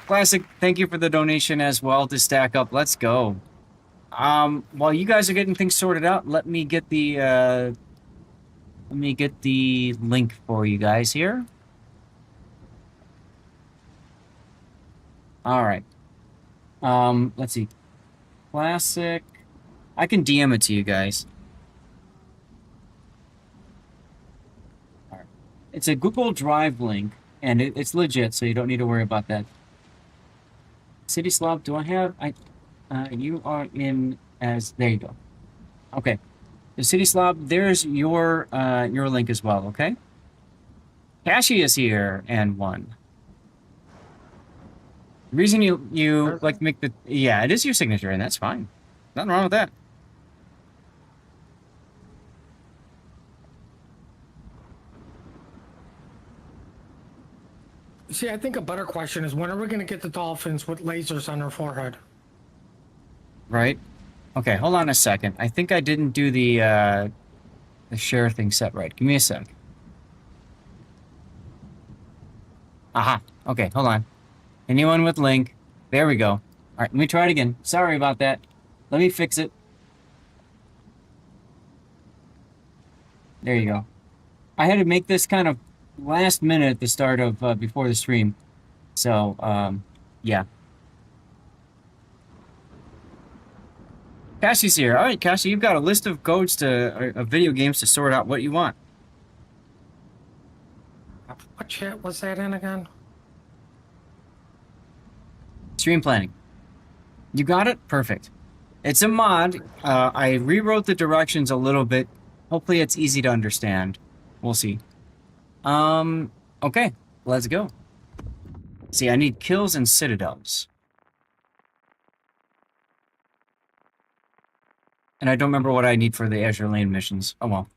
Classic, thank you for the donation as well to stack up. Let's go. While you guys are getting things sorted out, let me get the link for you guys here. All right. Let's see. Classic. I can DM it to you guys. All right. It's a Google Drive link, and it's legit, so you don't need to worry about that. City Slob, do I have? You are in as. There you go. Okay. The City Slob, there's your link as well, okay? Cashy is here, and one. The reason you like make the... Yeah, it is your signature, and that's fine. Nothing wrong with that. See, I think a better question is when are we going to get the dolphins with lasers on their forehead? Right? Okay, hold on a second. I think I didn't do the share thing set right. Give me a sec. Aha. Okay, hold on. Anyone with link? There we go. All right, let me try it again. Sorry about that. Let me fix it. There you go. I had to make this kind of last minute at the start of before the stream. So, yeah. Cassie's here. All right, Cassie, you've got a list of codes to video games to sort out what you want. What chat was that in again? Stream planning. You got it? Perfect. It's a mod. I rewrote the directions a little bit. Hopefully it's easy to understand. We'll see. Okay. Let's go. See, I need kills and citadels. And I don't remember what I need for the Azure Lane missions. Oh well.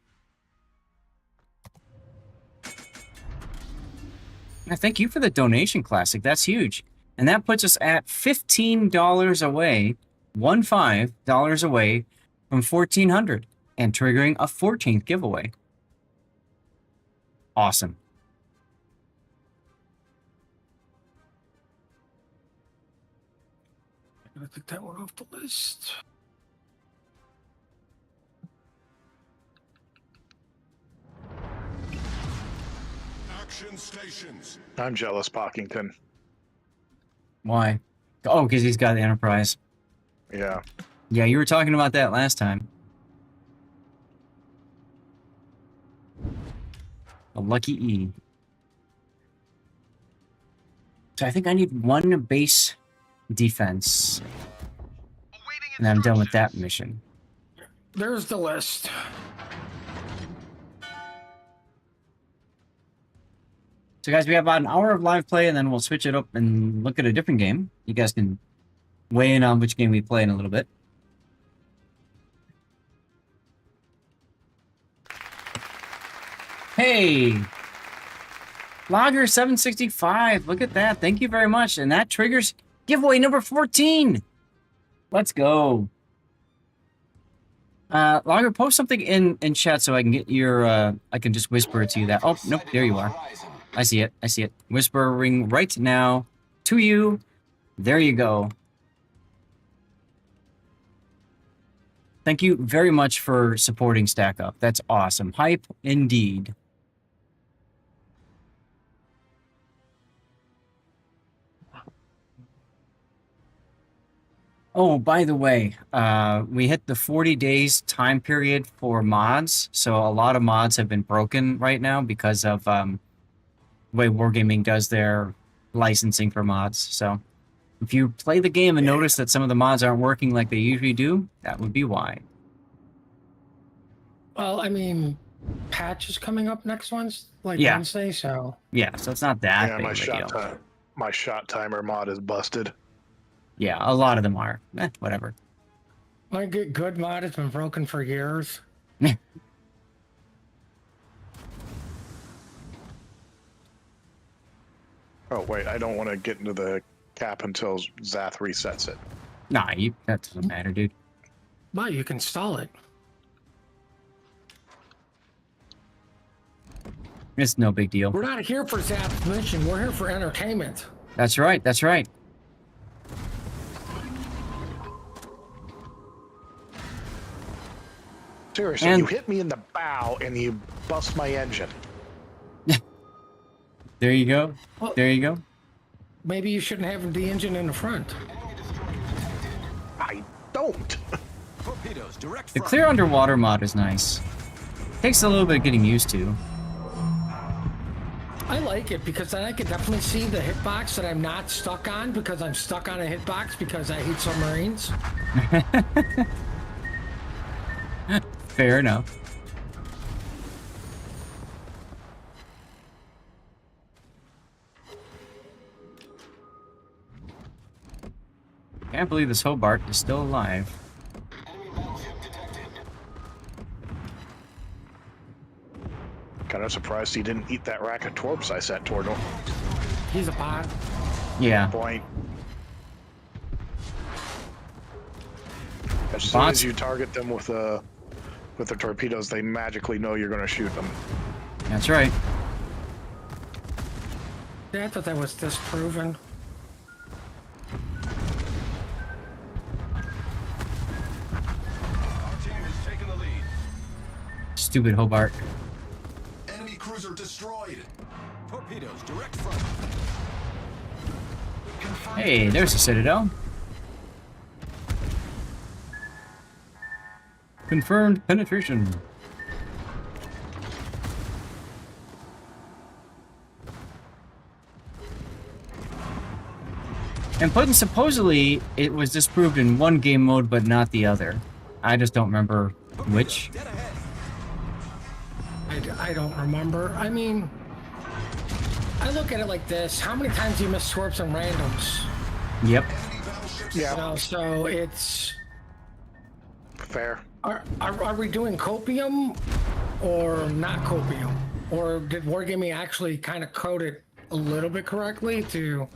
Yeah, thank you for the donation, Classic. That's huge. And that puts us at $15 away, $15 away from 1,400 and triggering a 14th giveaway. Awesome. I'm gonna take that one off the list. Action stations. I'm jealous, Pockington. Why? Oh, because he's got the Enterprise. Yeah. Yeah, you were talking about that last time. A lucky E. So I think I need one base defense. And I'm done with that mission. There's the list. So guys, we have about an hour of live play, and then we'll switch it up and look at a different game. You guys can weigh in on which game we play in a little bit. Hey! Logger 765, look at that. Thank you very much. And that triggers giveaway number 14. Let's go. Logger, post something in chat so I can get your, I can just whisper it to you that. Oh, nope, there you are. I see it. I see it. Whispering right now to you. There you go. Thank you very much for supporting Stack Up. That's awesome. Hype indeed. Oh, by the way, we hit the 40 days time period for mods. So a lot of mods have been broken right now because of the way Wargaming does their licensing for mods. So if you play the game and notice that some of the mods aren't working like they usually do, that would be why. Well, I mean, patch is coming up next Wednesday, so... Yeah, so it's not that Yeah, big of a deal. My shot timer mod is busted. Yeah, a lot of them are. Whatever. My good mod has been broken for years. Oh, wait, I don't want to get into the cap until Zath resets it. Nah, that doesn't matter, dude. But you can stall it. It's no big deal. We're not here for Zap's mission. We're here for entertainment. That's right. That's right. Seriously, And- you hit me in the bow and you bust my engine. There you go. There you go. Maybe you shouldn't have the engine in the front. I don't. Torpedoes, direct The front. clear underwater mod is nice. Takes a little bit of getting used to. I like it because then I can definitely see the hitbox that I'm not stuck on because I'm stuck on a hitbox because I hate submarines. Fair enough. Can't believe this Hobart is still alive. Kind of surprised he didn't eat that rack of torps I set toward him. He's a bot. Yeah. Point. As soon Bots- as you target them with the torpedoes, they magically know you're going to shoot them. That's right. Yeah, I thought that was disproven. Our team has taken the lead. Stupid Hobart. Enemy cruiser destroyed. Torpedoes, direct front. Hey, there's a Citadel. Confirmed penetration. And Putin, supposedly it was disproved in one game mode but not the other. I just don't remember which. I don't remember. I mean, I look at it like this. How many times do you miss swerves and randoms? Yep. You know, so it's... Fair. Are we doing copium or not copium? Or did Wargaming actually kind of code it a little bit correctly to...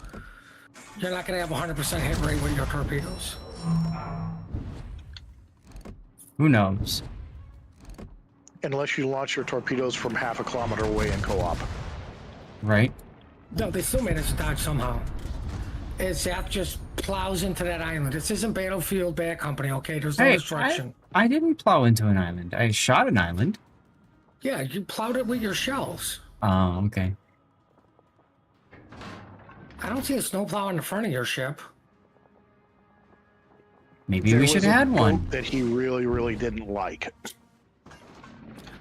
You're not going to have 100% hit rate with your torpedoes. Who knows? Unless you launch your torpedoes from half a kilometer away in co-op. Right. No, they still made us dodge somehow. As Zap just plows into that island. This isn't Battlefield Bad Company, okay? There's no destruction. I didn't plow into an island. I shot an island. Yeah, you plowed it with your shells. Oh, okay. I don't see a snowplow in the front of your ship. Maybe There we should was a have had one. goat that he really, really didn't like.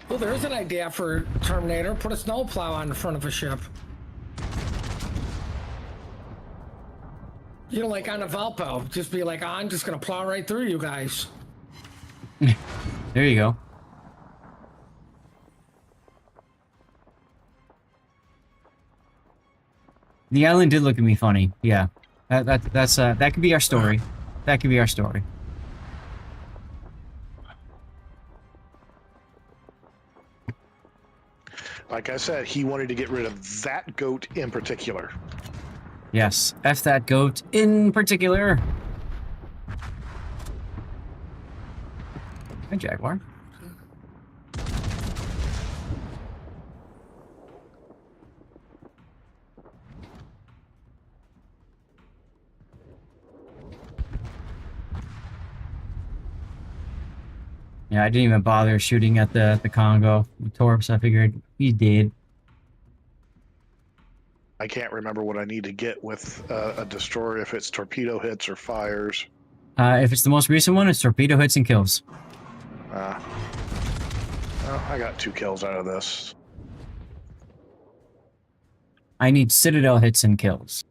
Well, there's an idea for Terminator. Put a snowplow on the front of a ship. You know, like on a Valpo. Just be like, I'm just going to plow right through you guys. There you go. The island did look at me funny. Yeah. That could be our story. That could be our story. Like I said, he wanted to get rid of that goat in particular. Yes. F that goat in particular. Hi, Jaguar. Yeah, I didn't even bother shooting at the Congo with Torps. I figured he's dead. I can't remember what I need to get with a destroyer, if it's torpedo hits or fires. If it's the most recent one, it's torpedo hits and kills. Well, I got 2 kills out of this. I need Citadel hits and kills.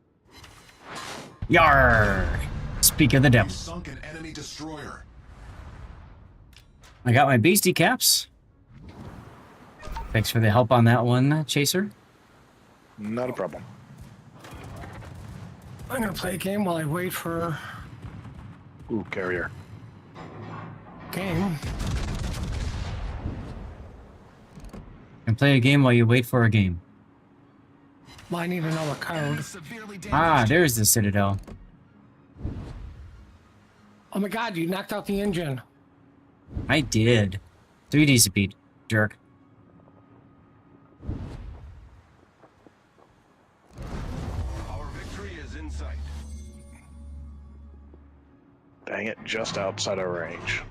Yarr! Speak of the devil. Sunk an enemy destroyer. I got my beastie caps. Thanks for the help on that one, Chaser. Not a problem. I'm going to play a game while I wait for... Ooh, carrier. Game. And play a game while you wait for a game. Well, I need to know a code. Ah, there's the Citadel. Oh my god, you knocked out the engine. I did. 3D speed, jerk. Our victory is in sight. Dang it, just outside our range.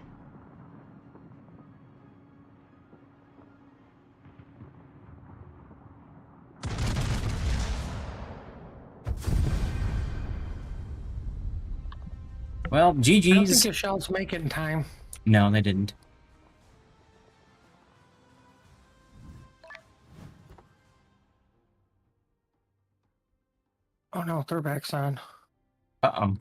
Well, I don't think GG's. your shells make it in time. No, they didn't. Oh no, they're back on. Uh-oh.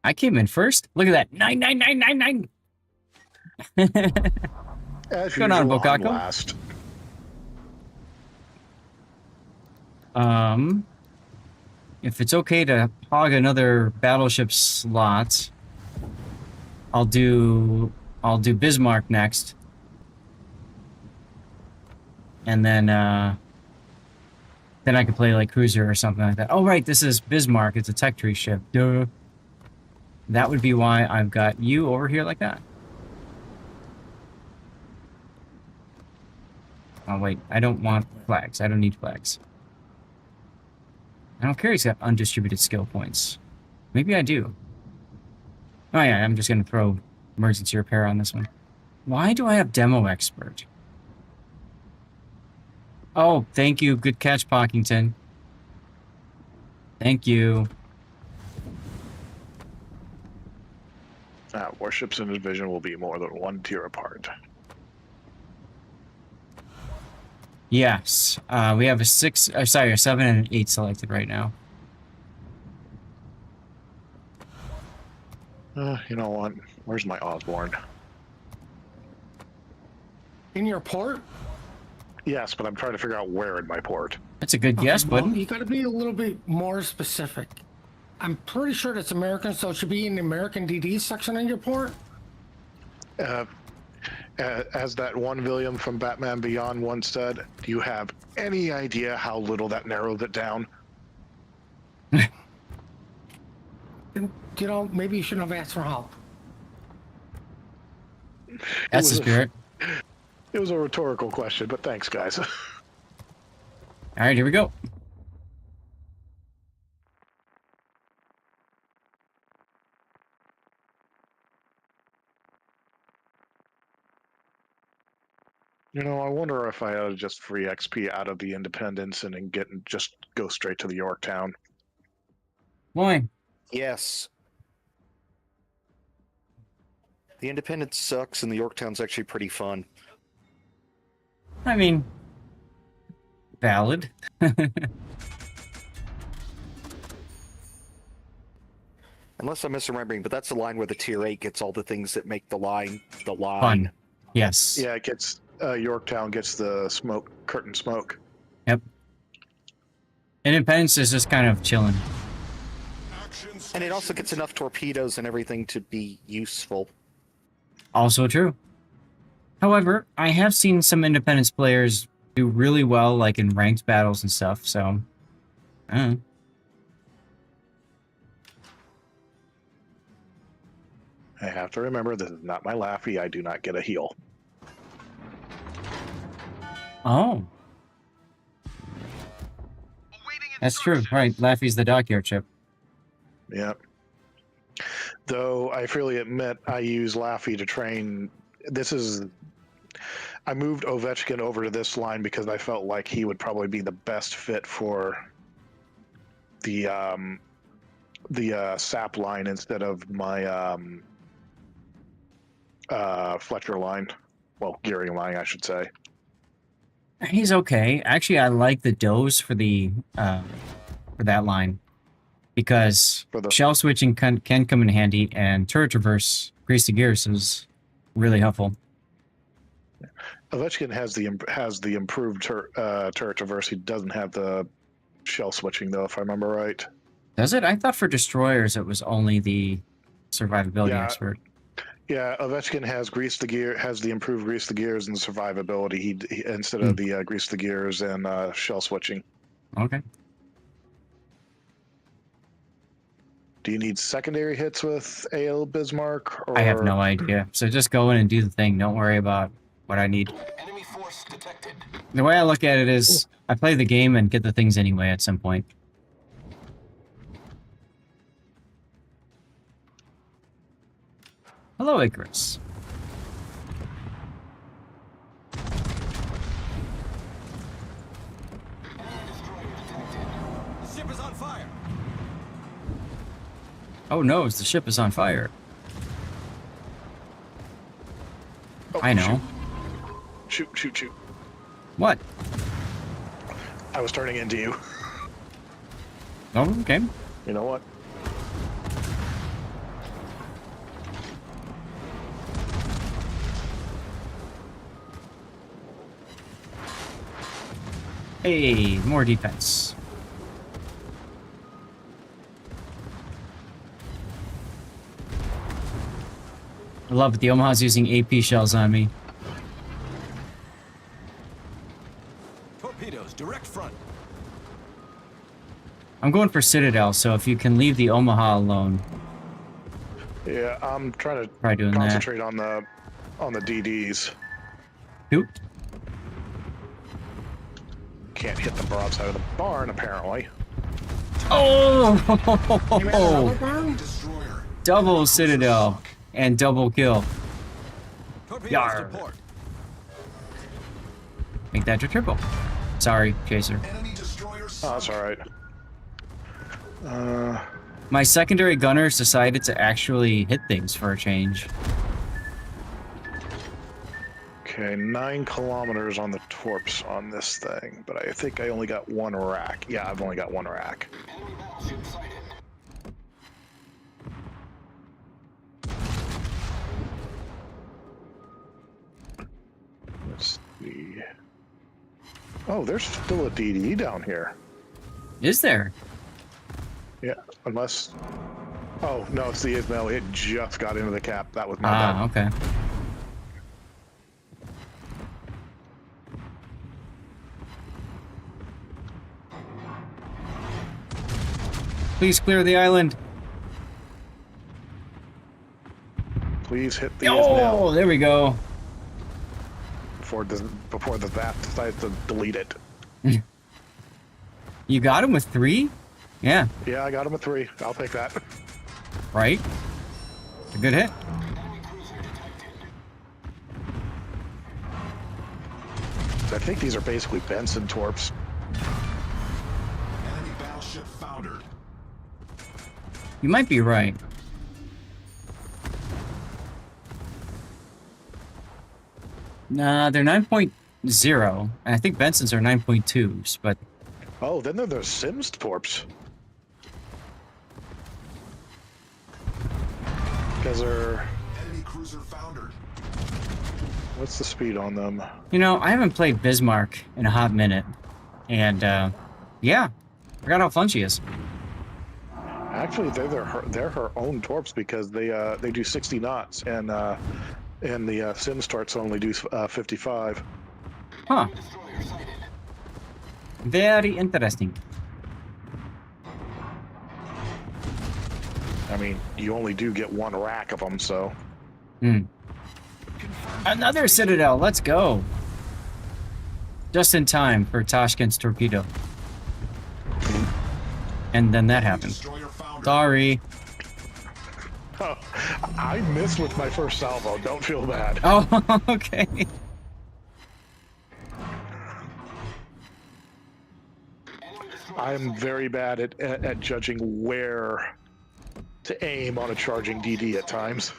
I came in first. Look at that. 99999. As Going on, usual, I'm Bokako? last. If it's okay to hog another battleship slot, I'll do Bismarck next. And then I can play like cruiser or something like that. Oh right, this is Bismarck. It's a tech tree ship. Duh. That would be why I've got you over here like that. Oh wait, I don't want flags. I don't need flags. I don't care he's got undistributed skill points. Maybe I do. Oh yeah, I'm just gonna throw emergency repair on this one. Why do I have demo expert? Oh, thank you. Good catch, Pockington. Thank you. Warships in division will be more than 1 tier apart. Yes. We have a 7 and an 8 selected right now. You know what? Where's my Osborne? In your port? Yes, but I'm trying to figure out where in my port. That's a good guess, well, bud. you got to be a little bit more specific. I'm pretty sure that's American, so it should be in the American DD section in your port. As that one William from Batman Beyond once said, do you have any idea how little that narrowed it down? You know, maybe you shouldn't have asked for help. That's the spirit. It was a rhetorical question, but thanks, guys. All right, here we go. You know, I wonder if I ought to just free XP out of the Independence and then just go straight to the Yorktown. Why? Yes. The Independence sucks, and the Yorktown's actually pretty fun. I mean, valid. Unless I'm misremembering, but that's the line where the tier 8 gets all the things that make the line Fun. Yes. Yeah, it gets Yorktown gets the curtain smoke. Yep. Independence is just kind of chilling. And it also gets enough torpedoes and everything to be useful. Also true. However, I have seen some Independence players do really well, like in ranked battles and stuff, so... I don't know. I have to remember, this is not my Laffy. I do not get a heal. Oh. That's true. Right, Laffy's the dockyard ship. Yep. Though I freely admit I use Laffy to train. I moved Ovechkin over to this line because I felt like he would probably be the best fit for the SAP line instead of my Fletcher line. Well, Gearing line, I should say. He's okay. Actually, I like the Doze for the for that line because shell switching can come in handy, and turret reverse grease the gears is really helpful. Ovechkin has the improved turret reverse. He doesn't have the shell switching though, if I remember right. Does it? I thought for destroyers it was only the survivability expert. Yeah, Ovechkin has the improved grease the gears and the survivability. He instead of the grease the gears and shell switching. Okay. Do you need secondary hits with AL Bismarck? Or... I have no idea. So just go in and do the thing. Don't worry about what I need. Enemy force detected. The way I look at it is I play the game and get the things anyway at some point. Hello, Icarus. The ship is on fire. Oh no, the ship is on fire. Oh, I know. Shoot, shoot, shoot. What? I was turning into you. Oh, okay. You know what? Hey, more defense. I love it. The Omaha's using AP shells on me. Torpedoes, direct front. I'm going for Citadel, so if you can leave the Omaha alone. Yeah, I'm trying to Try doing concentrate on the DDs. Shoot. Can't hit the broadside of the barn, apparently. Oh! Destroyer. Double Citadel and double kill. Torpedoes Yar. to port. Make that your triple. Sorry, Chaser. Enemy destroyer. Oh, that's all right. My secondary gunners decided to actually hit things for a change. Okay, 9 kilometers on the torps on this thing, but I think I only got 1 rack. Yeah, I've only got 1 rack. Let's see. Oh, there's still a DD down here. Is there? Yeah, unless... Oh, no, it's the Ismail. It just got into the cap. That was my Ah, bad. okay. Please clear the island. Please hit the Oh, Ismail there we go. before the VAP decides to delete it. You got him with 3? Yeah, Yeah, I got him a 3. I'll take that. right? A good hit. I think these are basically Benson torps. Enemy battleship foundered. You might be right. Nah, they're 9.0, and I think Benson's are 9.2s, but Oh, then there are Sims torps. Because they're... Enemy cruiser foundered. What's the speed on them? you know, I haven't played Bismarck in a hot minute, and yeah, forgot how fun she is. Actually, they're her own torps because they do 60 knots, and the Sims torps only do 55. Huh. Very interesting. I mean, you only do get 1 rack of them, so... Hmm. Another Citadel, let's go. Just in time for Tashkent's torpedo. And then that happened. Sorry. Oh, I missed with my first salvo. Don't feel bad. Oh, okay. I'm very bad at judging where to aim on a charging DD at times.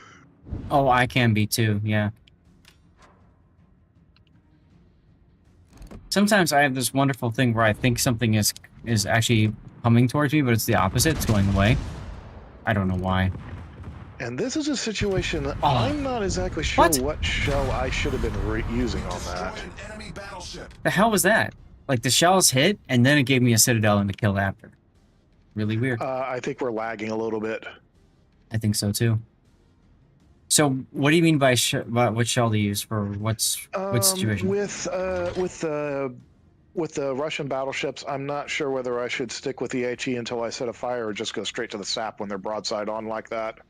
Oh, I can be too, yeah. Sometimes I have this wonderful thing where I think something is actually coming towards me, but it's the opposite. It's going away. I don't know why. And this is a situation that I'm not exactly sure what shell I should have been using on that. Enemy battleship. The hell was that? Like, the shells hit, and then it gave me a Citadel and a kill after. Really weird. I think we're lagging a little bit. I think so, too. So, what do you mean by what shell to use for what situation? With the Russian battleships, I'm not sure whether I should stick with the HE until I set a fire or just go straight to the sap when they're broadside on like that.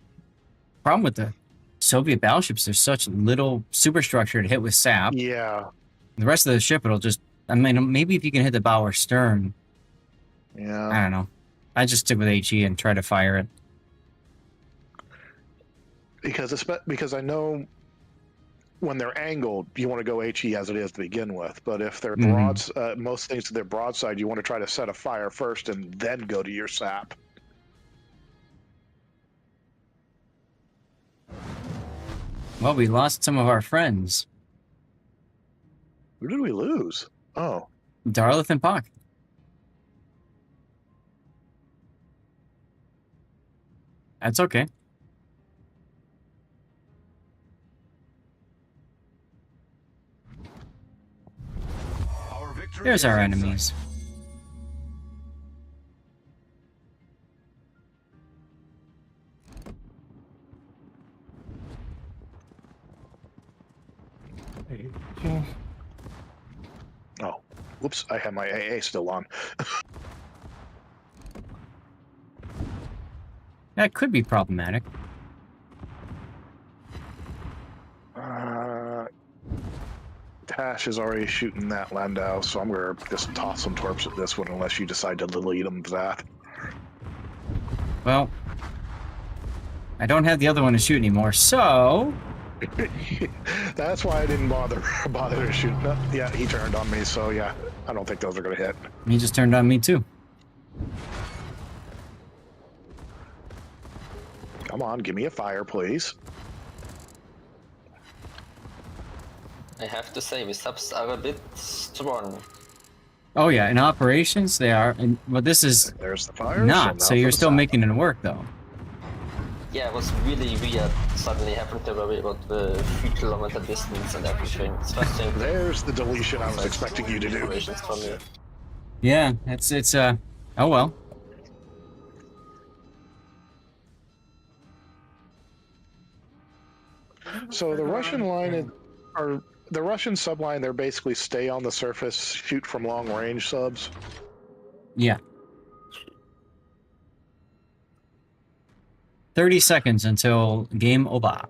Problem with the Soviet battleships, there's such little superstructure to hit with sap. Yeah. The rest of the ship, it'll just... I mean, maybe if you can hit the bow or stern. Yeah. I don't know. I just stick with HE and try to fire it. Because I know when they're angled, you want to go HE as it is to begin with. But if they're most things to their broadside, you want to try to set a fire first and then go to your sap. Well, we lost some of our friends. Who did we lose? Oh. Darlith and Pock. That's okay. There's our enemies. Oh. Whoops, I have my AA still on. That could be problematic. Tash is already shooting that Landau, so I'm gonna just toss some torps at this one unless you decide to delete them to that. Well, I don't have the other one to shoot anymore, so... That's why I didn't bother to shoot. Yeah, he turned on me, so yeah, I don't think those are gonna hit. He just turned on me too. Come on, give me a fire, please. I have to say, the subs are a bit strong. Oh yeah, in operations they are, and well, this is there's the fire. Not, so you're still making it work though. Yeah, it was really weird. Suddenly happened to worry about the 3-kilometer distance and everything. It's frustrating. There's the deletion I was expecting you to do. For me. Yeah, it's oh well. So the Russian line are the Russian subline. They're basically stay on the surface, shoot from long range subs. Yeah. 30 seconds until game over.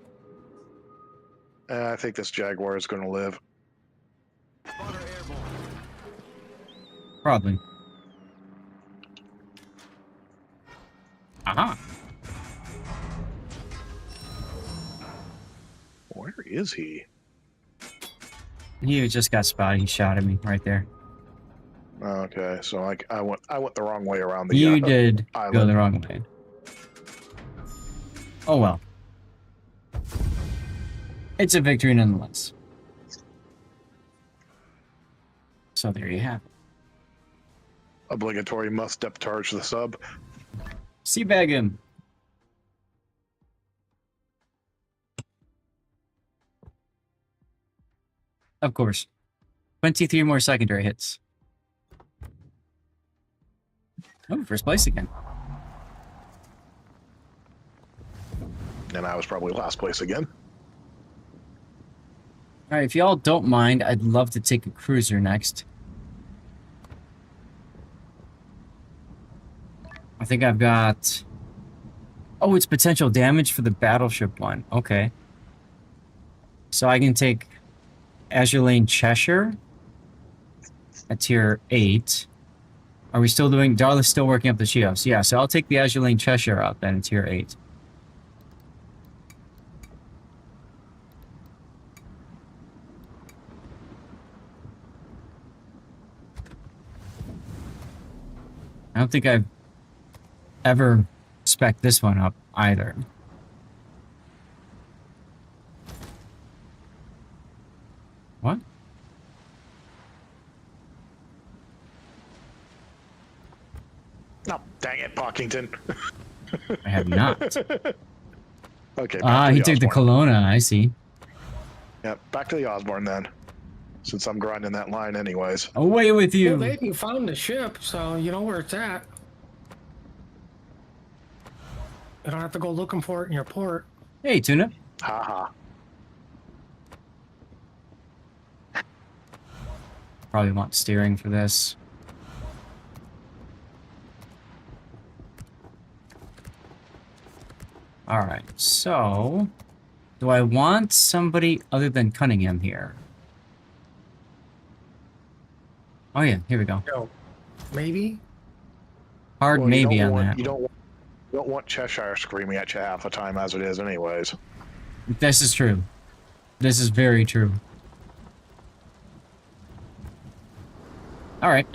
I think this Jaguar is going to live. Probably. Aha. Where is he? He just got spotted. He shot at me right there. Okay, so I went the wrong way around the. You did island. go the wrong way. Oh well. It's a victory nonetheless. So there you have it. Obligatory must depth charge the sub. Seabag him. Of course. 23 more secondary hits. Oh, first place again. And I was probably last place again. Alright, if y'all don't mind, I'd love to take a cruiser next. I think I've got... Oh, it's potential damage for the battleship one. Okay. So I can take Azure Lane Cheshire at tier 8. Are we still doing... Darla's still working up the Chios. Yeah, so I'll take the Azure Lane Cheshire out then in tier 8. I don't think I've ever spec'd this one up either. What? No, dang it, Pockington. I have not. Okay. Ah, he took the Kelowna, I see. Yeah, back to the Osborne then. Since I'm grinding that line anyways. Away with you! Well, you found the ship, so you know where it's at. You don't have to go looking for it in your port. Hey, Tuna. Haha. Probably want steering for this. Alright, so... Do I want somebody other than Cunningham here? Oh yeah, here we go. No. Maybe? Hard maybe on want, that. You don't want Cheshire screaming at you half the time as it is anyways. This is true. This is very true. Alright.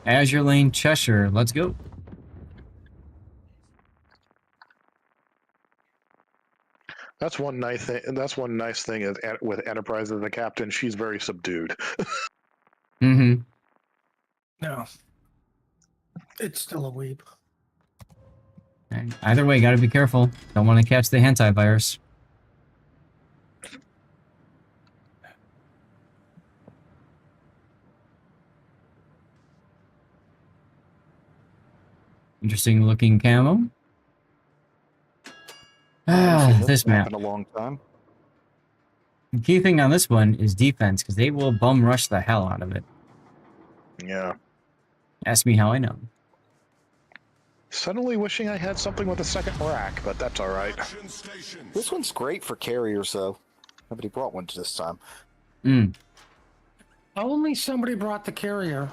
Azure Lane Cheshire, let's go. That's one nice thing. That's one nice thing is with Enterprise as the captain, she's very subdued. Mm-hmm. No. It's still a weep. Either way, gotta be careful. Don't want to catch the hentai virus. Interesting looking camo. This map. In a long time. The key thing on this one is defense, because they will bum rush the hell out of it. Yeah. Ask me how I know. Suddenly wishing I had something with a second rack, but that's all right. This one's great for carriers, though. Nobody brought one this time. Mm. Only somebody brought the carrier.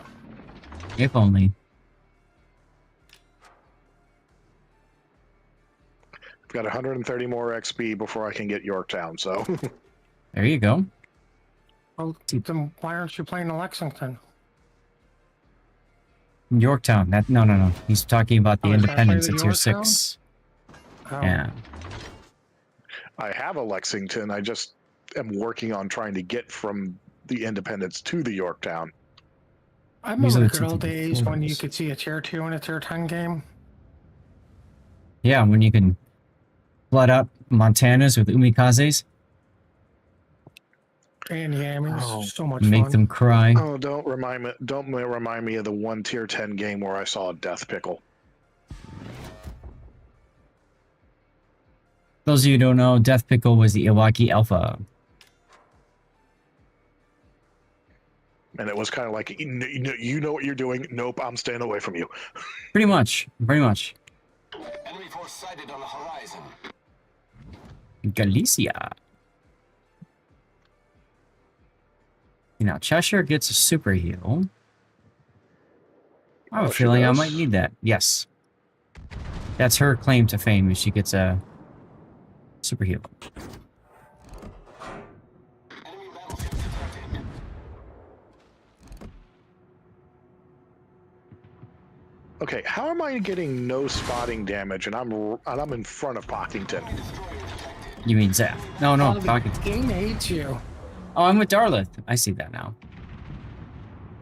If only. I've got 130 more XP before I can get Yorktown, so. There you go. Well, then why aren't you playing the Lexington? Yorktown. No. He's talking about the Oh, Independence. the It's tier Yorktown? 6. Oh. Yeah. I have a Lexington. I just am working on trying to get from the Independence to the Yorktown. I remember These are the the good two old different days when you forms. could see a tier 2 and a tier 10 game. Yeah, when you can flood up Montanas with umikazes. And Yammys. So much Make fun. them cry. Oh, don't remind me of the one tier 10 game where I saw a death pickle. Those of you who don't know, Death Pickle was the Iwaki Alpha. And it was kind of like, you know what you're doing. Nope, I'm staying away from you. Pretty much. Pretty much. Enemy force sighted on the horizon. Galicia. Now, Cheshire gets a super heal. I have a she feeling I does? might need that. Yes. That's her claim to fame, is she gets a super heal. Okay, how am I getting no spotting damage and I'm in front of Pockington? You mean Zap? No, Oh, the talking. game hates you. Oh, I'm with Darlith. I see that now.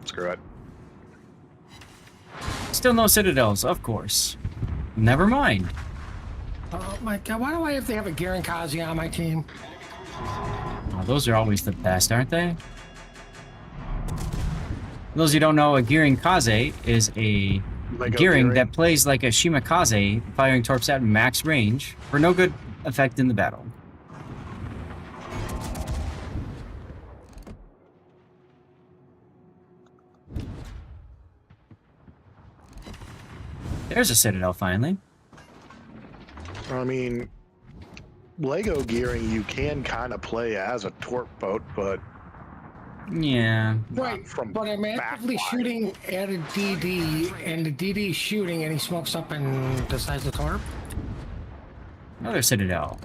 Screw it. Still no Citadels, of course. Never mind. Oh my god, why do I have to have a Garen Kazi on my team? Oh, those are always the best, aren't they? For those who don't know, a Gearing Kaze is a Lego Gearing Gearing. that plays like a Shimakaze, firing torps at max range for no good effect in the battle. There's a Citadel, finally. I mean, Lego Gearing you can kind of play as a torp boat, but Yeah. Right, from but I'm actively shooting at a DD, and the DD's shooting, and he smokes up and decides to torp. Another Citadel.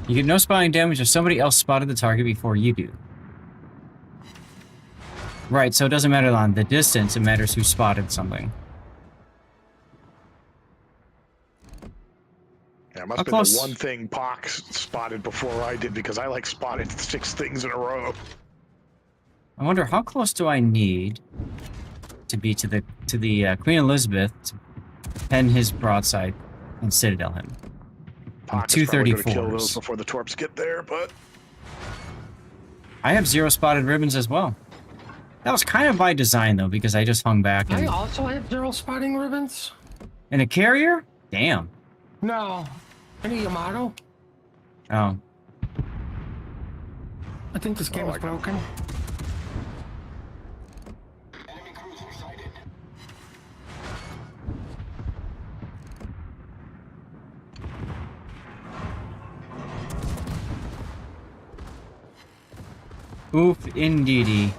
You get no spotting damage if somebody else spotted the target before you do. Right, so it doesn't matter on the distance, it matters who spotted something. yeah, it must How have been close- the one thing Pox spotted before I did because I like spotted 6 things in a row. I wonder how close do I need to be to the Queen Elizabeth to pen his broadside and Citadel him. Pox is probably going to kill 234s. those before the torps get there, but I have 0 spotted ribbons as well. That was kind of by design though, because I just hung back I and also have 0 spotting ribbons. in a carrier? Damn. No, any Yamato. Oh. I think this game is broken. Oof, indeedy.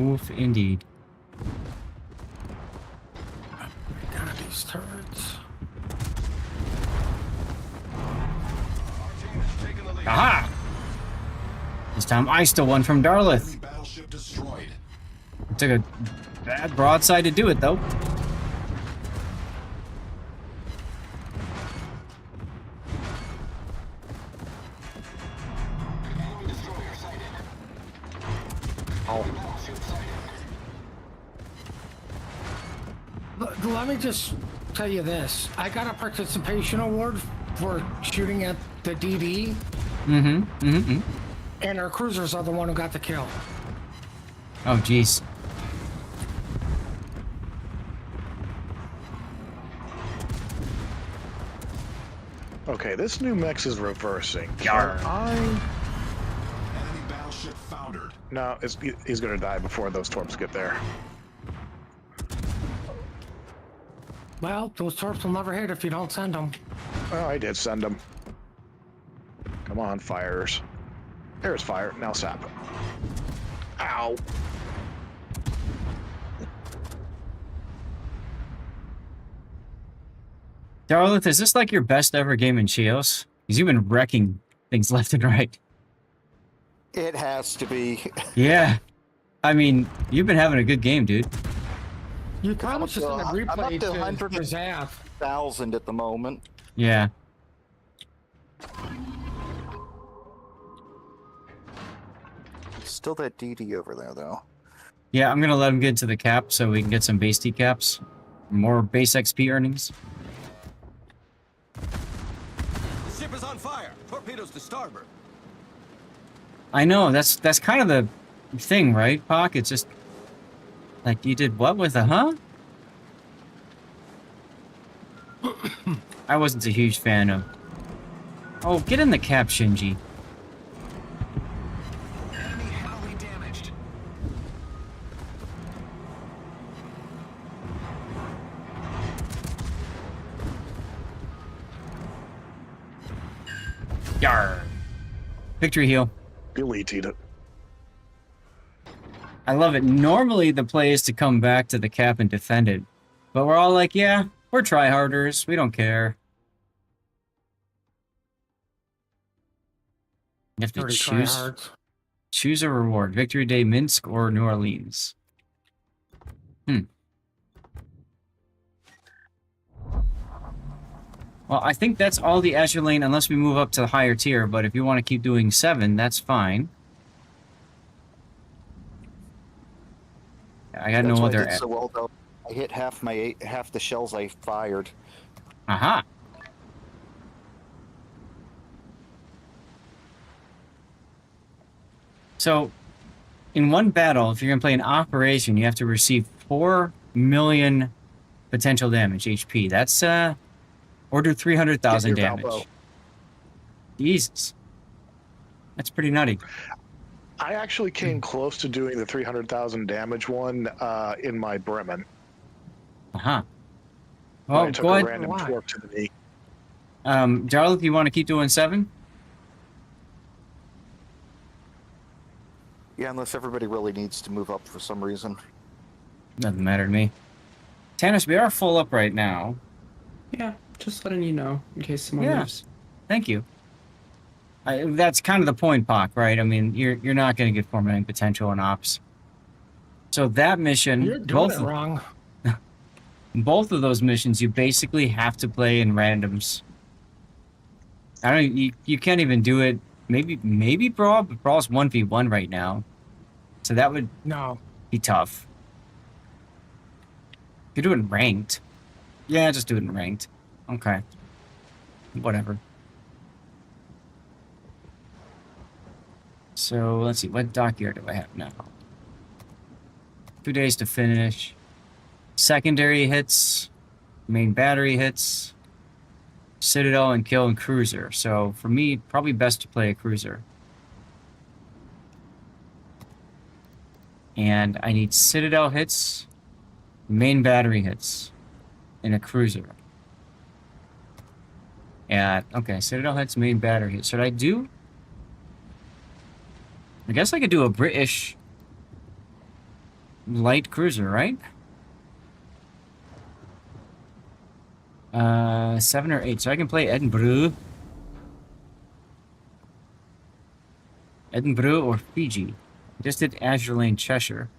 Oof, indeed. God, these turrets. Aha! This time I stole one from Darlith. Battleship destroyed. It took a bad broadside to do it, though. Let me just tell you this. I got a participation award for shooting at the DD, and our cruisers are the one who got the kill. Oh, jeez. Okay, this new mech is reversing. Yarr. Enemy battleship foundered. No, he's gonna die before those torps get there. Well, those torps will never hit if you don't send them. Oh, I did send them. Come on, fires. There's fire. Now sap it. Ow. Darlith, is this like your best ever game in Chios? Because you've been wrecking things left and right. It has to be. Yeah. I mean, you've been having a good game, dude. You probably just in the I'm up replay to to 100,000 at the moment. Yeah. Still that DD over there, though. Yeah, I'm going to let him get into the cap so we can get some base decaps. More base XP earnings. The ship is on fire. Torpedoes to starboard. I know, that's kind of the thing, right, Pac? It's just... Like, you did what with a huh? I wasn't a huge fan of... Oh, get in the cap, Shinji. Enemy heavily damaged. Yarr. Victory heal. Deleted it. I love it. Normally, the play is to come back to the cap and defend it. But we're all like, yeah, we're tryharders. We don't care. You have to choose a reward. Victory Day, Minsk, or New Orleans. Well, I think that's all the Azure Lane, unless we move up to the higher tier. But if you want to keep doing 7, that's fine. I got no other. I did so well, though. I hit half the shells I fired. Aha. So, in one battle, if you're gonna play an operation, you have to receive 4 million potential damage HP. That's or do 300,000 damage. Valpo. Jesus, that's pretty nutty. I actually came close to doing the 300,000 damage one in my Bremen. Well, I took go a ahead. random torp to the knee. Jarlath, you want to keep doing 7? Yeah, unless everybody really needs to move up for some reason. Doesn't matter to me. Tannis, we are full up right now. Yeah, just letting you know in case someone moves. Thank you. That's kind of the point, Pac, right? I mean, you're not going to get 4 million potential in ops. So that mission, You're doing it wrong. Both of those missions, you basically have to play in randoms. I don't. You can't even do it. Maybe Brawl, but Brawl's 1v1 right now, so that would be tough. You're doing ranked. Yeah, just do it in ranked. Okay. Whatever. So, let's see. What dockyard do I have now? 2 days to finish. Secondary hits. Main battery hits. Citadel and kill and cruiser. So, for me, probably best to play a cruiser. And I need Citadel hits. Main battery hits. And a cruiser. Yeah, okay. Citadel hits, main battery hits. Should I do... I guess I could do a British light cruiser, right? 7 or 8. So I can play Edinburgh. Edinburgh or Fiji. Just did Azure Lane, Cheshire.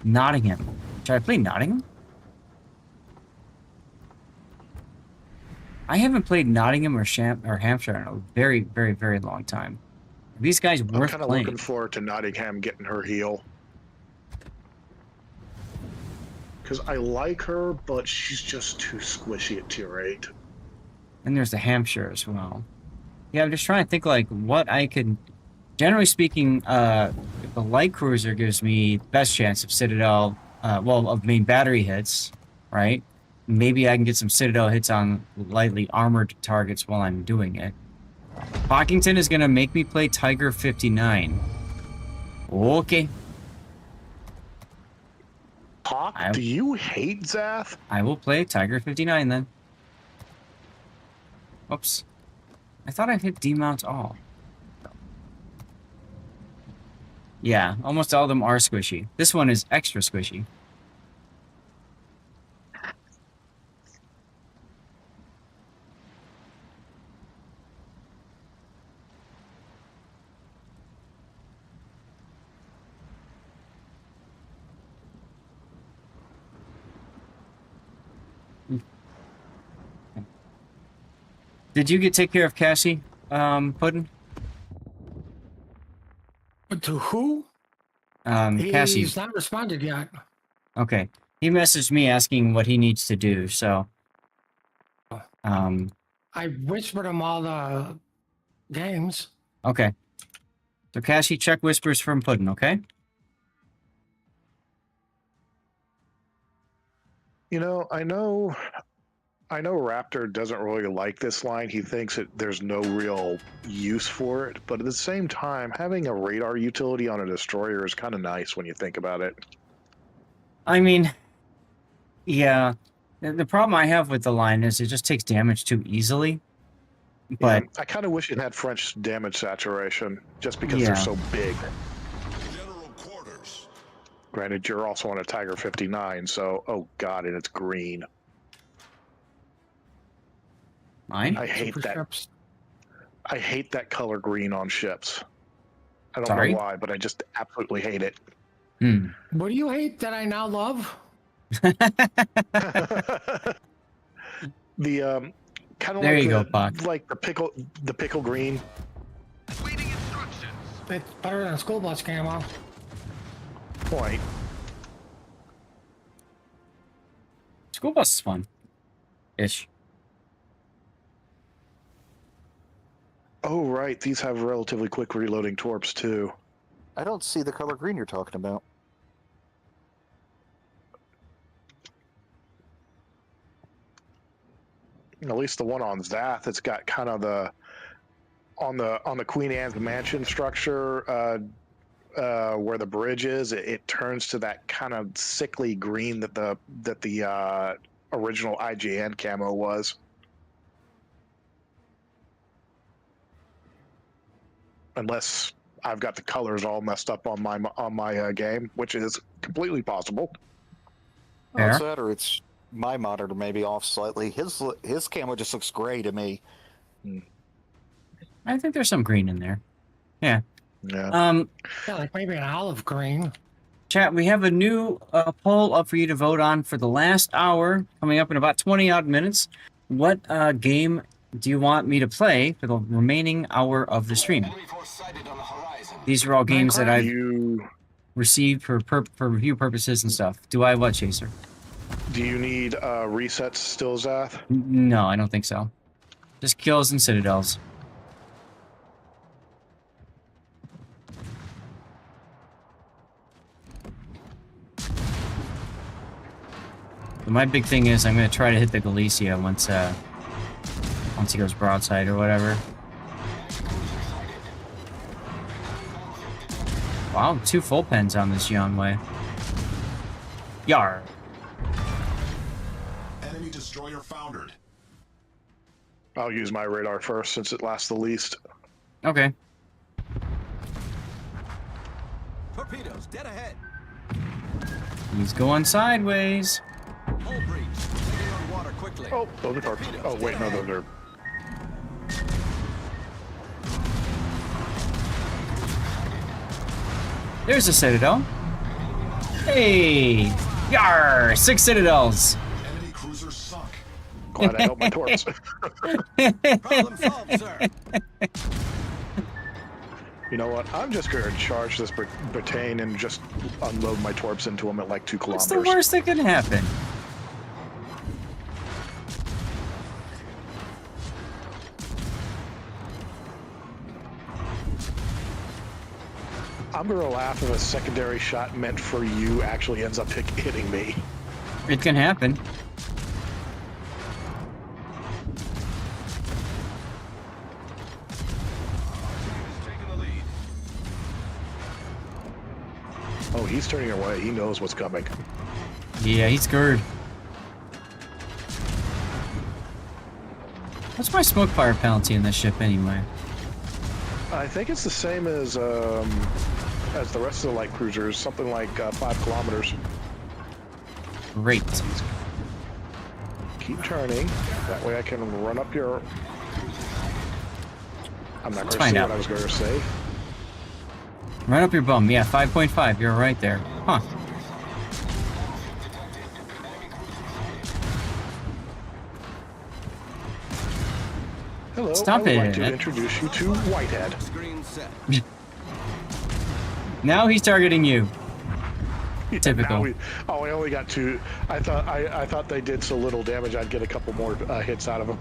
Nottingham. Should I play Nottingham? I haven't played Nottingham or Hampshire in a very, very, very long time. Are these guys I'm worth kind of playing? looking forward to Nottingham getting her heel. Because I like her, but she's just too squishy at tier 8. And there's the Hampshire as well. Yeah, I'm just trying to think like what I could. Generally speaking, the light cruiser gives me the best chance of Citadel, of main battery hits, right? Maybe I can get some Citadel hits on lightly armored targets while I'm doing it. Pockington is going to make me play Tiger 59. Okay. Pock, do you hate Zath? I will play Tiger 59 then. Oops. I thought I hit demount all. Yeah, almost all of them are squishy. This one is extra squishy. Did you take care of Cassie, Puddin'? To who? Cassie. He's not responded yet. Okay. He messaged me asking what he needs to do, so... I whispered him all the games. Okay. So, Cassie, check whispers from Puddin', okay? You know, I know Raptor doesn't really like this line. He thinks that there's no real use for it, but at the same time, having a radar utility on a destroyer is kind of nice when you think about it. I mean, yeah. The problem I have with the line is it just takes damage too easily. But yeah, I kind of wish it had French damage saturation, just because they're so big. Granted, you're also on a Tiger 59, so, oh god, and it's green. Mine? I hate that. Ships. I hate that color green on ships. I don't Sorry? know why, but I just absolutely hate it. What do you hate that I now love? The kind of There like you go, Buck. like the pickle green. It's better than school bus camo. Point. School bus is fun. Ish. Oh right, these have relatively quick reloading torps too. I don't see the color green you're talking about. At least the one on Zath, it's got kind of the on the Queen Anne's mansion structure where the bridge is. It turns to that kind of sickly green that the original IGN camo was. Unless I've got the colors all messed up on my game, which is completely possible. Oh, it's that, or it's my monitor maybe off slightly. His camo just looks gray to me. I think there's some green in there. Yeah. Yeah. Yeah, like maybe an olive green. Chat, we have a new poll up for you to vote on for the last hour, coming up in about 20 odd minutes. What game do you want me to play for the remaining hour of the stream? These are all games that I've received for review purposes and stuff. Do I what, Chaser? Do you need resets still, Zath? No, I don't think so. Just kills and citadels. But my big thing is I'm going to try to hit the Galicia once he goes broadside or whatever. Wow, 2 full pens on this Yonway. Yar. Enemy destroyer foundered. I'll use my radar first since it lasts the least. Okay. Torpedoes dead ahead. He's going sideways. Oh, those are torps. Oh, wait, no, those are. There's a citadel. Hey! Yar! 6 citadels. Enemy cruiser sunk. Glad I helped my torps. Problem solved, sir. You know what? I'm just going to charge this Britain and just unload my torps into him at like 2 What's kilometers. the worst that could happen? I'm going to laugh if a secondary shot meant for you actually ends up hitting me. It can happen. Oh, he's turning away. He knows what's coming. Yeah, he's scared. What's my smoke fire penalty in this ship anyway? I think it's the same as the rest of the light cruisers, something like 5 kilometers. Great. Keep turning. That way I can run up your... I'm not going to say what I was going to say. Run up your bum. Yeah, 5.5. You're right there. Huh. Hello, Stop I would like it. to introduce you to Whitehead. Screen set. Now he's targeting you. Yeah, Typical. I only got 2. I thought they did so little damage I'd get a couple more hits out of them.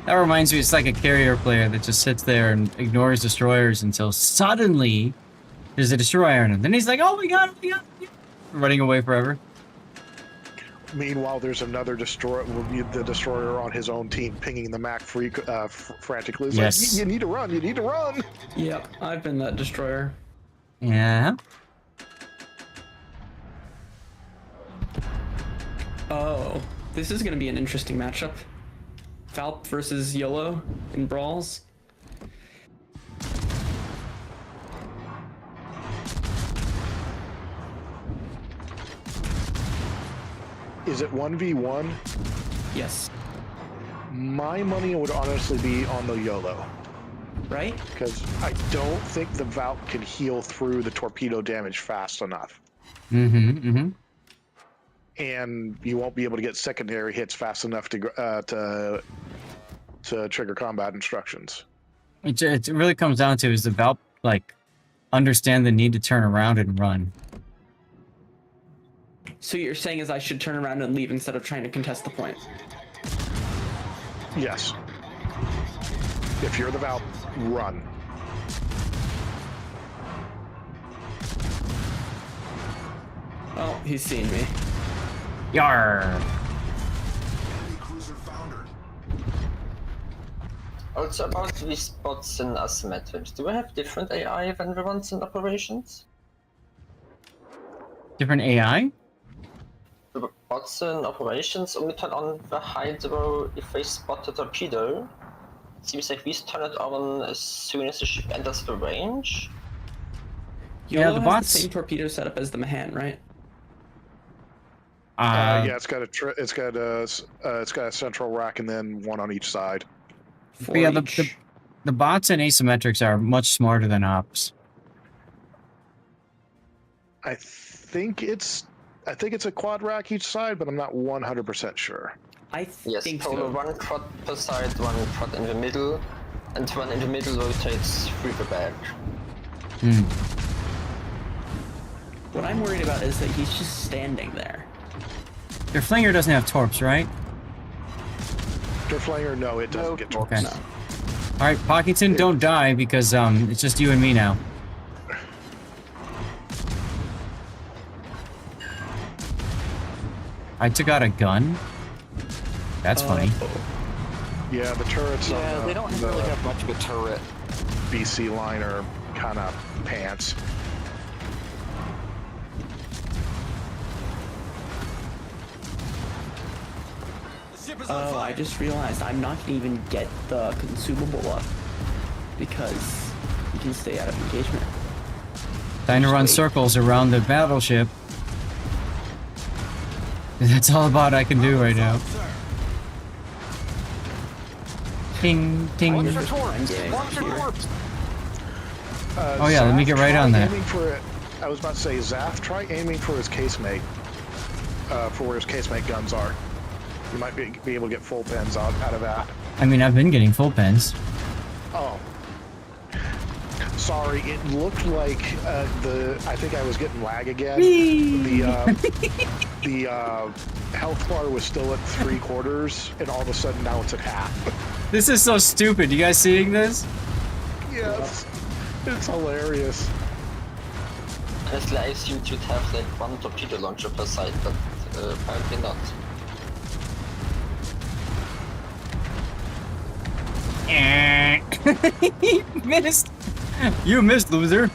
That reminds me, it's like a carrier player that just sits there and ignores destroyers until suddenly there's a destroyer on him. Then he's like, oh my god, running away forever. Meanwhile, there's another destroyer, the destroyer on his own team, pinging the Mac frantically. It's Yes. like, you need to run, you need to run! Yep, I've been that destroyer. Yeah. Oh, this is going to be an interesting matchup. Falp versus YOLO in brawls. Is it 1v1? Yes. My money would honestly be on the YOLO. Right? Because I don't think the Valk can heal through the torpedo damage fast enough. And you won't be able to get secondary hits fast enough to trigger combat instructions. It really comes down to, is the Valp, like, understand the need to turn around and run? So you're saying is I should turn around and leave instead of trying to contest the point? Yes. If you're the Valp, run. Oh, he's seeing me. Yarr! Enemy cruiser foundered. Also about these spots in asymmetrics, do we have different AI than the ones in operations? Different AI? The bots in operations only turn on the hydro if they spot a torpedo. It seems like we turn it on as soon as the ship enters the range. YOLO the has bots- the same torpedo setup as the Mahan, right? Yeah, it's got a central rack and then one on each side. For Yeah, each. the bots and asymmetrics are much smarter than ops. I think it's a quad rack each side, but I'm not 100% sure. I Yes, think total so. 1 quad per side, 1 quad in the middle, and 1 in the middle rotates through the back. What I'm worried about is that he's just standing there. Their flinger doesn't have torps, right? Their flanger, no, it doesn't get torques. Okay. Alright, Pockington, don't die because it's just you and me now. I took out a gun? That's funny. Yeah, the turrets on they don't really have much of a turret. BC line are kind of pants. Oh, I just realized I'm not gonna even get the consumable up because you can stay out of engagement. Time to run circles around the battleship. That's all about I can do right now. Ting, ting. Watch your torps. Watch your torps. Oh yeah, let me get right on that. I was about to say, Zaf, try aiming for his casemate. For where his casemate guns are. You might be able to get full pens out of that. I mean, I've been getting full pens. Oh. Sorry, it looked like I think I was getting lag again. The health bar was still at 3/4, and all of a sudden now it's at half. This is so stupid. You guys seeing this? Yes. It's hilarious. Honestly, I assumed you'd have like one torpedo launcher per side, but apparently not. Missed. You missed, loser.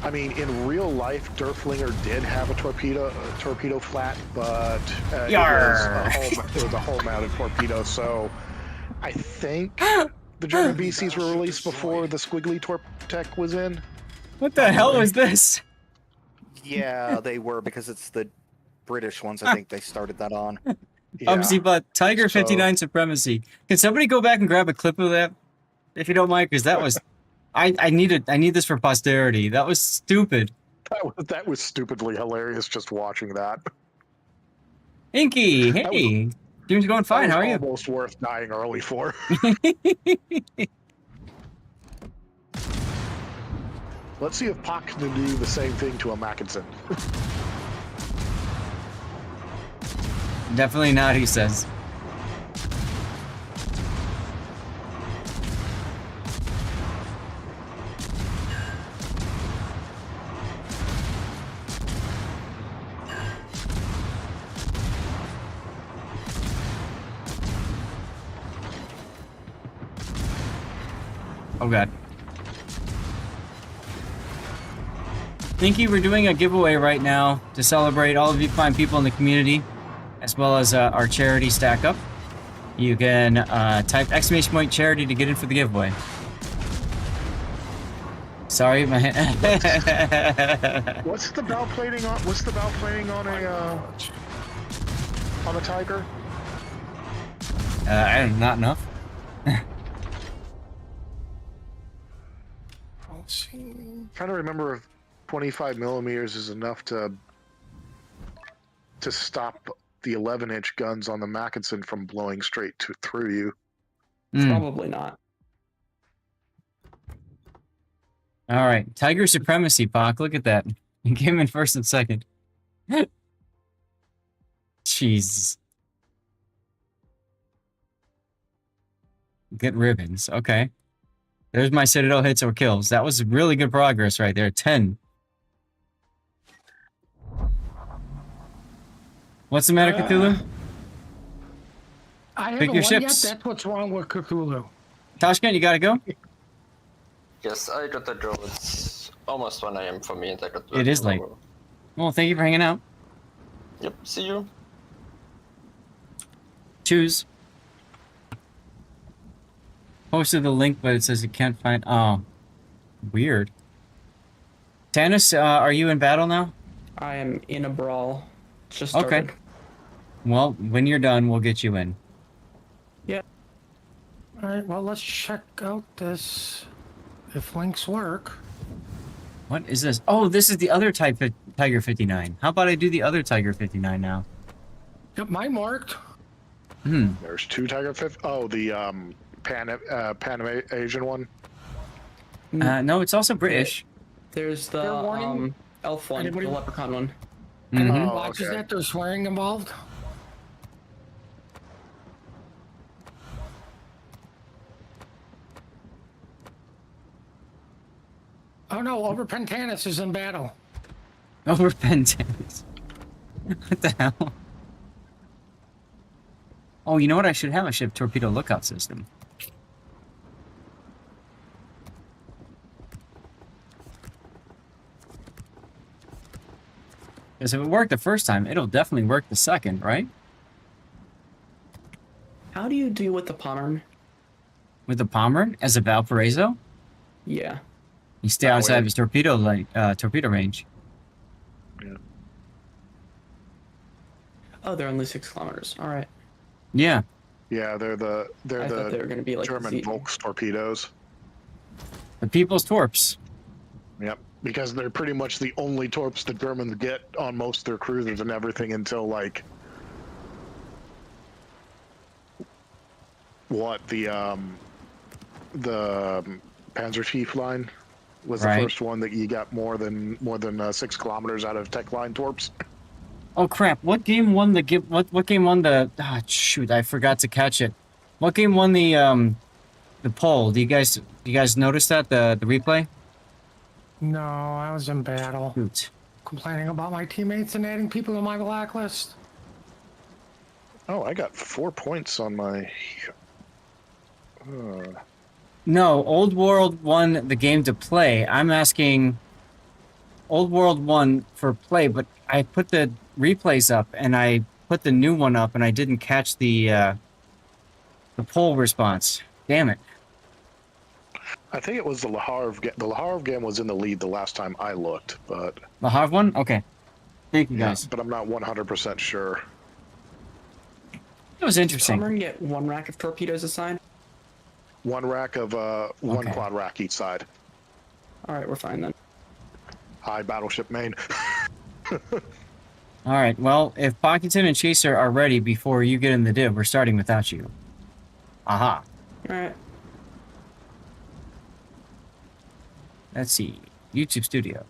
I mean, in real life, Durflinger did have a torpedo flat, but it was a hull-mounted torpedo. So, I think the German BCs were released before the squiggly torp tech was in. What the hell was this? Yeah, they were, because it's the British ones. I think they started that on. But Tiger 59 supremacy. Can somebody go back and grab a clip of that, if you don't mind? Because that was, I need this for posterity. That was stupid. That was stupidly hilarious. Just watching that. Inky, hey, game's going fine. How are you? Almost worth dying early for. Let's see if Pak can do the same thing to a Mackinson. Definitely not, he says. Oh god. Thinky, we're doing a giveaway right now to celebrate all of you fine people in the community, as well as our charity stack up. You can type ! charity to get in for the giveaway. Sorry, my What's the bow plating on? What's the bow plating on a Tiger? Not enough. Let's see. Trying to remember if 25 millimeters is enough to stop the 11-inch guns on the Mackinson from blowing straight through you. Probably not. All right, Tiger supremacy, Pak. Look at that. He came in first and second. Jesus. Get ribbons. Okay. There's my Citadel hits or kills. That was really good progress right there. 10. What's the matter, Cthulhu? I Pick haven't your won yet. ships. That's what's wrong with Cthulhu. Tashkent, you gotta go? Yes, I got the draw. It's almost 1 AM for me, and I got the It is late. Well, thank you for hanging out. Yep, see you. Choose. Posted the link, but it says it can't find. Oh, weird. Tannis, are you in battle now? I am in a brawl. Just started. Okay. Well, when you're done, we'll get you in. Yeah. All right, well, let's check out this. If links work. What is this? Oh, this is the other type of Tiger 59. How about I do the other Tiger 59 now? Yep, mine worked. There's two Tiger 50. Oh, the Pan Asian one. No, it's also British. There's the elf one, Anybody- the leprechaun one. Anybody Oh, watches okay. that? There's swearing involved. Oh no, Over Pentanus is in battle. Over Pentanus. What the hell? Oh, you know what I should have? I should have torpedo lookout system. Because if it worked the first time, it'll definitely work the second, right? How do you deal with the Pommern? With the Pommern as a Valparaiso? Yeah. You stay That outside way- of his torpedo range. Oh, they're only 6 kilometers. All right. Yeah. Yeah, they're the I thought they were gonna be like German Z- Volks torpedoes. The People's Torps. Yep, because they're pretty much the only torps the Germans get on most of their cruisers and everything until like what the Panzer Chief line was Right. the first one that you got more than 6 kilometers out of tech line torps. Oh crap! What game won the what game won the? Ah, shoot! I forgot to catch it. What game won the poll? Do you guys notice that the replay? No, I was in battle. Shoot. Complaining about my teammates and adding people to my blacklist. Oh, I got 4 points on my. No, Old World won the game to play. I'm asking. Old World won for play, but I put the replays up and I put the new one up and I didn't catch the poll response. Damn it. I think it was the Le Havre. The Le Havre game was in the lead the last time I looked, but The Havre one? Okay. Thank you guys. but I'm not 100% sure. It was interesting. Submarine get 1 rack of torpedoes assigned. 1 rack of one Okay. quad rack each side. All right, we're fine then. High battleship main. All right. Well, if Pocketon and Chaser are ready before you get in the div, we're starting without you. Aha. All right. Let's see. YouTube Studio.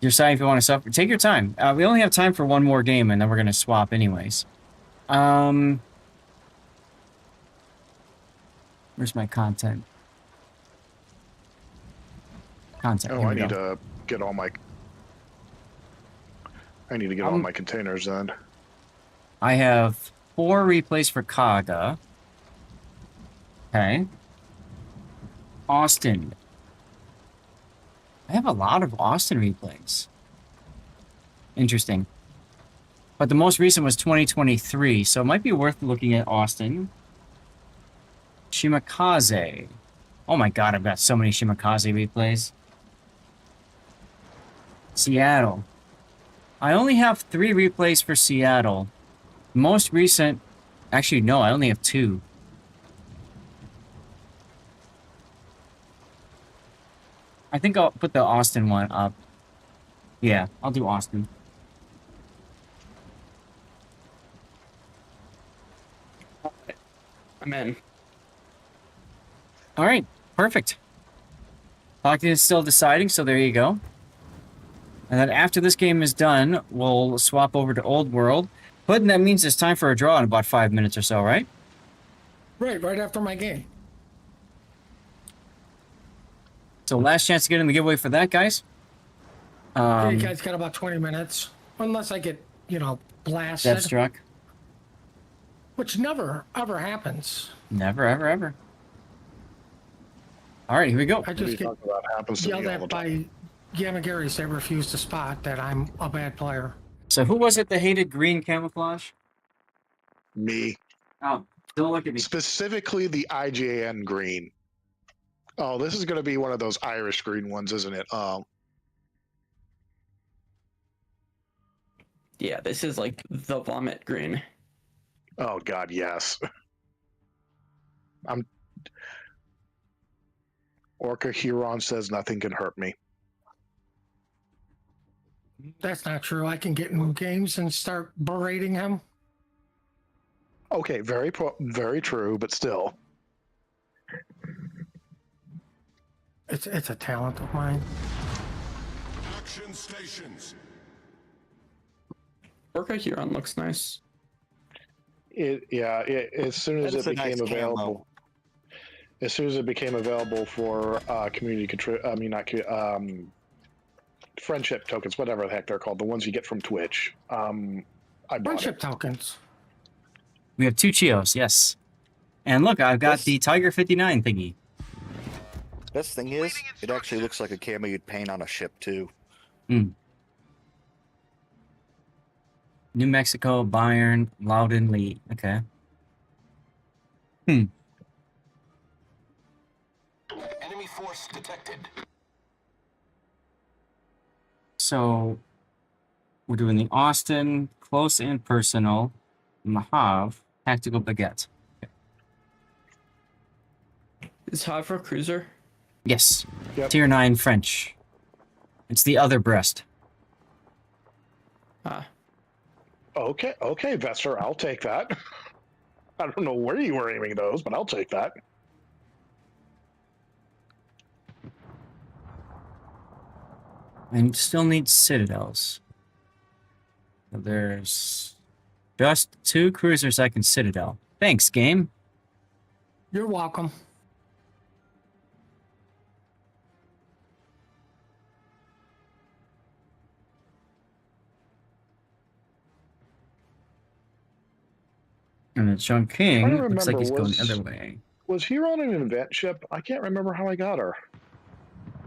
You're deciding if you want to suffer. Take your time. We only have time for one more game, and then we're going to swap anyways. Where's my content? Content. Oh, Here I we need go. to get all my. I need to get all my containers then. I have 4 replays for Kaga. Okay. Austin. I have a lot of Austin replays. Interesting. But the most recent was 2023, so it might be worth looking at Austin. Shimakaze. Oh my god, I've got so many Shimakaze replays. Seattle. I only have 3 replays for Seattle. Most recent... Actually, no, I only have 2. I think I'll put the Austin one up. Yeah, I'll do Austin. I'm in. All right, perfect. Pocket is still deciding, so there you go. And then after this game is done, we'll swap over to Old World. But that means it's time for a draw in about 5 minutes or so, right? Right after my game. So last chance to get in the giveaway for that, guys. Okay, you guys got about 20 minutes. Unless I get, blasted. Death struck. Which never, ever happens. Never, ever, ever. All right, here we go. I just get happens to yelled me all the at by Yamagaris that refuse to spot that I'm a bad player. So who was it that hated green camouflage? Me. Oh, don't look at me. Specifically the IJN green. Oh, this is going to be one of those Irish green ones, isn't it? Yeah, this is like the vomit green. Oh God, yes. Orca Huron says nothing can hurt me. That's not true. I can get in games and start berating him. Okay, very true, but still. It's a talent of mine. Action stations. Orca Huron looks nice. As soon as That's it a nice became available. As soon as it became available for friendship tokens, whatever the heck they're called, the ones you get from Twitch. I bought Friendship it. tokens. We have 2 Chios, yes. And look, I've got the Tiger 59 thingy. Best thing is, it actually looks like a camo you'd paint on a ship too. New Mexico, Bayern, Loudon, Lee. Okay. Enemy force detected. So we're doing the Austin, close and personal, Mahav, tactical baguette. Is Havre cruiser? Yes. Yep. Tier 9 French. It's the other breast. Ah. Okay, Vester, I'll take that. I don't know where you were aiming those, but I'll take that. And still need citadels. There's just 2 cruisers I can citadel. Thanks, game. You're welcome. And then Sean I King don't looks like remember, he's going was- the other way. Was he on an event ship? I can't remember how I got her.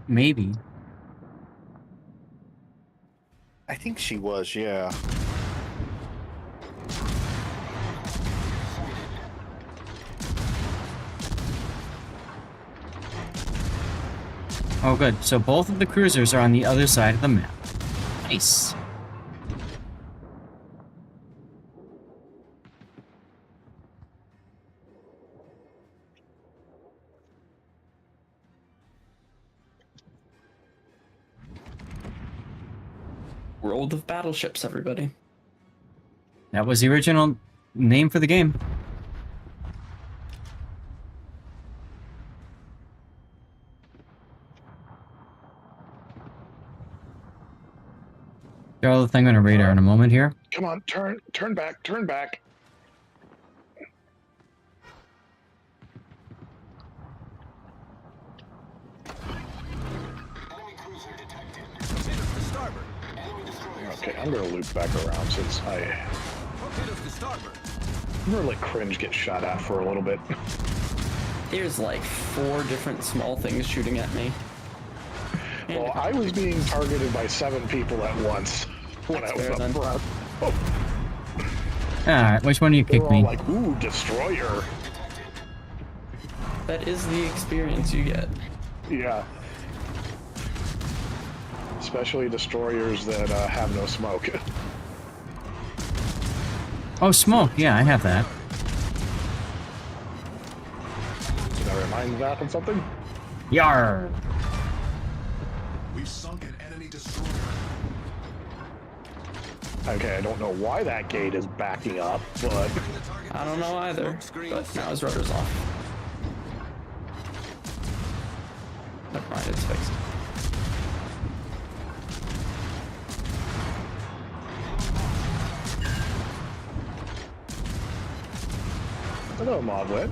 Maybe. I think she was, yeah. Oh, good. So both of the cruisers are on the other side of the map. Nice. World of Battleships, everybody. That was the original name for the game. Throw the thing on a radar in a moment here. Come on, turn back, turn back. Okay, I'm gonna loop back around since I really cringe get shot at for a little bit. There's like 4 different small things shooting at me. Well, I was being targeted by 7 people at once when I was up front. Alright, which one do you They kick were all me? like, ooh, destroyer. That is the experience you get. Yeah. Especially destroyers that have no smoke. Oh, smoke. Yeah, I have that. Does that remind Zap of something? Yar. We've sunk an enemy destroyer. Okay, I don't know why that gate is backing up, but... I don't know either, but now his rudder's off. Never mind, it's fixed. Hello, Mogwit.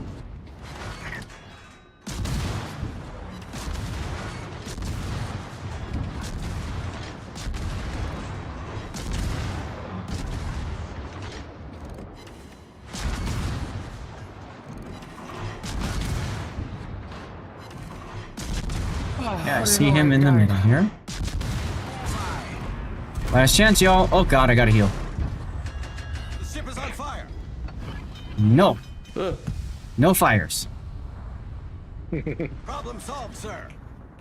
Yeah, I see him in the middle here. Last chance, y'all. Oh god, I gotta heal. The ship is on fire. No. Ugh. No fires. Problem solved, sir.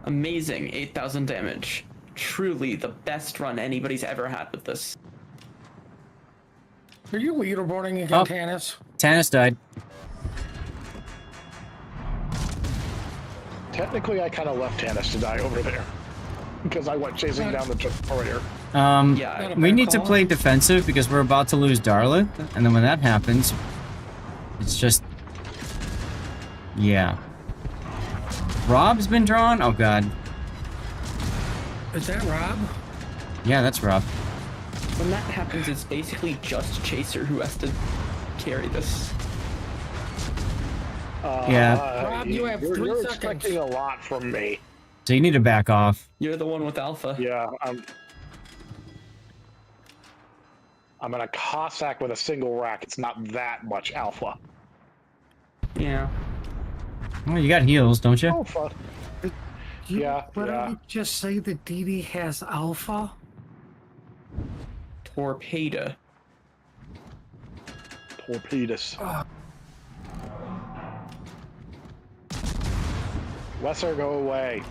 Amazing 8,000 damage. Truly the best run anybody's ever had with this. Are you leaderboarding again, Oh. Tannis? Tannis died. Technically, I kind of left Tannis to die over there. Because I went chasing down the destroyer. Yeah, We need to play defensive because we're about to lose Darla. And then when that happens, it's just... Yeah. Rob's been drawn? Oh god. Is that Rob? Yeah, that's Rob. When that happens, it's basically just Chaser who has to carry this. Yeah. Rob, you have 3 You're seconds. expecting a lot from me. So you need to back off. You're the one with Alpha. Yeah, I'm gonna Cossack with a single rack. It's not that much alpha. Yeah. Well, you got heals, don't you? Oh, fuck. Yeah, Why yeah. don't you just say that DD has alpha? Torpedo. Torpedoes. Lesser, go away.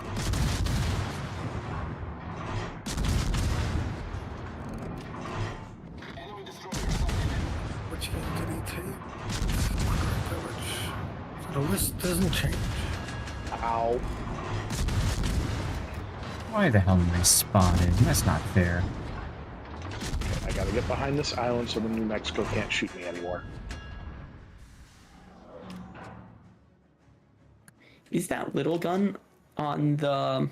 Which game did he take? Village. So the list doesn't change. Ow. Why the hell am I spotted? That's not fair. I gotta get behind this island so the New Mexico can't shoot me anymore. Is that little gun on the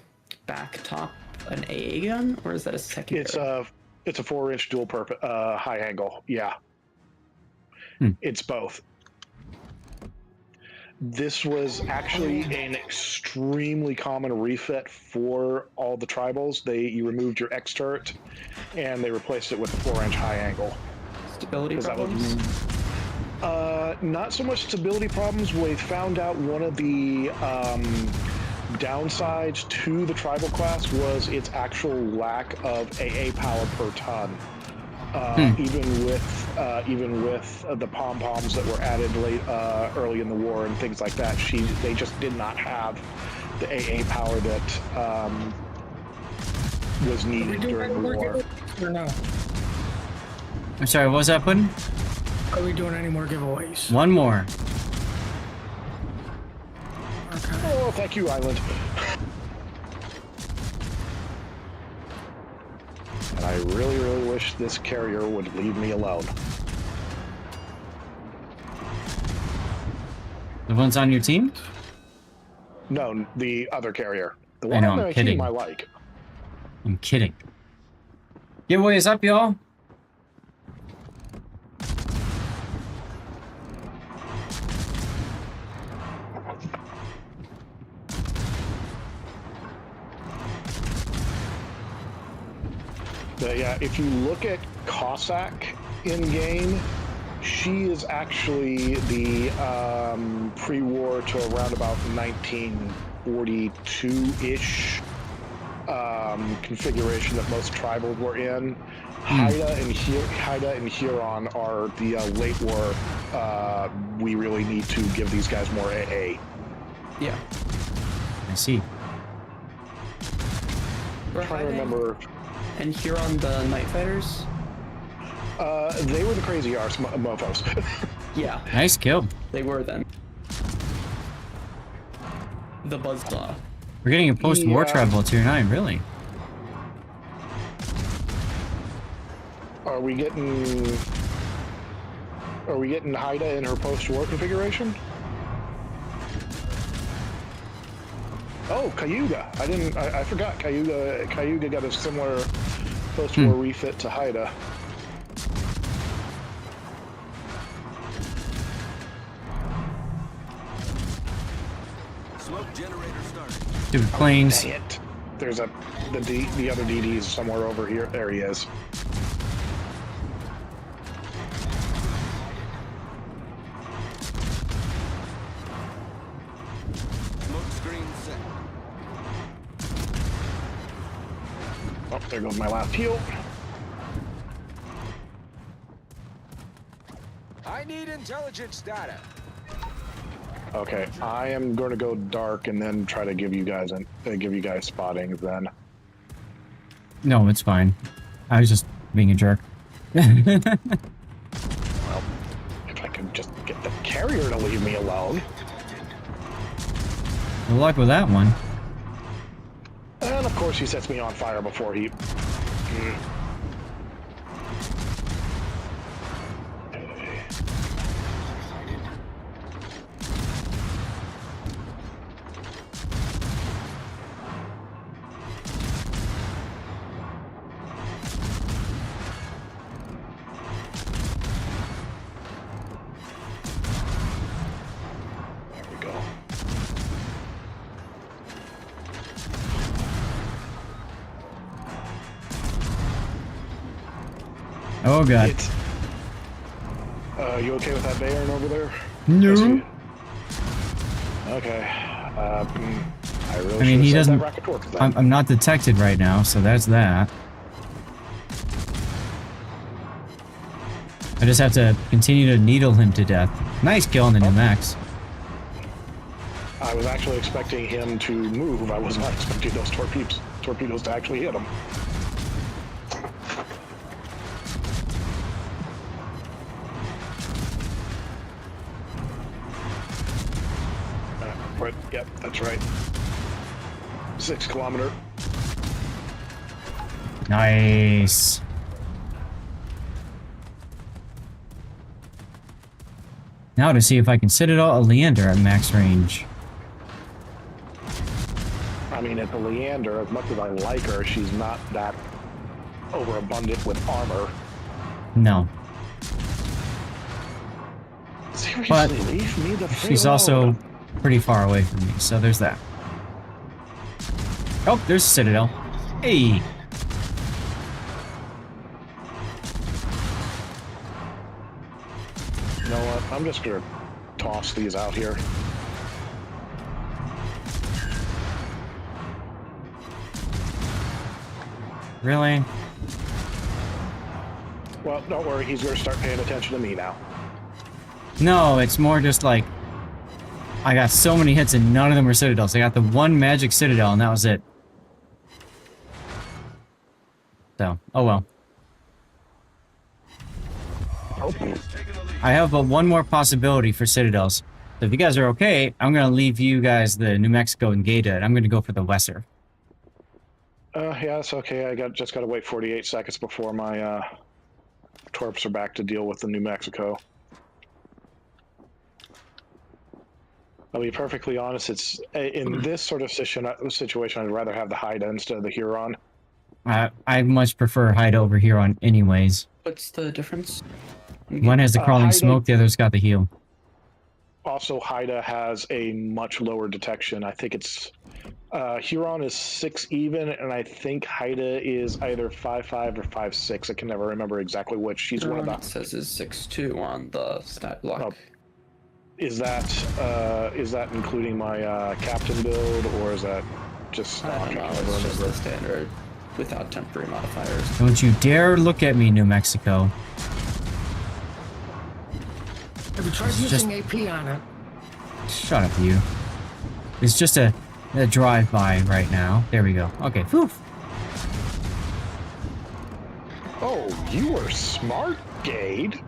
back top an AA gun, or is that a secondary? It's a 4-inch dual purpose high angle. Yeah. It's both. This was actually an extremely common refit for all the tribals. You removed your X turret and they replaced it with a 4-inch high angle. Stability problems? Not so much stability problems. We found out one of the downsides to the tribal class was its actual lack of AA power per ton. Even with the pom-poms that were added early in the war and things like that, they just did not have the AA power that was needed during the war. Or no? I'm sorry, what was that, Puddin'? Are we doing any more giveaways? One more. Okay. Oh, thank you, Island. And I really, really wish this carrier would leave me alone. The ones on your team? No, the other carrier. The I one know, on I'm the kidding. team I like. I'm kidding. Giveaway is up, y'all. But yeah, if you look at Cossack in game, she is actually the pre-war to around about 1942-ish configuration that most tribals were in. Haida and Huron are the late war. We really need to give these guys more AA. Yeah. I see. I'm trying to remember. And Huron, the Night Fighters? They were the crazy arse mofos. Yeah. Nice kill. They were then. The Buzzsaw. We're getting a post-war tribal tier 9, really? Are we getting Haida in her post-war configuration? Oh, Cayuga. I forgot Cayuga got a similar post-war refit to Haida. Smoke generator started. Stupid planes. Dang it. There's the other DD is somewhere over here. There he is. Smoke screen set. Oh, there goes my last heal. I need intelligence data. Okay, I am going to go dark and then try to give you guys spottings then. No, it's fine. I was just being a jerk. Well, if I could just get the carrier to leave me alone. Good luck with that one. And of course he sets me on fire before he... Oh god. You okay with that Bayern over there? No. Okay. I really I mean, he should've said doesn't. that rocket torque then. I'm not detected right now, so that's that. I just have to continue to needle him to death. Nice kill on the new max. I was actually expecting him to move. I was not expecting those torpedoes to actually hit him. Right, yep, that's right. 6 kilometer. Nice. Now to see if I can Citadel a Leander at max range. I mean, at the Leander, as much as I like her, she's not that overabundant with armor. No. Seriously, But leave me the frick she's alone. also pretty far away from me, so there's that. Oh, there's Citadel. Hey! You know what? I'm just gonna toss these out here. Really? Well, don't worry, he's gonna start paying attention to me now. No, it's more just like I got so many hits and none of them were Citadels. I got the one magic Citadel and that was it. So, oh well. I have but one more possibility for Citadels. So if you guys are okay, I'm going to leave you guys the New Mexico and Gaeta, and I'm going to go for the Wesser. Yeah, it's okay. I just gotta wait 48 seconds before my torps are back to deal with the New Mexico. I'll be perfectly honest. It's in this sort of situation, I'd rather have the Haida instead of the Huron. I much prefer Haida over Huron anyways. What's the difference? One has the crawling Haida- smoke, the other's got the heal. Also, Haida has a much lower detection. I think it's Huron is 6 even, and I think Haida is either 5.5 or 5.6. I can never remember exactly which. She's one of the. It says is 6.2 on the stat block. Oh. Is that including my captain build, or is that just stock? I don't know. It's just the standard without temporary modifiers. Don't you dare look at me, New Mexico. Have you tried It's using AP on it? Shut up, you. It's just a drive-by right now. There we go. Okay, whew. Oh, you were smart, Gade.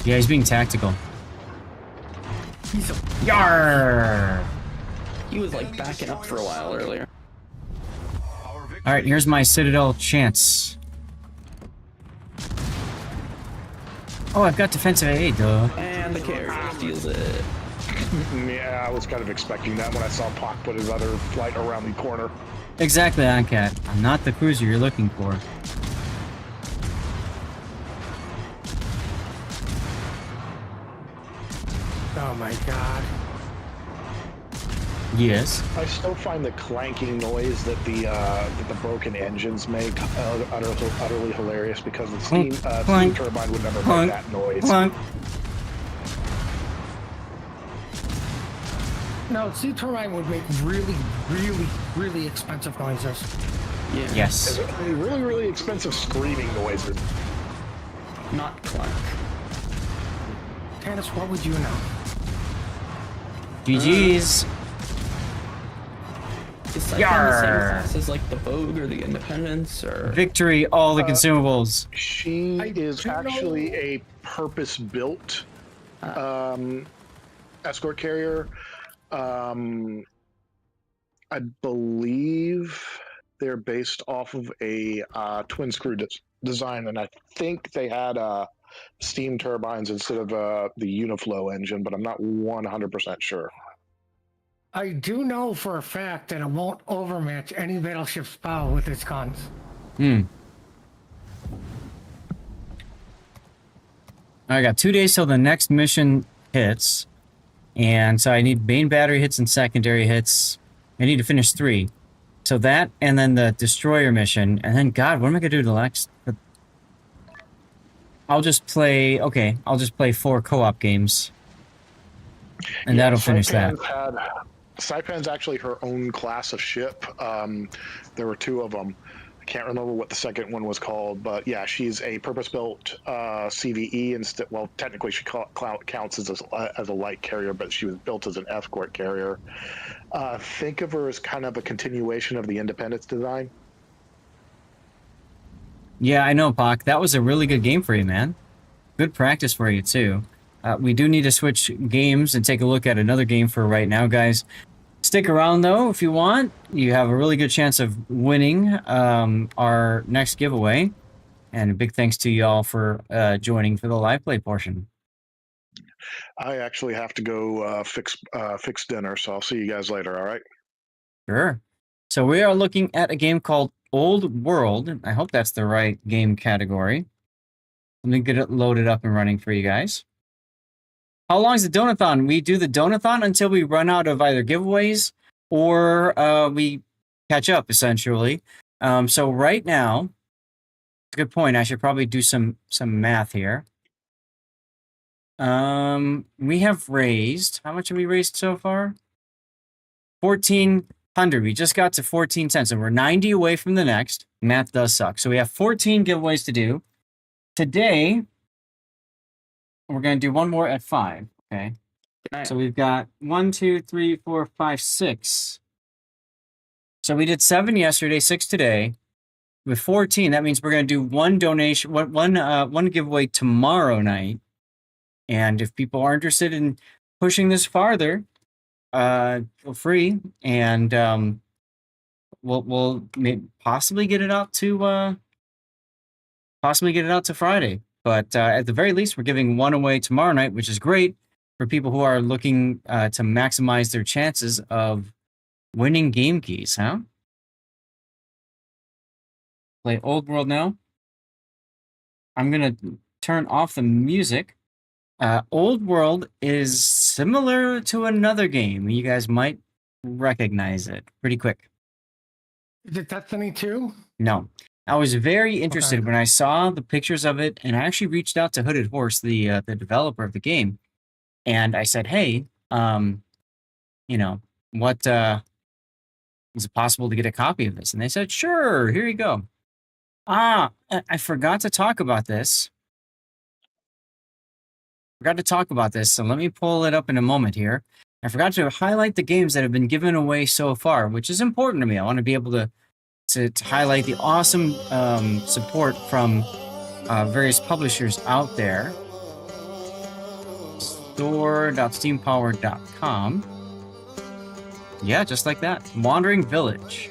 Yeah, he's being tactical. Yarr! He was like backing up for a while earlier. Alright, here's my Citadel chance. Oh, I've got defensive aid, though. And the carrier steals it. Yeah, I was kind of expecting that when I saw Pac put his other flight around the corner. Exactly, Oncat. I'm not the cruiser you're looking for. Oh my god. Yes. I still find the clanking noise that the broken engines make utterly hilarious, because the steam turbine would never make that noise. Clunk. No, sea turbine would make really, really, really expensive noises. Yeah. Yes. Really, really expensive screaming noises. Not clank. Tannis, what would you know? GG's. Is Cyclone the same class as like the Vogue or the Independence or Victory, all the consumables. She is actually a purpose-built escort carrier. I believe they're based off of a twin screw design, and I think they had steam turbines instead of the Uniflow engine, but I'm not 100% sure. I do know for a fact that it won't overmatch any battleship's bow with its guns. I got 2 days till the next mission hits. And so I need main battery hits and secondary hits. I need to finish 3. So that, and then the destroyer mission. And then, God, what am I going to do to the next? I'll just play, okay, I'll just play 4 co-op games. And that'll finish that. Saipan's actually her own class of ship. There were 2 of them. I can't remember what the second one was called, but yeah, she's a purpose-built CVE. Instead, well, technically she counts as a light carrier, but she was built as an escort carrier. Think of her as kind of a continuation of the Independence design. Yeah, I know, Pac. That was a really good game for you, man. Good practice for you, too. We do need to switch games and take a look at another game for right now, guys. Stick around, though, if you want. You have a really good chance of winning our next giveaway. And a big thanks to y'all for joining for the live play portion. I actually have to go fix dinner, so I'll see you guys later, all right? Sure. So we are looking at a game called Old World. I hope that's the right game category. Let me get it loaded up and running for you guys. How long is the donathon? We do the donathon until we run out of either giveaways or we catch up, essentially. So right now, good point. I should probably do some math here. We have raised, how much have we raised so far? 1,400. We just got to 14 cents, and we're 90 away from the next. Math does suck. So we have 14 giveaways to do. Today, we're going to do one more at 5. Okay. So we've got 1, 2, 3, 4, 5, 6. So we did 7 yesterday, 6 today. With 14, that means we're going to do one donation, one giveaway tomorrow night. And if people are interested in pushing this farther, feel free, and we'll possibly get it out to Friday. But at the very least, we're giving one away tomorrow night, which is great for people who are looking to maximize their chances of winning game keys, huh? Play Old World now. I'm gonna turn off the music. Old World is similar to another game. You guys might recognize it pretty quick. Is it Destiny 2? No. I was very interested when I saw the pictures of it, and I actually reached out to Hooded Horse, the developer of the game, and I said, hey, what is it possible to get a copy of this? And they said, sure, here you go. I forgot to talk about this. So let me pull it up in a moment here. I forgot to highlight the games that have been given away so far, which is important to me. I want to be able to highlight the awesome support from various publishers out there. Store.steampower.com. Yeah, just like that. Wandering Village.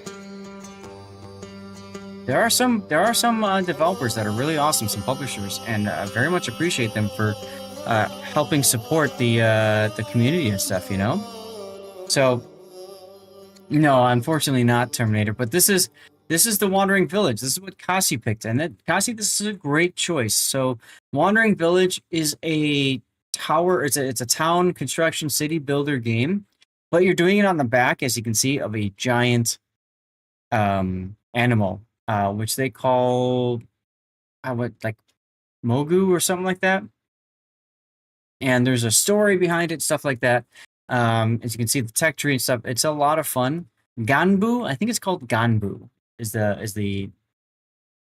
There are some developers that are really awesome, some publishers, and I very much appreciate them for helping support the community and stuff, you know? So, no, unfortunately not Terminator, but this is the Wandering Village. This is what Kasi picked, and Kasi, this is a great choice. So, Wandering Village is a tower. It's a town construction city builder game, but you're doing it on the back, as you can see, of a giant animal, which they call like Mogu or something like that. And there's a story behind it, stuff like that. As you can see, the tech tree and stuff. It's a lot of fun. Ganbu, I think it's called Ganbu, is the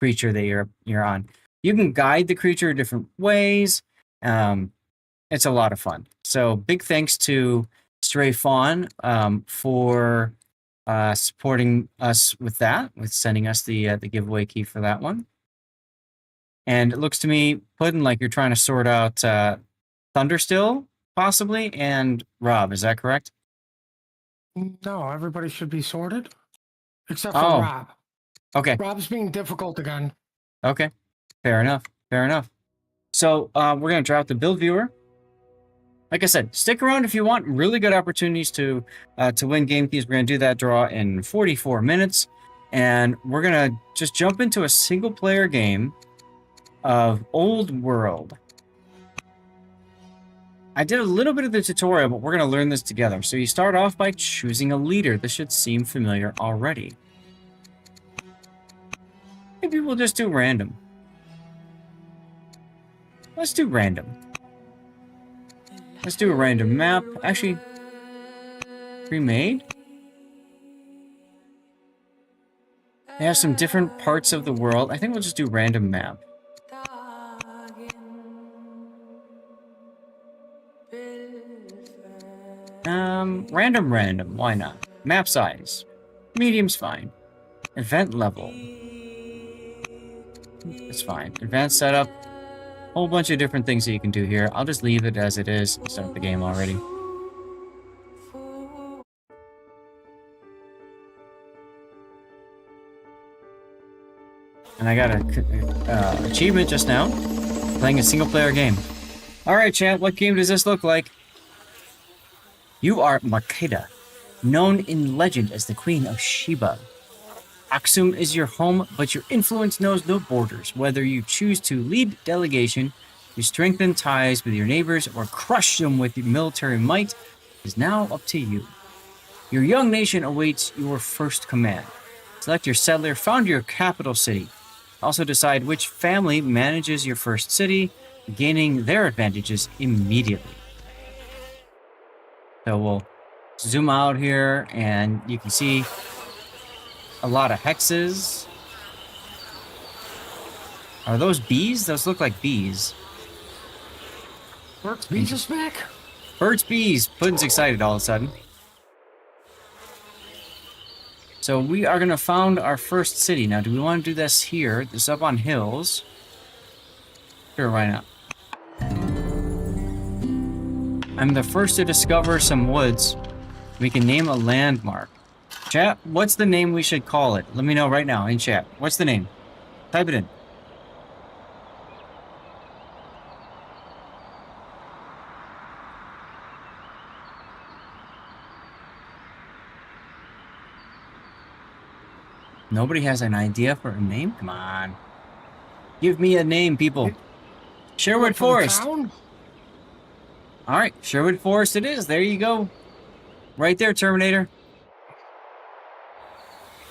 creature that you're on. You can guide the creature different ways. It's a lot of fun. So big thanks to Stray Fawn for supporting us with that, with sending us the giveaway key for that one. And it looks to me, Puddin', like you're trying to sort out Thunderstill, possibly, and Rob. Is that correct? No, everybody should be sorted. Except for Oh. Rob. Okay. Rob's being difficult again. Okay. Fair enough. So we're going to drop the build viewer. Like I said, stick around if you want really good opportunities to win game keys. We're going to do that draw in 44 minutes. And we're going to just jump into a single-player game of Old World. I did a little bit of the tutorial, but we're going to learn this together. So you start off by choosing a leader. This should seem familiar already. Maybe we'll just do random. Let's do random. Let's do a random map. Actually, pre-made? They have some different parts of the world. I think we'll just do random map. Random. Why not? Map size. Medium's fine. Event level. It's fine. Advanced setup. Whole bunch of different things that you can do here. I'll just leave it as it is. Start the game already. And I got a achievement just now. Playing a single-player game. Alright, chat. What game does this look like? You are Makeda, known in legend as the Queen of Sheba. Aksum is your home, but your influence knows no borders. Whether you choose to lead delegation, to strengthen ties with your neighbors, or crush them with your military might is now up to you. Your young nation awaits your first command. Select your settler, found your capital city. Also decide which family manages your first city, gaining their advantages immediately. So we'll zoom out here, and you can see a lot of hexes. Are those bees? Those look like bees. Burt's Bees is back. Burt's Bees. Puddin's excited all of a sudden. So we are going to found our first city. Now, do we want to do this here? This up on hills? Sure, why not? I'm the first to discover some woods. We can name a landmark. Chat, what's the name we should call it? Let me know right now in chat. What's the name? Type it in. Nobody has an idea for a name? Come on. Give me a name, people. Sherwood Forest. Alright, Sherwood Forest it is. There you go. Right there, Terminator.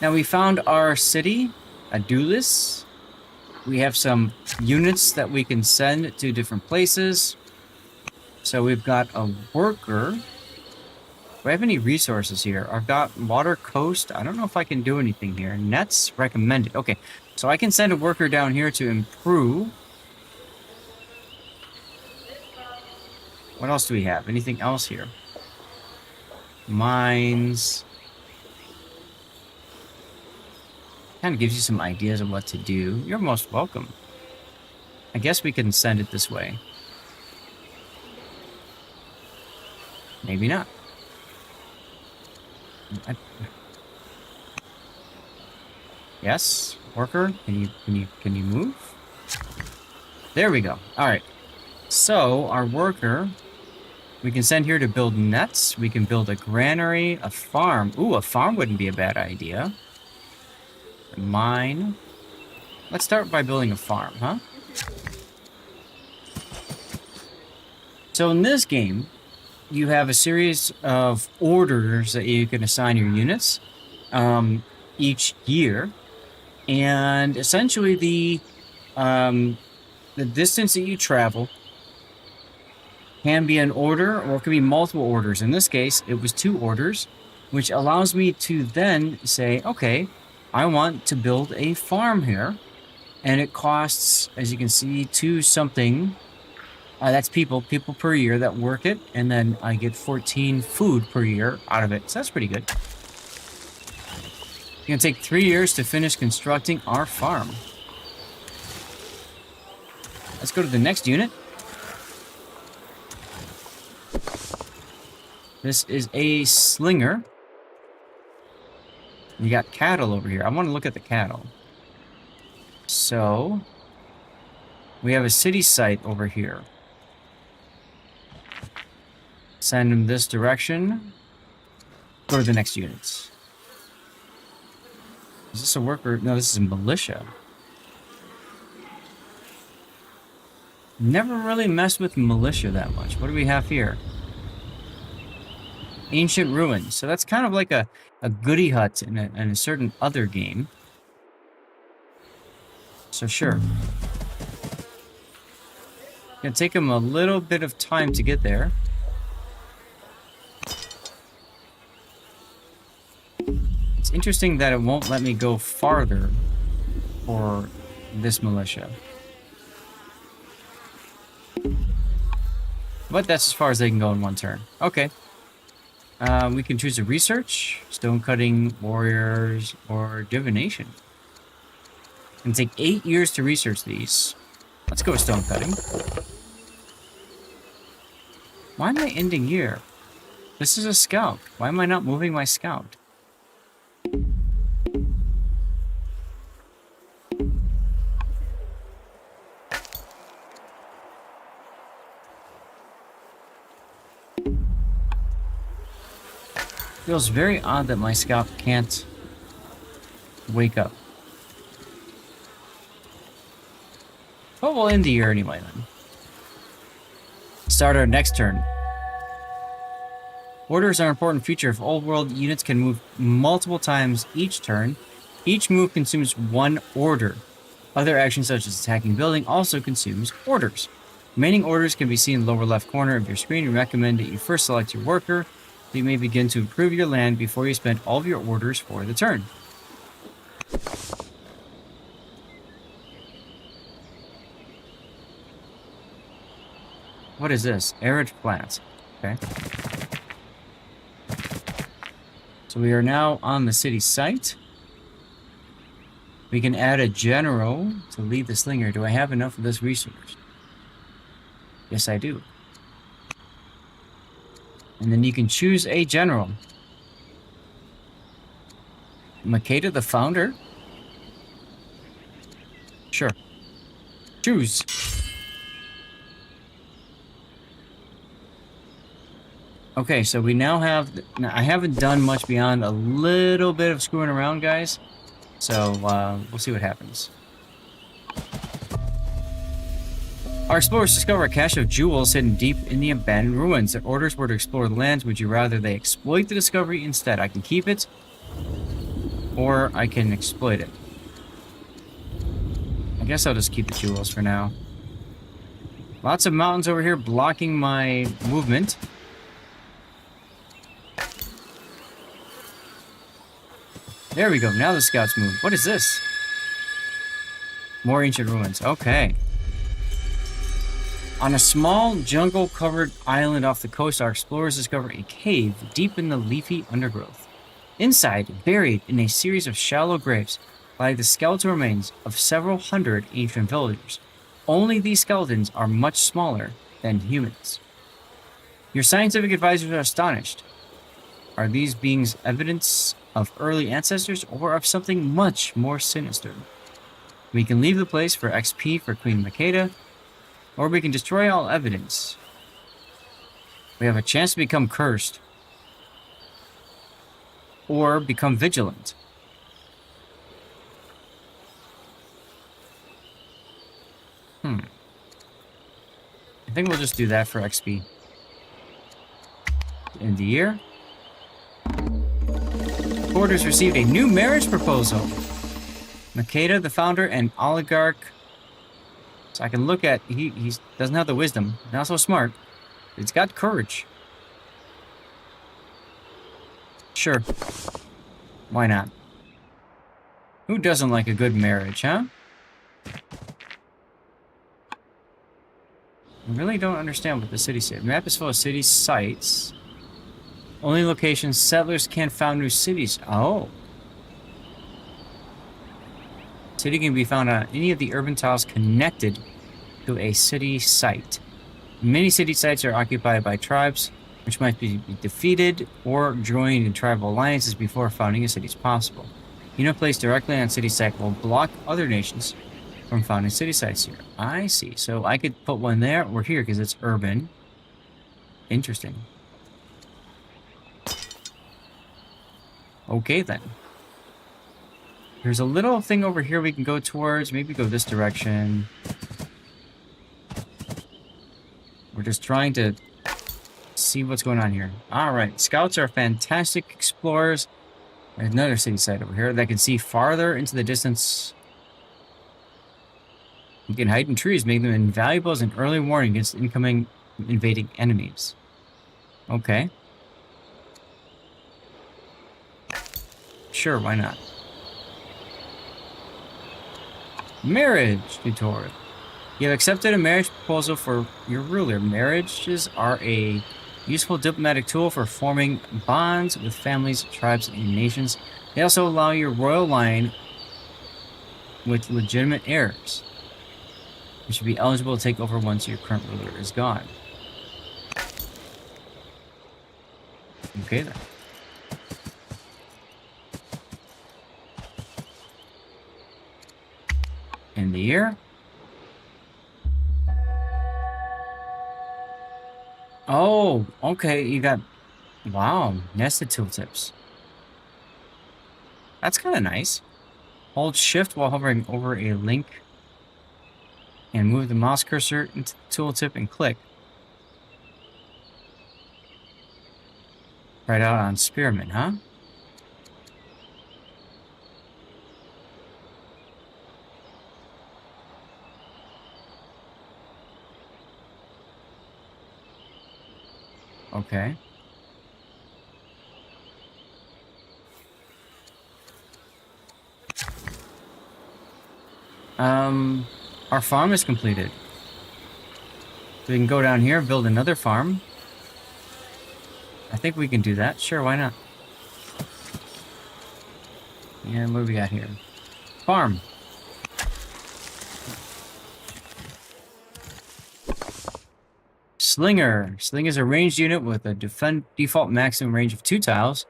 Now we found our city, Adulis. We have some units that we can send to different places. So we've got a worker. Do I have any resources here? I've got water coast. I don't know if I can do anything here. Nets recommended. Okay, so I can send a worker down here to improve. What else do we have? Anything else here? Mines. Kind of gives you some ideas of what to do. You're most welcome. I guess we can send it this way. Maybe not. Yes, worker, can you move? There we go. All right. So our worker, we can send here to build nets. We can build a granary, a farm. Ooh, a farm wouldn't be a bad idea. A mine. Let's start by building a farm, huh? So in this game, you have a series of orders that you can assign your units each year, and essentially the distance that you travel can be an order, or it can be multiple orders. In this case, it was 2 orders, which allows me to then say, okay, I want to build a farm here, and it costs, as you can see, 2 something. That's people per year that work it, and then I get 14 food per year out of it. So that's pretty good. It's gonna take 3 years to finish constructing our farm. Let's go to the next unit. This is a slinger. You got cattle over here. I want to look at the cattle. So we have a city site over here. Send them this direction. Go to the next units. Is this a worker? No, this is a militia. Never really messed with militia that much. What do we have here? Ancient ruins. So that's kind of like a goody hut in a certain other game. So sure. Gonna take them a little bit of time to get there. It's interesting that it won't let me go farther for this militia. But that's as far as they can go in one turn. Okay. We can choose a research, stone cutting, warriors, or divination. It'll take 8 years to research these. Let's go with stone cutting. Why am I ending here? This is a scout. Why am I not moving my scout? Feels very odd that my scout can't wake up. But we'll end the year anyway then. Start our next turn. Orders are an important feature. If old world units can move multiple times each turn, each move consumes 1 order. Other actions such as attacking building also consumes orders. Remaining orders can be seen in the lower left corner of your screen. We recommend that you first select your worker, so you may begin to improve your land before you spend all of your orders for the turn. What is this? Arid plants. Okay. So we are now on the city site. We can add a general to lead the slinger. Do I have enough of this resource? Yes, I do. And then you can choose a general. Makeda, the founder? Sure. Choose. Okay, so we now have... Now, I haven't done much beyond a little bit of screwing around, guys. So, we'll see what happens. Our explorers discover a cache of jewels hidden deep in the abandoned ruins. Their orders were to explore the lands. Would you rather they exploit the discovery instead? I can keep it, or I can exploit it. I guess I'll just keep the jewels for now. Lots of mountains over here blocking my movement. There we go. Now the scouts move. What is this? More ancient ruins. Okay. On a small jungle-covered island off the coast, our explorers discover a cave deep in the leafy undergrowth. Inside, buried in a series of shallow graves, lie the skeletal remains of several hundred ancient villagers. Only these skeletons are much smaller than humans. Your scientific advisors are astonished. Are these beings evidence of early ancestors or of something much more sinister? We can leave the place for XP for Queen Makeda, or we can destroy all evidence. We have a chance to become cursed. Or become vigilant. I think we'll just do that for XP. End the year. Orders received a new marriage proposal. Makeda, the founder, and oligarch. So I can look at, he doesn't have the wisdom, not so smart. It's got courage. Sure. Why not? Who doesn't like a good marriage, huh? I really don't understand what the city said. The map is full of city sites. Only locations settlers can't found new cities. Oh. City can be found on any of the urban tiles connected to a city site. Many city sites are occupied by tribes, which might be defeated or joined in tribal alliances before founding a city is possible. Unit placed directly on city site will block other nations from founding city sites here. I see. So I could put one there or here because it's urban. Interesting. Okay then. There's a little thing over here we can go towards. Maybe go this direction. We're just trying to see what's going on here. Alright, scouts are fantastic explorers. There's another city site over here that can see farther into the distance. You can hide in trees, making them invaluable as an early warning against incoming invading enemies. Okay. Sure, why not? Marriage tutorial. You have accepted a marriage proposal for your ruler. Marriages are a useful diplomatic tool for forming bonds with families, tribes, and nations. They also allow your royal line with legitimate heirs. You should be eligible to take over once your current ruler is gone. Okay then. In the year. Oh, okay, you got, wow, nested tooltips. That's kind of nice. Hold shift while hovering over a link and move the mouse cursor into the tooltip and click. Right out on Spearman, huh? Okay. Our farm is completed. We can go down here, build another farm. I think we can do that. Sure, why not? And what do we got here? Farm. Slinger. Sling is a ranged unit with a default maximum range of 2 tiles.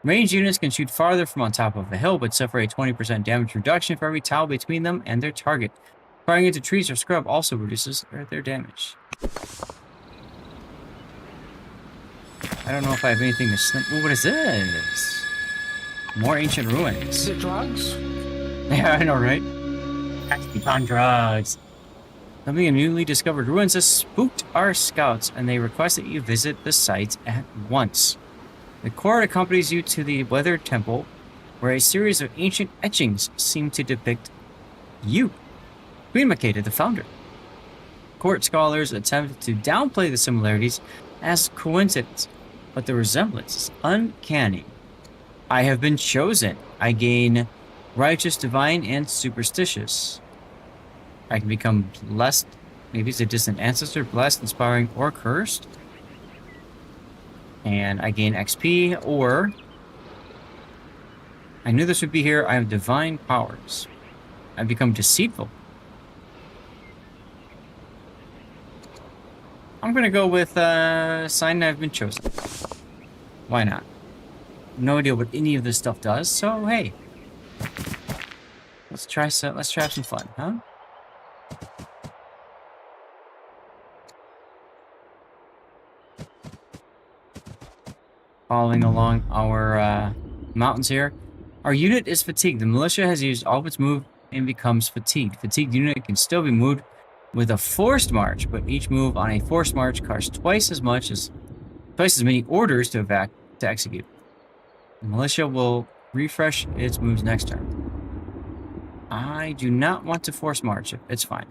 Ranged units can shoot farther from on top of a hill, but suffer a 20% damage reduction for every tile between them and their target. Firing into trees or scrub also reduces their damage. I don't know if I have anything to sling. Ooh, what is this? More ancient ruins. Is it drugs? Yeah, I know, right? Keep on drugs. Something in newly discovered ruins has spooked our scouts, and they request that you visit the site at once. The court accompanies you to the weathered temple, where a series of ancient etchings seem to depict you, Queen Makeda, the founder. Court scholars attempt to downplay the similarities as coincidence, but the resemblance is uncanny. I have been chosen. I gain righteous, divine, and superstitious. I can become blessed. Maybe it's a distant ancestor, blessed, inspiring, or cursed. And I gain XP, or I knew this would be here. I have divine powers. I become deceitful. I'm gonna go with sign I've been chosen. Why not? No idea what any of this stuff does, so hey. Let's try some fun, huh? Following along our mountains here. Our unit is fatigued. The militia has used all of its move and becomes fatigued. Fatigued unit can still be moved with a forced march, but each move on a forced march costs twice as many orders to execute. The militia will refresh its moves next turn. I do not want to force march it. It's fine.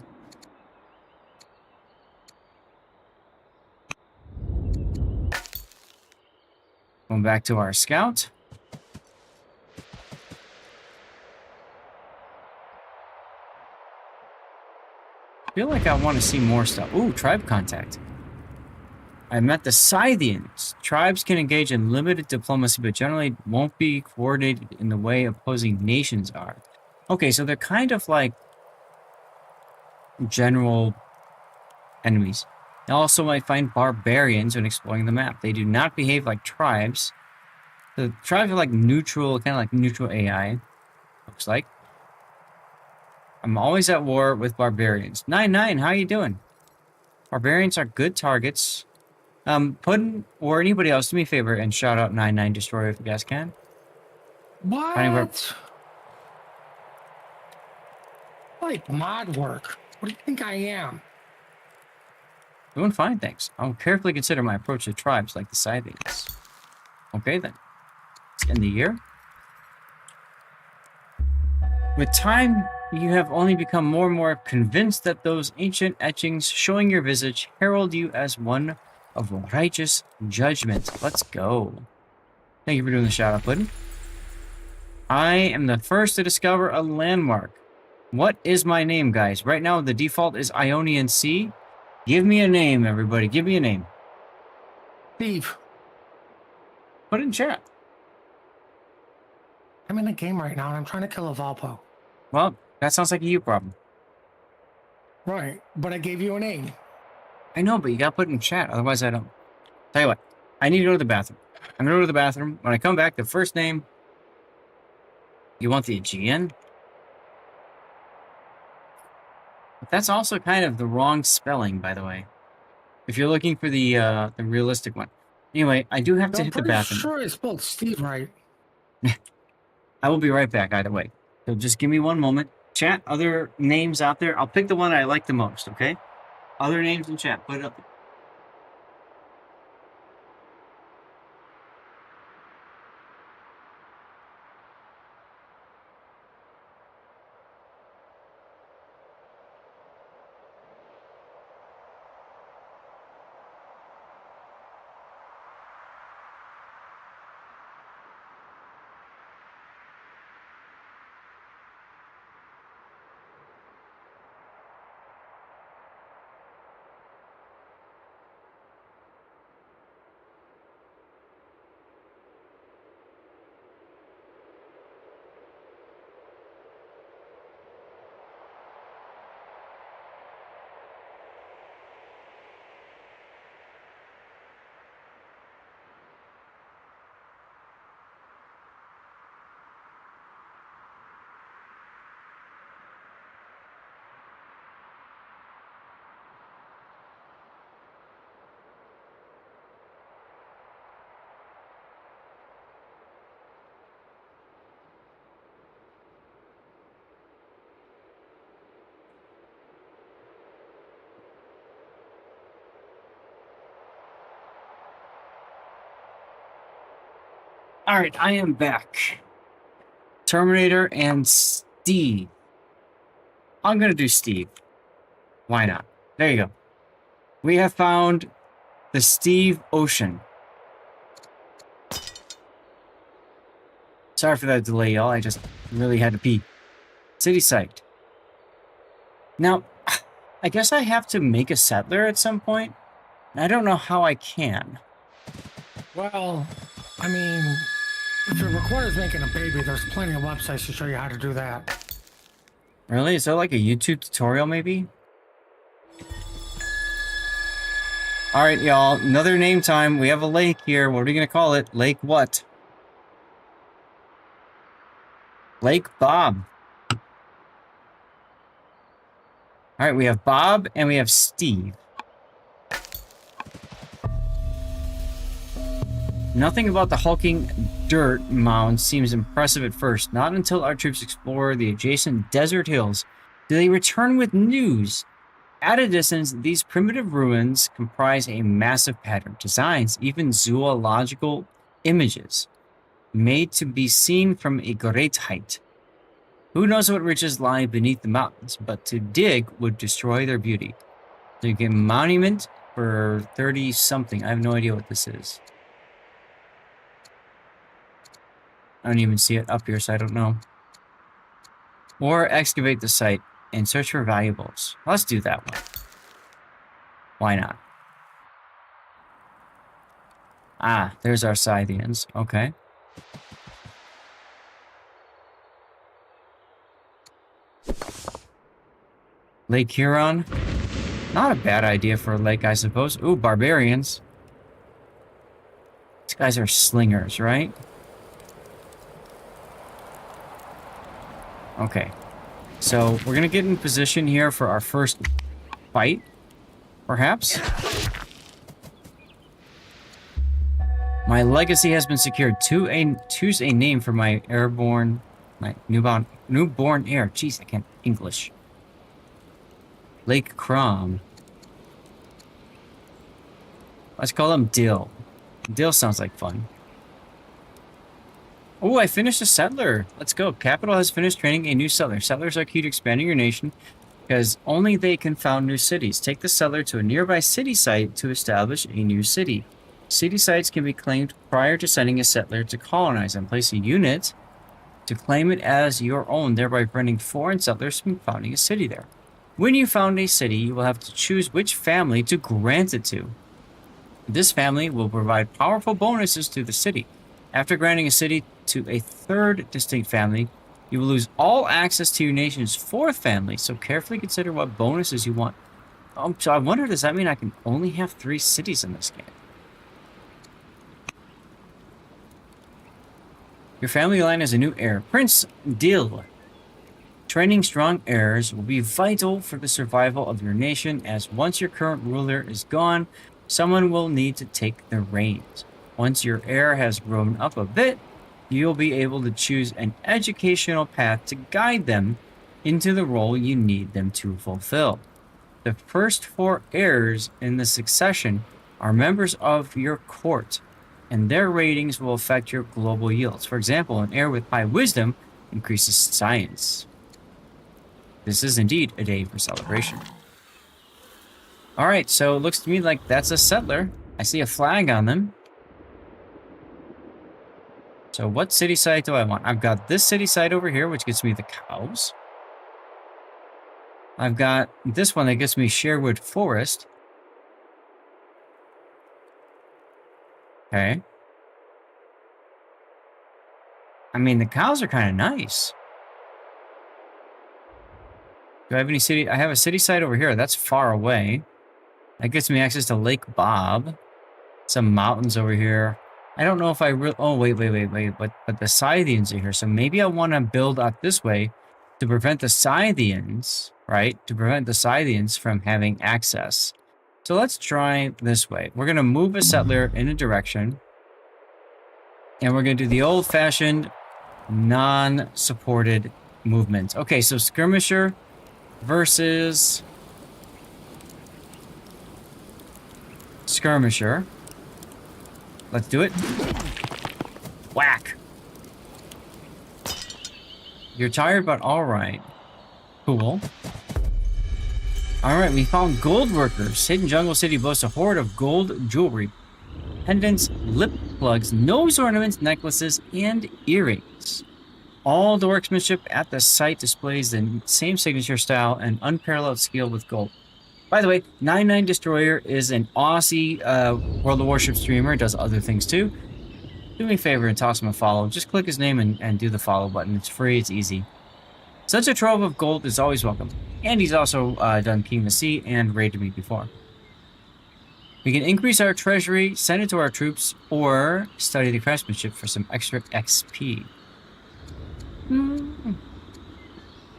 Going back to our scout. I feel like I want to see more stuff. Ooh, tribe contact. I met the Scythians. Tribes can engage in limited diplomacy, but generally won't be coordinated in the way opposing nations are. Okay, so they're kind of like general enemies. You also might find barbarians when exploring the map. They do not behave like tribes. The tribes are like neutral, kind of like neutral AI, looks like. I'm always at war with barbarians. 9-9, how you doing? Barbarians are good targets. Puddin' or anybody else, do me a favor and shout out 9-9 Destroyer if you guys can. What? Anywhere. Like mod work. What do you think I am? Doing fine, thanks. I'll carefully consider my approach to tribes like the Scythians. Okay, then. Let's end the year. With time, you have only become more and more convinced that those ancient etchings showing your visage herald you as one of righteous judgment. Let's go. Thank you for doing the shout-out, Puddin'. I am the first to discover a landmark. What is my name, guys? Right now, the default is Ionian Sea. Give me a name, everybody. Give me a name. Steve. Put it in chat. I'm in a game right now and I'm trying to kill a Valpo. Well, that sounds like a you problem. Right, but I gave you a name. I know, but you gotta put it in chat, otherwise I don't. Tell you what, I need to go to the bathroom. I'm gonna go to the bathroom. When I come back, the first name... You want the Aegean? But that's also kind of the wrong spelling, by the way. If you're looking for the realistic one. Anyway, I do have to hit the bathroom. I'm sure I spelled Steve right. I will be right back either way. So just give me one moment. Chat, other names out there. I'll pick the one I like the most, okay? Other names in chat. Put it up. All right, I am back. Terminator and Steve. I'm going to do Steve. Why not? There you go. We have found the Steve Ocean. Sorry for that delay, y'all. I just really had to pee. City site. Now, I guess I have to make a settler at some point. I don't know how I can. Well, I mean, if it requires making a baby, there's plenty of websites to show you how to do that. Really? Is there like a YouTube tutorial maybe? All right, y'all. Another name time. We have a lake here. What are we going to call it? Lake what? Lake Bob. All right, we have Bob and we have Steve. Nothing about the hulking dirt mound seems impressive at first. Not until our troops explore the adjacent desert hills do they return with news. At a distance, these primitive ruins comprise a massive pattern. Designs, even zoological images, made to be seen from a great height. Who knows what riches lie beneath the mountains, but to dig would destroy their beauty. So you get a monument for 30-something. I have no idea what this is. I don't even see it up here, so I don't know. Or excavate the site and search for valuables. Let's do that one. Why not? Ah, there's our Scythians. Okay. Lake Huron. Not a bad idea for a lake, I suppose. Ooh, barbarians. These guys are slingers, right? Okay. So, we're gonna get in position here for our first fight, perhaps. My legacy has been secured. Choose a name for my newborn heir. Jeez, I can't English. Lake Crom. Let's call him Dill. Dill sounds like fun. Oh, I finished a settler. Let's go. Capital has finished training a new settler. Settlers are key to expanding your nation because only they can found new cities. Take the settler to a nearby city site to establish a new city. City sites can be claimed prior to sending a settler to colonize them. Place a unit to claim it as your own, thereby preventing foreign settlers from founding a city there. When you found a city, you will have to choose which family to grant it to. This family will provide powerful bonuses to the city. After granting a city to a third distinct family, you will lose all access to your nation's fourth family, so carefully consider what bonuses you want. So I wonder, does that mean I can only have 3 cities in this game? Your family line has a new heir, Prince Dil. Training strong heirs will be vital for the survival of your nation, as once your current ruler is gone, someone will need to take the reins. Once your heir has grown up a bit, you'll be able to choose an educational path to guide them into the role you need them to fulfill. The first 4 heirs in the succession are members of your court, and their ratings will affect your global yields. For example, an heir with high wisdom increases science. This is indeed a day for celebration. Alright, so it looks to me like that's a settler. I see a flag on them. So what city site do I want? I've got this city site over here, which gets me the cows. I've got this one that gets me Sherwood Forest. Okay. I mean, the cows are kind of nice. Do I have any city? I have a city site over here. That's far away. That gets me access to Lake Bob. Some mountains over here. I don't know if I really... Oh, wait. But the Scythians are here. So maybe I want to build out this way to prevent the Scythians, right? To prevent the Scythians from having access. So let's try this way. We're going to move a settler in a direction. And we're going to do the old-fashioned, non-supported movement. Okay, so Skirmisher versus... Skirmisher. Let's do it. Whack. You're tired, but all right. Cool. All right, we found gold workers. Hidden Jungle City boasts a hoard of gold jewelry, pendants, lip plugs, nose ornaments, necklaces, and earrings. All the workmanship at the site displays the same signature style and unparalleled skill with gold. By the way, 99 Destroyer is an Aussie World of Warships streamer. Does other things too. Do me a favor and toss him a follow. Just click his name and do the follow button. It's free, it's easy. Such a trove of gold is always welcome. And he's also done King of the Sea and raided me before. We can increase our treasury, send it to our troops, or study the craftsmanship for some extra XP.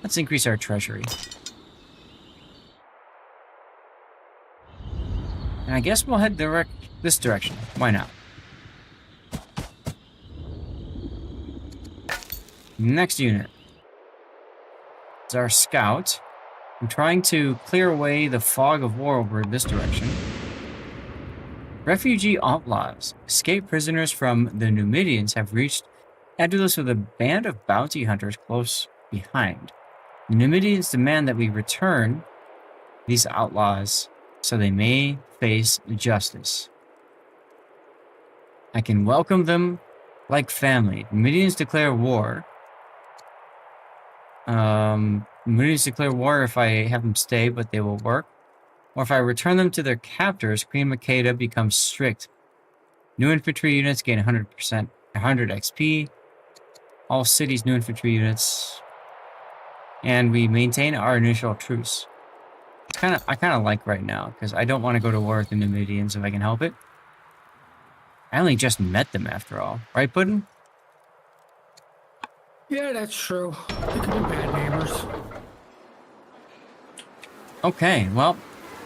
Let's increase our treasury. And I guess we'll head this direction. Why not? Next unit. It's our scout. I'm trying to clear away the fog of war over this direction. Refugee outlaws, escaped prisoners from the Numidians, have reached Adulis with a band of bounty hunters close behind. The Numidians demand that we return these outlaws so they may face justice. I can welcome them like family. Numidians declare war. Numidians declare war if I have them stay, but they will work. Or if I return them to their captors, Queen Makeda becomes strict. New infantry units gain 100%, 100 XP. All cities, new infantry units. And we maintain our initial truce. I kind of like right now, because I don't want to go to war with the Numidians if I can help it. I only just met them after all. Right, Puddin'? Yeah, that's true. They could be bad neighbors. Okay, well,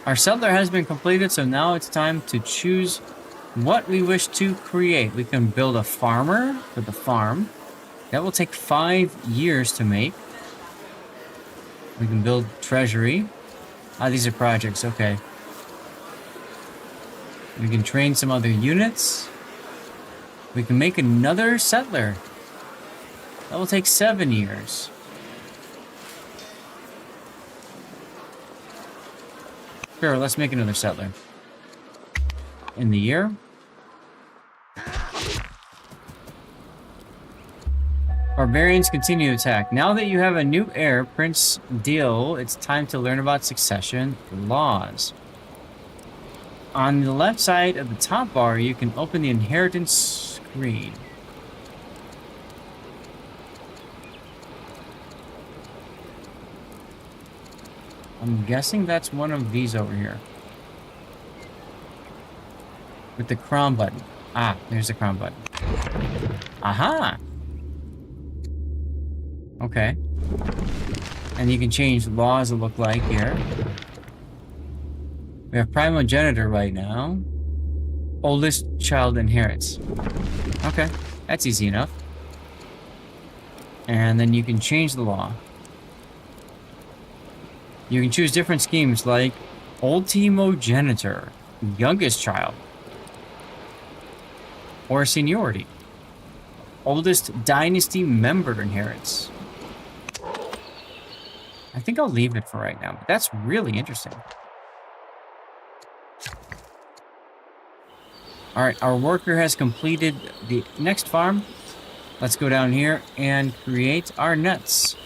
our settler has been completed, so now it's time to choose what we wish to create. We can build a farmer for the farm. That will take 5 years to make. We can build treasury. Ah, these are projects, okay. We can train some other units. We can make another settler. That will take 7 years. Sure, let's make another settler. In the year. Barbarians continue to attack. Now that you have a new heir, Prince Deal, it's time to learn about succession laws. On the left side of the top bar, you can open the inheritance screen. I'm guessing that's one of these over here. With the crown button. Ah, there's the crown button. Aha! Okay. And you can change the laws that look like here. We have primogenitor right now. Oldest child inherits. Okay, that's easy enough. And then you can change the law. You can choose different schemes like ultimogenitor, youngest child, or seniority. Oldest dynasty member inherits. I think I'll leave it for right now, but that's really interesting. Alright, our worker has completed the next farm. Let's go down here and create our nets.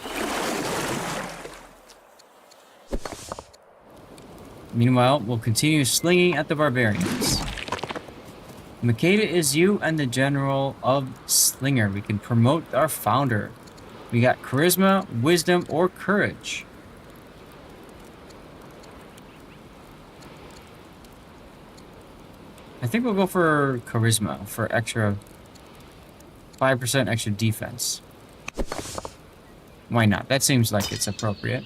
Meanwhile, we'll continue slinging at the barbarians. Makeda is you and the general of Slinger. We can promote our founder. We got charisma, wisdom, or courage. I think we'll go for charisma for extra 5% extra defense. Why not? That seems like it's appropriate.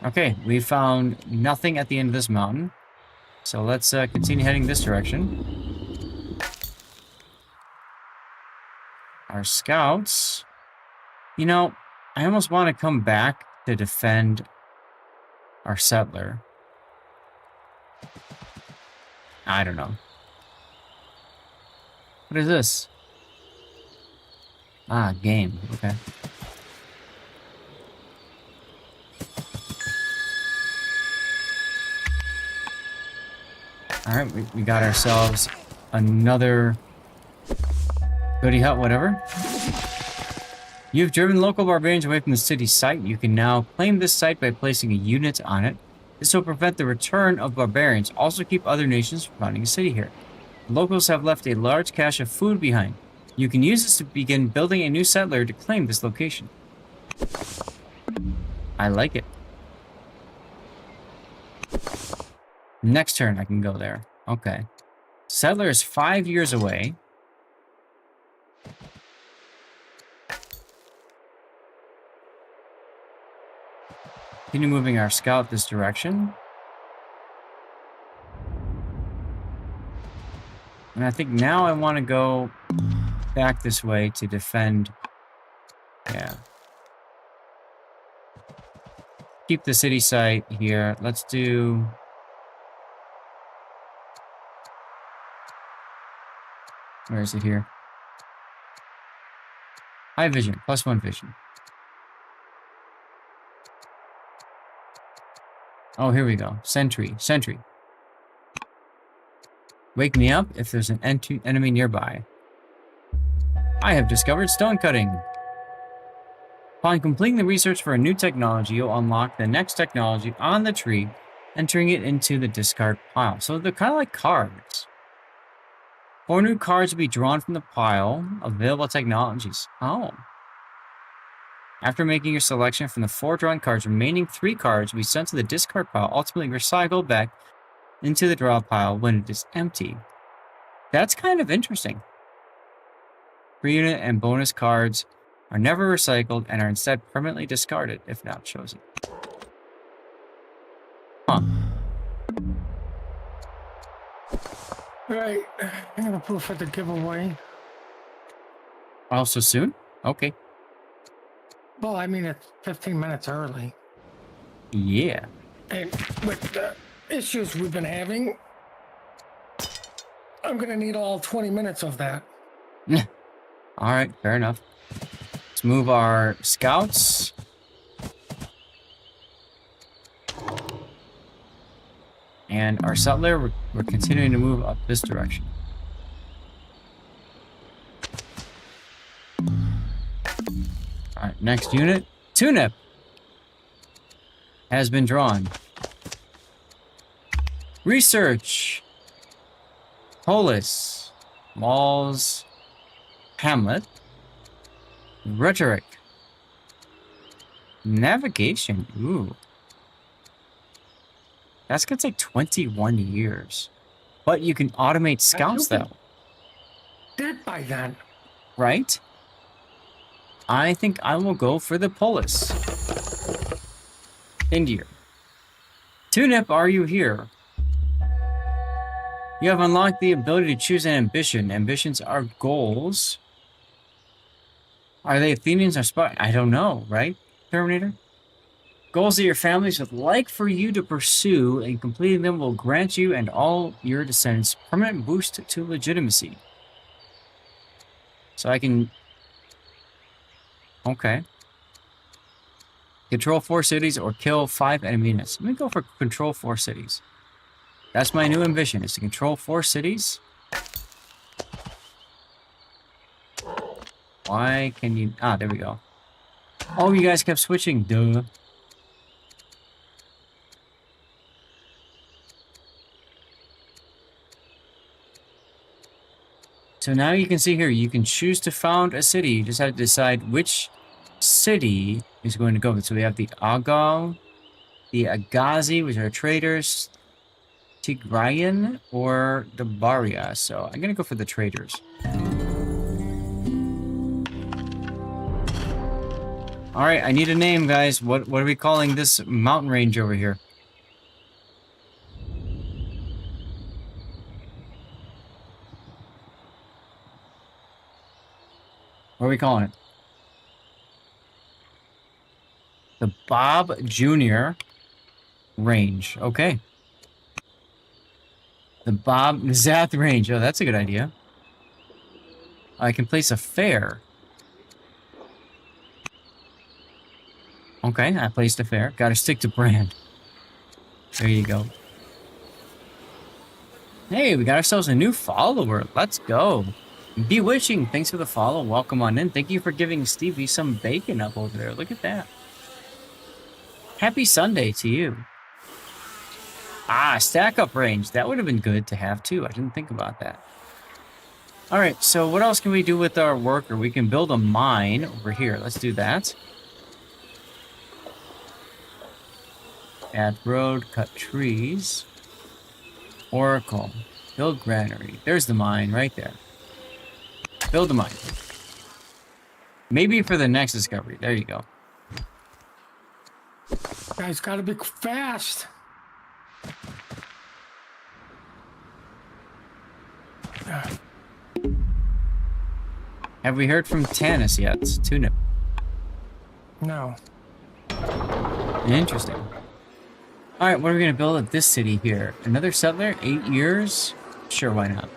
Okay, we found nothing at the end of this mountain. So let's continue heading this direction. Our scouts. You know, I almost want to come back to defend our settler. I don't know. What is this? Ah, game. Okay. Alright, we got ourselves another goody hut, whatever. You've driven local barbarians away from the city site. You can now claim this site by placing a unit on it. This will prevent the return of barbarians. Also keep other nations from founding a city here. The locals have left a large cache of food behind. You can use this to begin building a new settler to claim this location. I like it. Next turn, I can go there. Okay. Settler is 5 years away. Continue moving our scout this direction. And I think now I want to go back this way to defend. Yeah. Keep the city site here. Let's do... Where is it here? High vision, +1 vision. Oh, here we go. Sentry. Wake me up if there's an enemy nearby. I have discovered stone cutting. Upon completing the research for a new technology, you'll unlock the next technology on the tree, entering it into the discard pile. So they're kind of like cards. 4 new cards will be drawn from the pile of available technologies. Oh. After making your selection from the 4 drawn cards, remaining 3 cards will be sent to the discard pile, ultimately recycled back into the draw pile when it is empty. That's kind of interesting. Free unit and bonus cards are never recycled and are instead permanently discarded if not chosen. Huh. Right, I'm gonna put for the giveaway. Also soon? Okay. Well, I mean, it's 15 minutes early. Yeah. And with the issues we've been having, I'm gonna need all 20 minutes of that. Alright, fair enough. Let's move our scouts. And our settler, we're continuing to move up this direction. Alright, next unit. Tunip has been drawn. Research. Polis. Walls. Hamlet. Rhetoric. Navigation. Ooh. That's gonna take 21 years. But you can automate scouts, though. Dead by then. Right? I think I will go for the Polis. India. Tunip, are you here? You have unlocked the ability to choose an ambition. Ambitions are goals. Are they Athenians or Spartans? I don't know, right, Terminator? Goals that your families would like for you to pursue, and completing them will grant you and all your descendants permanent boost to legitimacy. So I can... Okay. Control 4 cities or kill 5 enemy units. Let me go for control 4 cities. That's my new ambition, is to control 4 cities. Why can you... Ah, there we go. Oh, you guys kept switching. Duh. So now you can see here, you can choose to found a city. You just have to decide which city is going to go. So we have the Agal, the Agazi, which are traders, Tigrayan, or the Baria. So I'm going to go for the traders. All right, I need a name, guys. What are we calling this mountain range over here? What are we calling it? The Bob Jr. Range. Okay. The Bob Zath Range. Oh, that's a good idea. I can place a fair. Okay, I placed a fair. Gotta stick to brand. There you go. Hey, we got ourselves a new follower. Let's go. Bewitching, thanks for the follow. Welcome on in. Thank you for giving Stevie some bacon up over there. Look at that. Happy Sunday to you. Ah, stack up range. That would have been good to have too. I didn't think about that. Alright, so what else can we do with our worker? We can build a mine over here. Let's do that. Add road, cut trees. Oracle. Build granary. There's the mine right there. Build a mine. Maybe for the next discovery. There you go. Guys, gotta be fast. Have we heard from Tanis yet? Tunip. No. Interesting. Alright, what are we going to build at this city here? Another settler? 8 years? Sure, why not?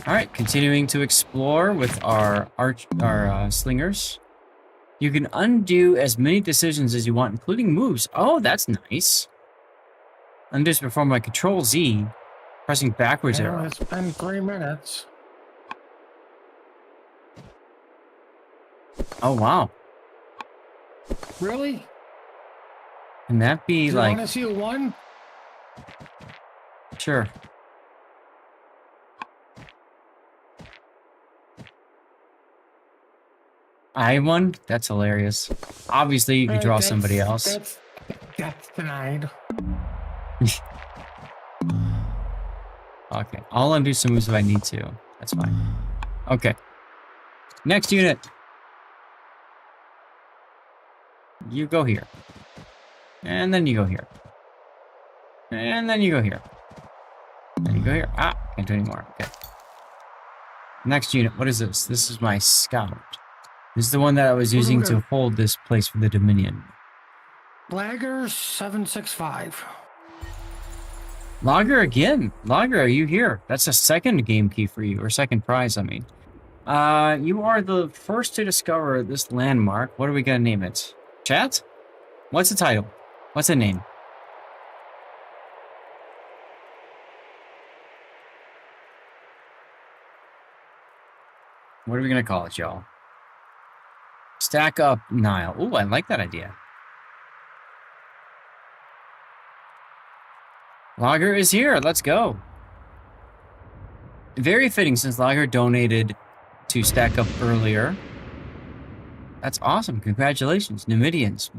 Alright, continuing to explore with our slingers. You can undo as many decisions as you want, including moves. Oh, that's nice. Undo is performed by Control Z, pressing backwards arrow. It's been 3 minutes. Oh, wow. Really? Can that be Do like... you want to see a 1? Sure. I won? That's hilarious. Obviously, you could draw somebody else. That's denied. Okay, I'll undo some moves if I need to. That's fine. Okay. Next unit. You go here. And then you go here. And then you go here. Then you go here. Ah, can't do anymore. Okay. Next unit. What is this? This is my scout. This is the one that I was using to hold this place for the Dominion. Lagger 765. Logger again. Logger, are you here? That's a second game key for you, or second prize, I mean. You are the first to discover this landmark. What are we gonna name it? Chat? What's the title? What's the name? What are we gonna call it, y'all? Stack up Nile. Ooh, I like that idea. Lager is here. Let's go. Very fitting since Lager donated to stack up earlier. That's awesome. Congratulations, Numidians.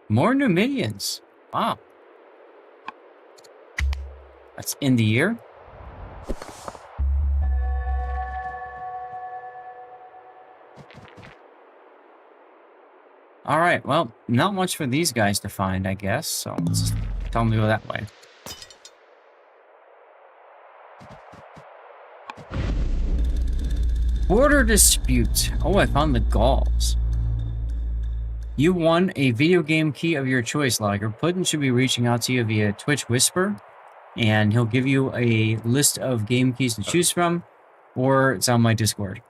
More Numidians. Wow. That's in the year. All right, well, not much for these guys to find, I guess, so let's tell them to go that way. Border dispute. Oh, I found the Gauls. You won a video game key of your choice, Lager. Puddin should be reaching out to you via Twitch Whisper, and he'll give you a list of game keys to choose from, or it's on my Discord.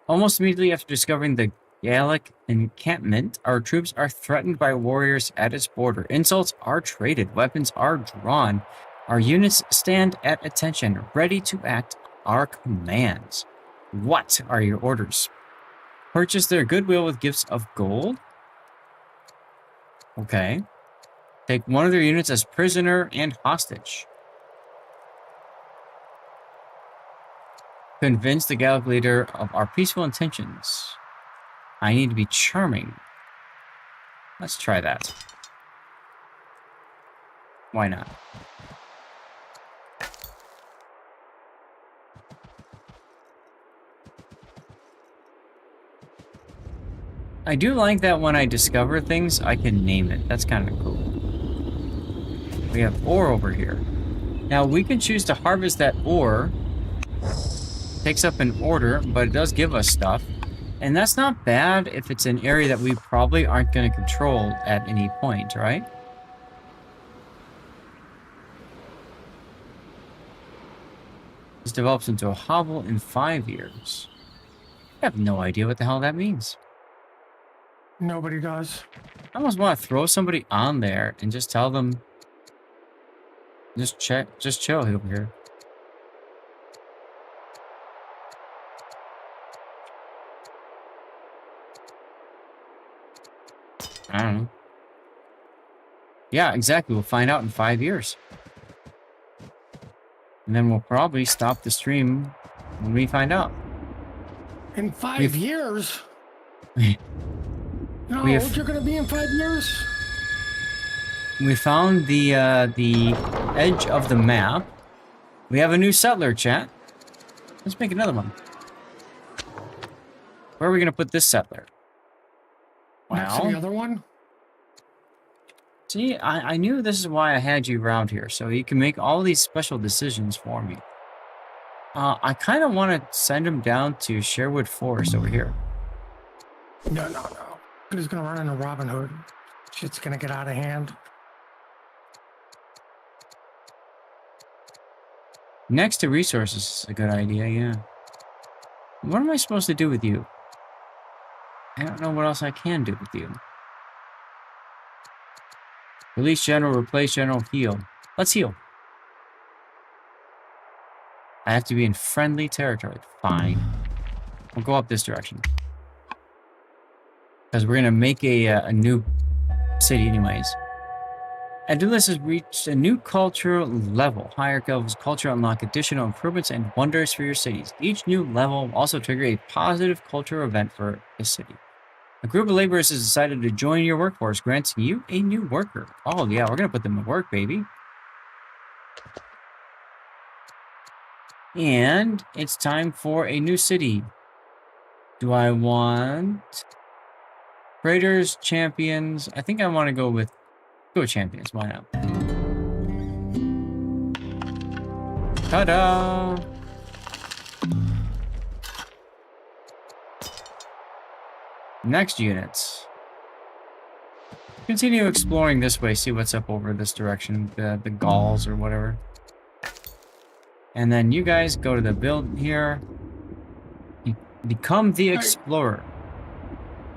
Almost immediately after discovering the Gallic encampment, our troops are threatened by warriors at its border. Insults are traded, weapons are drawn. Our units stand at attention, ready to act our commands. What are your orders? Purchase their goodwill with gifts of gold. Okay. Take one of their units as prisoner and hostage. Convince the Gallic leader of our peaceful intentions. I need to be charming. Let's try that. Why not? I do like that when I discover things, I can name it. That's kind of cool. We have ore over here. Now, we can choose to harvest that ore. Takes up an order, but it does give us stuff. And that's not bad if it's an area that we probably aren't going to control at any point, right? This develops into a hovel in 5 years. I have no idea what the hell that means. Nobody does. I almost want to throw somebody on there and just tell them, just chill over here. I don't know. Yeah, exactly. We'll find out in 5 years. And then we'll probably stop the stream when we find out. In 5 years? You know how old you're going to be in 5 years? We found the edge of the map. We have a new settler, chat. Let's make another one. Where are we going to put this settler? Next to the other one? See, I knew this is why I had you around here, so you can make all these special decisions for me. I kind of want to send him down to Sherwood Forest over here. No. He's going to run into Robin Hood. Shit's going to get out of hand. Next to resources is a good idea, yeah. What am I supposed to do with you? I don't know what else I can do with you. Release general, replace general, heal. Let's heal. I have to be in friendly territory. Fine. We'll go up this direction. Because we're going to make a new city anyways. Adulis has reached a new cultural level. Higher levels of culture unlock additional improvements and wonders for your cities. Each new level will also trigger a positive cultural event for a city. A group of laborers has decided to join your workforce, granting you a new worker. Oh yeah, we're going to put them to work, baby. And it's time for a new city. Do I want Raiders, champions? I think I want to go with champions. Why not? Ta-da! Next units. Continue exploring this way. See what's up over this direction. The Gauls or whatever. And then you guys go to the build here. Become the explorer.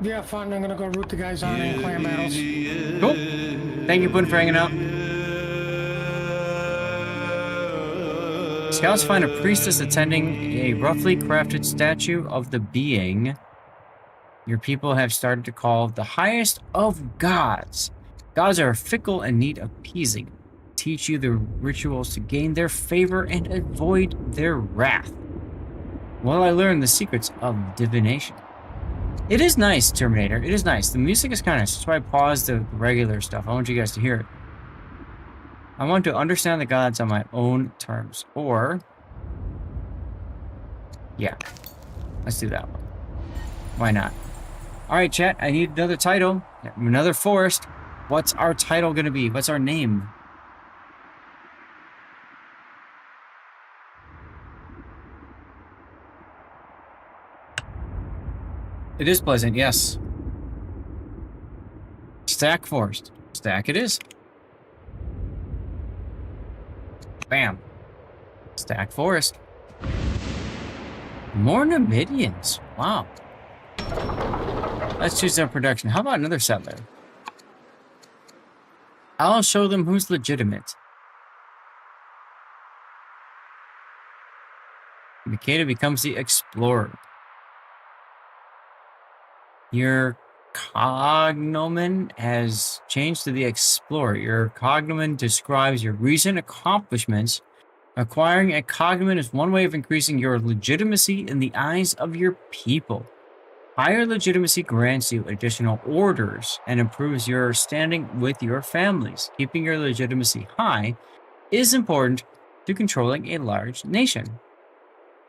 Yeah, fine. I'm gonna go root the guys on in clan battles. Cool. Thank you, Puddin, for hanging out. Scouts find a priestess attending a roughly crafted statue of the being your people have started to call the highest of gods. Gods are fickle and need appeasing. Teach you the rituals to gain their favor and avoid their wrath. While I learn the secrets of divination. It is nice, Terminator. It is nice. The music is kind of nice. That's why I paused the regular stuff. I want you guys to hear it. I want to understand the gods on my own terms. Or... yeah. Let's do that one. Why not? Alright, chat. I need another title. Another forest. What's our title going to be? What's our name? It is pleasant, yes. Stack forest. Stack it is. Bam. Stack forest. More Numidians. Wow. Let's choose our production. How about another settler? I'll show them who's legitimate. Mikeda becomes the explorer. Your cognomen has changed to the explorer. Your cognomen describes your recent accomplishments. Acquiring a cognomen is one way of increasing your legitimacy in the eyes of your people. Higher legitimacy grants you additional orders and improves your standing with your families. Keeping your legitimacy high is important to controlling a large nation.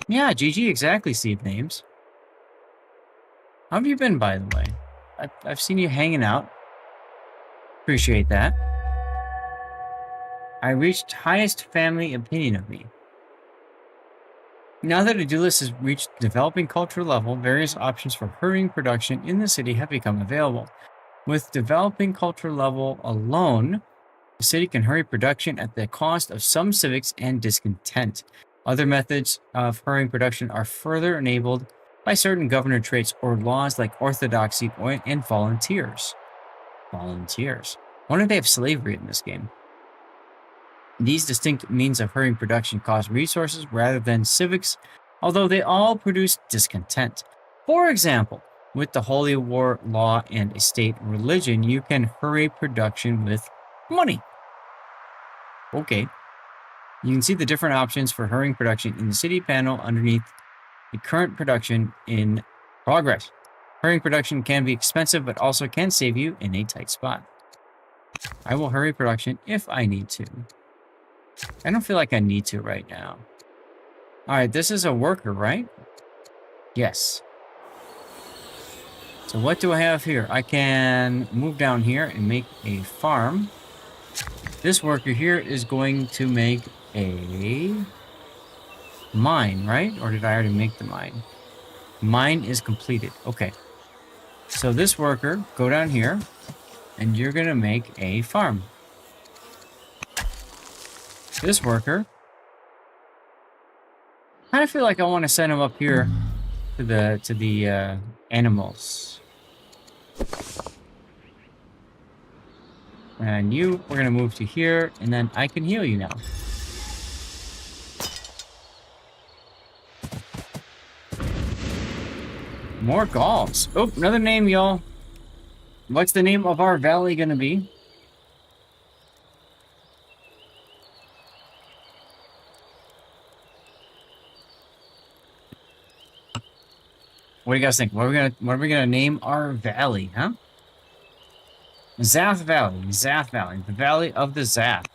Yeah, GG, exactly, Steve Names. How have you been, by the way? I've seen you hanging out. Appreciate that. I reached highest family opinion of me. Now that a do list has reached developing culture level, various options for hurrying production in the city have become available. With developing culture level alone, the city can hurry production at the cost of some civics and discontent. Other methods of hurrying production are further enabled by certain governor traits or laws like orthodoxy and volunteers. Volunteers. I wonder if they have slavery in this game. These distinct means of hurrying production cost resources rather than civics, although they all produce discontent. For example, with the Holy War law and a state religion, you can hurry production with money. Okay. You can see the different options for hurrying production in the city panel underneath the current production in progress. Hurrying production can be expensive, but also can save you in a tight spot. I will hurry production if I need to. I don't feel like I need to right now. Alright, this is a worker, right? Yes. So what do I have here? I can move down here and make a farm. This worker here is going to make a mine, right? Or did I already make the mine? Mine is completed. Okay. So this worker, go down here, and you're going to make a farm. This worker, I kind of feel like I want to send him up here to the animals. And you, we're going to move to here, and then I can heal you now. More Gauls. Oh, another name, y'all. What's the name of our valley going to be? What do you guys think? What are we gonna name our valley, huh? Zath Valley. Zath Valley. The Valley of the Zath.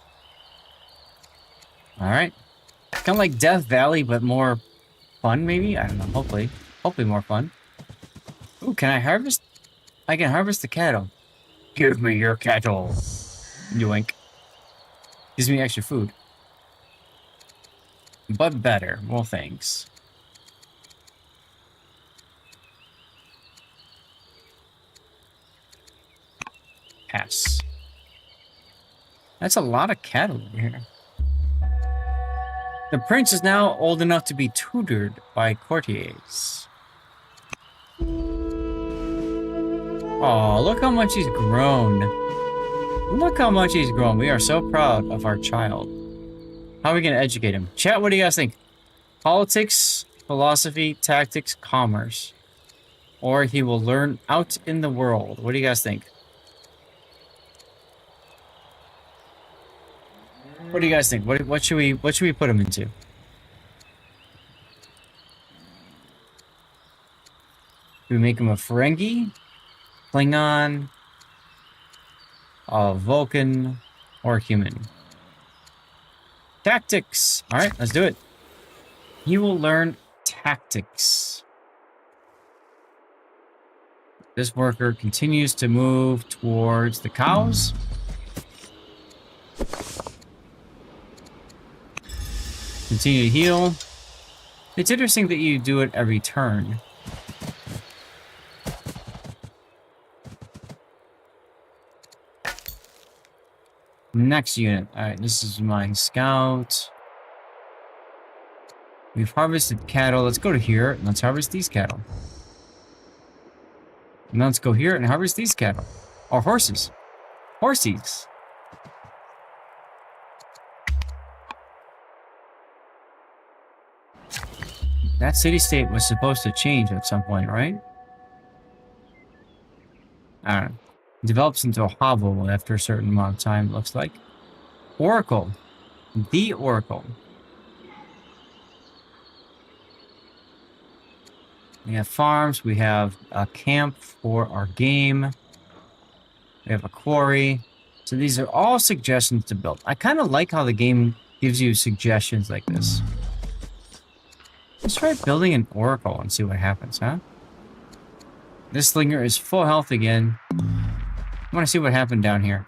Alright. Kind of like Death Valley, but more fun, maybe? I don't know. Hopefully. Hopefully more fun. Ooh, can I harvest? I can harvest the cattle. Give me your cattle. Yoink. Gives me extra food. But better. Well, thanks. Pass. That's a lot of cattle over here. The prince is now old enough to be tutored by courtiers. Oh, look how much he's grown. Look how much he's grown. We are so proud of our child. How are we going to educate him? Chat, what do you guys think? Politics, philosophy, tactics, commerce. Or he will learn out in the world. What do you guys think? What do you guys think? What should we put him into? Do we make him a Ferengi, Klingon, a Vulcan, or human? Tactics. All right, let's do it. He will learn tactics. This worker continues to move towards the cows. Continue to heal. It's interesting that you do it every turn. Next unit. Alright, this is my scout. We've harvested cattle. Let's go to here and let's harvest these cattle. And let's go here and harvest these cattle. Or horses. Horsies. That city-state was supposed to change at some point, right? I don't know. Develops into a hovel after a certain amount of time, looks like. Oracle. The Oracle. We have farms. We have a camp for our game. We have a quarry. So these are all suggestions to build. I kind of like how the game gives you suggestions like this. Let's try building an oracle and see what happens, huh? This slinger is full health again. I want to see what happened down here.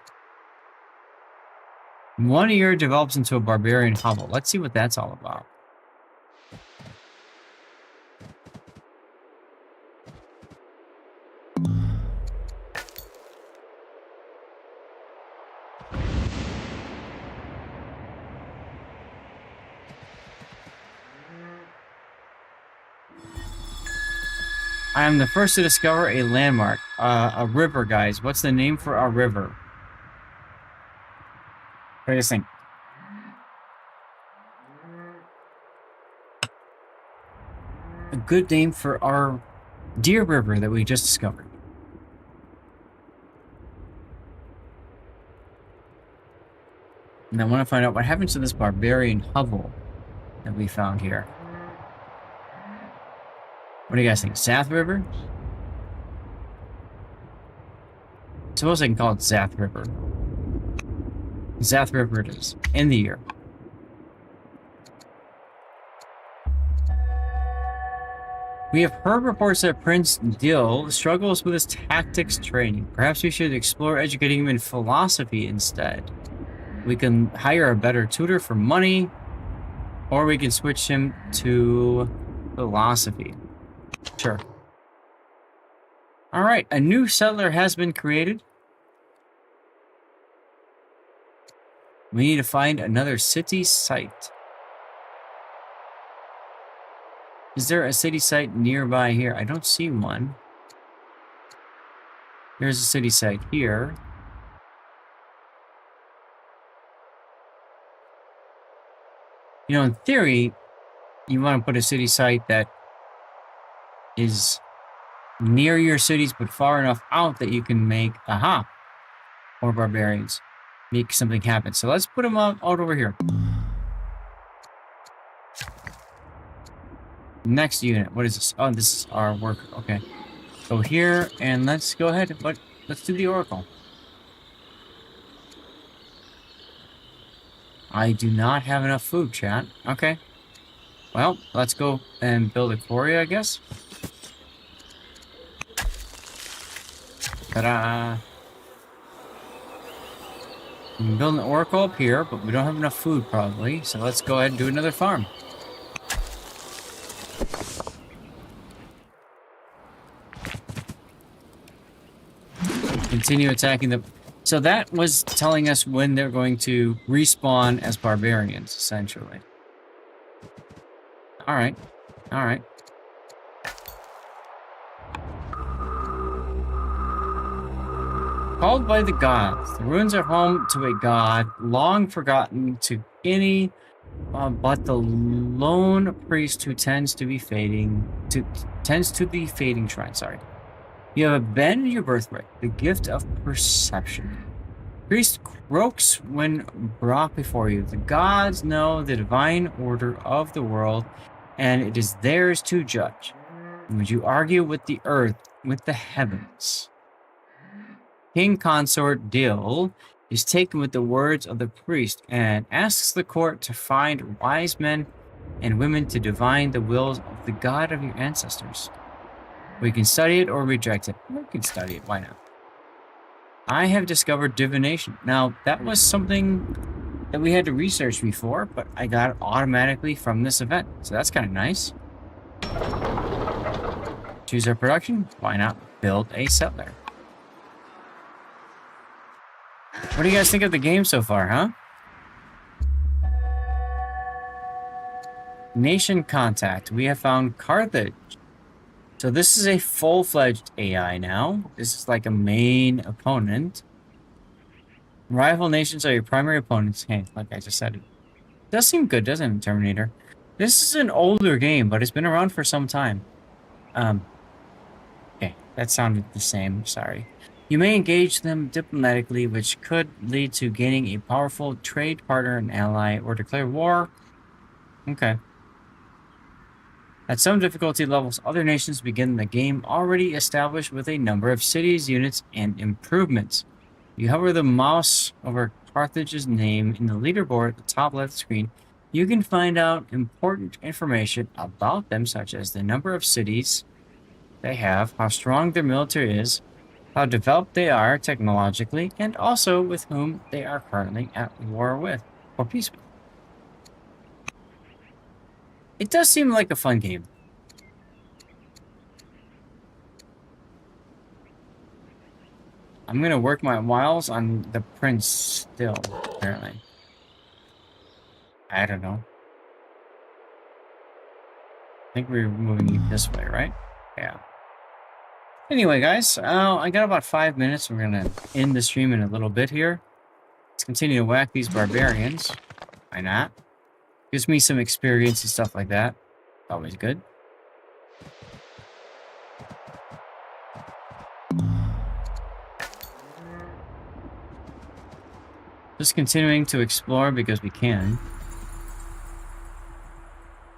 1 year develops into a barbarian hovel. Let's see what that's all about. I am the first to discover a landmark. A river, guys. What's the name for our river? What do you think? A good name for our deer river that we just discovered. And I want to find out what happens to this barbarian hovel that we found here. What do you guys think? Zath River? Suppose I can call it Zath River. Zath River it is. In the year. We have heard reports that Prince Dill struggles with his tactics training. Perhaps we should explore educating him in philosophy instead. We can hire a better tutor for money, or we can switch him to philosophy. Sure. Alright, a new settler has been created. We need to find another city site. Is there a city site nearby here? I don't see one. There's a city site here. You know, in theory, you want to put a city site that is near your cities but far enough out that you can make or barbarians make something happen. So let's put them out over here. Next unit, what is this? Oh, this is our worker. Okay, go here and let's go ahead, but let's do the oracle. I do not have enough food, chat. Okay, well, let's go and build a quarry, I guess. Ta-da! We can build an oracle up here, but we don't have enough food probably, so let's go ahead and do another farm. Continue attacking the... So that was telling us when they're going to respawn as barbarians, essentially. Alright. Alright. Called by the gods, the ruins are home to a god long forgotten to any but the lone priest who tends to the fading shrine. Sorry. You have abandoned your birthright, the gift of perception. Priest croaks when brought before you. The gods know the divine order of the world, and it is theirs to judge. Would you argue with the earth, with the heavens? King Consort Dil is taken with the words of the priest and asks the court to find wise men and women to divine the wills of the god of your ancestors. We can study it or reject it. We can study it, why not? I have discovered divination. Now, that was something that we had to research before, but I got it automatically from this event, so that's kind of nice. Choose our production. Why not build a settler? What do you guys think of the game so far, huh? Nation contact. We have found Carthage. So this is a full-fledged AI now. This is like a main opponent. Rival nations are your primary opponents. Hey, like I just said, it does seem good, doesn't it, Terminator? This is an older game, but it's been around for some time. Okay, that sounded the same. Sorry. You may engage them diplomatically, which could lead to gaining a powerful trade partner and ally, or declare war. Okay. At some difficulty levels, other nations begin the game already established with a number of cities, units, and improvements. You hover the mouse over Carthage's name in the leaderboard at the top left screen. You can find out important information about them, such as the number of cities they have, how strong their military is, how developed they are technologically, and also with whom they are currently at war with, or peace with. It does seem like a fun game. I'm gonna work my wiles on the prince still, apparently. I don't know. I think we're moving this way, right? Yeah. Anyway, guys, I got about 5 minutes. We're gonna end the stream in a little bit here. Let's continue to whack these barbarians. Why not? Gives me some experience and stuff like that. Always good. Just continuing to explore because we can.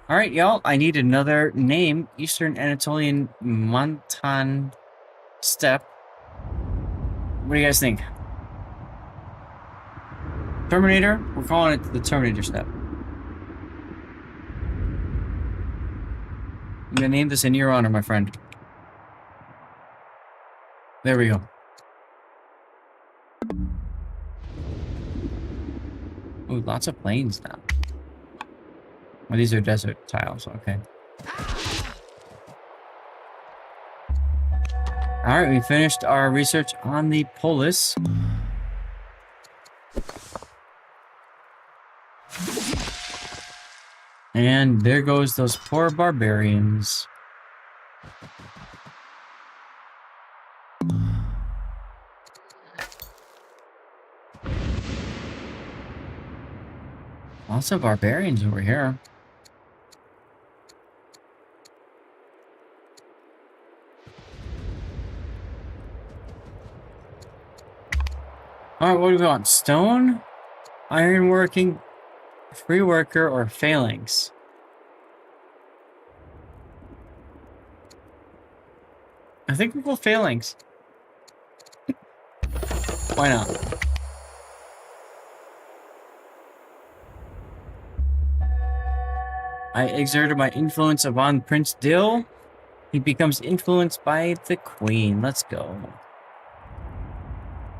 Alright, y'all. I need another name. Eastern Anatolian Montan Steppe. What do you guys think? Terminator? We're calling it the Terminator Steppe. I'm gonna name this in your honor, my friend. There we go. Ooh, lots of plains now. Well, these are desert tiles, okay. Alright, we finished our research on the polis. And there goes those poor barbarians. Lots of barbarians over here. Alright, what do we want? Stone? Ironworking? Free worker or phalanx? I think we'll go phalanx. Why not? I exerted my influence upon Prince Dil. He becomes influenced by the Queen. Let's go.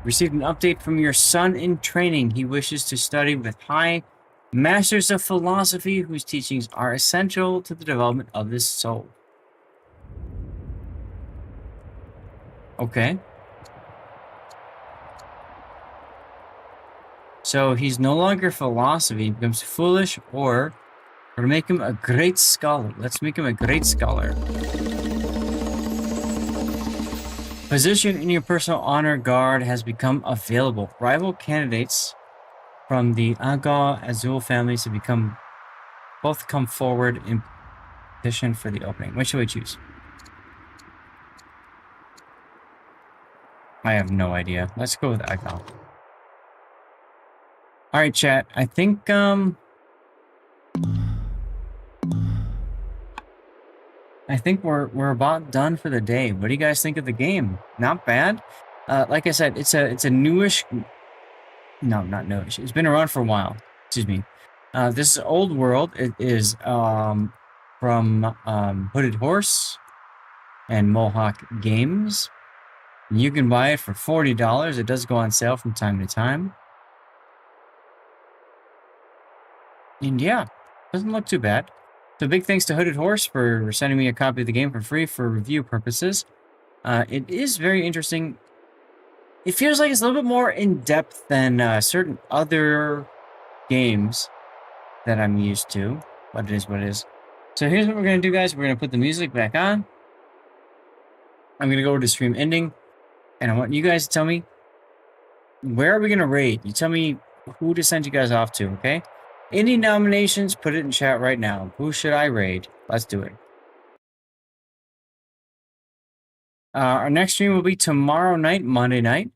Received an update from your son in training. He wishes to study with high masters of philosophy whose teachings are essential to the development of his soul. Okay. So he's no longer philosophy. He becomes foolish, or we're gonna make him a great scholar. Let's make him a great scholar. Position in your personal honor guard has become available. Rival candidates from the Aga Azul families have become both come forward in petition for the opening. Which should we choose? I have no idea. Let's go with Echo. All right, chat. I think we're about done for the day. What do you guys think of the game? Not bad. Like I said, it's a newish. No, not newish. It's been around for a while. Excuse me. This is Old World. It is from Hooded Horse and Mohawk Games. You can buy it for $40. It does go on sale from time to time. And yeah, doesn't look too bad. So big thanks to Hooded Horse for sending me a copy of the game for free for review purposes. It is very interesting. It feels like it's a little bit more in-depth than certain other games that I'm used to. But it is what it is. So here's what we're going to do, guys. We're going to put the music back on. I'm going to go to stream ending. And I want you guys to tell me, where are we going to raid? You tell me who to send you guys off to, okay? Any nominations, put it in chat right now. Who should I raid? Let's do it. Our next stream will be tomorrow night, Monday night.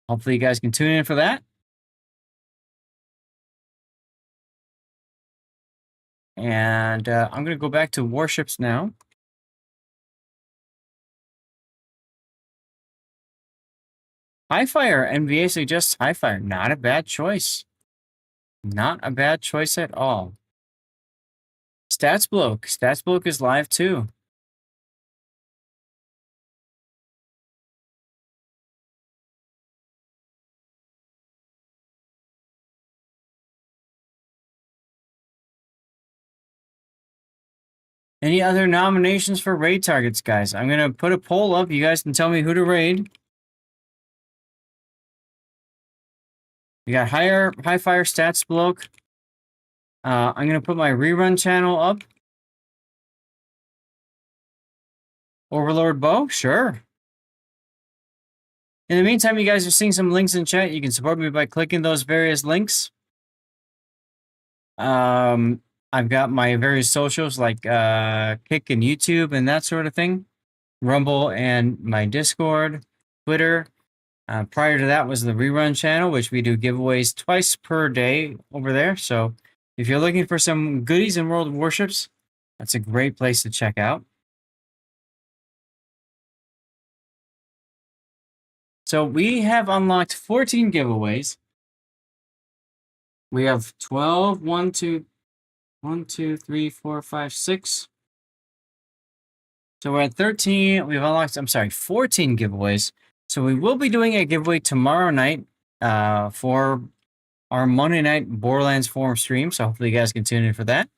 Hopefully you guys can tune in for that. And I'm going to go back to Warships now. Highfire. NBA suggests Highfire. Not a bad choice. Not a bad choice at all. Statsbloke. Statsbloke is live too. Any other nominations for raid targets, guys? I'm going to put a poll up. You guys can tell me who to raid. We got Highfire, Statsbloke. I'm going to put my rerun channel up. Overlord Bow? Sure. In the meantime, you guys are seeing some links in chat. You can support me by clicking those various links. I've got my various socials like Kick and YouTube and that sort of thing. Rumble and my Discord, Twitter. Prior to that was the rerun channel, which we do giveaways twice per day over there. So if you're looking for some goodies in World of Warships, that's a great place to check out. So we have unlocked 14 giveaways. We have 12, 1, 2, 3, 4, 5, 6. So we're at 13. We've unlocked, 14 giveaways. So we will be doing a giveaway tomorrow night for our Monday night Borderlands Forum stream. So hopefully you guys can tune in for that.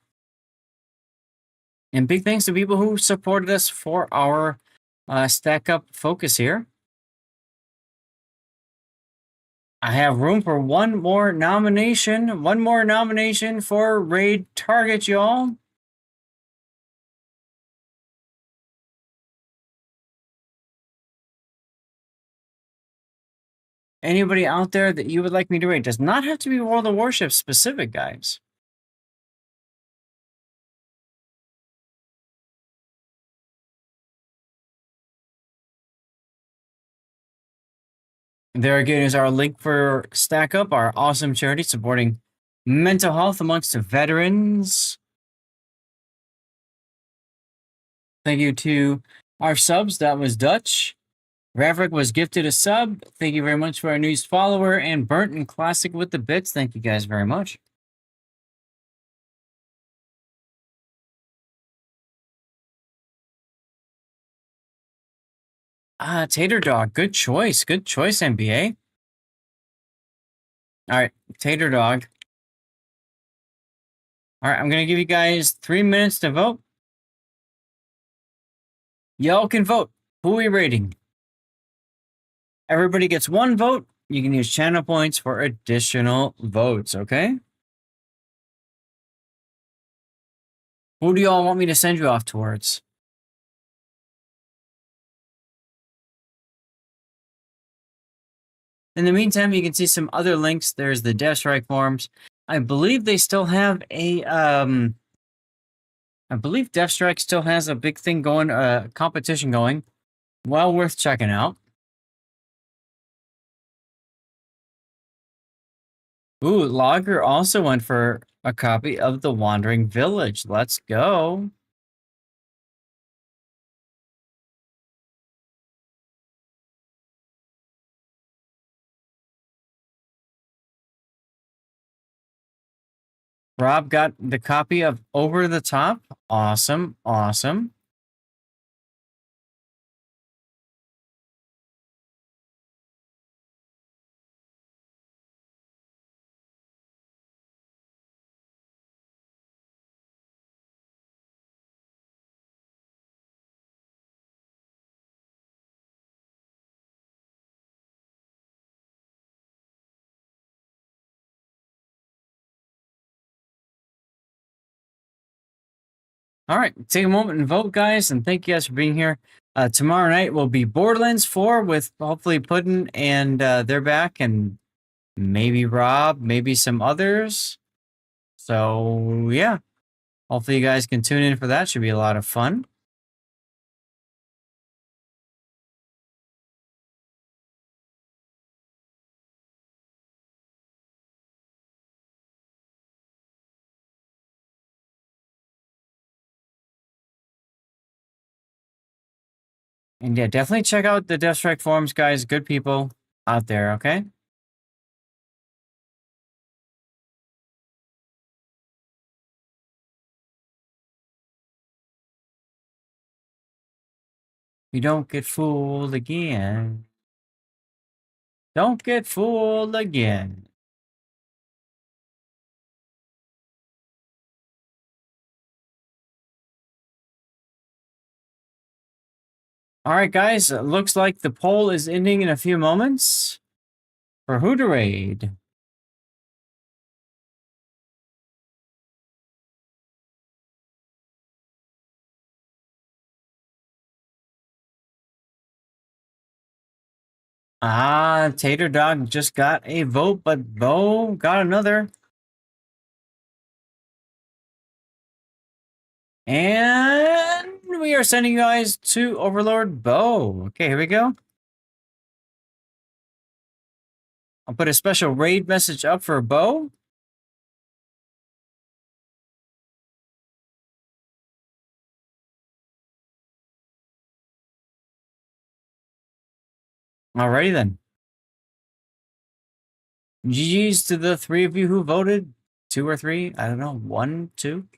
And big thanks to people who supported us for our stack up focus here. I have room for one more nomination. One more nomination for raid target, y'all. Anybody out there that you would like me to raid? Does not have to be World of Warships specific, guys. There again is our link for Stack Up, our awesome charity supporting mental health amongst veterans. Thank you to our subs. That was Dutch. Raverick was gifted a sub. Thank you very much for our newest follower. And Burnt and Classic with the bits. Thank you guys very much. Tater Dog. Good choice. Good choice, NBA. All right, Tater Dog. All right, I'm going to give you guys 3 minutes to vote. Y'all can vote. Who are we rating? Everybody gets 1 vote. You can use channel points for additional votes, okay? Who do y'all want me to send you off towards? In the meantime, you can see some other links. There's the Death Strike forums. I believe they still have a I believe Death Strike still has a big thing going, competition going. Well worth checking out. Ooh, Logger also went for a copy of The Wandering Village. Let's go. Rob got the copy of Over the Top. Awesome, awesome. All right, take a moment and vote, guys, and thank you guys for being here. Tomorrow night will be Borderlands 4 with hopefully Puddin' and they're back, and maybe Rob, maybe some others. So, yeah. Hopefully you guys can tune in for that. Should be a lot of fun. And yeah, definitely check out the Death Strike forums, guys. Good people out there, okay? You don't get fooled again. Don't get fooled again. All right, guys. Looks like the poll is ending in a few moments for who to raid. Ah, Tater Dog just got a vote, but Bo got another. And we are sending you guys to Overlord Bo. Okay, here we go. I'll put a special raid message up for Bo. Alrighty then. GG's to the 3 of you who voted. 2 or 3. I don't know. 1, 2.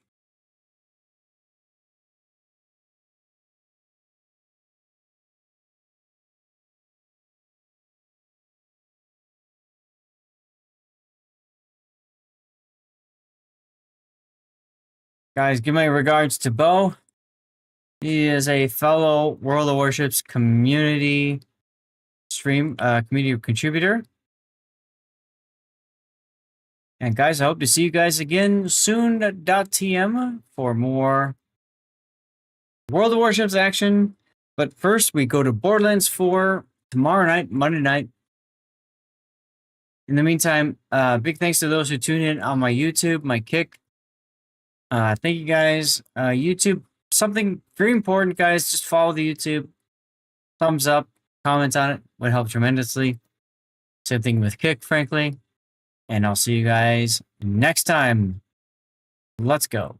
Guys, give my regards to Bo. He is a fellow World of Warships community community contributor. And guys, I hope to see you guys again soon at .tm for more World of Warships action. But first, we go to Borderlands 4 tomorrow night, Monday night. In the meantime, big thanks to those who tune in on my YouTube, my Kick. Thank you guys. YouTube, something very important, guys. Just follow the YouTube. Thumbs up, comment on it. Would help tremendously. Same thing with Kick, frankly. And I'll see you guys next time. Let's go.